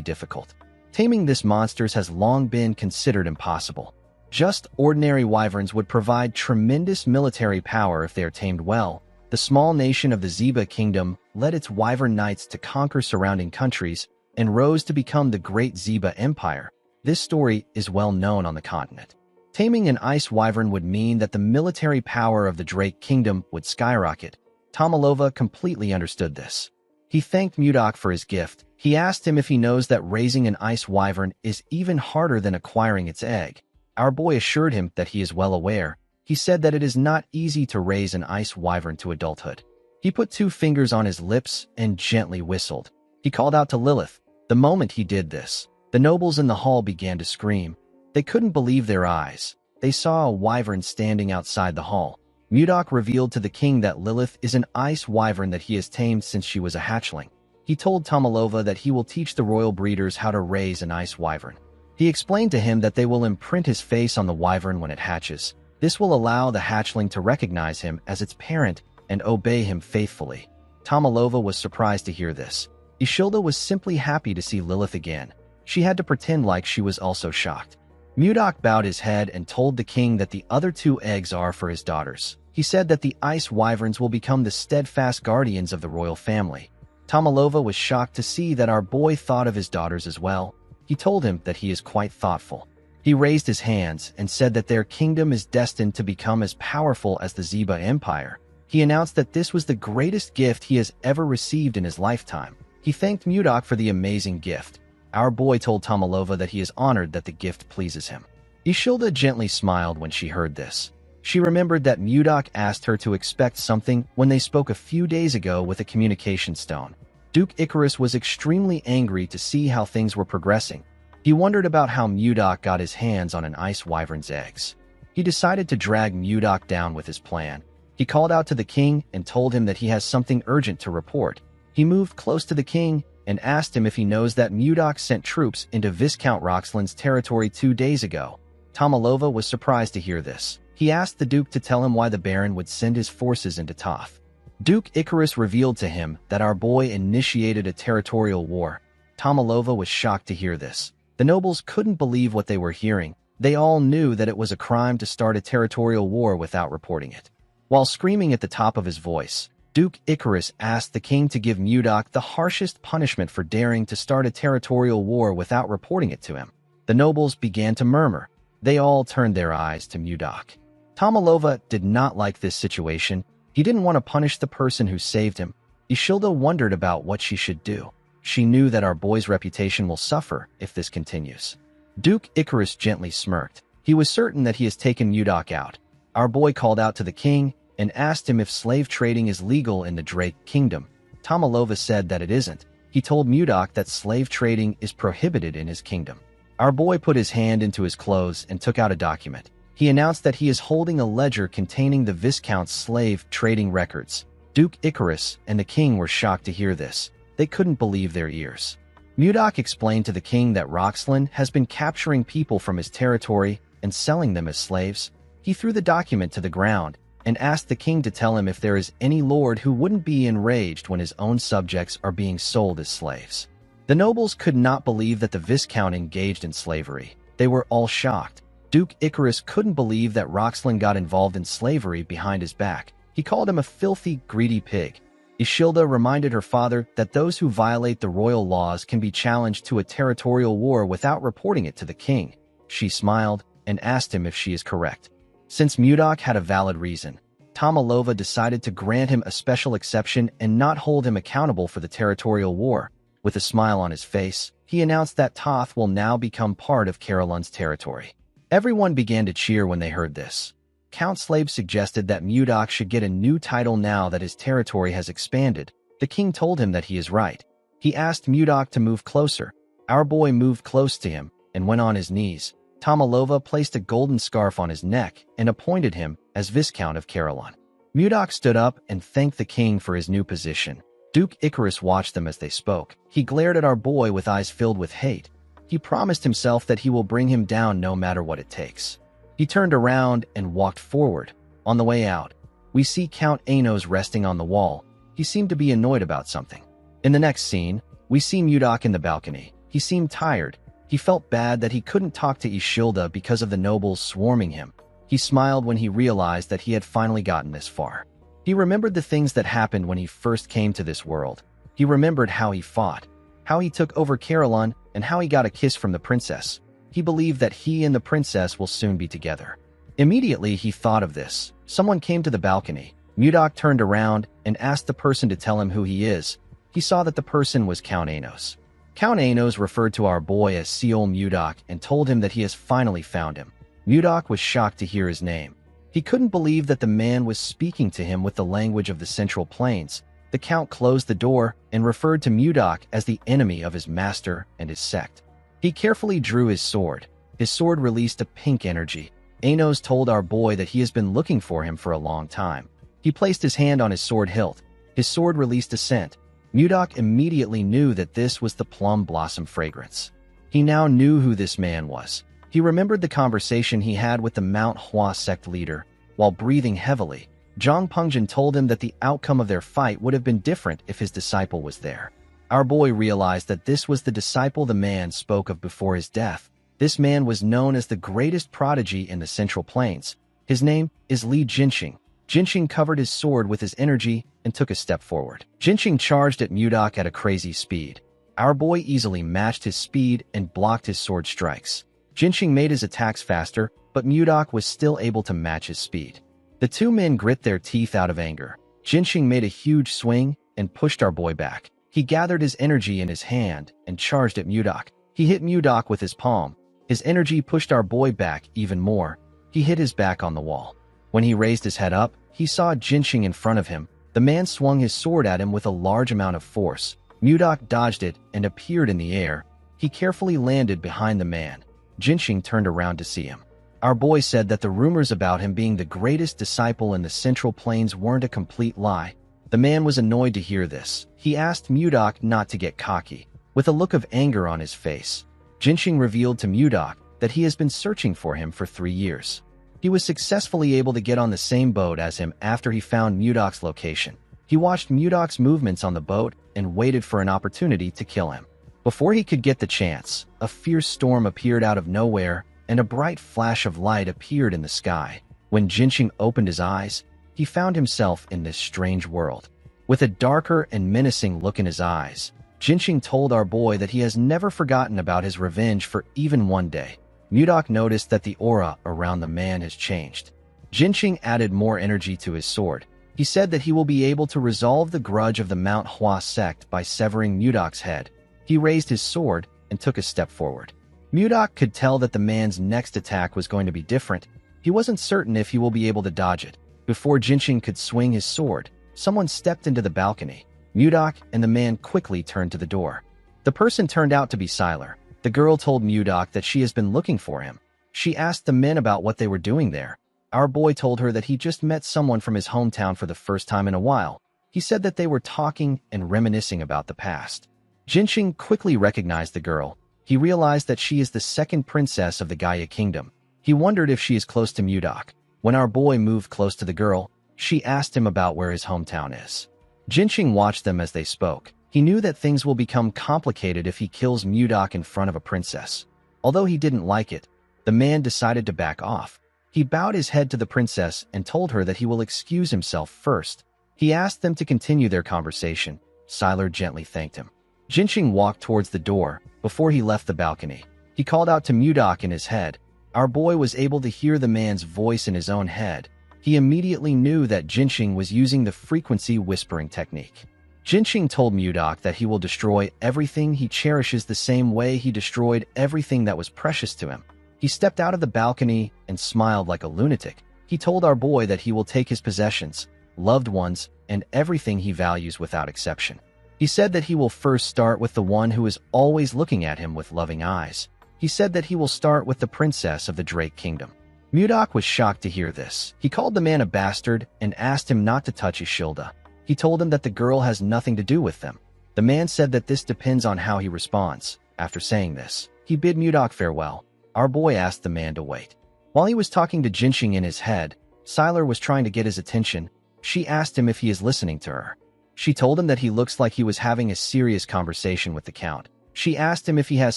difficult. Taming this monsters has long been considered impossible. Just ordinary wyverns would provide tremendous military power if they are tamed well. The small nation of the Zeba Kingdom led its wyvern knights to conquer surrounding countries and rose to become the Great Zeba Empire. This story is well known on the continent. Taming an ice wyvern would mean that the military power of the Drake Kingdom would skyrocket. Tomalova completely understood this. He thanked Mudok for his gift. He asked him if he knows that raising an ice wyvern is even harder than acquiring its egg. Our boy assured him that he is well aware. He said that it is not easy to raise an ice wyvern to adulthood. He put 2 fingers on his lips and gently whistled. He called out to Lilith. The moment he did this, the nobles in the hall began to scream. They couldn't believe their eyes. They saw a wyvern standing outside the hall. Mudok revealed to the king that Lilith is an ice wyvern that he has tamed since she was a hatchling. He told Tomalova that he will teach the royal breeders how to raise an ice wyvern. He explained to him that they will imprint his face on the wyvern when it hatches. This will allow the hatchling to recognize him as its parent and obey him faithfully. Tomalova was surprised to hear this. Ishilda was simply happy to see Lilith again. She had to pretend like she was also shocked. Mudok bowed his head and told the king that the other 2 eggs are for his daughters. He said that the ice wyverns will become the steadfast guardians of the royal family. Tomalova was shocked to see that our boy thought of his daughters as well. He told him that he is quite thoughtful. He raised his hands and said that their kingdom is destined to become as powerful as the Zeba Empire. He announced that this was the greatest gift he has ever received in his lifetime. He thanked Mudok for the amazing gift. Our boy told Tomalova that he is honored that the gift pleases him. Ishilda gently smiled when she heard this. She remembered that Mudok asked her to expect something when they spoke a few days ago with a communication stone. Duke Icarus was extremely angry to see how things were progressing. He wondered about how Mudok got his hands on an ice wyvern's eggs. He decided to drag Mudok down with his plan. He called out to the king and told him that he has something urgent to report. He moved close to the king and asked him if he knows that Mudok sent troops into Viscount Roxland's territory 2 days ago. Tomalova was surprised to hear this. He asked the Duke to tell him why the Baron would send his forces into Toth. Duke Icarus revealed to him that our boy initiated a territorial war. Tomalova was shocked to hear this. The nobles couldn't believe what they were hearing. They all knew that it was a crime to start a territorial war without reporting it. While screaming at the top of his voice, Duke Icarus asked the king to give Mudok the harshest punishment for daring to start a territorial war without reporting it to him. The nobles began to murmur. They all turned their eyes to Mudok. Tomalova did not like this situation. He didn't want to punish the person who saved him. Ishilda wondered about what she should do. She knew that our boy's reputation will suffer if this continues. Duke Icarus gently smirked. He was certain that he has taken Mudok out. Our boy called out to the king and asked him if slave trading is legal in the Drake Kingdom. Tomalova said that it isn't. He told Mudok that slave trading is prohibited in his kingdom. Our boy put his hand into his clothes and took out a document. He announced that he is holding a ledger containing the Viscount's slave trading records. Duke Icarus and the king were shocked to hear this. They couldn't believe their ears. Mudok explained to the king that Roxland has been capturing people from his territory and selling them as slaves. He threw the document to the ground and asked the king to tell him if there is any lord who wouldn't be enraged when his own subjects are being sold as slaves. The nobles could not believe that the Viscount engaged in slavery. They were all shocked. Duke Icarus couldn't believe that Roxland got involved in slavery behind his back. He called him a filthy, greedy pig. Ishilda reminded her father that those who violate the royal laws can be challenged to a territorial war without reporting it to the king. She smiled and asked him if she is correct. Since Mudok had a valid reason, Tomalova decided to grant him a special exception and not hold him accountable for the territorial war. With a smile on his face, he announced that Toth will now become part of Carolyn's territory. Everyone began to cheer when they heard this. Count Slave suggested that Mudok should get a new title now that his territory has expanded. The king told him that he is right. He asked Mudok to move closer. Our boy moved close to him and went on his knees. Tomalova placed a golden scarf on his neck and appointed him as Viscount of Carolyn. Mudok stood up and thanked the king for his new position. Duke Icarus watched them as they spoke. He glared at our boy with eyes filled with hate. He promised himself that he will bring him down no matter what it takes. He turned around and walked forward. On the way out, we see Count Anos resting on the wall. He seemed to be annoyed about something. In the next scene, we see Mudok in the balcony. He seemed tired. He felt bad that he couldn't talk to Ishilda because of the nobles swarming him. He smiled when he realized that he had finally gotten this far. He remembered the things that happened when he first came to this world. He remembered how he fought, how he took over Carolyn, and how he got a kiss from the princess. He believed that he and the princess will soon be together. Immediately, he thought of this. Someone came to the balcony. Mudok turned around and asked the person to tell him who he is. He saw that the person was Count Anos. Count Anos referred to our boy as Seol Mudok and told him that he has finally found him. Mudok was shocked to hear his name. He couldn't believe that the man was speaking to him with the language of the Central Plains. The Count closed the door and referred to Mudok as the enemy of his master and his sect. He carefully drew his sword. His sword released a pink energy. Anos told our boy that he has been looking for him for a long time. He placed his hand on his sword hilt. His sword released a scent. Mudok immediately knew that this was the plum blossom fragrance. He now knew who this man was. He remembered the conversation he had with the Mount Hua sect leader. While breathing heavily, Zhang Pengjin told him that the outcome of their fight would have been different if his disciple was there. Our boy realized that this was the disciple the man spoke of before his death. This man was known as the greatest prodigy in the Central Plains. His name is Li Jinxing. Jinxing covered his sword with his energy and took a step forward. Jinxing charged at Mudok at a crazy speed. Our boy easily matched his speed and blocked his sword strikes. Jinxing made his attacks faster, but Mudok was still able to match his speed. The two men grit their teeth out of anger. Jinxing made a huge swing and pushed our boy back. He gathered his energy in his hand and charged at Mudok. He hit Mudok with his palm. His energy pushed our boy back even more. He hit his back on the wall. When he raised his head up, he saw Jinxing in front of him. The man swung his sword at him with a large amount of force. Mudok dodged it and appeared in the air. He carefully landed behind the man. Jinxing turned around to see him. Our boy said that the rumors about him being the greatest disciple in the Central Plains weren't a complete lie. The man was annoyed to hear this. He asked Mudok not to get cocky. With a look of anger on his face, Jinxing revealed to Mudok that he has been searching for him for 3 years. He was successfully able to get on the same boat as him after he found Mudok's location. He watched Mudok's movements on the boat and waited for an opportunity to kill him. Before he could get the chance, a fierce storm appeared out of nowhere, and a bright flash of light appeared in the sky. When Jinxing opened his eyes, he found himself in this strange world. With a darker and menacing look in his eyes, Jinxing told our boy that he has never forgotten about his revenge for even one day. Mudok noticed that the aura around the man has changed. Jinxing added more energy to his sword. He said that he will be able to resolve the grudge of the Manhwa sect by severing Mudok's head. He raised his sword and took a step forward. Mudok could tell that the man's next attack was going to be different. He wasn't certain if he will be able to dodge it. Before Jinxing could swing his sword, someone stepped into the balcony. Mudok and the man quickly turned to the door. The person turned out to be Sylar. The girl told Mudok that she has been looking for him. She asked the men about what they were doing there. Our boy told her that he just met someone from his hometown for the first time in a while. He said that they were talking and reminiscing about the past. Jinxing quickly recognized the girl. He realized that she is the second princess of the Gaia Kingdom. He wondered if she is close to Mudok. When our boy moved close to the girl, she asked him about where his hometown is. Jinxing watched them as they spoke. He knew that things will become complicated if he kills Mudok in front of a princess. Although he didn't like it, the man decided to back off. He bowed his head to the princess and told her that he will excuse himself first. He asked them to continue their conversation. Sylar gently thanked him. Jinxing walked towards the door. Before he left the balcony, he called out to Mudok in his head. Our boy was able to hear the man's voice in his own head. He immediately knew that Jinxing was using the frequency whispering technique. Jinxing told Mudok that he will destroy everything he cherishes the same way he destroyed everything that was precious to him. He stepped out of the balcony and smiled like a lunatic. He told our boy that he will take his possessions, loved ones, and everything he values without exception. He said that he will first start with the one who is always looking at him with loving eyes. He said that he will start with the princess of the Drake Kingdom. Mudok was shocked to hear this. He called the man a bastard and asked him not to touch Ishilda. He told him that the girl has nothing to do with them. The man said that this depends on how he responds. After saying this, he bid Mudok farewell. Our boy asked the man to wait. While he was talking to Jinxing in his head, Sylar was trying to get his attention. She asked him if he is listening to her. She told him that he looks like he was having a serious conversation with the Count. She asked him if he has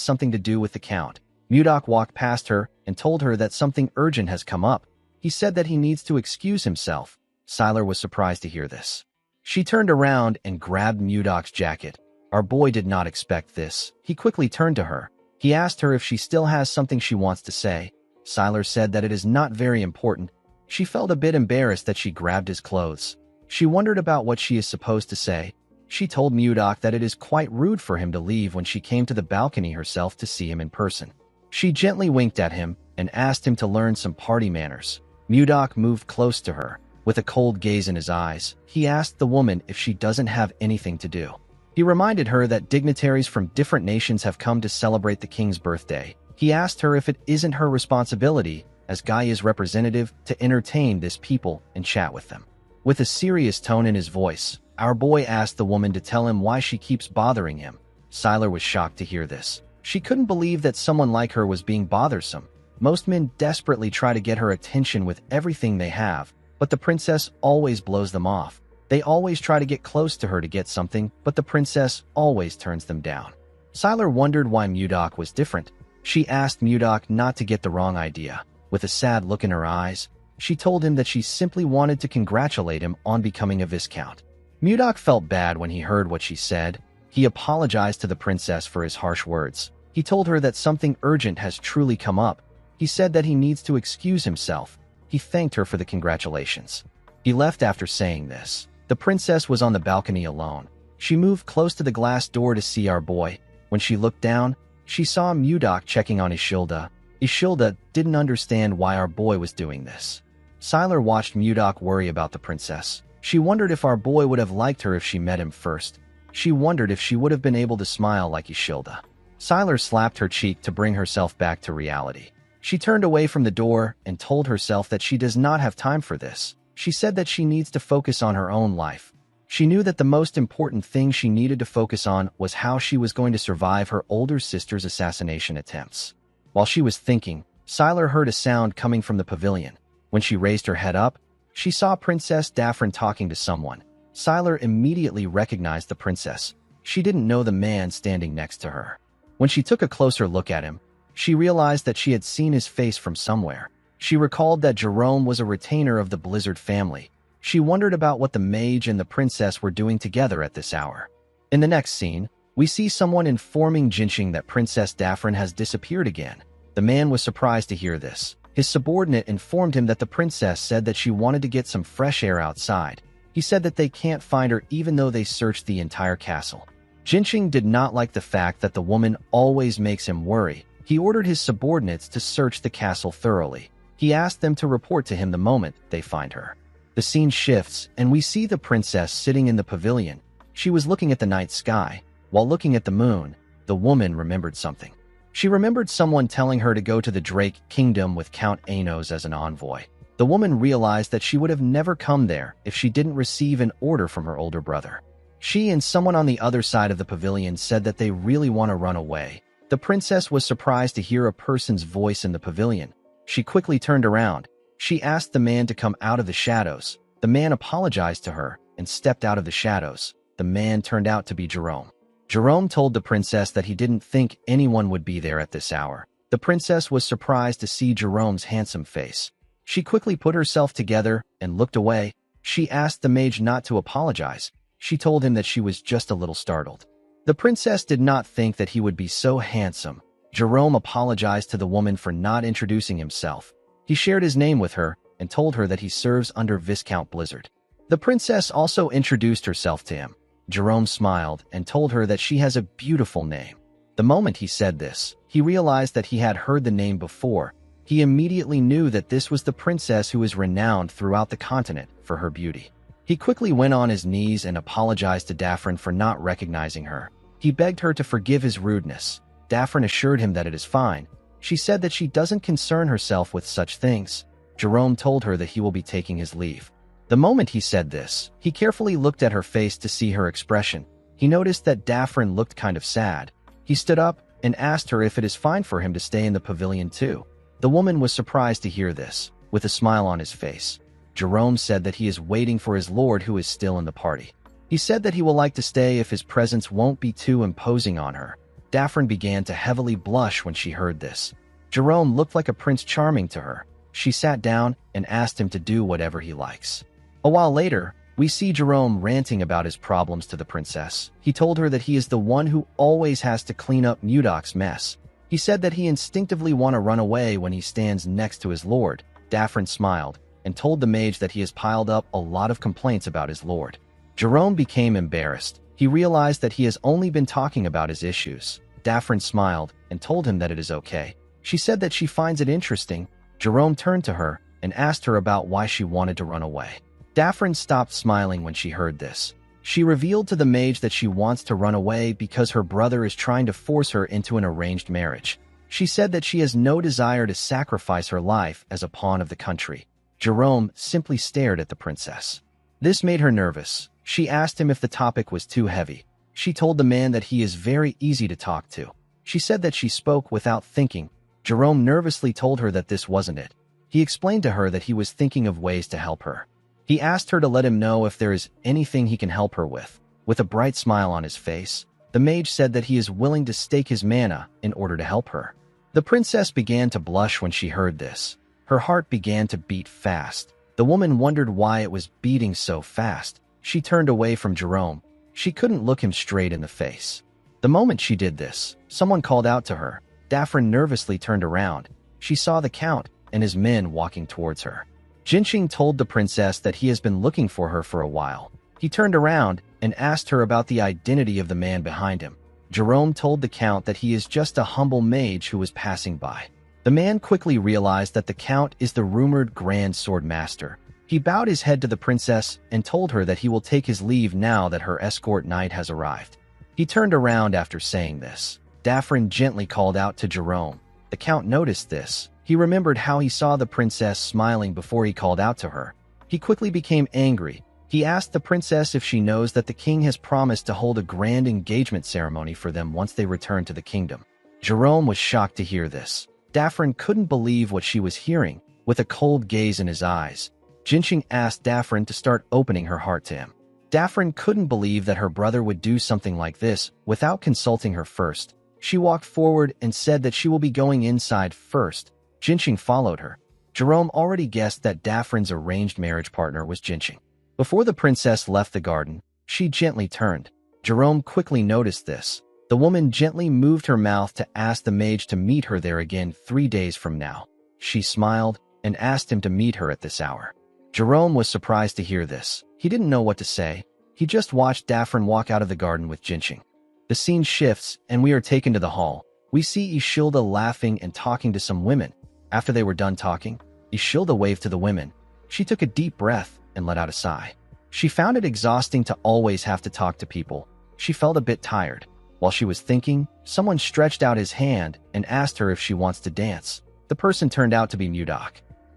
something to do with the Count. Mudok walked past her and told her that something urgent has come up. He said that he needs to excuse himself. Sylar was surprised to hear this. She turned around and grabbed Mudok's jacket. Our boy did not expect this. He quickly turned to her. He asked her if she still has something she wants to say. Sylar said that it is not very important. She felt a bit embarrassed that she grabbed his clothes. She wondered about what she is supposed to say. She told Mudok that it is quite rude for him to leave when she came to the balcony herself to see him in person. She gently winked at him and asked him to learn some party manners. Mudok moved close to her. With a cold gaze in his eyes, he asked the woman if she doesn't have anything to do. He reminded her that dignitaries from different nations have come to celebrate the king's birthday. He asked her if it isn't her responsibility, as Gaia's representative, to entertain this people and chat with them. With a serious tone in his voice, our boy asked the woman to tell him why she keeps bothering him. Sylar was shocked to hear this. She couldn't believe that someone like her was being bothersome. Most men desperately try to get her attention with everything they have, but the princess always blows them off. They always try to get close to her to get something, but the princess always turns them down. Sylar wondered why Mudok was different. She asked Mudok not to get the wrong idea. With a sad look in her eyes, she told him that she simply wanted to congratulate him on becoming a viscount. Mudok felt bad when he heard what she said. He apologized to the princess for his harsh words. He told her that something urgent has truly come up. He said that he needs to excuse himself. He thanked her for the congratulations. He left after saying this. The princess was on the balcony alone. She moved close to the glass door to see our boy. When she looked down, she saw Mudok checking on Ishilda. Ishilda didn't understand why our boy was doing this. Sylar watched Mudok worry about the princess. She wondered if our boy would have liked her if she met him first. She wondered if she would have been able to smile like Ishilda. Sylar slapped her cheek to bring herself back to reality. She turned away from the door and told herself that she does not have time for this. She said that she needs to focus on her own life. She knew that the most important thing she needed to focus on was how she was going to survive her older sister's assassination attempts. While she was thinking, Sylar heard a sound coming from the pavilion. When she raised her head up, she saw Princess Daphne talking to someone. Sylar immediately recognized the princess. She didn't know the man standing next to her. When she took a closer look at him, she realized that she had seen his face from somewhere. She recalled that Jerome was a retainer of the Blizzard family. She wondered about what the mage and the princess were doing together at this hour. In the next scene, we see someone informing Jinxing that Princess Daphne has disappeared again. The man was surprised to hear this. His subordinate informed him that the princess said that she wanted to get some fresh air outside. He said that they can't find her even though they searched the entire castle. Jinxing did not like the fact that the woman always makes him worry. He ordered his subordinates to search the castle thoroughly. He asked them to report to him the moment they find her. The scene shifts, and we see the princess sitting in the pavilion. She was looking at the night sky. While looking at the moon, the woman remembered something. She remembered someone telling her to go to the Drake Kingdom with Count Anos as an envoy. The woman realized that she would have never come there if she didn't receive an order from her older brother. She and someone on the other side of the pavilion said that they really want to run away. The princess was surprised to hear a person's voice in the pavilion. She quickly turned around. She asked the man to come out of the shadows. The man apologized to her and stepped out of the shadows. The man turned out to be Jerome. Jerome told the princess that he didn't think anyone would be there at this hour. The princess was surprised to see Jerome's handsome face. She quickly put herself together and looked away. She asked the mage not to apologize. She told him that she was just a little startled. The princess did not think that he would be so handsome. Jerome apologized to the woman for not introducing himself. He shared his name with her and told her that he serves under Viscount Blizzard. The princess also introduced herself to him. Jerome smiled and told her that she has a beautiful name. The moment he said this, he realized that he had heard the name before. He immediately knew that this was the princess who is renowned throughout the continent for her beauty. He quickly went on his knees and apologized to Daphne for not recognizing her. He begged her to forgive his rudeness. Daphne assured him that it is fine. She said that she doesn't concern herself with such things. Jerome told her that he will be taking his leave. The moment he said this, he carefully looked at her face to see her expression. He noticed that Daphne looked kind of sad. He stood up and asked her if it is fine for him to stay in the pavilion too. The woman was surprised to hear this, with a smile on his face. Jerome said that he is waiting for his lord who is still in the party. He said that he will like to stay if his presence won't be too imposing on her. Daphne began to heavily blush when she heard this. Jerome looked like a Prince Charming to her. She sat down and asked him to do whatever he likes. A while later, we see Jerome ranting about his problems to the princess. He told her that he is the one who always has to clean up Mudok's mess. He said that he instinctively wants to run away when he stands next to his lord. Daphne smiled and told the mage that he has piled up a lot of complaints about his lord. Jerome became embarrassed. He realized that he has only been talking about his issues. Daphne smiled and told him that it is okay. She said that she finds it interesting. Jerome turned to her and asked her about why she wanted to run away. Daphne stopped smiling when she heard this. She revealed to the mage that she wants to run away because her brother is trying to force her into an arranged marriage. She said that she has no desire to sacrifice her life as a pawn of the country. Jerome simply stared at the princess. This made her nervous. She asked him if the topic was too heavy. She told the man that he is very easy to talk to. She said that she spoke without thinking. Jerome nervously told her that this wasn't it. He explained to her that he was thinking of ways to help her. He asked her to let him know if there is anything he can help her with. With a bright smile on his face, the mage said that he is willing to stake his mana in order to help her. The princess began to blush when she heard this. Her heart began to beat fast. The woman wondered why it was beating so fast. She turned away from Jerome. She couldn't look him straight in the face. The moment she did this, someone called out to her. Daphne nervously turned around. She saw the count and his men walking towards her. Jinxing told the princess that he has been looking for her for a while. He turned around and asked her about the identity of the man behind him. Jerome told the count that he is just a humble mage who was passing by. The man quickly realized that the count is the rumored Grand Sword Master. He bowed his head to the princess and told her that he will take his leave now that her escort knight has arrived. He turned around after saying this. Daphne gently called out to Jerome. The Count noticed this. He remembered how he saw the princess smiling before he called out to her. He quickly became angry. He asked the princess if she knows that the king has promised to hold a grand engagement ceremony for them once they return to the kingdom. Jerome was shocked to hear this. Daffrin couldn't believe what she was hearing. With a cold gaze in his eyes, Jinqing asked Daffrin to start opening her heart to him. Daffrin couldn't believe that her brother would do something like this without consulting her first. She walked forward and said that she will be going inside first. Jinqing followed her. Jerome already guessed that Daffrin's arranged marriage partner was Jinqing. Before the princess left the garden, she gently turned. Jerome quickly noticed this. The woman gently moved her mouth to ask the mage to meet her there again 3 days from now. She smiled and asked him to meet her at this hour. Jerome was surprised to hear this. He didn't know what to say. He just watched Daffrin walk out of the garden with Jinqing. The scene shifts, and we are taken to the hall. We see Ishilda laughing and talking to some women. After they were done talking, Ishilda waved to the women. She took a deep breath and let out a sigh. She found it exhausting to always have to talk to people. She felt a bit tired. While she was thinking, someone stretched out his hand and asked her if she wants to dance. The person turned out to be Mudok.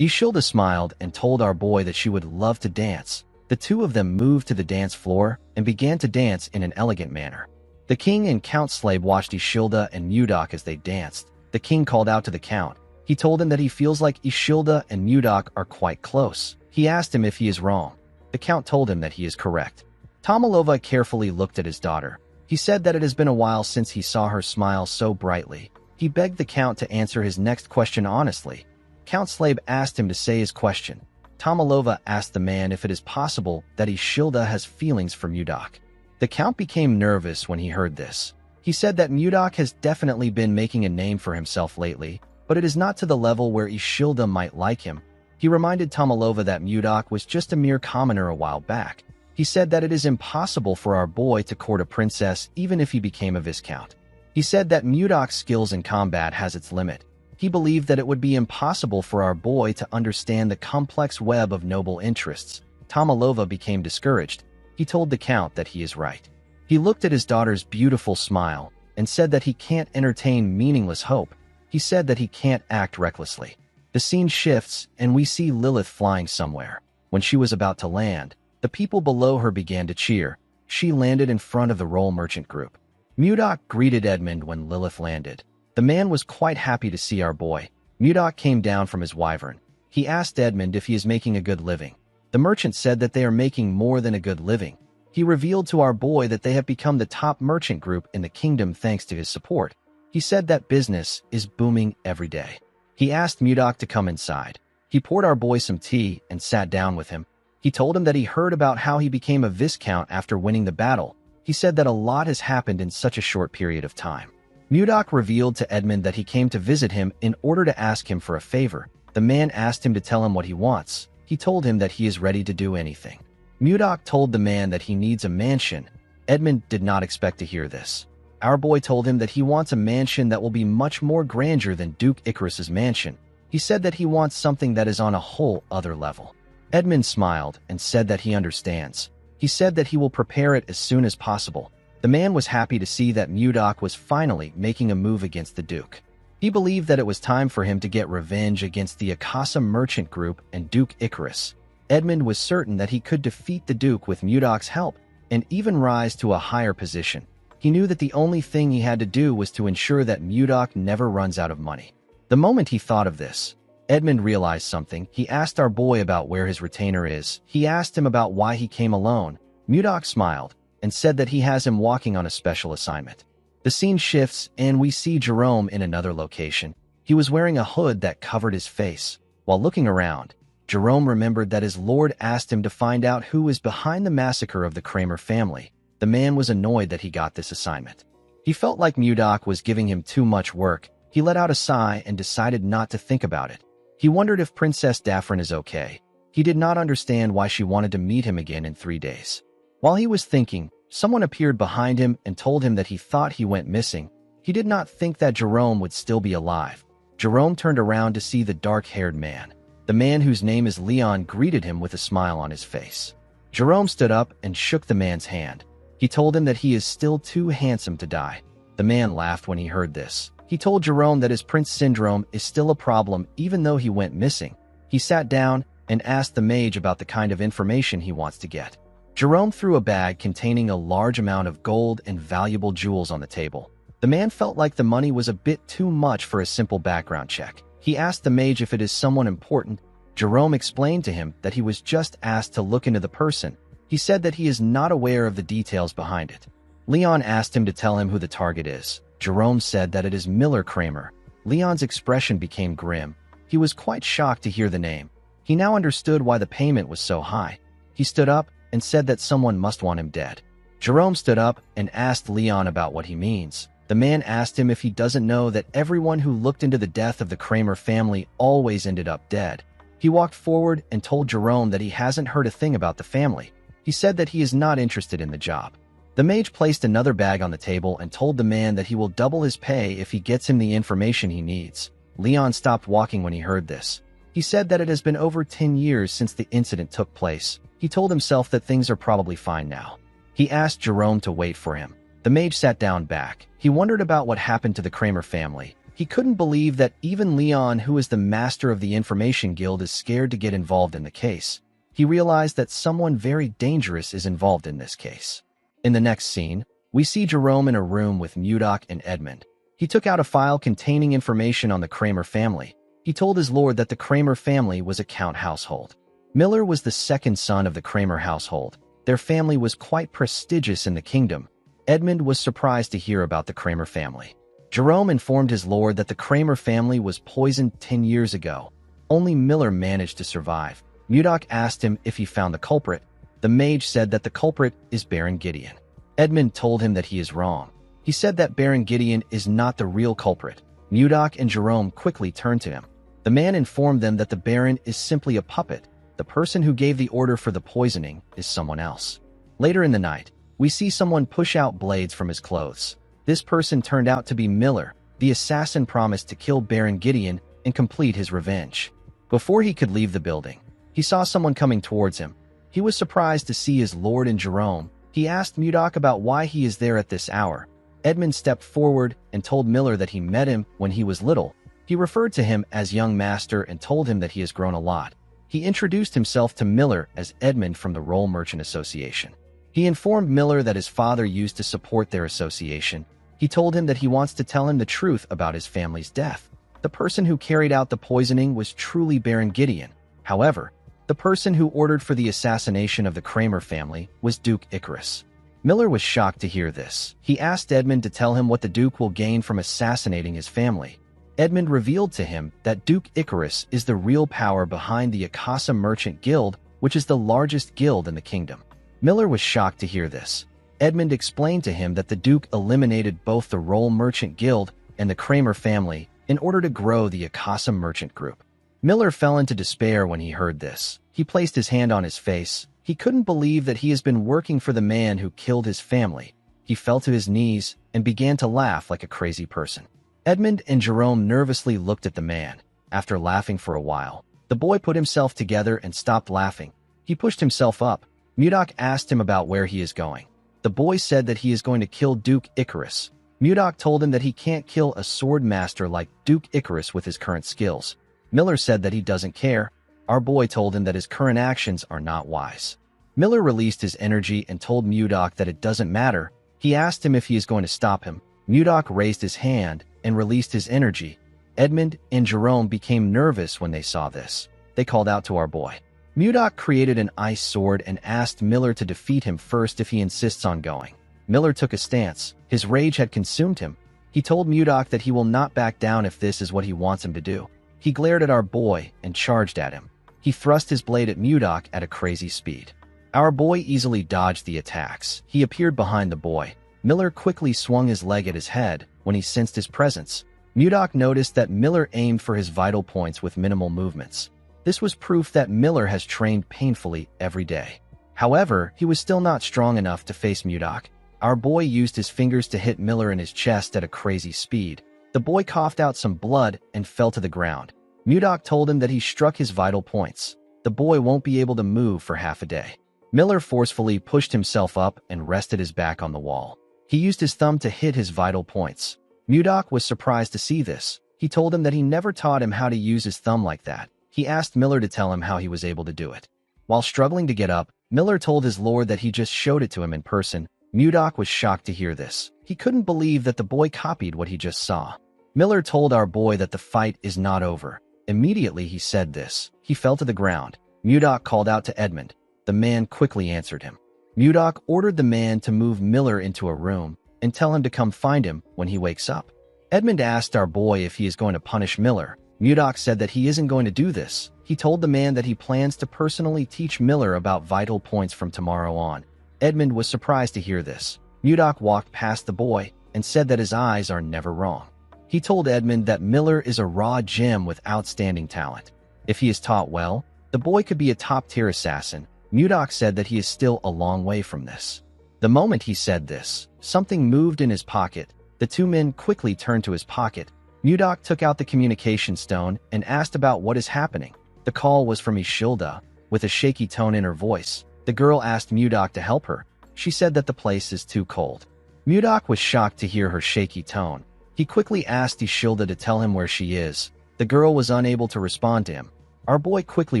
Ishilda smiled and told our boy that she would love to dance. The two of them moved to the dance floor and began to dance in an elegant manner. The king and Count Slave watched Ishilda and Mudok as they danced. The king called out to the count. He told him that he feels like Ishilda and Mudok are quite close. He asked him if he is wrong. The count told him that he is correct. Tomalova carefully looked at his daughter. He said that it has been a while since he saw her smile so brightly. He begged the count to answer his next question honestly. Count Slave asked him to say his question. Tomalova asked the man if it is possible that Ishilda has feelings for Mudok. The count became nervous when he heard this. He said that Mudok has definitely been making a name for himself lately, but it is not to the level where Ishilda might like him. He reminded Tomalova that Mudok was just a mere commoner a while back. He said that it is impossible for our boy to court a princess even if he became a viscount. He said that Mudok's skills in combat has its limit. He believed that it would be impossible for our boy to understand the complex web of noble interests. Tomalova became discouraged. He told the count that he is right. He looked at his daughter's beautiful smile and said that he can't entertain meaningless hope. He said that he can't act recklessly. The scene shifts and we see Lilith flying somewhere. When she was about to land, the people below her began to cheer. She landed in front of the Roll Merchant Group. Mudok greeted Edmund when Lilith landed. The man was quite happy to see our boy. Mudok came down from his wyvern. He asked Edmund if he is making a good living. The merchant said that they are making more than a good living. He revealed to our boy that they have become the top merchant group in the kingdom thanks to his support. He said that business is booming every day. He asked Mudok to come inside. He poured our boy some tea and sat down with him. He told him that he heard about how he became a viscount after winning the battle. He said that a lot has happened in such a short period of time. Mudok revealed to Edmund that he came to visit him in order to ask him for a favor. The man asked him to tell him what he wants. He told him that he is ready to do anything. Mudok told the man that he needs a mansion. Edmund did not expect to hear this. Our boy told him that he wants a mansion that will be much more grandeur than Duke Icarus's mansion. He said that he wants something that is on a whole other level. Edmund smiled and said that he understands. He said that he will prepare it as soon as possible. The man was happy to see that Mudok was finally making a move against the Duke. He believed that it was time for him to get revenge against the Akasa Merchant Group and Duke Icarus. Edmund was certain that he could defeat the Duke with Mudok's help and even rise to a higher position. He knew that the only thing he had to do was to ensure that Mudok never runs out of money. The moment he thought of this, Edmund realized something. He asked our boy about where his retainer is. He asked him about why he came alone. Mudok smiled and said that he has him walking on a special assignment. The scene shifts and we see Jerome in another location. He was wearing a hood that covered his face. While looking around, Jerome remembered that his lord asked him to find out who was behind the massacre of the Kramer family. The man was annoyed that he got this assignment. He felt like Mudok was giving him too much work. He let out a sigh and decided not to think about it. He wondered if Princess Daffrin is okay. He did not understand why she wanted to meet him again in 3 days. While he was thinking, someone appeared behind him and told him that he thought he went missing. He did not think that Jerome would still be alive. Jerome turned around to see the dark-haired man. The man whose name is Leon greeted him with a smile on his face. Jerome stood up and shook the man's hand. He told him that he is still too handsome to die. The man laughed when he heard this. He told Jerome that his Prince syndrome is still a problem even though he went missing. He sat down and asked the mage about the kind of information he wants to get. Jerome threw a bag containing a large amount of gold and valuable jewels on the table. The man felt like the money was a bit too much for a simple background check. He asked the mage if it is someone important. Jerome explained to him that he was just asked to look into the person. He said that he is not aware of the details behind it. Leon asked him to tell him who the target is. Jerome said that it is Miller Kramer. Leon's expression became grim. He was quite shocked to hear the name. He now understood why the payment was so high. He stood up and said that someone must want him dead. Jerome stood up and asked Leon about what he means. The man asked him if he doesn't know that everyone who looked into the death of the Kramer family always ended up dead. He walked forward and told Jerome that he hasn't heard a thing about the family. He said that he is not interested in the job. The mage placed another bag on the table and told the man that he will double his pay if he gets him the information he needs. Leon stopped walking when he heard this. He said that it has been over 10 years since the incident took place. He told himself that things are probably fine now. He asked Jerome to wait for him. The mage sat down back. He wondered about what happened to the Kramer family. He couldn't believe that even Leon, who is the master of the Information Guild, is scared to get involved in the case. He realized that someone very dangerous is involved in this case. In the next scene, we see Jerome in a room with Mudok and Edmund. He took out a file containing information on the Kramer family. He told his lord that the Kramer family was a count household. Miller was the second son of the Kramer household. Their family was quite prestigious in the kingdom. Edmund was surprised to hear about the Kramer family. Jerome informed his lord that the Kramer family was poisoned 10 years ago. Only Miller managed to survive. Mudok asked him if he found the culprit. The mage said that the culprit is Baron Gideon. Edmund told him that he is wrong. He said that Baron Gideon is not the real culprit. Mudok and Jerome quickly turned to him. The man informed them that the Baron is simply a puppet. The person who gave the order for the poisoning is someone else. Later in the night, we see someone push out blades from his clothes. This person turned out to be Miller. The assassin promised to kill Baron Gideon and complete his revenge. Before he could leave the building, he saw someone coming towards him. He was surprised to see his lord and Jerome. He asked Mudok about why he is there at this hour. Edmund stepped forward and told Miller that he met him when he was little. He referred to him as young master and told him that he has grown a lot. He introduced himself to Miller as Edmund from the Roll Merchant Association. He informed Miller that his father used to support their association. He told him that he wants to tell him the truth about his family's death. The person who carried out the poisoning was truly Baron Gideon. However, the person who ordered for the assassination of the Kramer family was Duke Icarus. Miller was shocked to hear this. He asked Edmund to tell him what the Duke will gain from assassinating his family. Edmund revealed to him that Duke Icarus is the real power behind the Akasa Merchant Guild, which is the largest guild in the kingdom. Miller was shocked to hear this. Edmund explained to him that the Duke eliminated both the Roll Merchant Guild and the Kramer family in order to grow the Akasa Merchant Group. Miller fell into despair when he heard this. He placed his hand on his face. He couldn't believe that he has been working for the man who killed his family. He fell to his knees and began to laugh like a crazy person. Edmund and Jerome nervously looked at the man. After laughing for a while, the boy put himself together and stopped laughing. He pushed himself up. Mudok asked him about where he is going. The boy said that he is going to kill Duke Icarus. Mudok told him that he can't kill a sword master like Duke Icarus with his current skills. Miller said that he doesn't care. Our boy told him that his current actions are not wise. Miller released his energy and told Mudok that it doesn't matter. He asked him if he is going to stop him. Mudok raised his hand and released his energy. Edmund and Jerome became nervous when they saw this. They called out to our boy. Mudok created an ice sword and asked Miller to defeat him first if he insists on going. Miller took a stance. His rage had consumed him. He told Mudok that he will not back down if this is what he wants him to do. He glared at our boy and charged at him. He thrust his blade at Mudok at a crazy speed. Our boy easily dodged the attacks. He appeared behind the boy. Miller quickly swung his leg at his head when he sensed his presence. Mudok noticed that Miller aimed for his vital points with minimal movements. This was proof that Miller has trained painfully every day. However, he was still not strong enough to face Mudok. Our boy used his fingers to hit Miller in his chest at a crazy speed. The boy coughed out some blood and fell to the ground. Mudok told him that he struck his vital points. The boy won't be able to move for half a day. Miller forcefully pushed himself up and rested his back on the wall. He used his thumb to hit his vital points. Mudok was surprised to see this. He told him that he never taught him how to use his thumb like that. He asked Miller to tell him how he was able to do it. While struggling to get up, Miller told his lord that he just showed it to him in person. Mudok was shocked to hear this. He couldn't believe that the boy copied what he just saw. Miller told our boy that the fight is not over. Immediately he said this. He fell to the ground. Mudok called out to Edmund. The man quickly answered him. Mudok ordered the man to move Miller into a room and tell him to come find him when he wakes up. Edmund asked our boy if he is going to punish Miller. Mudok said that he isn't going to do this. He told the man that he plans to personally teach Miller about vital points from tomorrow on. Edmund was surprised to hear this. Mudok walked past the boy and said that his eyes are never wrong. He told Edmund that Miller is a raw gem with outstanding talent. If he is taught well, the boy could be a top-tier assassin. Mudok said that he is still a long way from this. The moment he said this, something moved in his pocket. The two men quickly turned to his pocket. Mudok took out the communication stone and asked about what is happening. The call was from Ishilda, with a shaky tone in her voice. The girl asked Mudok to help her. She said that the place is too cold. Mudok was shocked to hear her shaky tone. He quickly asked Ishilda to tell him where she is. The girl was unable to respond to him. Our boy quickly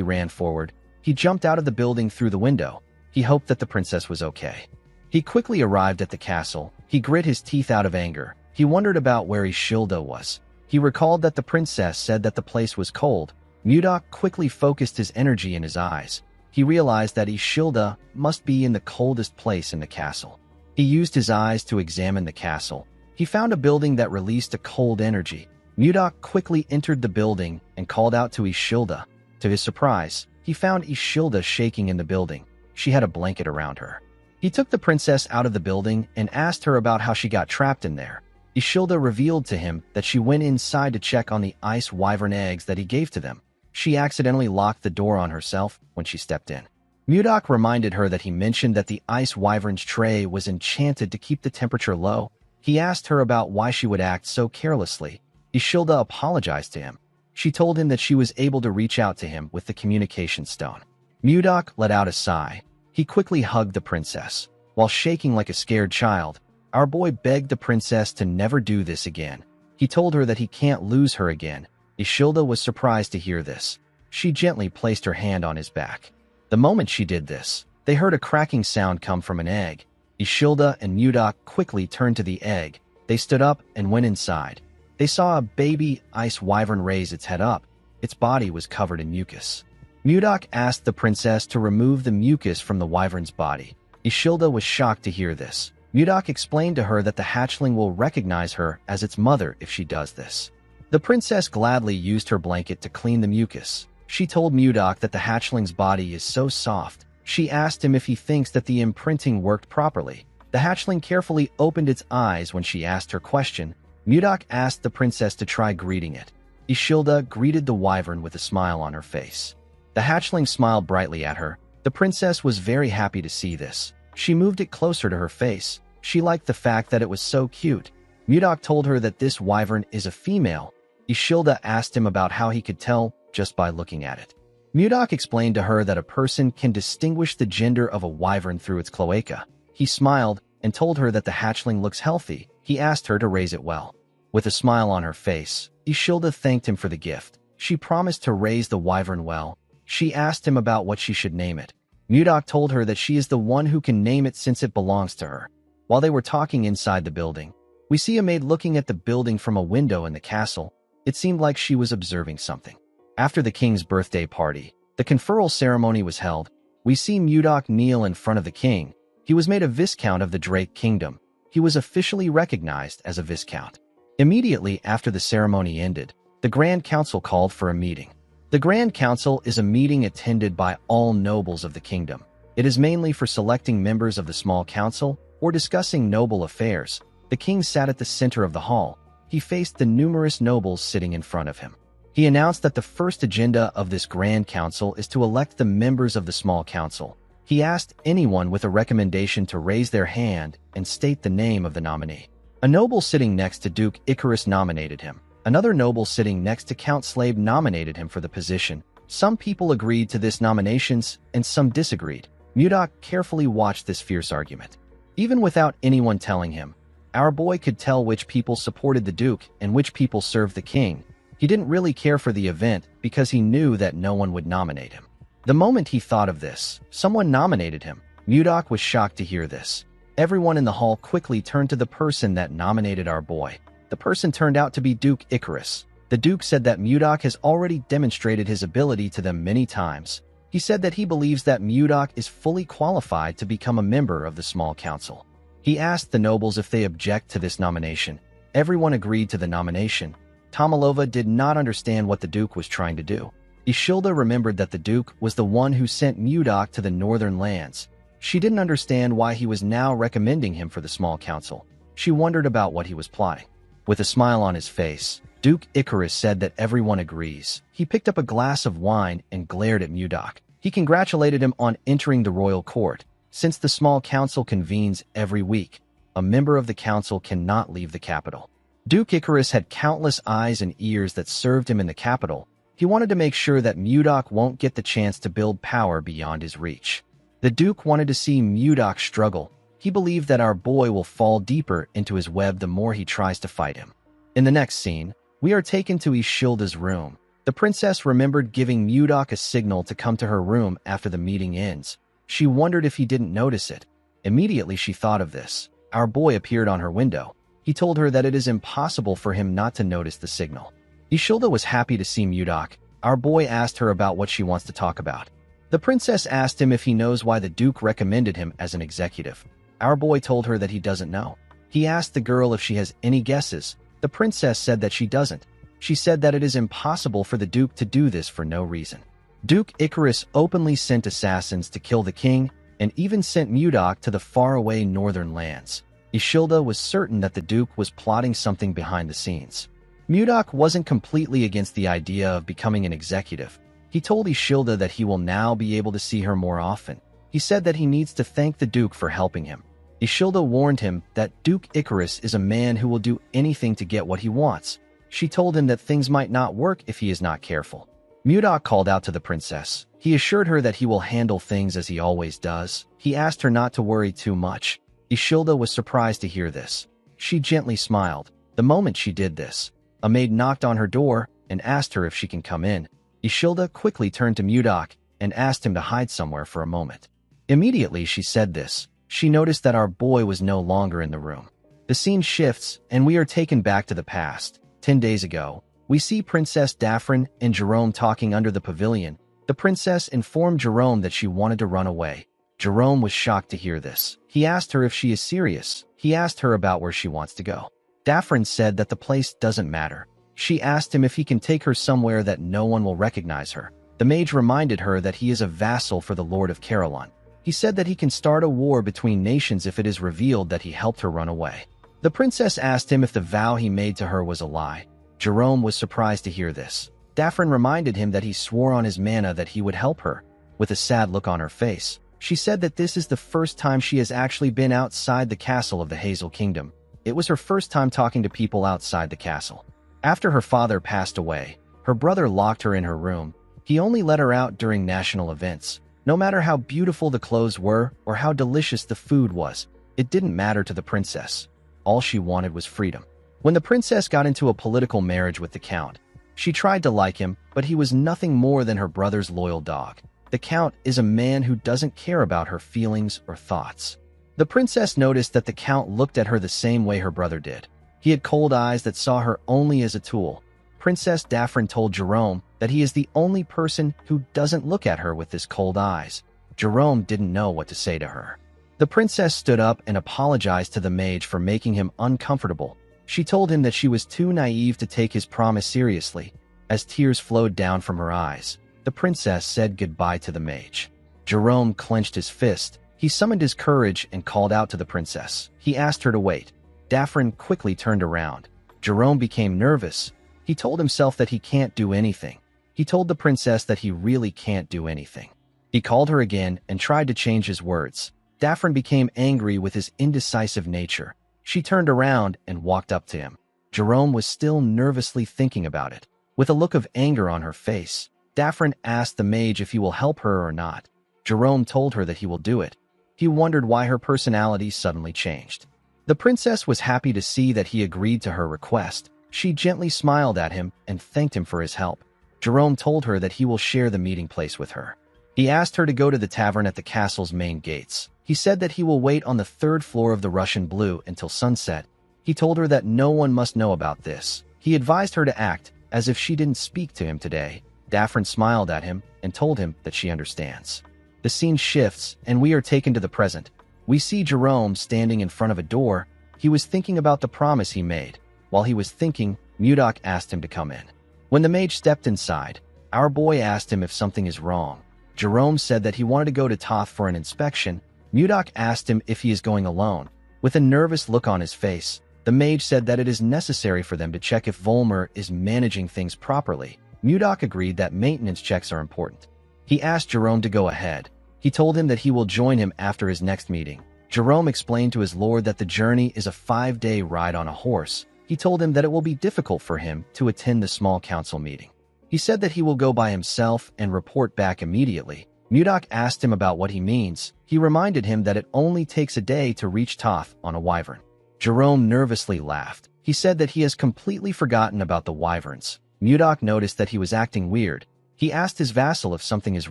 ran forward. He jumped out of the building through the window. He hoped that the princess was okay. He quickly arrived at the castle. He grit his teeth out of anger. He wondered about where Ishilda was. He recalled that the princess said that the place was cold. Mudok quickly focused his energy in his eyes. He realized that Ishilda must be in the coldest place in the castle. He used his eyes to examine the castle. He found a building that released a cold energy. Mudok quickly entered the building and called out to Ishilda. To his surprise, he found Ishilda shaking in the building. She had a blanket around her. He took the princess out of the building and asked her about how she got trapped in there. Ishilda revealed to him that she went inside to check on the ice wyvern eggs that he gave to them. She accidentally locked the door on herself when she stepped in. Mudok reminded her that he mentioned that the ice wyvern's tray was enchanted to keep the temperature low. He asked her about why she would act so carelessly. Ishilda apologized to him. She told him that she was able to reach out to him with the communication stone. Mudok let out a sigh. He quickly hugged the princess. While shaking like a scared child, our boy begged the princess to never do this again. He told her that he can't lose her again. Ishilda was surprised to hear this. She gently placed her hand on his back. The moment she did this, they heard a cracking sound come from an egg. Ishilda and Mudok quickly turned to the egg. They stood up and went inside. They saw a baby ice wyvern raise its head up. Its body was covered in mucus. Mudok asked the princess to remove the mucus from the wyvern's body. Ishilda was shocked to hear this. Mudok explained to her that the hatchling will recognize her as its mother if she does this. The princess gladly used her blanket to clean the mucus. She told Mudok that the hatchling's body is so soft. She asked him if he thinks that the imprinting worked properly. The hatchling carefully opened its eyes when she asked her question. Mudok asked the princess to try greeting it. Ishilda greeted the wyvern with a smile on her face. The hatchling smiled brightly at her. The princess was very happy to see this. She moved it closer to her face. She liked the fact that it was so cute. Mudok told her that this wyvern is a female. Ishilda asked him about how he could tell just by looking at it. Mudok explained to her that a person can distinguish the gender of a wyvern through its cloaca. He smiled and told her that the hatchling looks healthy. He asked her to raise it well. With a smile on her face, Ishilda thanked him for the gift. She promised to raise the wyvern well. She asked him about what she should name it. Mudok told her that she is the one who can name it since it belongs to her. While they were talking inside the building, we see a maid looking at the building from a window in the castle. It seemed like she was observing something. After the king's birthday party, the conferral ceremony was held. We see Mudok kneel in front of the king. He was made a viscount of the Drake Kingdom. He was officially recognized as a viscount. Immediately after the ceremony ended, the Grand Council called for a meeting. The Grand Council is a meeting attended by all nobles of the kingdom. It is mainly for selecting members of the small council or discussing noble affairs. The king sat at the center of the hall. He faced the numerous nobles sitting in front of him. He announced that the first agenda of this Grand Council is to elect the members of the small council. He asked anyone with a recommendation to raise their hand and state the name of the nominee. A noble sitting next to Duke Icarus nominated him. Another noble sitting next to Count Slave nominated him for the position. Some people agreed to this nominations and some disagreed. Mudok carefully watched this fierce argument. Even without anyone telling him, Our boy could tell which people supported the Duke and which people served the king. He didn't really care for the event because he knew that no one would nominate him. The moment he thought of this, someone nominated him. Mudok was shocked to hear this. Everyone in the hall quickly turned to the person that nominated our boy. The person turned out to be Duke Icarus. The Duke said that Mudok has already demonstrated his ability to them many times. He said that he believes that Mudok is fully qualified to become a member of the small council. He asked the nobles if they object to this nomination. Everyone agreed to the nomination. Tomalova did not understand what the Duke was trying to do. Ishilda remembered that the Duke was the one who sent Mudok to the northern lands. She didn't understand why he was now recommending him for the small council. She wondered about what he was plotting. With a smile on his face, Duke Icarus said that everyone agrees. He picked up a glass of wine and glared at Mudok. He congratulated him on entering the royal court. Since the small council convenes every week, a member of the council cannot leave the capital. Duke Icarus had countless eyes and ears that served him in the capital. He wanted to make sure that Mudok won't get the chance to build power beyond his reach. The Duke wanted to see Mudok struggle. He believed that our boy will fall deeper into his web the more he tries to fight him. In the next scene, we are taken to Ishilda's room. The princess remembered giving Mudok a signal to come to her room after the meeting ends. She wondered if he didn't notice it. Immediately she thought of this. Our boy appeared on her window. He told her that it is impossible for him not to notice the signal. Ishilda was happy to see Mudok. Our boy asked her about what she wants to talk about. The princess asked him if he knows why the Duke recommended him as an executive. Our boy told her that he doesn't know. He asked the girl if she has any guesses. The princess said that she doesn't. She said that it is impossible for the Duke to do this for no reason. Duke Icarus openly sent assassins to kill the king and even sent Mudok to the faraway northern lands. Ishilda was certain that the Duke was plotting something behind the scenes. Mudok wasn't completely against the idea of becoming an executive. He told Ishilda that he will now be able to see her more often. He said that he needs to thank the Duke for helping him. Ishilda warned him that Duke Icarus is a man who will do anything to get what he wants. She told him that things might not work if he is not careful. Mudok called out to the princess. He assured her that he will handle things as he always does. He asked her not to worry too much. Ishilda was surprised to hear this. She gently smiled. The moment she did this, a maid knocked on her door and asked her if she can come in. Ishilda quickly turned to Mudok and asked him to hide somewhere for a moment. Immediately she said this. She noticed that our boy was no longer in the room. The scene shifts, and we are taken back to the past. 10 days ago, we see Princess Daphne and Jerome talking under the pavilion. The princess informed Jerome that she wanted to run away. Jerome was shocked to hear this. He asked her if she is serious. He asked her about where she wants to go. Daphne said that the place doesn't matter. She asked him if he can take her somewhere that no one will recognize her. The mage reminded her that he is a vassal for the Lord of Carillon. He said that he can start a war between nations if it is revealed that he helped her run away. The princess asked him if the vow he made to her was a lie. Jerome was surprised to hear this. Daphne reminded him that he swore on his mana that he would help her. With a sad look on her face, she said that this is the first time she has actually been outside the castle of the Hazel Kingdom. It was her first time talking to people outside the castle. After her father passed away, her brother locked her in her room. He only let her out during national events. No matter how beautiful the clothes were or how delicious the food was, it didn't matter to the princess. All she wanted was freedom. When the princess got into a political marriage with the count, she tried to like him, but he was nothing more than her brother's loyal dog. The count is a man who doesn't care about her feelings or thoughts. The princess noticed that the count looked at her the same way her brother did. He had cold eyes that saw her only as a tool. Princess Daphne told Jerome that he is the only person who doesn't look at her with his cold eyes. Jerome didn't know what to say to her. The princess stood up and apologized to the mage for making him uncomfortable. She told him that she was too naive to take his promise seriously. As tears flowed down from her eyes, the princess said goodbye to the mage. Jerome clenched his fist. He summoned his courage and called out to the princess. He asked her to wait. Daphne quickly turned around. Jerome became nervous. He told himself that he can't do anything. He told the princess that he really can't do anything. He called her again and tried to change his words. Daphne became angry with his indecisive nature. She turned around and walked up to him. Jerome was still nervously thinking about it. With a look of anger on her face, Daphne asked the mage if he will help her or not. Jerome told her that he will do it. He wondered why her personality suddenly changed. The princess was happy to see that he agreed to her request. She gently smiled at him and thanked him for his help. Jerome told her that he will share the meeting place with her. He asked her to go to the tavern at the castle's main gates. He said that he will wait on the third floor of the Russian Blue until sunset. He told her that no one must know about this. He advised her to act as if she didn't speak to him today. Daphne smiled at him and told him that she understands. The scene shifts, and we are taken to the present. We see Jerome standing in front of a door. He was thinking about the promise he made. While he was thinking, Mudok asked him to come in. When the mage stepped inside, our boy asked him if something is wrong. Jerome said that he wanted to go to Toth for an inspection. Mudok asked him if he is going alone. With a nervous look on his face, the mage said that it is necessary for them to check if Volmer is managing things properly. Mudok agreed that maintenance checks are important. He asked Jerome to go ahead. He told him that he will join him after his next meeting. Jerome explained to his lord that the journey is a 5-day ride on a horse. He told him that it will be difficult for him to attend the small council meeting. He said that he will go by himself and report back immediately. Mudok asked him about what he means. He reminded him that it only takes a day to reach Toth on a wyvern. Jerome nervously laughed. He said that he has completely forgotten about the wyverns. Mudok noticed that he was acting weird. He asked his vassal if something is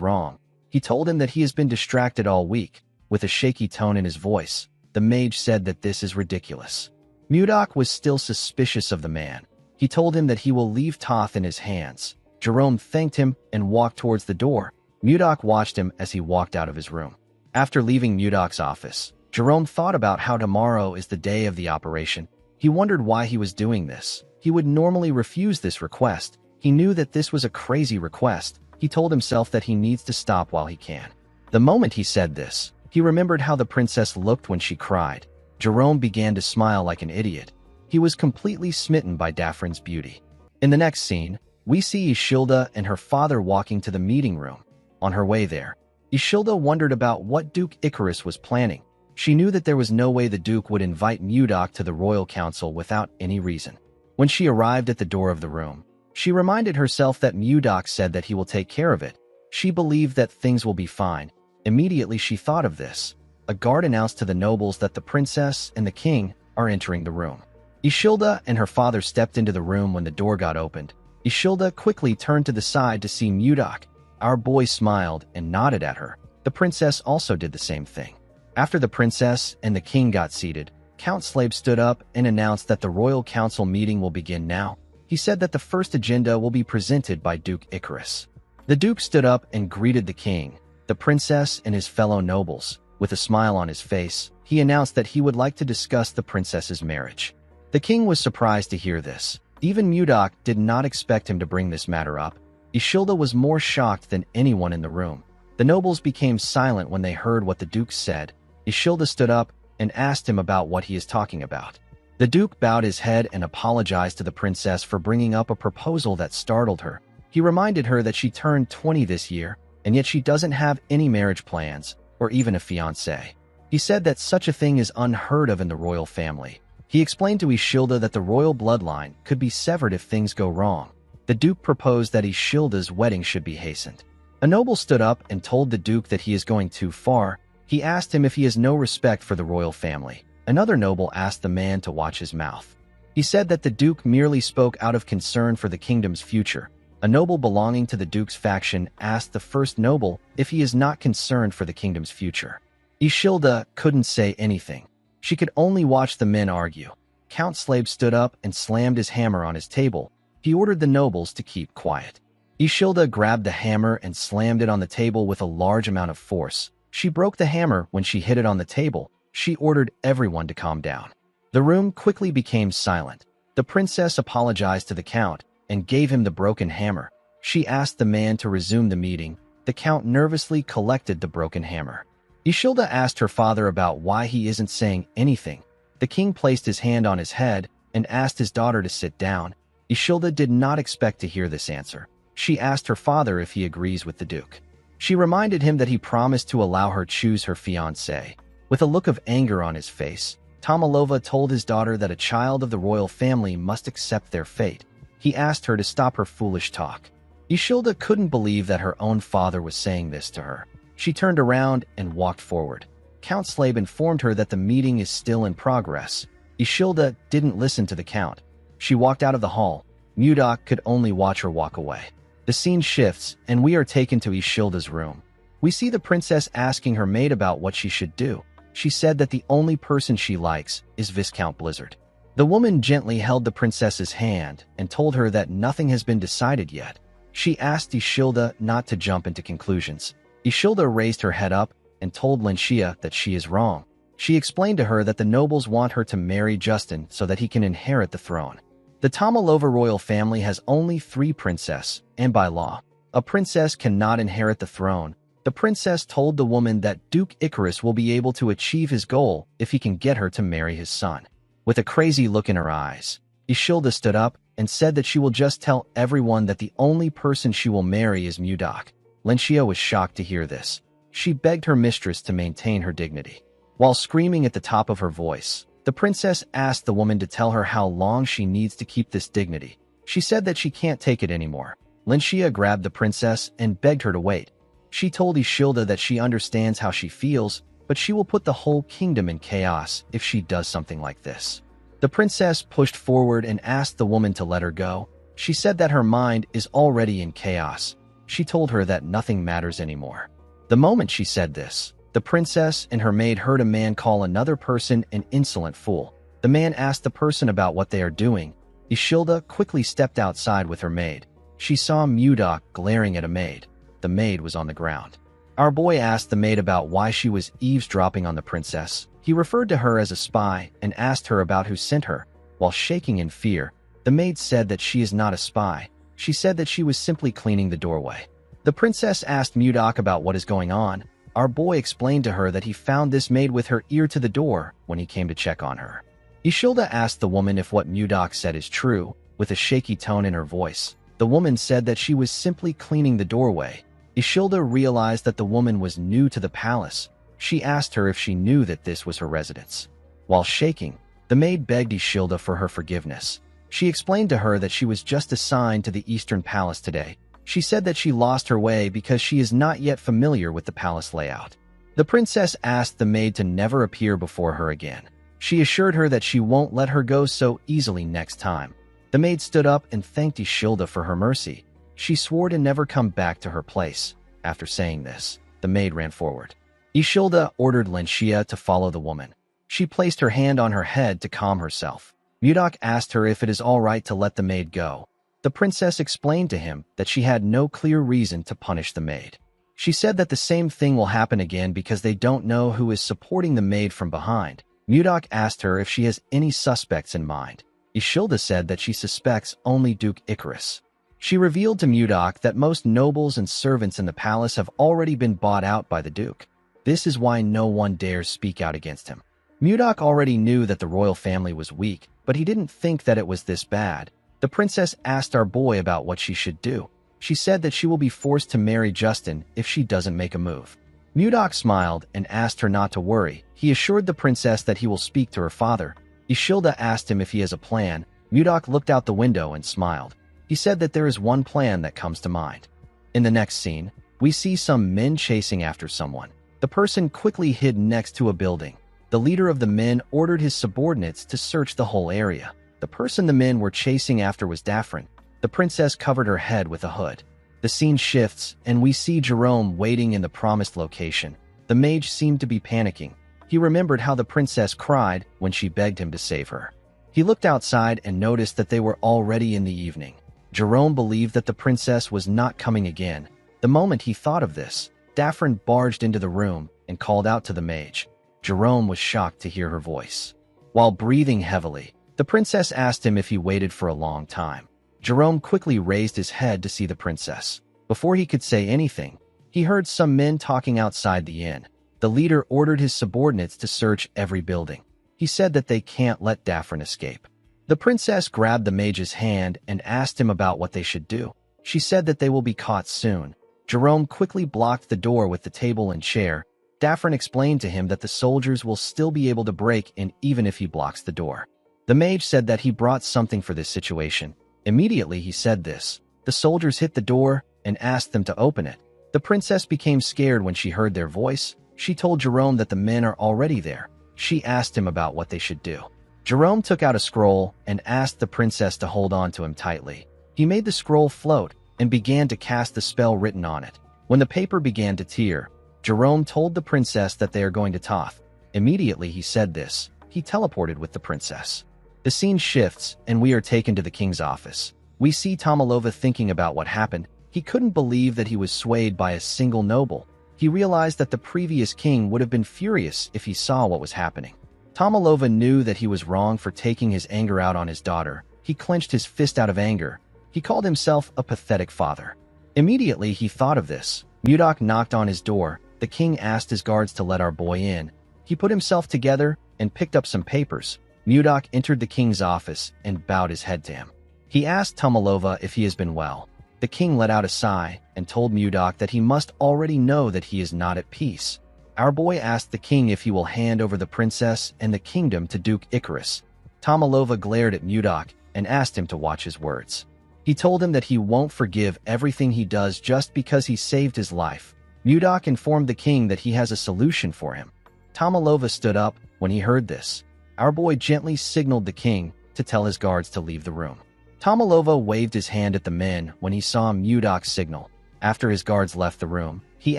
wrong. He told him that he has been distracted all week. With a shaky tone in his voice, the mage said that this is ridiculous. Mudok was still suspicious of the man. He told him that he will leave Toth in his hands. Jerome thanked him and walked towards the door. Mudok watched him as he walked out of his room. After leaving Mudok's office, Jerome thought about how tomorrow is the day of the operation. He wondered why he was doing this. He would normally refuse this request. He knew that this was a crazy request. He told himself that he needs to stop while he can. The moment he said this, he remembered how the princess looked when she cried. Jerome began to smile like an idiot. He was completely smitten by Daphne's beauty. In the next scene, we see Ishilda and her father walking to the meeting room. On her way there, Ishilda wondered about what Duke Icarus was planning. She knew that there was no way the Duke would invite Mudok to the royal council without any reason. When she arrived at the door of the room, she reminded herself that Mudok said that he will take care of it. She believed that things will be fine. Immediately she thought of this. A guard announced to the nobles that the princess and the king are entering the room. Ishilda and her father stepped into the room when the door got opened. Ishilda quickly turned to the side to see Mudok. Our boy smiled and nodded at her. The princess also did the same thing. After the princess and the king got seated, Count Slave stood up and announced that the royal council meeting will begin now. He said that the first agenda will be presented by Duke Icarus. The Duke stood up and greeted the king, the princess, and his fellow nobles. With a smile on his face, he announced that he would like to discuss the princess's marriage. The king was surprised to hear this. Even Mudok did not expect him to bring this matter up. Ishilda was more shocked than anyone in the room. The nobles became silent when they heard what the Duke said. Ishilda stood up and asked him about what he is talking about. The Duke bowed his head and apologized to the princess for bringing up a proposal that startled her. He reminded her that she turned 20 this year, and yet she doesn't have any marriage plans or even a fiancé. He said that such a thing is unheard of in the royal family. He explained to Ishilda that the royal bloodline could be severed if things go wrong. The Duke proposed that Ishilda's wedding should be hastened. A noble stood up and told the Duke that he is going too far. He asked him if he has no respect for the royal family. Another noble asked the man to watch his mouth. He said that the Duke merely spoke out of concern for the kingdom's future. A noble belonging to the Duke's faction asked the first noble if he is not concerned for the kingdom's future. Ishilda couldn't say anything. She could only watch the men argue. Count Slave stood up and slammed his hammer on his table. He ordered the nobles to keep quiet. Ishilda grabbed the hammer and slammed it on the table with a large amount of force. She broke the hammer when she hit it on the table. She ordered everyone to calm down. The room quickly became silent. The princess apologized to the count and gave him the broken hammer. She asked the man to resume the meeting. The count nervously collected the broken hammer. Ishilda asked her father about why he isn't saying anything. The king placed his hand on his head and asked his daughter to sit down. Ishilda did not expect to hear this answer. She asked her father if he agrees with the Duke. She reminded him that he promised to allow her choose her fiancé. With a look of anger on his face, Tomalova told his daughter that a child of the royal family must accept their fate. He asked her to stop her foolish talk. Ishilda couldn't believe that her own father was saying this to her. She turned around and walked forward. Count Slabe informed her that the meeting is still in progress. Ishilda didn't listen to the Count. She walked out of the hall. Mudok could only watch her walk away. The scene shifts, and we are taken to Ishilda's room. We see the princess asking her maid about what she should do. She said that the only person she likes is Viscount Blizzard. The woman gently held the princess's hand and told her that nothing has been decided yet. She asked Ishilda not to jump into conclusions. Ishilda raised her head up and told Lenshia that she is wrong. She explained to her that the nobles want her to marry Justin so that he can inherit the throne. The Tomalova royal family has only 3 princesses, and by law, a princess cannot inherit the throne. The princess told the woman that Duke Icarus will be able to achieve his goal if he can get her to marry his son. With a crazy look in her eyes, Ishilda stood up and said that she will just tell everyone that the only person she will marry is Mudok. Lenshia was shocked to hear this. She begged her mistress to maintain her dignity. While screaming at the top of her voice, the princess asked the woman to tell her how long she needs to keep this dignity. She said that she can't take it anymore. Lenshia grabbed the princess and begged her to wait. She told Ishilda that she understands how she feels, but she will put the whole kingdom in chaos if she does something like this. The princess pushed forward and asked the woman to let her go. She said that her mind is already in chaos. She told her that nothing matters anymore. The moment she said this, the princess and her maid heard a man call another person an insolent fool. The man asked the person about what they are doing. Ishilda quickly stepped outside with her maid. She saw Mudok glaring at a maid. The maid was on the ground. Our boy asked the maid about why she was eavesdropping on the princess. He referred to her as a spy and asked her about who sent her. While shaking in fear, the maid said that she is not a spy. She said that she was simply cleaning the doorway. The princess asked Mudok about what is going on. Our boy explained to her that he found this maid with her ear to the door when he came to check on her. Ishilda asked the woman if what Mudok said is true, with a shaky tone in her voice. The woman said that she was simply cleaning the doorway. Ishilda realized that the woman was new to the palace. She asked her if she knew that this was her residence. While shaking, the maid begged Ishilda for her forgiveness. She explained to her that she was just assigned to the Eastern Palace today. She said that she lost her way because she is not yet familiar with the palace layout. The princess asked the maid to never appear before her again. She assured her that she won't let her go so easily next time. The maid stood up and thanked Ishilda for her mercy. She swore to never come back to her place. After saying this, the maid ran forward. Ishilda ordered Lenshia to follow the woman. She placed her hand on her head to calm herself. Mudok asked her if it is all right to let the maid go. The princess explained to him that she had no clear reason to punish the maid. She said that the same thing will happen again because they don't know who is supporting the maid from behind. Mudok asked her if she has any suspects in mind. Ishilda said that she suspects only Duke Icarus. She revealed to Mudok that most nobles and servants in the palace have already been bought out by the Duke. This is why no one dares speak out against him. Mudok already knew that the royal family was weak, but he didn't think that it was this bad. The princess asked our boy about what she should do. She said that she will be forced to marry Justin if she doesn't make a move. Mudok smiled and asked her not to worry. He assured the princess that he will speak to her father. Ishilda asked him if he has a plan. Mudok looked out the window and smiled. He said that there is one plan that comes to mind. In the next scene, we see some men chasing after someone. The person quickly hid next to a building. The leader of the men ordered his subordinates to search the whole area. The person the men were chasing after was Daphne. The princess covered her head with a hood. The scene shifts, and we see Jerome waiting in the promised location. The mage seemed to be panicking. He remembered how the princess cried when she begged him to save her. He looked outside and noticed that they were already in the evening. Jerome believed that the princess was not coming again. The moment he thought of this, Daphne barged into the room and called out to the mage. Jerome was shocked to hear her voice. While breathing heavily, the princess asked him if he waited for a long time. Jerome quickly raised his head to see the princess. Before he could say anything, he heard some men talking outside the inn. The leader ordered his subordinates to search every building. He said that they can't let Daphne escape. The princess grabbed the mage's hand and asked him about what they should do. She said that they will be caught soon. Jerome quickly blocked the door with the table and chair. Daphne explained to him that the soldiers will still be able to break in even if he blocks the door. The mage said that he brought something for this situation. Immediately he said this. The soldiers hit the door and asked them to open it. The princess became scared when she heard their voice. She told Jerome that the men are already there. She asked him about what they should do. Jerome took out a scroll and asked the princess to hold on to him tightly. He made the scroll float and began to cast the spell written on it. When the paper began to tear, Jerome told the princess that they are going to Toth. Immediately he said this, he teleported with the princess. The scene shifts and we are taken to the king's office. We see Tomalova thinking about what happened. He couldn't believe that he was swayed by a single noble. He realized that the previous king would have been furious if he saw what was happening. Tomalova knew that he was wrong for taking his anger out on his daughter. He clenched his fist out of anger. He called himself a pathetic father. Immediately he thought of this. Mudok knocked on his door. The king asked his guards to let our boy in. He put himself together and picked up some papers. Mudok entered the king's office and bowed his head to him. He asked Tomalova if he has been well. The king let out a sigh and told Mudok that he must already know that he is not at peace. Our boy asked the king if he will hand over the princess and the kingdom to Duke Icarus. Tomalova glared at Mudok and asked him to watch his words. He told him that he won't forgive everything he does just because he saved his life. Mudok informed the king that he has a solution for him. Tomalova stood up when he heard this. Our boy gently signaled the king to tell his guards to leave the room. Tomalova waved his hand at the men when he saw Mudok's signal. After his guards left the room, he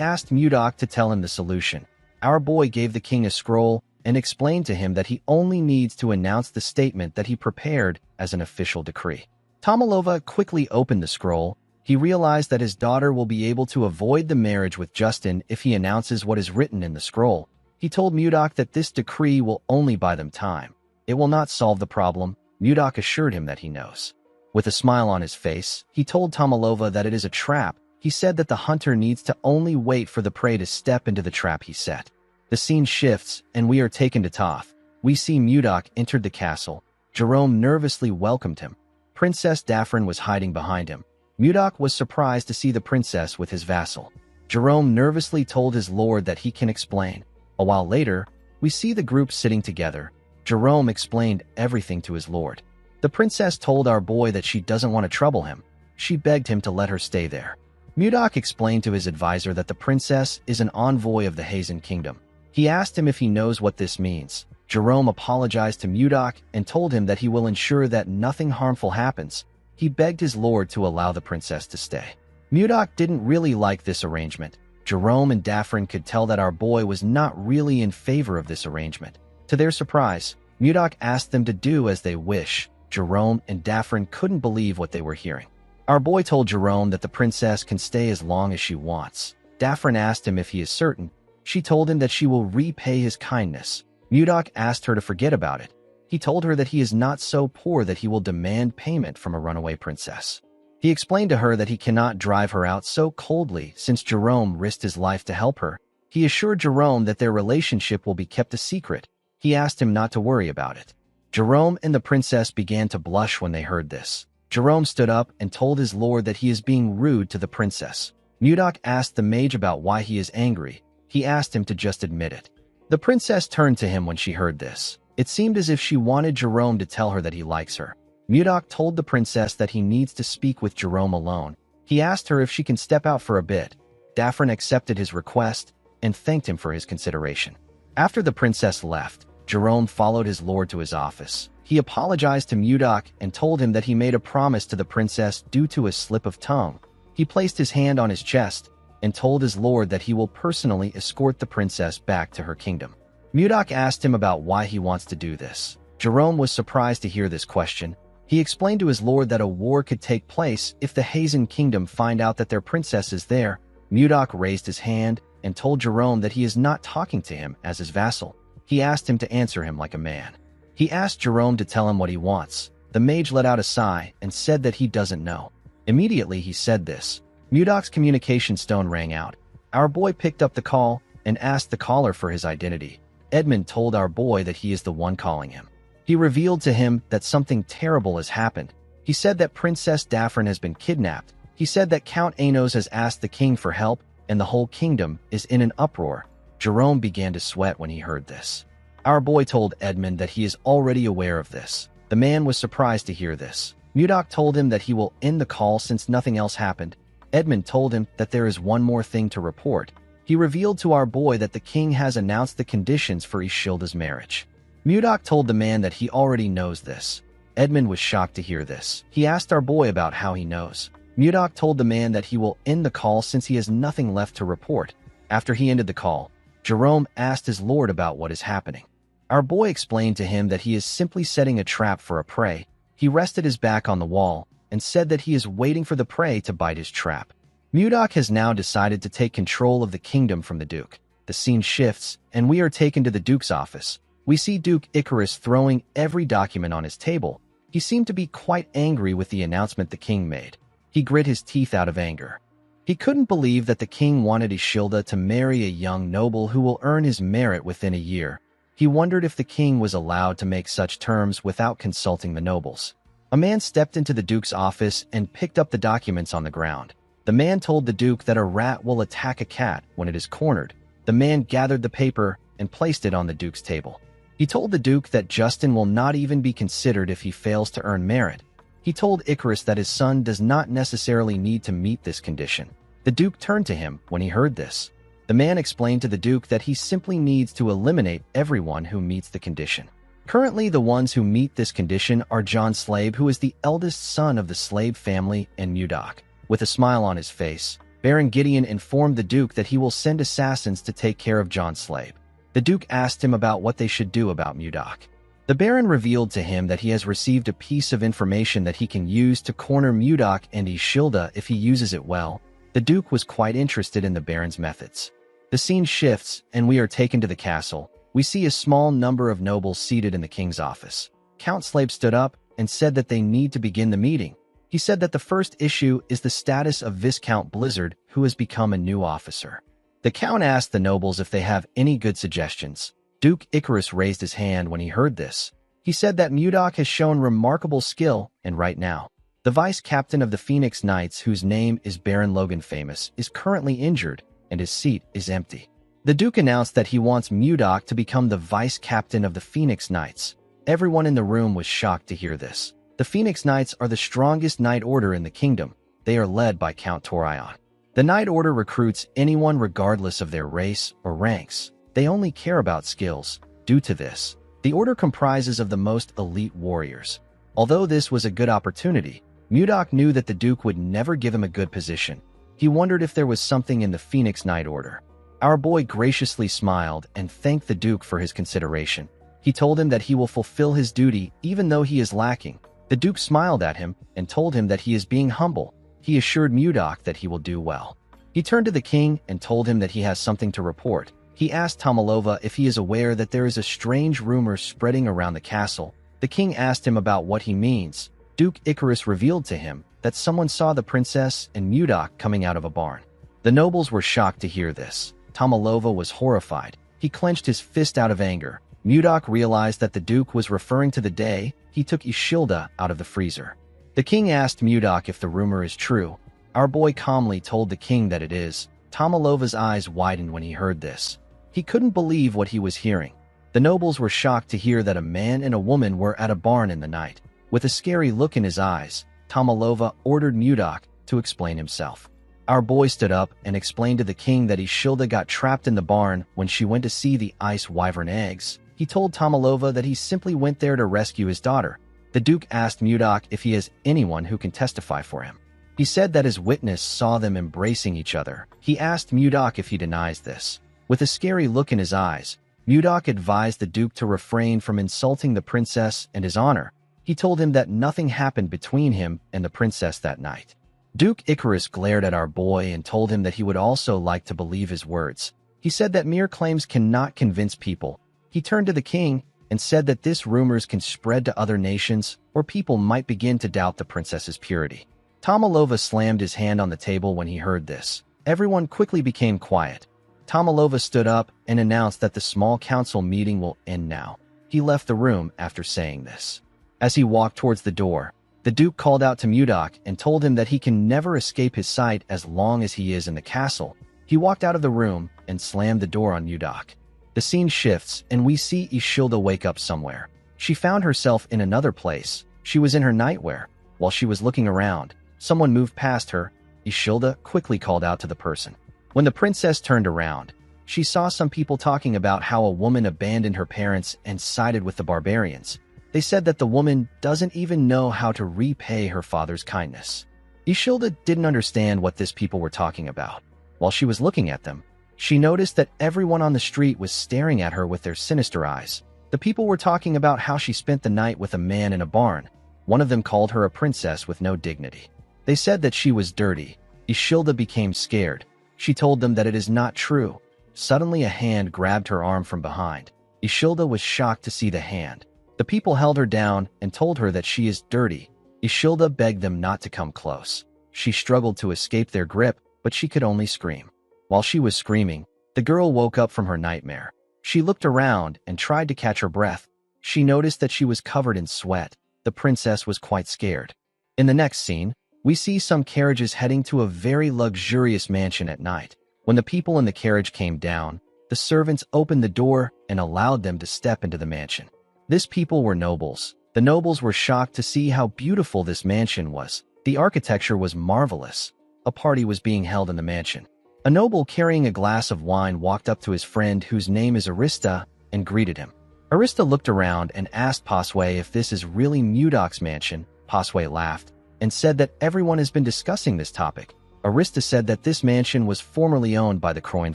asked Mudok to tell him the solution. Our boy gave the king a scroll and explained to him that he only needs to announce the statement that he prepared as an official decree. Tomalova quickly opened the scroll. He realized that his daughter will be able to avoid the marriage with Justin if he announces what is written in the scroll. He told Mudok that this decree will only buy them time. It will not solve the problem. Mudok assured him that he knows. With a smile on his face, he told Tomalova that it is a trap. He said that the hunter needs to only wait for the prey to step into the trap he set. The scene shifts, and we are taken to Toth. We see Mudok entered the castle. Jerome nervously welcomed him. Princess Daphne was hiding behind him. Mudok was surprised to see the princess with his vassal. Jerome nervously told his lord that he can explain. A while later, we see the group sitting together. Jerome explained everything to his lord. The princess told our boy that she doesn't want to trouble him. She begged him to let her stay there. Mudok explained to his advisor that the princess is an envoy of the Hazen kingdom. He asked him if he knows what this means. Jerome apologized to Mudok and told him that he will ensure that nothing harmful happens. He begged his lord to allow the princess to stay. Mudok didn't really like this arrangement. Jerome and Daphne could tell that our boy was not really in favor of this arrangement. To their surprise, Mudok asked them to do as they wish. Jerome and Daphne couldn't believe what they were hearing. Our boy told Jerome that the princess can stay as long as she wants. Daphne asked him if he is certain. She told him that she will repay his kindness. Mudok asked her to forget about it. He told her that he is not so poor that he will demand payment from a runaway princess. He explained to her that he cannot drive her out so coldly since Jerome risked his life to help her. He assured Jerome that their relationship will be kept a secret. He asked him not to worry about it. Jerome and the princess began to blush when they heard this. Jerome stood up and told his lord that he is being rude to the princess. Mudok asked the mage about why he is angry. He asked him to just admit it. The princess turned to him when she heard this. It seemed as if she wanted Jerome to tell her that he likes her. Mudok told the princess that he needs to speak with Jerome alone. He asked her if she can step out for a bit. Daphne accepted his request and thanked him for his consideration. After the princess left, Jerome followed his lord to his office. He apologized to Mudok and told him that he made a promise to the princess due to a slip of tongue. He placed his hand on his chest and told his lord that he will personally escort the princess back to her kingdom. Mudok asked him about why he wants to do this. Jerome was surprised to hear this question. He explained to his lord that a war could take place if the Hazen kingdom find out that their princess is there. Mudok raised his hand and told Jerome that he is not talking to him as his vassal. He asked him to answer him like a man. He asked Jerome to tell him what he wants. The mage let out a sigh and said that he doesn't know. Immediately he said this. Mudok's communication stone rang out. Our boy picked up the call and asked the caller for his identity. Edmund told our boy that he is the one calling him. He revealed to him that something terrible has happened. He said that Princess Daphne has been kidnapped. He said that Count Anos has asked the king for help and the whole kingdom is in an uproar. Jerome began to sweat when he heard this. Our boy told Edmund that he is already aware of this. The man was surprised to hear this. Mudok told him that he will end the call since nothing else happened. Edmund told him that there is one more thing to report. He revealed to our boy that the king has announced the conditions for Ishilda's marriage. Mudok told the man that he already knows this. Edmund was shocked to hear this. He asked our boy about how he knows. Mudok told the man that he will end the call since he has nothing left to report. After he ended the call, Jerome asked his lord about what is happening. Our boy explained to him that he is simply setting a trap for a prey. He rested his back on the wall and said that he is waiting for the prey to bite his trap. Mudok has now decided to take control of the kingdom from the Duke. The scene shifts, and we are taken to the Duke's office. We see Duke Icarus throwing every document on his table. He seemed to be quite angry with the announcement the king made. He grit his teeth out of anger. He couldn't believe that the king wanted Ishilda to marry a young noble who will earn his merit within a year. He wondered if the king was allowed to make such terms without consulting the nobles. A man stepped into the Duke's office and picked up the documents on the ground. The man told the Duke that a rat will attack a cat when it is cornered. The man gathered the paper and placed it on the Duke's table. He told the Duke that Justin will not even be considered if he fails to earn merit. He told Icarus that his son does not necessarily need to meet this condition. The Duke turned to him when he heard this. The man explained to the Duke that he simply needs to eliminate everyone who meets the condition. Currently, the ones who meet this condition are John Slave, who is the eldest son of the Slave family, and Mudok. With a smile on his face, Baron Gideon informed the Duke that he will send assassins to take care of John Slave. The Duke asked him about what they should do about Mudok. The Baron revealed to him that he has received a piece of information that he can use to corner Mudok and Ishilda if he uses it well. The Duke was quite interested in the Baron's methods. The scene shifts, and we are taken to the castle. We see a small number of nobles seated in the king's office. Count Slave stood up and said that they need to begin the meeting. He said that the first issue is the status of Viscount Blizzard, who has become a new officer. The Count asked the nobles if they have any good suggestions. Duke Icarus raised his hand when he heard this. He said that Mudok has shown remarkable skill, and right now, the vice-captain of the Phoenix Knights, whose name is Baron Logan Famous, is currently injured, and his seat is empty. The Duke announced that he wants Mudok to become the vice-captain of the Phoenix Knights. Everyone in the room was shocked to hear this. The Phoenix Knights are the strongest knight order in the kingdom. They are led by Count Torion. The Knight Order recruits anyone regardless of their race or ranks. They only care about skills. Due to this, the order comprises of the most elite warriors. Although this was a good opportunity, Mudok knew that the Duke would never give him a good position. He wondered if there was something in the Phoenix Knight Order. Our boy graciously smiled and thanked the Duke for his consideration. He told him that he will fulfill his duty even though he is lacking. The Duke smiled at him and told him that he is being humble. He assured Mudok that he will do well. He turned to the king and told him that he has something to report. He asked Tomalova if he is aware that there is a strange rumor spreading around the castle. The king asked him about what he means. Duke Icarus revealed to him that someone saw the princess and Mudok coming out of a barn. The nobles were shocked to hear this. Tomalova was horrified. He clenched his fist out of anger. Mudok realized that the Duke was referring to the day he took Ishilda out of the freezer. The king asked Mudok if the rumor is true. Our boy calmly told the king that it is. Tomalova's eyes widened when he heard this. He couldn't believe what he was hearing. The nobles were shocked to hear that a man and a woman were at a barn in the night. With a scary look in his eyes, Tomalova ordered Mudok to explain himself. Our boy stood up and explained to the king that Ishilda got trapped in the barn when she went to see the ice wyvern eggs. He told Tomalova that he simply went there to rescue his daughter. The Duke asked Mudok if he has anyone who can testify for him. He said that his witness saw them embracing each other. He asked Mudok if he denies this. With a scary look in his eyes, Mudok advised the Duke to refrain from insulting the princess and his honor. He told him that nothing happened between him and the princess that night. Duke Icarus glared at our boy and told him that he would also like to believe his words. He said that mere claims cannot convince people. He turned to the king and said that this rumors can spread to other nations, or people might begin to doubt the princess's purity. Tomalova slammed his hand on the table when he heard this. Everyone quickly became quiet. Tomalova stood up and announced that the small council meeting will end now. He left the room after saying this. As he walked towards the door, the Duke called out to Mudok and told him that he can never escape his sight as long as he is in the castle. He walked out of the room and slammed the door on Mudok. The scene shifts and we see Ishilda wake up somewhere. She found herself in another place. She was in her nightwear. While she was looking around, someone moved past her. Ishilda quickly called out to the person. When the princess turned around, she saw some people talking about how a woman abandoned her parents and sided with the barbarians. They said that the woman doesn't even know how to repay her father's kindness. Ishilda didn't understand what these people were talking about. While she was looking at them, she noticed that everyone on the street was staring at her with their sinister eyes. The people were talking about how she spent the night with a man in a barn. One of them called her a princess with no dignity. They said that she was dirty. Ishilda became scared. She told them that it is not true. Suddenly a hand grabbed her arm from behind. Ishilda was shocked to see the hand. The people held her down and told her that she is dirty. Ishilda begged them not to come close. She struggled to escape their grip, but she could only scream. While she was screaming, the girl woke up from her nightmare. She looked around and tried to catch her breath. She noticed that she was covered in sweat. The princess was quite scared. In the next scene, we see some carriages heading to a very luxurious mansion at night. When the people in the carriage came down, the servants opened the door and allowed them to step into the mansion. These people were nobles. The nobles were shocked to see how beautiful this mansion was. The architecture was marvelous. A party was being held in the mansion. A noble carrying a glass of wine walked up to his friend, whose name is Arista, and greeted him. Arista looked around and asked Pasway if this is really Mudok's mansion. Pasway laughed and said that everyone has been discussing this topic. Arista said that this mansion was formerly owned by the Croyan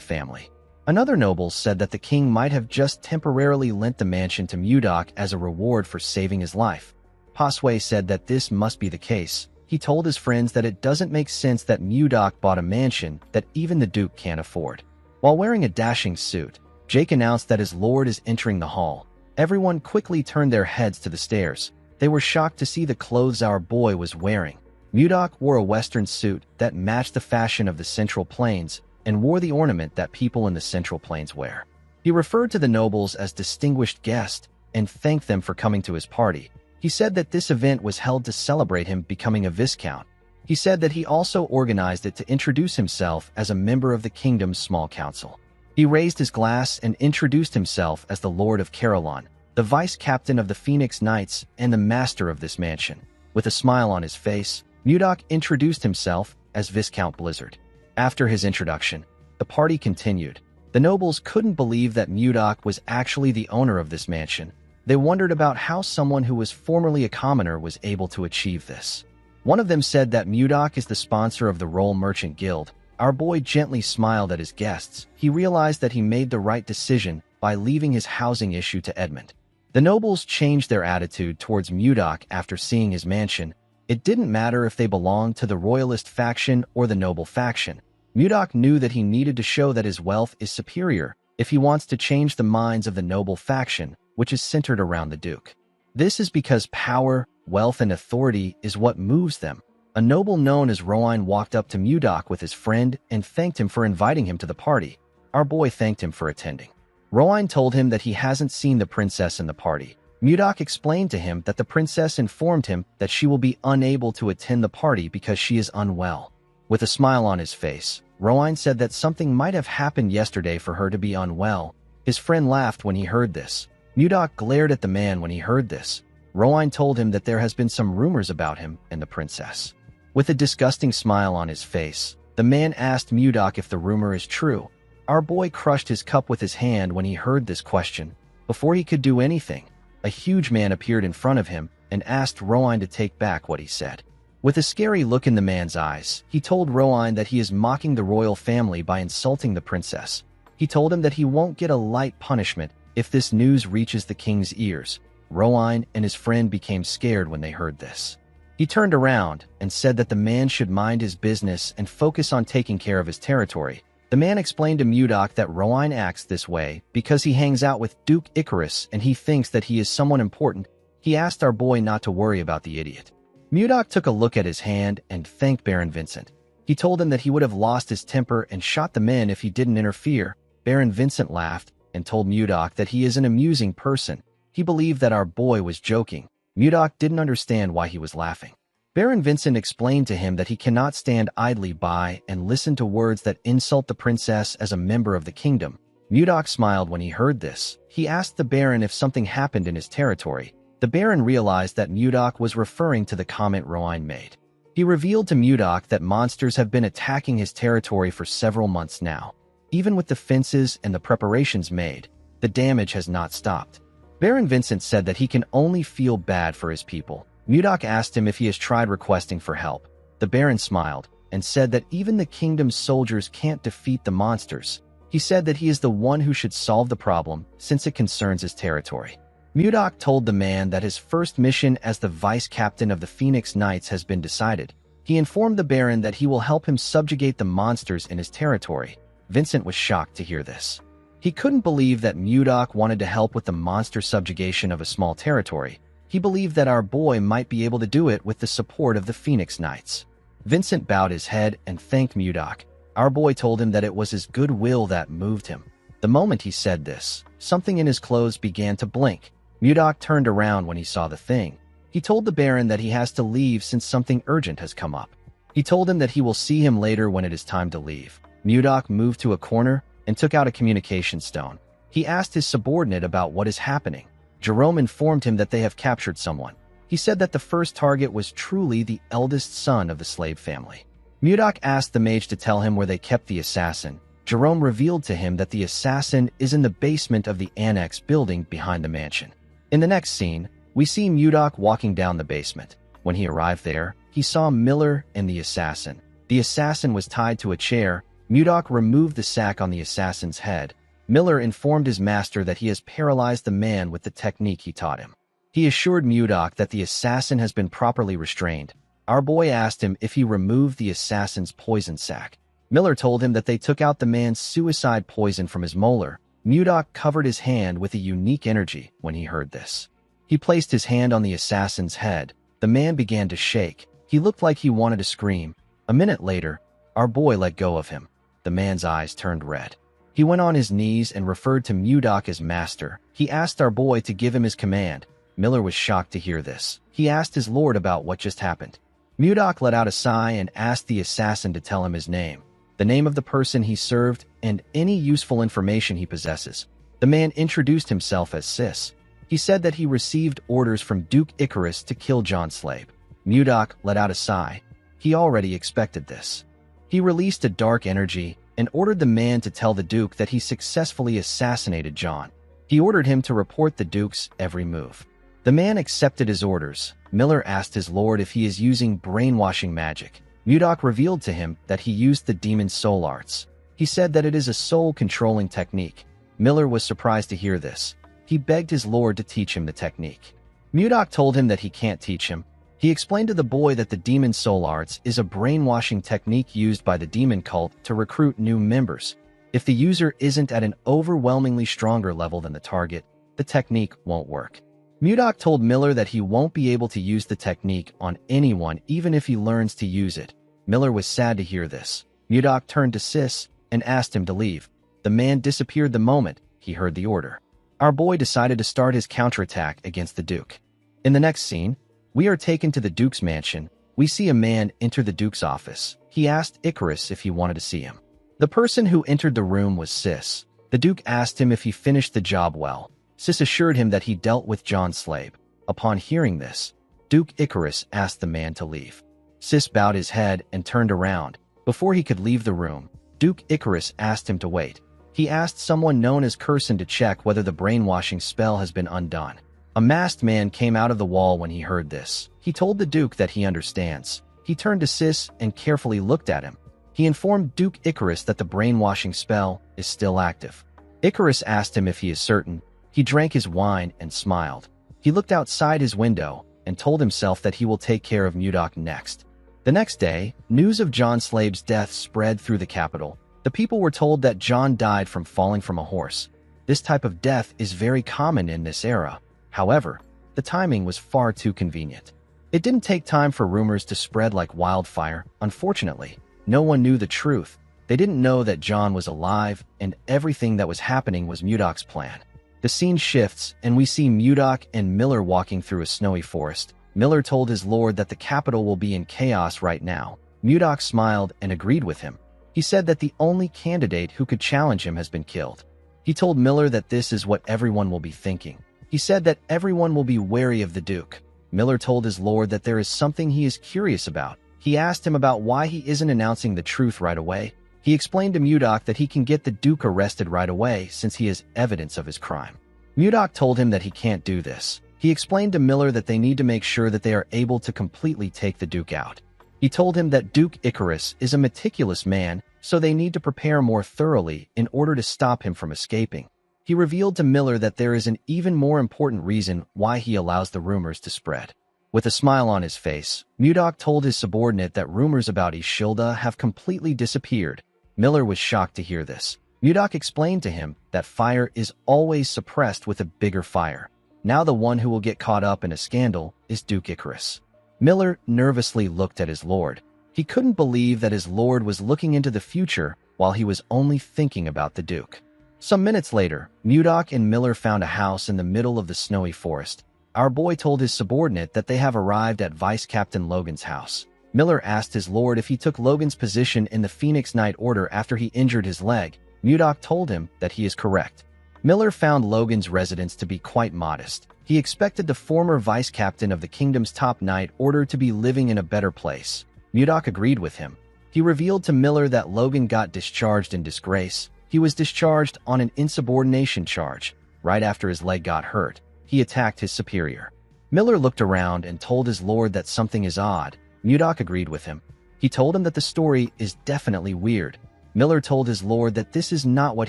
family. Another noble said that the king might have just temporarily lent the mansion to Mudok as a reward for saving his life. Pasway said that this must be the case. He told his friends that it doesn't make sense that Mudok bought a mansion that even the duke can't afford. While wearing a dashing suit, Jake announced that his lord is entering the hall. Everyone quickly turned their heads to the stairs. They were shocked to see the clothes our boy was wearing. Mudok wore a western suit that matched the fashion of the Central Plains and wore the ornament that people in the Central Plains wear. He referred to the nobles as distinguished guests and thanked them for coming to his party. He said that this event was held to celebrate him becoming a viscount. He said that he also organized it to introduce himself as a member of the kingdom's small council. He raised his glass and introduced himself as the Lord of Carolon, the vice captain of the Phoenix Knights and the master of this mansion. With a smile on his face, Mudok introduced himself as Viscount Blizzard. After his introduction, the party continued. The nobles couldn't believe that Mudok was actually the owner of this mansion. They wondered about how someone who was formerly a commoner was able to achieve this. One of them said that Mudok is the sponsor of the Roll Merchant Guild. Our boy gently smiled at his guests. He realized that he made the right decision by leaving his housing issue to Edmund. The nobles changed their attitude towards Mudok after seeing his mansion. It didn't matter if they belonged to the royalist faction or the noble faction. Mudok knew that he needed to show that his wealth is superior if he wants to change the minds of the noble faction, which is centered around the duke. This is because power, wealth, and authority is what moves them. A noble known as Rowan walked up to Mudok with his friend and thanked him for inviting him to the party. Our boy thanked him for attending. Rowan told him that he hasn't seen the princess in the party. Mudok explained to him that the princess informed him that she will be unable to attend the party because she is unwell. With a smile on his face, Rowan said that something might have happened yesterday for her to be unwell. His friend laughed when he heard this. Mudok glared at the man when he heard this. Rowan told him that there has been some rumors about him and the princess. With a disgusting smile on his face, the man asked Mudok if the rumor is true. Our boy crushed his cup with his hand when he heard this question. Before he could do anything, a huge man appeared in front of him and asked Rowan to take back what he said. With a scary look in the man's eyes, he told Rowan that he is mocking the royal family by insulting the princess. He told him that he won't get a light punishment if this news reaches the king's ears. Rowan and his friend became scared when they heard this. He turned around and said that the man should mind his business and focus on taking care of his territory. The man explained to Mudok that Rowan acts this way because he hangs out with Duke Icarus and he thinks that he is someone important. He asked our boy not to worry about the idiot. Mudok took a look at his hand and thanked Baron Vincent. He told him that he would have lost his temper and shot the men if he didn't interfere. Baron Vincent laughed and told Mudok that he is an amusing person. He believed that our boy was joking. Mudok didn't understand why he was laughing. Baron Vincent explained to him that he cannot stand idly by and listen to words that insult the princess as a member of the kingdom. Mudok smiled when he heard this. He asked the Baron if something happened in his territory. The Baron realized that Mudok was referring to the comment Rowan made. He revealed to Mudok that monsters have been attacking his territory for several months now. Even with the fences and the preparations made, the damage has not stopped. Baron Vincent said that he can only feel bad for his people. Mudok asked him if he has tried requesting for help. The Baron smiled and said that even the kingdom's soldiers can't defeat the monsters. He said that he is the one who should solve the problem since it concerns his territory. Mudok told the man that his first mission as the vice captain of the Phoenix Knights has been decided. He informed the Baron that he will help him subjugate the monsters in his territory. Vincent was shocked to hear this. He couldn't believe that Mudok wanted to help with the monster subjugation of a small territory. He believed that our boy might be able to do it with the support of the Phoenix Knights. Vincent bowed his head and thanked Mudok. Our boy told him that it was his goodwill that moved him. The moment he said this, something in his clothes began to blink. Mudok turned around when he saw the thing. He told the Baron that he has to leave since something urgent has come up. He told him that he will see him later when it is time to leave. Mudok moved to a corner and took out a communication stone. He asked his subordinate about what is happening. Jerome informed him that they have captured someone. He said that the first target was truly the eldest son of the slave family. Mudok asked the mage to tell him where they kept the assassin. Jerome revealed to him that the assassin is in the basement of the annex building behind the mansion. In the next scene, we see Mudok walking down the basement. When he arrived there, he saw Miller and the assassin. The assassin was tied to a chair. Mudok removed the sack on the assassin's head. Miller informed his master that he has paralyzed the man with the technique he taught him. He assured Mudok that the assassin has been properly restrained. Our boy asked him if he removed the assassin's poison sac. Miller told him that they took out the man's suicide poison from his molar. Mudok covered his hand with a unique energy when he heard this. He placed his hand on the assassin's head. The man began to shake. He looked like he wanted to scream. A minute later, our boy let go of him. The man's eyes turned red. He went on his knees and referred to Mudok as master. He asked our boy to give him his command. Miller was shocked to hear this. He asked his lord about what just happened. Mudok let out a sigh and asked the assassin to tell him his name, the name of the person he served, and any useful information he possesses. The man introduced himself as Sis. He said that he received orders from Duke Icarus to kill John Slade. Mudok let out a sigh. He already expected this. He released a dark energy and ordered the man to tell the Duke that he successfully assassinated John. He ordered him to report the Duke's every move. The man accepted his orders. Miller asked his lord if he is using brainwashing magic. Mudok revealed to him that he used the demon's soul arts. He said that it is a soul-controlling technique. Miller was surprised to hear this. He begged his lord to teach him the technique. Mudok told him that he can't teach him. He explained to the boy that the demon's soul arts is a brainwashing technique used by the demon cult to recruit new members. If the user isn't at an overwhelmingly stronger level than the target, the technique won't work. Mudok told Miller that he won't be able to use the technique on anyone even if he learns to use it. Miller was sad to hear this. Mudok turned to Sis and asked him to leave. The man disappeared the moment he heard the order. Our boy decided to start his counterattack against the Duke. In the next scene, we are taken to the Duke's mansion. We see a man enter the Duke's office. He asked Icarus if he wanted to see him. The person who entered the room was Sis. The Duke asked him if he finished the job well. Sis assured him that he dealt with John Slade. Upon hearing this, Duke Icarus asked the man to leave. Sis bowed his head and turned around. Before he could leave the room, Duke Icarus asked him to wait. He asked someone known as Curson to check whether the brainwashing spell has been undone. A masked man came out of the wall when he heard this. He told the Duke that he understands. He turned to Sis and carefully looked at him. He informed Duke Icarus that the brainwashing spell is still active. Icarus asked him if he is certain. He drank his wine and smiled. He looked outside his window and told himself that he will take care of Mudok next. The next day, news of John Slade's death spread through the capital. The people were told that John died from falling from a horse. This type of death is very common in this era. However, the timing was far too convenient. It didn't take time for rumors to spread like wildfire. Unfortunately, no one knew the truth. They didn't know that John was alive, and everything that was happening was Mudok's plan. The scene shifts, and we see Mudok and Miller walking through a snowy forest. Miller told his lord that the capital will be in chaos right now. Mudok smiled and agreed with him. He said that the only candidate who could challenge him has been killed. He told Miller that this is what everyone will be thinking. He said that everyone will be wary of the Duke. Miller told his lord that there is something he is curious about. He asked him about why he isn't announcing the truth right away. He explained to Mudok that he can get the Duke arrested right away since he has evidence of his crime. Mudok told him that he can't do this. He explained to Miller that they need to make sure that they are able to completely take the Duke out. He told him that Duke Icarus is a meticulous man, so they need to prepare more thoroughly in order to stop him from escaping. He revealed to Miller that there is an even more important reason why he allows the rumors to spread. With a smile on his face, Mudok told his subordinate that rumors about Ishilda have completely disappeared. Miller was shocked to hear this. Mudok explained to him that fire is always suppressed with a bigger fire. Now the one who will get caught up in a scandal is Duke Icarus. Miller nervously looked at his lord. He couldn't believe that his lord was looking into the future while he was only thinking about the Duke. Some minutes later, Mudok and Miller found a house in the middle of the snowy forest. Our boy told his subordinate that they have arrived at Vice Captain Logan's house. Miller asked his lord if he took Logan's position in the Phoenix Knight Order after he injured his leg. Mudok told him that he is correct. Miller found Logan's residence to be quite modest. He expected the former vice captain of the kingdom's top knight order to be living in a better place. Mudok agreed with him. He revealed to Miller that Logan got discharged in disgrace. He was discharged on an insubordination charge. Right after his leg got hurt, he attacked his superior. Miller looked around and told his lord that something is odd. Mudok agreed with him. He told him that the story is definitely weird. Miller told his lord that this is not what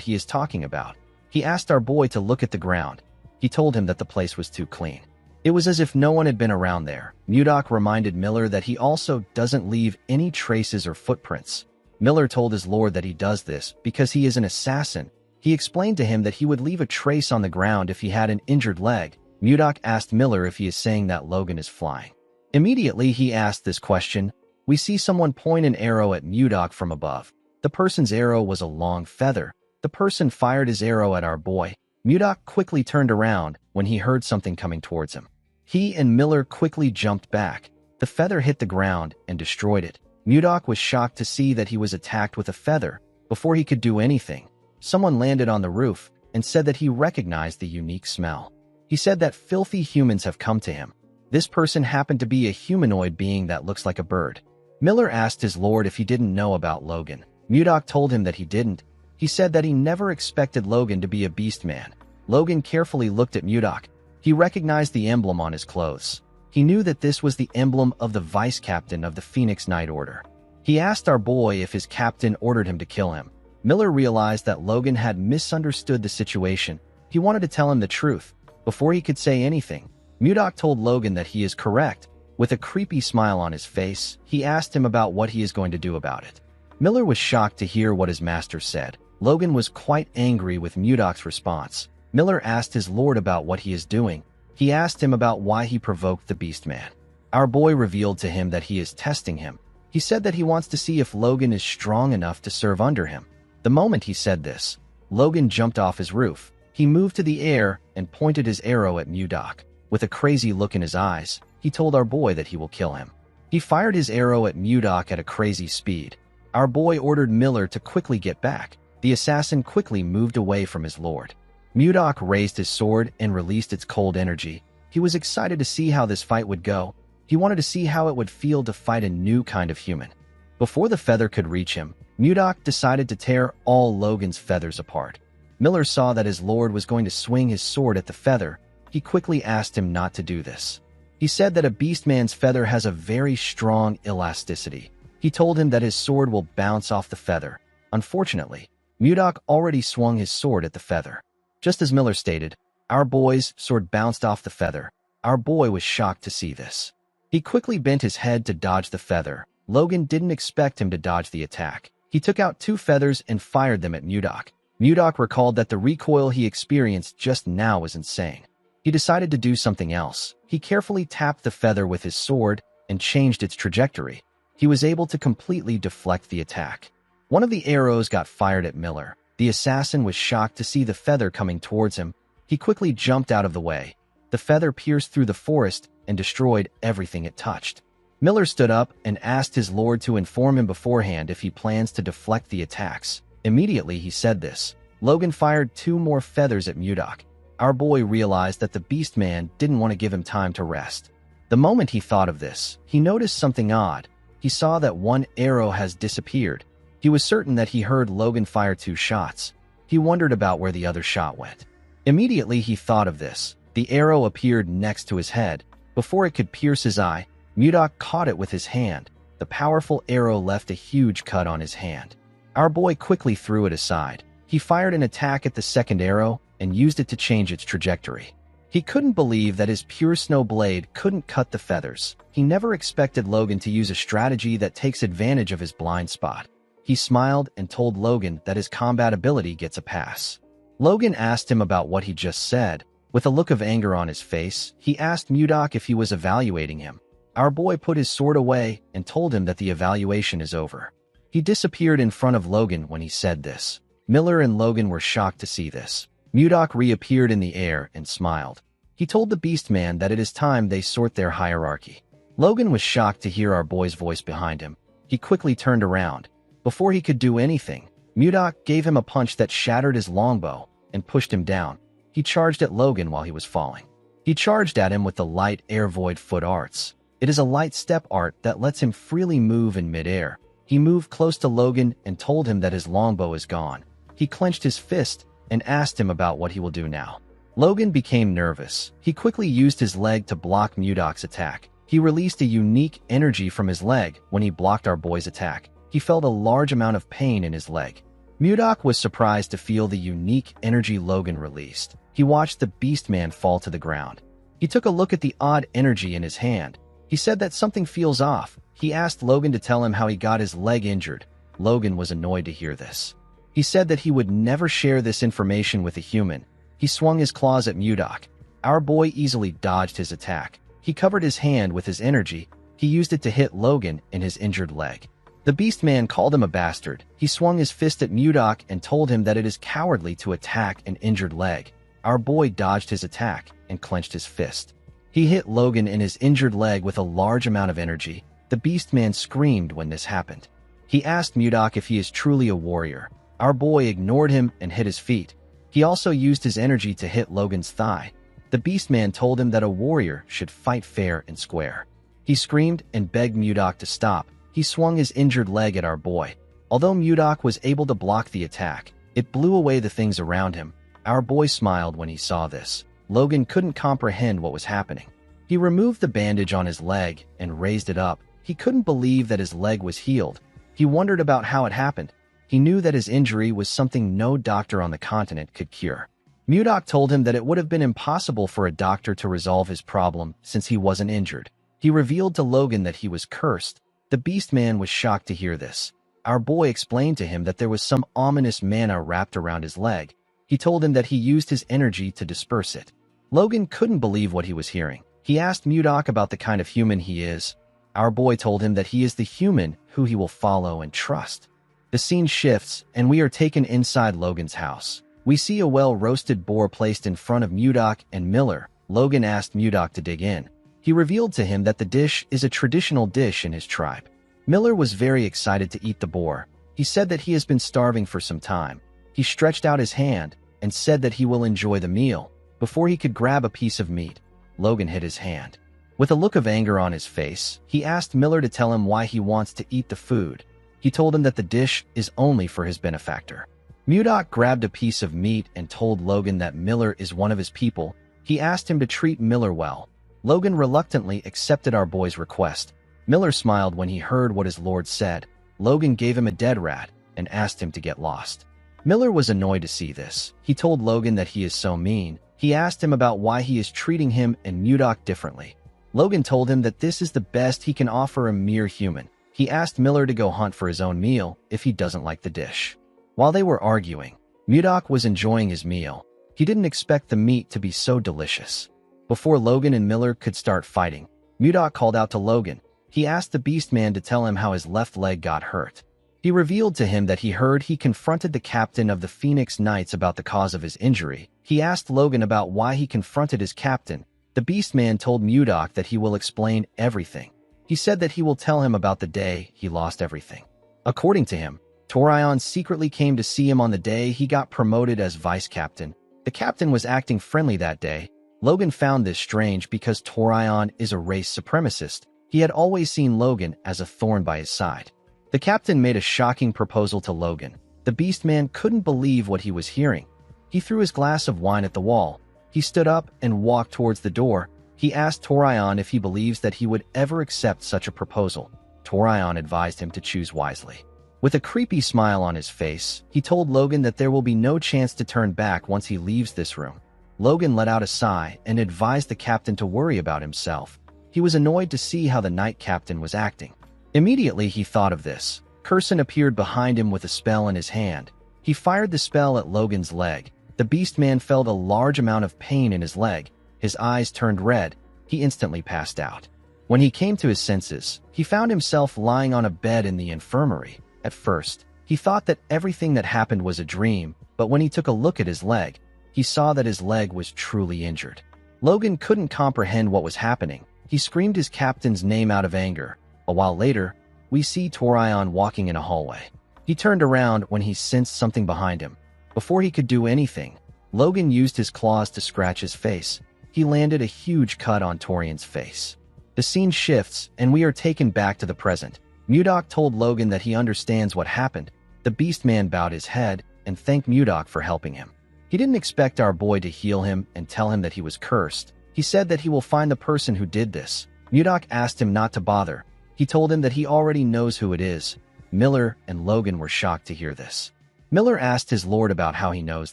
he is talking about. He asked our boy to look at the ground. He told him that the place was too clean. It was as if no one had been around there. Mudok reminded Miller that he also doesn't leave any traces or footprints. Miller told his lord that he does this because he is an assassin. He explained to him that he would leave a trace on the ground if he had an injured leg. Mudok asked Miller if he is saying that Logan is flying. Immediately he asked this question. We see someone point an arrow at Mudok from above. The person's arrow was a long feather. The person fired his arrow at our boy. Mudok quickly turned around when he heard something coming towards him. He and Miller quickly jumped back. The feather hit the ground and destroyed it. Mudok was shocked to see that he was attacked with a feather. Before he could do anything, someone landed on the roof and said that he recognized the unique smell. He said that filthy humans have come to him. This person happened to be a humanoid being that looks like a bird. Miller asked his lord if he didn't know about Logan. Mudok told him that he didn't. He said that he never expected Logan to be a beast man. Logan carefully looked at Mudok. He recognized the emblem on his clothes. He knew that this was the emblem of the vice captain of the Phoenix Knight Order. He asked our boy if his captain ordered him to kill him. Miller realized that Logan had misunderstood the situation. He wanted to tell him the truth. Before he could say anything, Mudok told Logan that he is correct. With a creepy smile on his face, he asked him about what he is going to do about it. Miller was shocked to hear what his master said. Logan was quite angry with Mudok's response. Miller asked his lord about what he is doing. He asked him about why he provoked the Beastman. Our boy revealed to him that he is testing him. He said that he wants to see if Logan is strong enough to serve under him. The moment he said this, Logan jumped off his roof. He moved to the air and pointed his arrow at Mudok. With a crazy look in his eyes, he told our boy that he will kill him. He fired his arrow at Mudok at a crazy speed. Our boy ordered Miller to quickly get back. The assassin quickly moved away from his lord. Mudok raised his sword and released its cold energy. He was excited to see how this fight would go. He wanted to see how it would feel to fight a new kind of human. Before the feather could reach him, Mudok decided to tear all Logan's feathers apart. Miller saw that his lord was going to swing his sword at the feather. He quickly asked him not to do this. He said that a beastman's feather has a very strong elasticity. He told him that his sword will bounce off the feather. Unfortunately, Mudok already swung his sword at the feather. Just as Miller stated, our boy's sword bounced off the feather. Our boy was shocked to see this. He quickly bent his head to dodge the feather. Logan didn't expect him to dodge the attack. He took out 2 feathers and fired them at Mudok. Mudok recalled that the recoil he experienced just now was insane. He decided to do something else. He carefully tapped the feather with his sword and changed its trajectory. He was able to completely deflect the attack. One of the arrows got fired at Miller. The assassin was shocked to see the feather coming towards him. He quickly jumped out of the way. The feather pierced through the forest and destroyed everything it touched. Miller stood up and asked his lord to inform him beforehand if he plans to deflect the attacks. Immediately he said this. Logan fired 2 more feathers at Mudok. Our boy realized that the Beastman didn't want to give him time to rest. The moment he thought of this, he noticed something odd. he saw that one arrow has disappeared. He was certain that he heard Logan fire 2 shots. He wondered about where the other shot went. Immediately he thought of this. The arrow appeared next to his head. Before it could pierce his eye, Mudok caught it with his hand. The powerful arrow left a huge cut on his hand. Our boy quickly threw it aside. He fired an attack at the second arrow and used it to change its trajectory. He couldn't believe that his pure snow blade couldn't cut the feathers. He never expected Logan to use a strategy that takes advantage of his blind spot. He smiled and told Logan that his combat ability gets a pass. Logan asked him about what he just said. With a look of anger on his face, he asked Mudok if he was evaluating him. Our boy put his sword away and told him that the evaluation is over. He disappeared in front of Logan when he said this. Miller and Logan were shocked to see this. Mudok reappeared in the air and smiled. He told the Beast Man that it is time they sort their hierarchy. Logan was shocked to hear our boy's voice behind him. He quickly turned around. Before he could do anything, Mudok gave him a punch that shattered his longbow and pushed him down. He charged at Logan while he was falling. He charged at him with the light air void foot arts. It is a light step art that lets him freely move in midair. He moved close to Logan and told him that his longbow is gone. He clenched his fist and asked him about what he will do now. Logan became nervous. He quickly used his leg to block Mudok's attack. He released a unique energy from his leg when he blocked our boy's attack. He felt a large amount of pain in his leg. Mudok was surprised to feel the unique energy Logan released. He watched the Beast Man fall to the ground. He took a look at the odd energy in his hand. He said that something feels off. He asked Logan to tell him how he got his leg injured. Logan was annoyed to hear this. He said that he would never share this information with a human. He swung his claws at Mudok. Our boy easily dodged his attack. He covered his hand with his energy. He used it to hit Logan in his injured leg. The Beast Man called him a bastard. He swung his fist at Mudok and told him that it is cowardly to attack an injured leg. Our boy dodged his attack and clenched his fist. He hit Logan in his injured leg with a large amount of energy. The Beast Man screamed when this happened. He asked Mudok if he is truly a warrior. Our boy ignored him and hit his feet. He also used his energy to hit Logan's thigh. The Beast Man told him that a warrior should fight fair and square. He screamed and begged Mudok to stop. He swung his injured leg at our boy. Although Mudok was able to block the attack, it blew away the things around him. Our boy smiled when he saw this. Logan couldn't comprehend what was happening. He removed the bandage on his leg and raised it up. He couldn't believe that his leg was healed. He wondered about how it happened. He knew that his injury was something no doctor on the continent could cure. Mudok told him that it would have been impossible for a doctor to resolve his problem since he wasn't injured. He revealed to Logan that he was cursed. The Beast Man was shocked to hear this. Our boy explained to him that there was some ominous mana wrapped around his leg. He told him that he used his energy to disperse it. Logan couldn't believe what he was hearing. He asked Mudok about the kind of human he is. Our boy told him that he is the human who he will follow and trust. The scene shifts, and we are taken inside Logan's house. We see a well-roasted boar placed in front of Mudok and Miller. Logan asked Mudok to dig in. He revealed to him that the dish is a traditional dish in his tribe. Miller was very excited to eat the boar. He said that he has been starving for some time. He stretched out his hand and said that he will enjoy the meal. Before he could grab a piece of meat, Logan hit his hand. With a look of anger on his face, he asked Miller to tell him why he wants to eat the food. He told him that the dish is only for his benefactor. Mudok grabbed a piece of meat and told Logan that Miller is one of his people. He asked him to treat Miller well. Logan reluctantly accepted our boy's request. Miller smiled when he heard what his lord said. Logan gave him a dead rat and asked him to get lost. Miller was annoyed to see this. He told Logan that he is so mean. He asked him about why he is treating him and Mudok differently. Logan told him that this is the best he can offer a mere human. He asked Miller to go hunt for his own meal if he doesn't like the dish. While they were arguing, Mudok was enjoying his meal. He didn't expect the meat to be so delicious. Before Logan and Miller could start fighting, Mudok called out to Logan. He asked the Beast Man to tell him how his left leg got hurt. He revealed to him that he heard he confronted the captain of the Phoenix Knights about the cause of his injury. He asked Logan about why he confronted his captain. The Beast Man told Mudok that he will explain everything. He said that he will tell him about the day he lost everything. According to him, Torion secretly came to see him on the day he got promoted as vice captain. The captain was acting friendly that day. Logan found this strange because Torion is a race supremacist. He had always seen Logan as a thorn by his side. The captain made a shocking proposal to Logan. The Beastman couldn't believe what he was hearing. He threw his glass of wine at the wall. He stood up and walked towards the door. He asked Torion if he believes that he would ever accept such a proposal. Torion advised him to choose wisely. With a creepy smile on his face, he told Logan that there will be no chance to turn back once he leaves this room. Logan let out a sigh and advised the captain to worry about himself. He was annoyed to see how the night captain was acting. Immediately he thought of this. Curson appeared behind him with a spell in his hand. He fired the spell at Logan's leg. The Beastman felt a large amount of pain in his leg. His eyes turned red. He instantly passed out. When he came to his senses, he found himself lying on a bed in the infirmary. At first, he thought that everything that happened was a dream, but when he took a look at his leg, he saw that his leg was truly injured. Logan couldn't comprehend what was happening. He screamed his captain's name out of anger. A while later, we see Torion walking in a hallway. He turned around when he sensed something behind him. Before he could do anything, Logan used his claws to scratch his face. He landed a huge cut on Torion's face. The scene shifts, and we are taken back to the present. Mudok told Logan that he understands what happened. The Beastman bowed his head and thanked Mudok for helping him. He didn't expect our boy to heal him and tell him that he was cursed. He said that he will find the person who did this. Mudok asked him not to bother. He told him that he already knows who it is. Miller and Logan were shocked to hear this. Miller asked his lord about how he knows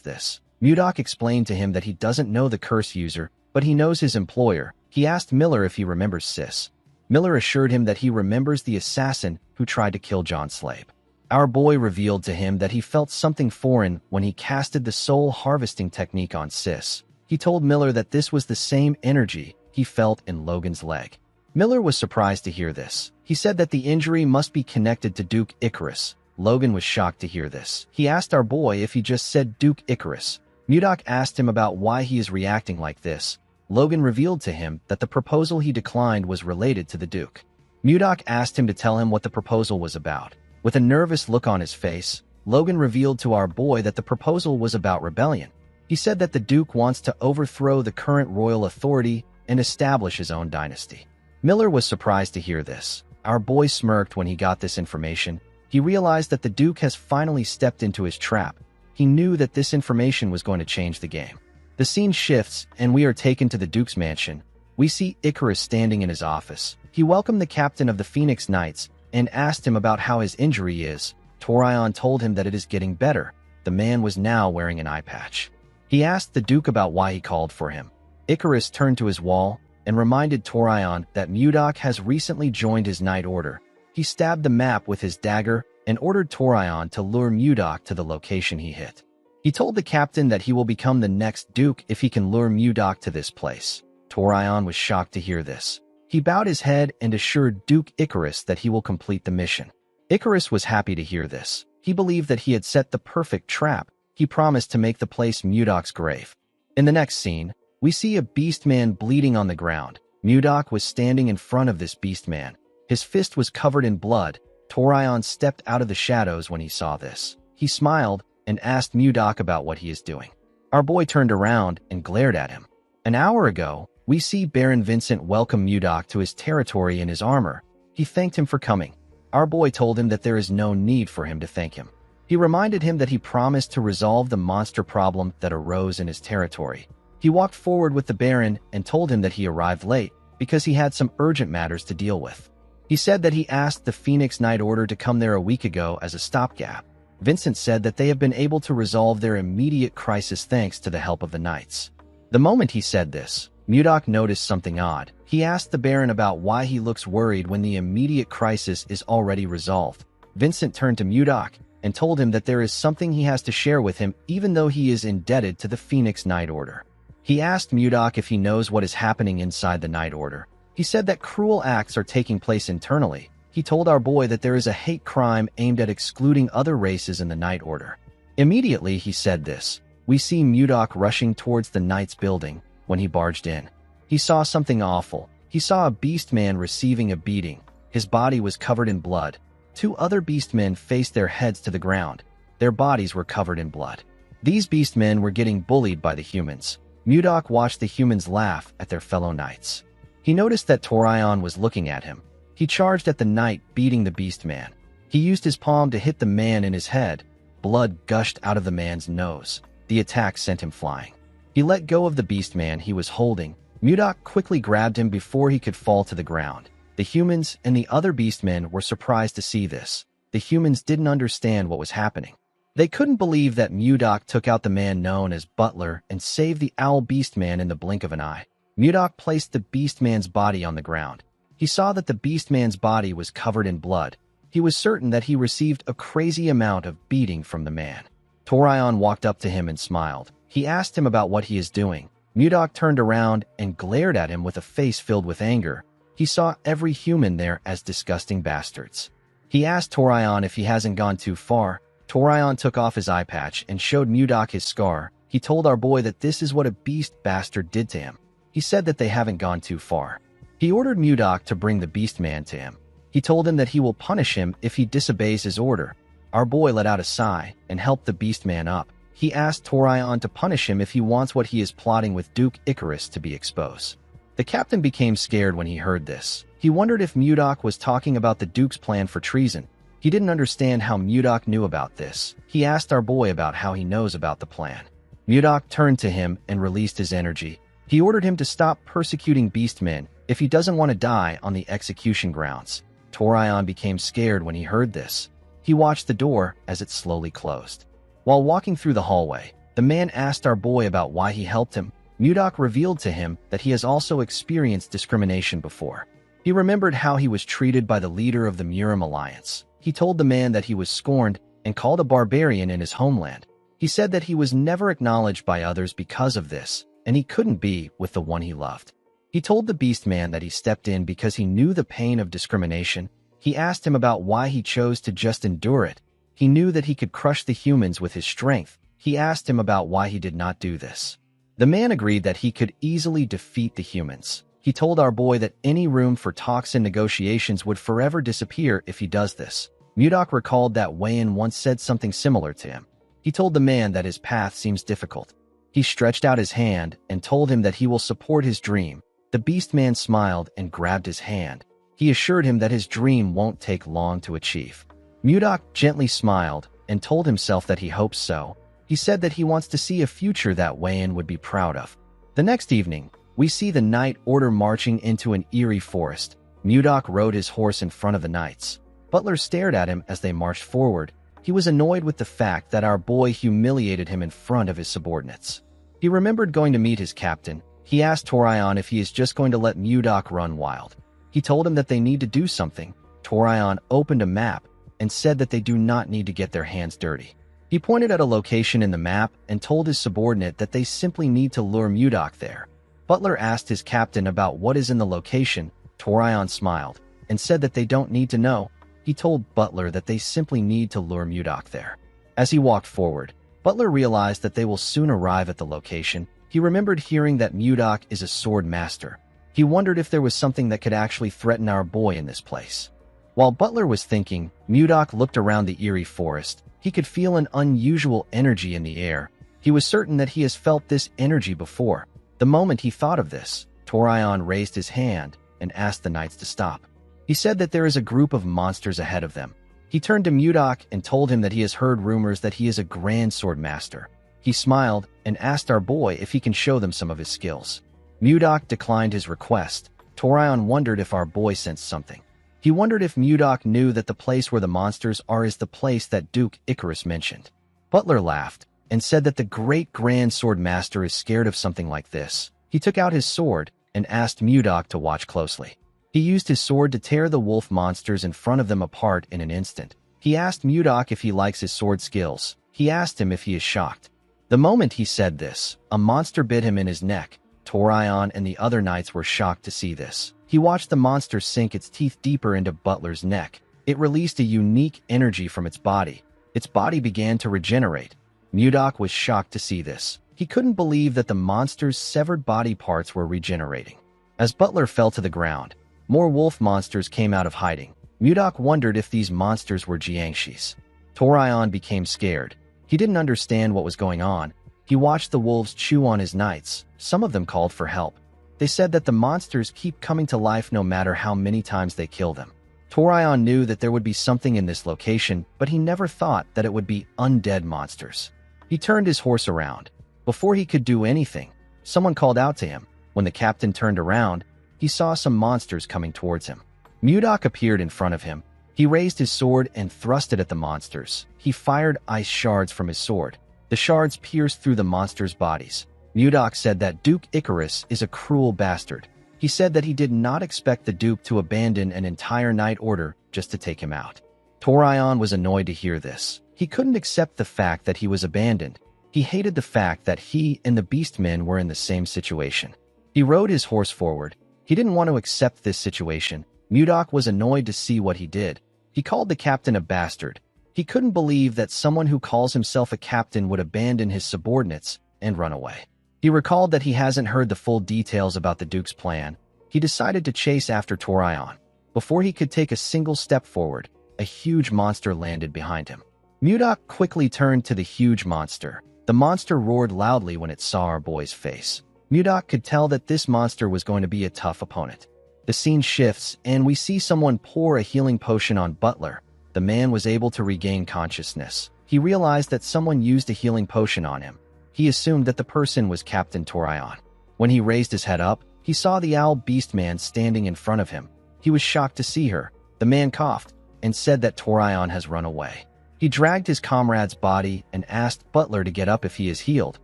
this. Mudok explained to him that he doesn't know the curse user, but he knows his employer. He asked Miller if he remembers Sis. Miller assured him that he remembers the assassin who tried to kill John Slade. Our boy revealed to him that he felt something foreign when he casted the soul harvesting technique on Sis. He told Miller that this was the same energy he felt in Logan's leg. Miller was surprised to hear this. He said that the injury must be connected to Duke Icarus. Logan was shocked to hear this. He asked our boy if he just said Duke Icarus. Mudok asked him about why he is reacting like this. Logan revealed to him that the proposal he declined was related to the Duke. Mudok asked him to tell him what the proposal was about. With a nervous look on his face, Logan revealed to our boy that the proposal was about rebellion. He said that the Duke wants to overthrow the current royal authority and establish his own dynasty. Miller was surprised to hear this. Our boy smirked when he got this information. He realized that the Duke has finally stepped into his trap. He knew that this information was going to change the game. The scene shifts, and we are taken to the Duke's mansion. We see Icarus standing in his office. He welcomed the captain of the Phoenix Knights and asked him about how his injury is. Torion told him that it is getting better. The man was now wearing an eye patch. He asked the Duke about why he called for him. Icarus turned to his wall and reminded Torion that Mudok has recently joined his Knight Order. He stabbed the map with his dagger and ordered Torion to lure Mudok to the location he hit. He told the captain that he will become the next Duke if he can lure Mudok to this place. Torion was shocked to hear this. He bowed his head and assured Duke Icarus that he will complete the mission. Icarus was happy to hear this. He believed that he had set the perfect trap. He promised to make the place Mudok's grave. In the next scene, we see a Beastman bleeding on the ground. Mudok was standing in front of this Beastman. His fist was covered in blood. Torion stepped out of the shadows when he saw this. He smiled and asked Mudok about what he is doing. Our boy turned around and glared at him. An hour ago, we see Baron Vincent welcome Mudok to his territory in his armor. He thanked him for coming. Our boy told him that there is no need for him to thank him. He reminded him that he promised to resolve the monster problem that arose in his territory. He walked forward with the Baron and told him that he arrived late because he had some urgent matters to deal with. He said that he asked the Phoenix Knight Order to come there a week ago as a stopgap. Vincent said that they have been able to resolve their immediate crisis thanks to the help of the Knights. The moment he said this, Mudok noticed something odd. He asked the Baron about why he looks worried when the immediate crisis is already resolved. Vincent turned to Mudok and told him that there is something he has to share with him even though he is indebted to the Phoenix Knight Order. He asked Mudok if he knows what is happening inside the Knight Order. He said that cruel acts are taking place internally. He told our boy that there is a hate crime aimed at excluding other races in the Knight Order. Immediately he said this, we see Mudok rushing towards the Knight's building. When he barged in, he saw something awful. He saw a Beastman receiving a beating. His body was covered in blood. Two other Beastmen faced their heads to the ground. Their bodies were covered in blood. These Beastmen were getting bullied by the humans. Mudok watched the humans laugh at their fellow knights. He noticed that Torion was looking at him. He charged at the knight, beating the beast man. He used his palm to hit the man in his head. Blood gushed out of the man's nose. The attack sent him flying. He let go of the beast man he was holding. Mudok quickly grabbed him before he could fall to the ground. The humans and the other beastmen were surprised to see this. The humans didn't understand what was happening. They couldn't believe that Mudok took out the man known as Butler and saved the owl beastman in the blink of an eye. Mudok placed the beastman's body on the ground. He saw that the beastman's body was covered in blood. He was certain that he received a crazy amount of beating from the man. Torion walked up to him and smiled. He asked him about what he is doing. Mudok turned around and glared at him with a face filled with anger. He saw every human there as disgusting bastards. He asked Torion if he hasn't gone too far. Torion took off his eye patch and showed Mudok his scar. He told our boy that this is what a beast bastard did to him. He said that they haven't gone too far. He ordered Mudok to bring the beast man to him. He told him that he will punish him if he disobeys his order. Our boy let out a sigh and helped the beast man up. He asked Torion to punish him if he wants what he is plotting with Duke Icarus to be exposed. The captain became scared when he heard this. He wondered if Mudok was talking about the Duke's plan for treason. He didn't understand how Mudok knew about this. He asked our boy about how he knows about the plan. Mudok turned to him and released his energy. He ordered him to stop persecuting beastmen if he doesn't want to die on the execution grounds. Torion became scared when he heard this. He watched the door as it slowly closed. While walking through the hallway, the man asked our boy about why he helped him. Mudok revealed to him that he has also experienced discrimination before. He remembered how he was treated by the leader of the Murim Alliance. He told the man that he was scorned and called a barbarian in his homeland. He said that he was never acknowledged by others because of this, and he couldn't be with the one he loved. He told the beast man that he stepped in because he knew the pain of discrimination. He asked him about why he chose to just endure it. He knew that he could crush the humans with his strength. He asked him about why he did not do this. The man agreed that he could easily defeat the humans. He told our boy that any room for talks and negotiations would forever disappear if he does this. Mudok recalled that Wayan once said something similar to him. He told the man that his path seems difficult. He stretched out his hand and told him that he will support his dream. The beast man smiled and grabbed his hand. He assured him that his dream won't take long to achieve. Mudok gently smiled and told himself that he hopes so. He said that he wants to see a future that Wayan would be proud of. The next evening, we see the Knight Order marching into an eerie forest. Mudok rode his horse in front of the knights. Butler stared at him as they marched forward. He was annoyed with the fact that our boy humiliated him in front of his subordinates. He remembered going to meet his captain. He asked Torion if he is just going to let Mudok run wild. He told him that they need to do something. Torion opened a map and said that they do not need to get their hands dirty. He pointed at a location in the map and told his subordinate that they simply need to lure Mudok there. Butler asked his captain about what is in the location. Torion smiled and said that they don't need to know. He told Butler that they simply need to lure Mudok there. As he walked forward, Butler realized that they will soon arrive at the location. He remembered hearing that Mudok is a sword master. He wondered if there was something that could actually threaten our boy in this place. While Butler was thinking, Mudok looked around the eerie forest. He could feel an unusual energy in the air. He was certain that he has felt this energy before. The moment he thought of this, Torion raised his hand and asked the knights to stop. He said that there is a group of monsters ahead of them. He turned to Mudok and told him that he has heard rumors that he is a grand sword master. He smiled and asked our boy if he can show them some of his skills. Mudok declined his request. Torion wondered if our boy sensed something. He wondered if Mudok knew that the place where the monsters are is the place that Duke Icarus mentioned. Butler laughed and said that the great grand sword master is scared of something like this. He took out his sword and asked Mudok to watch closely. He used his sword to tear the wolf monsters in front of them apart in an instant. He asked Mudok if he likes his sword skills. He asked him if he is shocked. The moment he said this, a monster bit him in his neck. Torion and the other knights were shocked to see this. He watched the monster sink its teeth deeper into Butler's neck. It released a unique energy from its body. Its body began to regenerate. Mudok was shocked to see this. He couldn't believe that the monster's severed body parts were regenerating. As Butler fell to the ground, more wolf monsters came out of hiding. Mudok wondered if these monsters were Jiangshis. Torion became scared. He didn't understand what was going on. He watched the wolves chew on his knights. Some of them called for help. They said that the monsters keep coming to life no matter how many times they kill them. Torion knew that there would be something in this location, but he never thought that it would be undead monsters. He turned his horse around. Before he could do anything, someone called out to him. When the captain turned around, he saw some monsters coming towards him. Mudok appeared in front of him. He raised his sword and thrust it at the monsters. He fired ice shards from his sword. The shards pierced through the monsters' bodies. Mudok said that Duke Icarus is a cruel bastard. He said that he did not expect the Duke to abandon an entire Night Order just to take him out. Torion was annoyed to hear this. He couldn't accept the fact that he was abandoned. He hated the fact that he and the Beastmen were in the same situation. He rode his horse forward. He didn't want to accept this situation. Mudok was annoyed to see what he did. He called the captain a bastard. He couldn't believe that someone who calls himself a captain would abandon his subordinates and run away. He recalled that he hasn't heard the full details about the Duke's plan. He decided to chase after Torion. Before he could take a single step forward, a huge monster landed behind him. Mudok quickly turned to the huge monster. The monster roared loudly when it saw our boy's face. Mudok could tell that this monster was going to be a tough opponent. The scene shifts, and we see someone pour a healing potion on Butler. The man was able to regain consciousness. He realized that someone used a healing potion on him. He assumed that the person was Captain Torion. When he raised his head up, he saw the owl beast man standing in front of him. He was shocked to see her. The man coughed and said that Torion has run away. He dragged his comrade's body and asked Butler to get up if he is healed.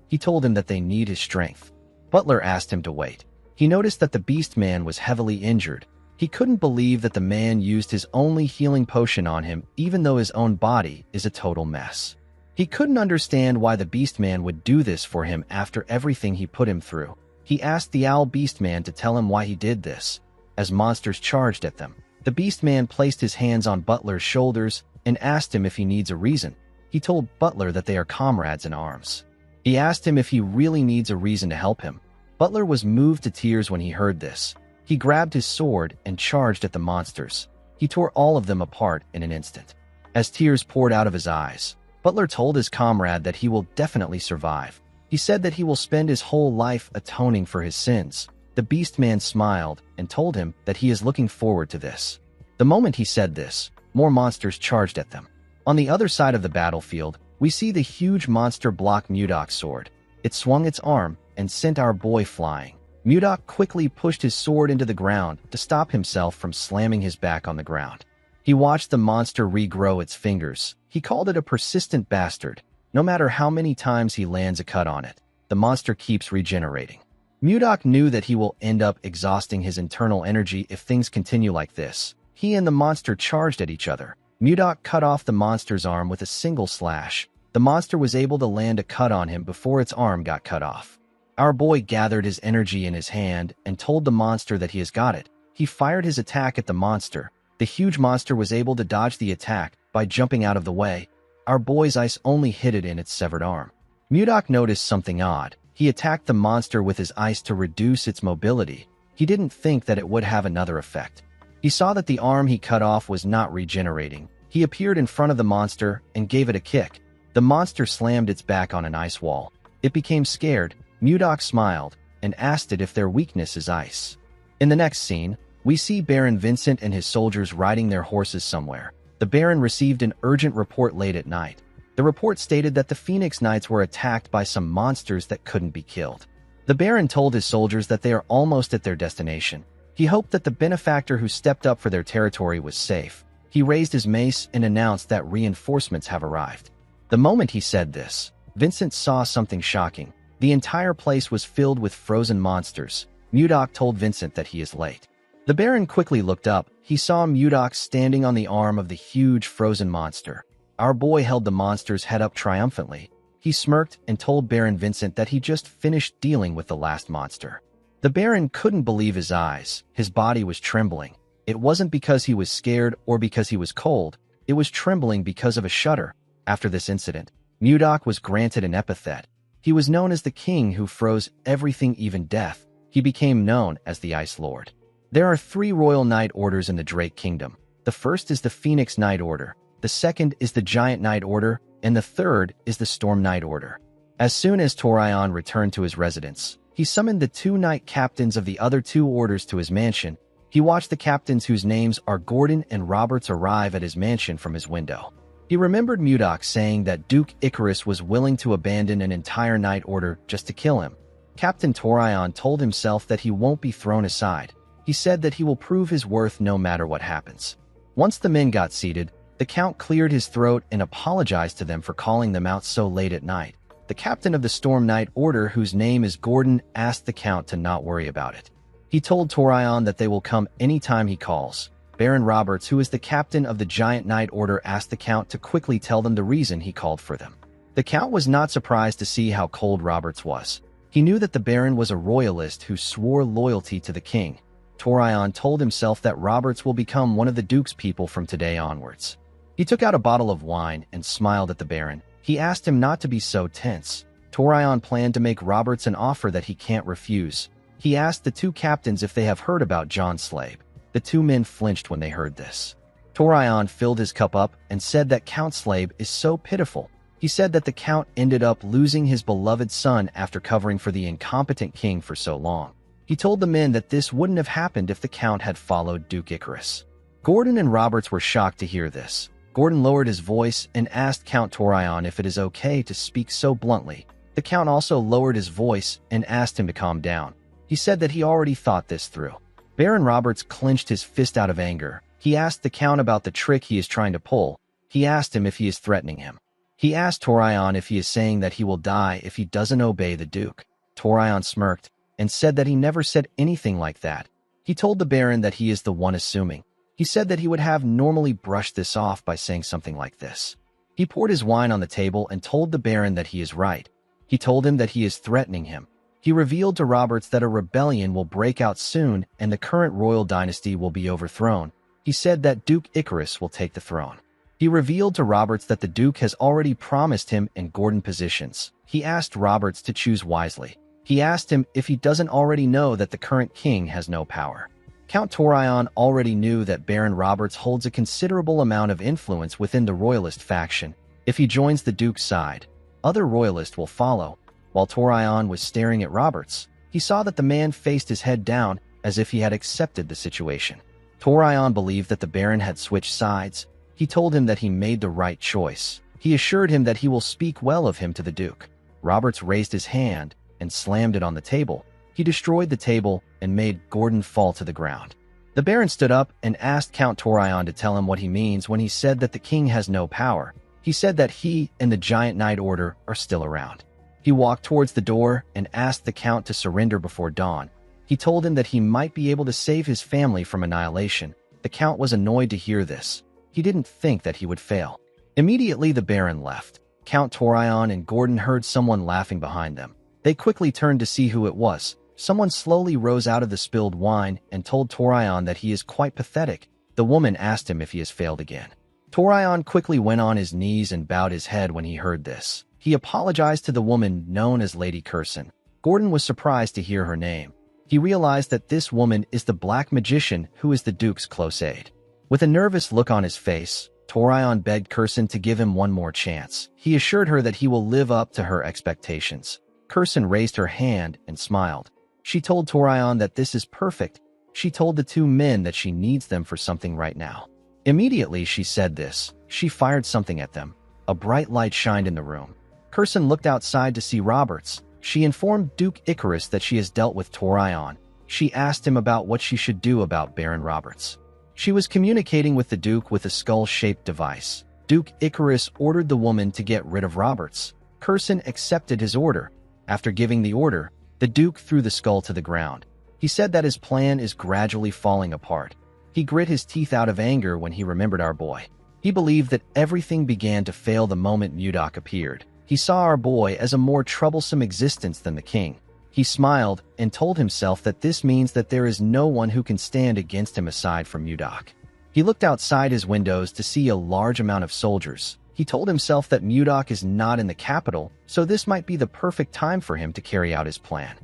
He told him that they need his strength. Butler asked him to wait. He noticed that the beast man was heavily injured. He couldn't believe that the man used his only healing potion on him, even though his own body is a total mess. He couldn't understand why the beast man would do this for him after everything he put him through. He asked the owl beast man to tell him why he did this. As monsters charged at them, the beast man placed his hands on Butler's shoulders and asked him if he needs a reason. He told Butler that they are comrades in arms. He asked him if he really needs a reason to help him. Butler was moved to tears when he heard this. He grabbed his sword and charged at the monsters. He tore all of them apart in an instant. As tears poured out of his eyes, Butler told his comrade that he will definitely survive. He said that he will spend his whole life atoning for his sins. The beast man smiled and told him that he is looking forward to this. The moment he said this, more monsters charged at them. On the other side of the battlefield, we see the huge monster block Mudok's sword. It swung its arm and sent our boy flying. Mudok quickly pushed his sword into the ground to stop himself from slamming his back on the ground. He watched the monster regrow its fingers. He called it a persistent bastard. No matter how many times he lands a cut on it, the monster keeps regenerating. Mudok knew that he will end up exhausting his internal energy if things continue like this. He and the monster charged at each other. Mudok cut off the monster's arm with a single slash. The monster was able to land a cut on him before its arm got cut off. Our boy gathered his energy in his hand and told the monster that he has got it. He fired his attack at the monster. The huge monster was able to dodge the attack by jumping out of the way. Our boy's ice only hit it in its severed arm. Mudok noticed something odd. He attacked the monster with his ice to reduce its mobility. He didn't think that it would have another effect. He saw that the arm he cut off was not regenerating. He appeared in front of the monster and gave it a kick. The monster slammed its back on an ice wall. It became scared. Mudok smiled and asked it if their weakness is ice. In the next scene, we see Baron Vincent and his soldiers riding their horses somewhere. The Baron received an urgent report late at night. The report stated that the Phoenix Knights were attacked by some monsters that couldn't be killed. The Baron told his soldiers that they are almost at their destination. He hoped that the benefactor who stepped up for their territory was safe. He raised his mace and announced that reinforcements have arrived. The moment he said this, Vincent saw something shocking. The entire place was filled with frozen monsters. Mudok told Vincent that he is late. The Baron quickly looked up. He saw Mudok standing on the arm of the huge frozen monster. Our boy held the monster's head up triumphantly. He smirked and told Baron Vincent that he just finished dealing with the last monster. The Baron couldn't believe his eyes. His body was trembling. It wasn't because he was scared or because he was cold. It was trembling because of a shudder. After this incident, Mudok was granted an epithet. He was known as the king who froze everything, even death. He became known as the Ice Lord. There are 3 royal knight orders in the Drake Kingdom. The first is the Phoenix Knight Order. The second is the Giant Knight Order, and the third is the Storm Knight Order. As soon as Torion returned to his residence, He summoned the two knight captains of the other two orders to his mansion. He watched the captains whose names are Gordon and Roberts arrive at his mansion from his window. He remembered Mudok saying that Duke Icarus was willing to abandon an entire knight order just to kill him. Captain Torion told himself that he won't be thrown aside. He said that he will prove his worth no matter what happens. Once the men got seated, the Count cleared his throat and apologized to them for calling them out so late at night. The captain of the Storm Knight Order, whose name is Gordon, asked the Count to not worry about it. He told Torion that they will come anytime he calls. Baron Roberts, who is the captain of the Giant Knight Order, asked the Count to quickly tell them the reason he called for them. The Count was not surprised to see how cold Roberts was. He knew that the Baron was a royalist who swore loyalty to the king. Torion told himself that Roberts will become one of the Duke's people from today onwards. He took out a bottle of wine and smiled at the Baron. He asked him not to be so tense. Torion planned to make Roberts an offer that he can't refuse. He asked the two captains if they have heard about John Slabe. The two men flinched when they heard this. Torion filled his cup up and said that Count Slabe is so pitiful. He said that the Count ended up losing his beloved son after covering for the incompetent king for so long. He told the men that this wouldn't have happened if the Count had followed Duke Icarus. Gordon and Roberts were shocked to hear this. Gordon lowered his voice and asked Count Torion if it is okay to speak so bluntly. The Count also lowered his voice and asked him to calm down. He said that he already thought this through. Baron Roberts clenched his fist out of anger. He asked the Count about the trick he is trying to pull. He asked him if he is threatening him. He asked Torion if he is saying that he will die if he doesn't obey the Duke. Torion smirked and said that he never said anything like that. He told the Baron that he is the one assuming. He said that he would have normally brushed this off by saying something like this. He poured his wine on the table and told the Baron that he is right. He told him that he is threatening him. He revealed to Roberts that a rebellion will break out soon and the current royal dynasty will be overthrown. He said that Duke Icarus will take the throne. He revealed to Roberts that the Duke has already promised him and Gordon positions. He asked Roberts to choose wisely. He asked him if he doesn't already know that the current king has no power. Count Torion already knew that Baron Roberts holds a considerable amount of influence within the royalist faction. If he joins the Duke's side, other royalists will follow. While Torion was staring at Roberts, he saw that the man faced his head down as if he had accepted the situation. Torion believed that the Baron had switched sides. He told him that he made the right choice. He assured him that he will speak well of him to the Duke. Roberts raised his hand and slammed it on the table. He destroyed the table and made Gordon fall to the ground. The Baron stood up and asked Count Torion to tell him what he means when he said that the king has no power. He said that he and the Giant Knight Order are still around. He walked towards the door and asked the Count to surrender before dawn. He told him that he might be able to save his family from annihilation. The Count was annoyed to hear this. He didn't think that he would fail. Immediately the Baron left. Count Torion and Gordon heard someone laughing behind them. They quickly turned to see who it was. Someone slowly rose out of the spilled wine and told Torion that he is quite pathetic. The woman asked him if he has failed again. Torion quickly went on his knees and bowed his head when he heard this. He apologized to the woman known as Lady Curson. Gordon was surprised to hear her name. He realized that this woman is the Black Magician who is the Duke's close aide. With a nervous look on his face, Torion begged Curson to give him one more chance. He assured her that he will live up to her expectations. Curson raised her hand and smiled. She told Torion that this is perfect. She told the two men that she needs them for something right now. Immediately she said this, she fired something at them. A bright light shined in the room. Curson looked outside to see Roberts. She informed Duke Icarus that she has dealt with Torion. She asked him about what she should do about Baron Roberts. She was communicating with the Duke with a skull-shaped device. Duke Icarus ordered the woman to get rid of Roberts. Curson accepted his order. After giving the order, the Duke threw the skull to the ground. He said that his plan is gradually falling apart. He grit his teeth out of anger when he remembered our boy. He believed that everything began to fail the moment Mudok appeared. He saw our boy as a more troublesome existence than the king. He smiled and told himself that this means that there is no one who can stand against him aside from Mudok. He looked outside his windows to see a large amount of soldiers. He told himself that Mudok is not in the capital, so this might be the perfect time for him to carry out his plan.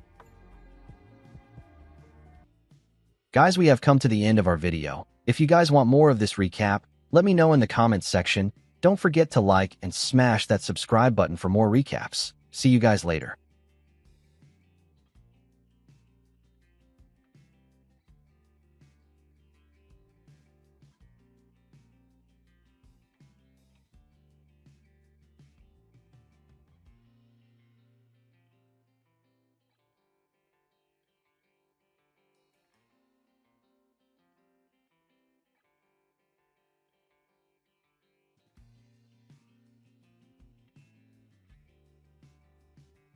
Guys, we have come to the end of our video. If you guys want more of this recap, let me know in the comments section. Don't forget to like and smash that subscribe button for more recaps. See you guys later.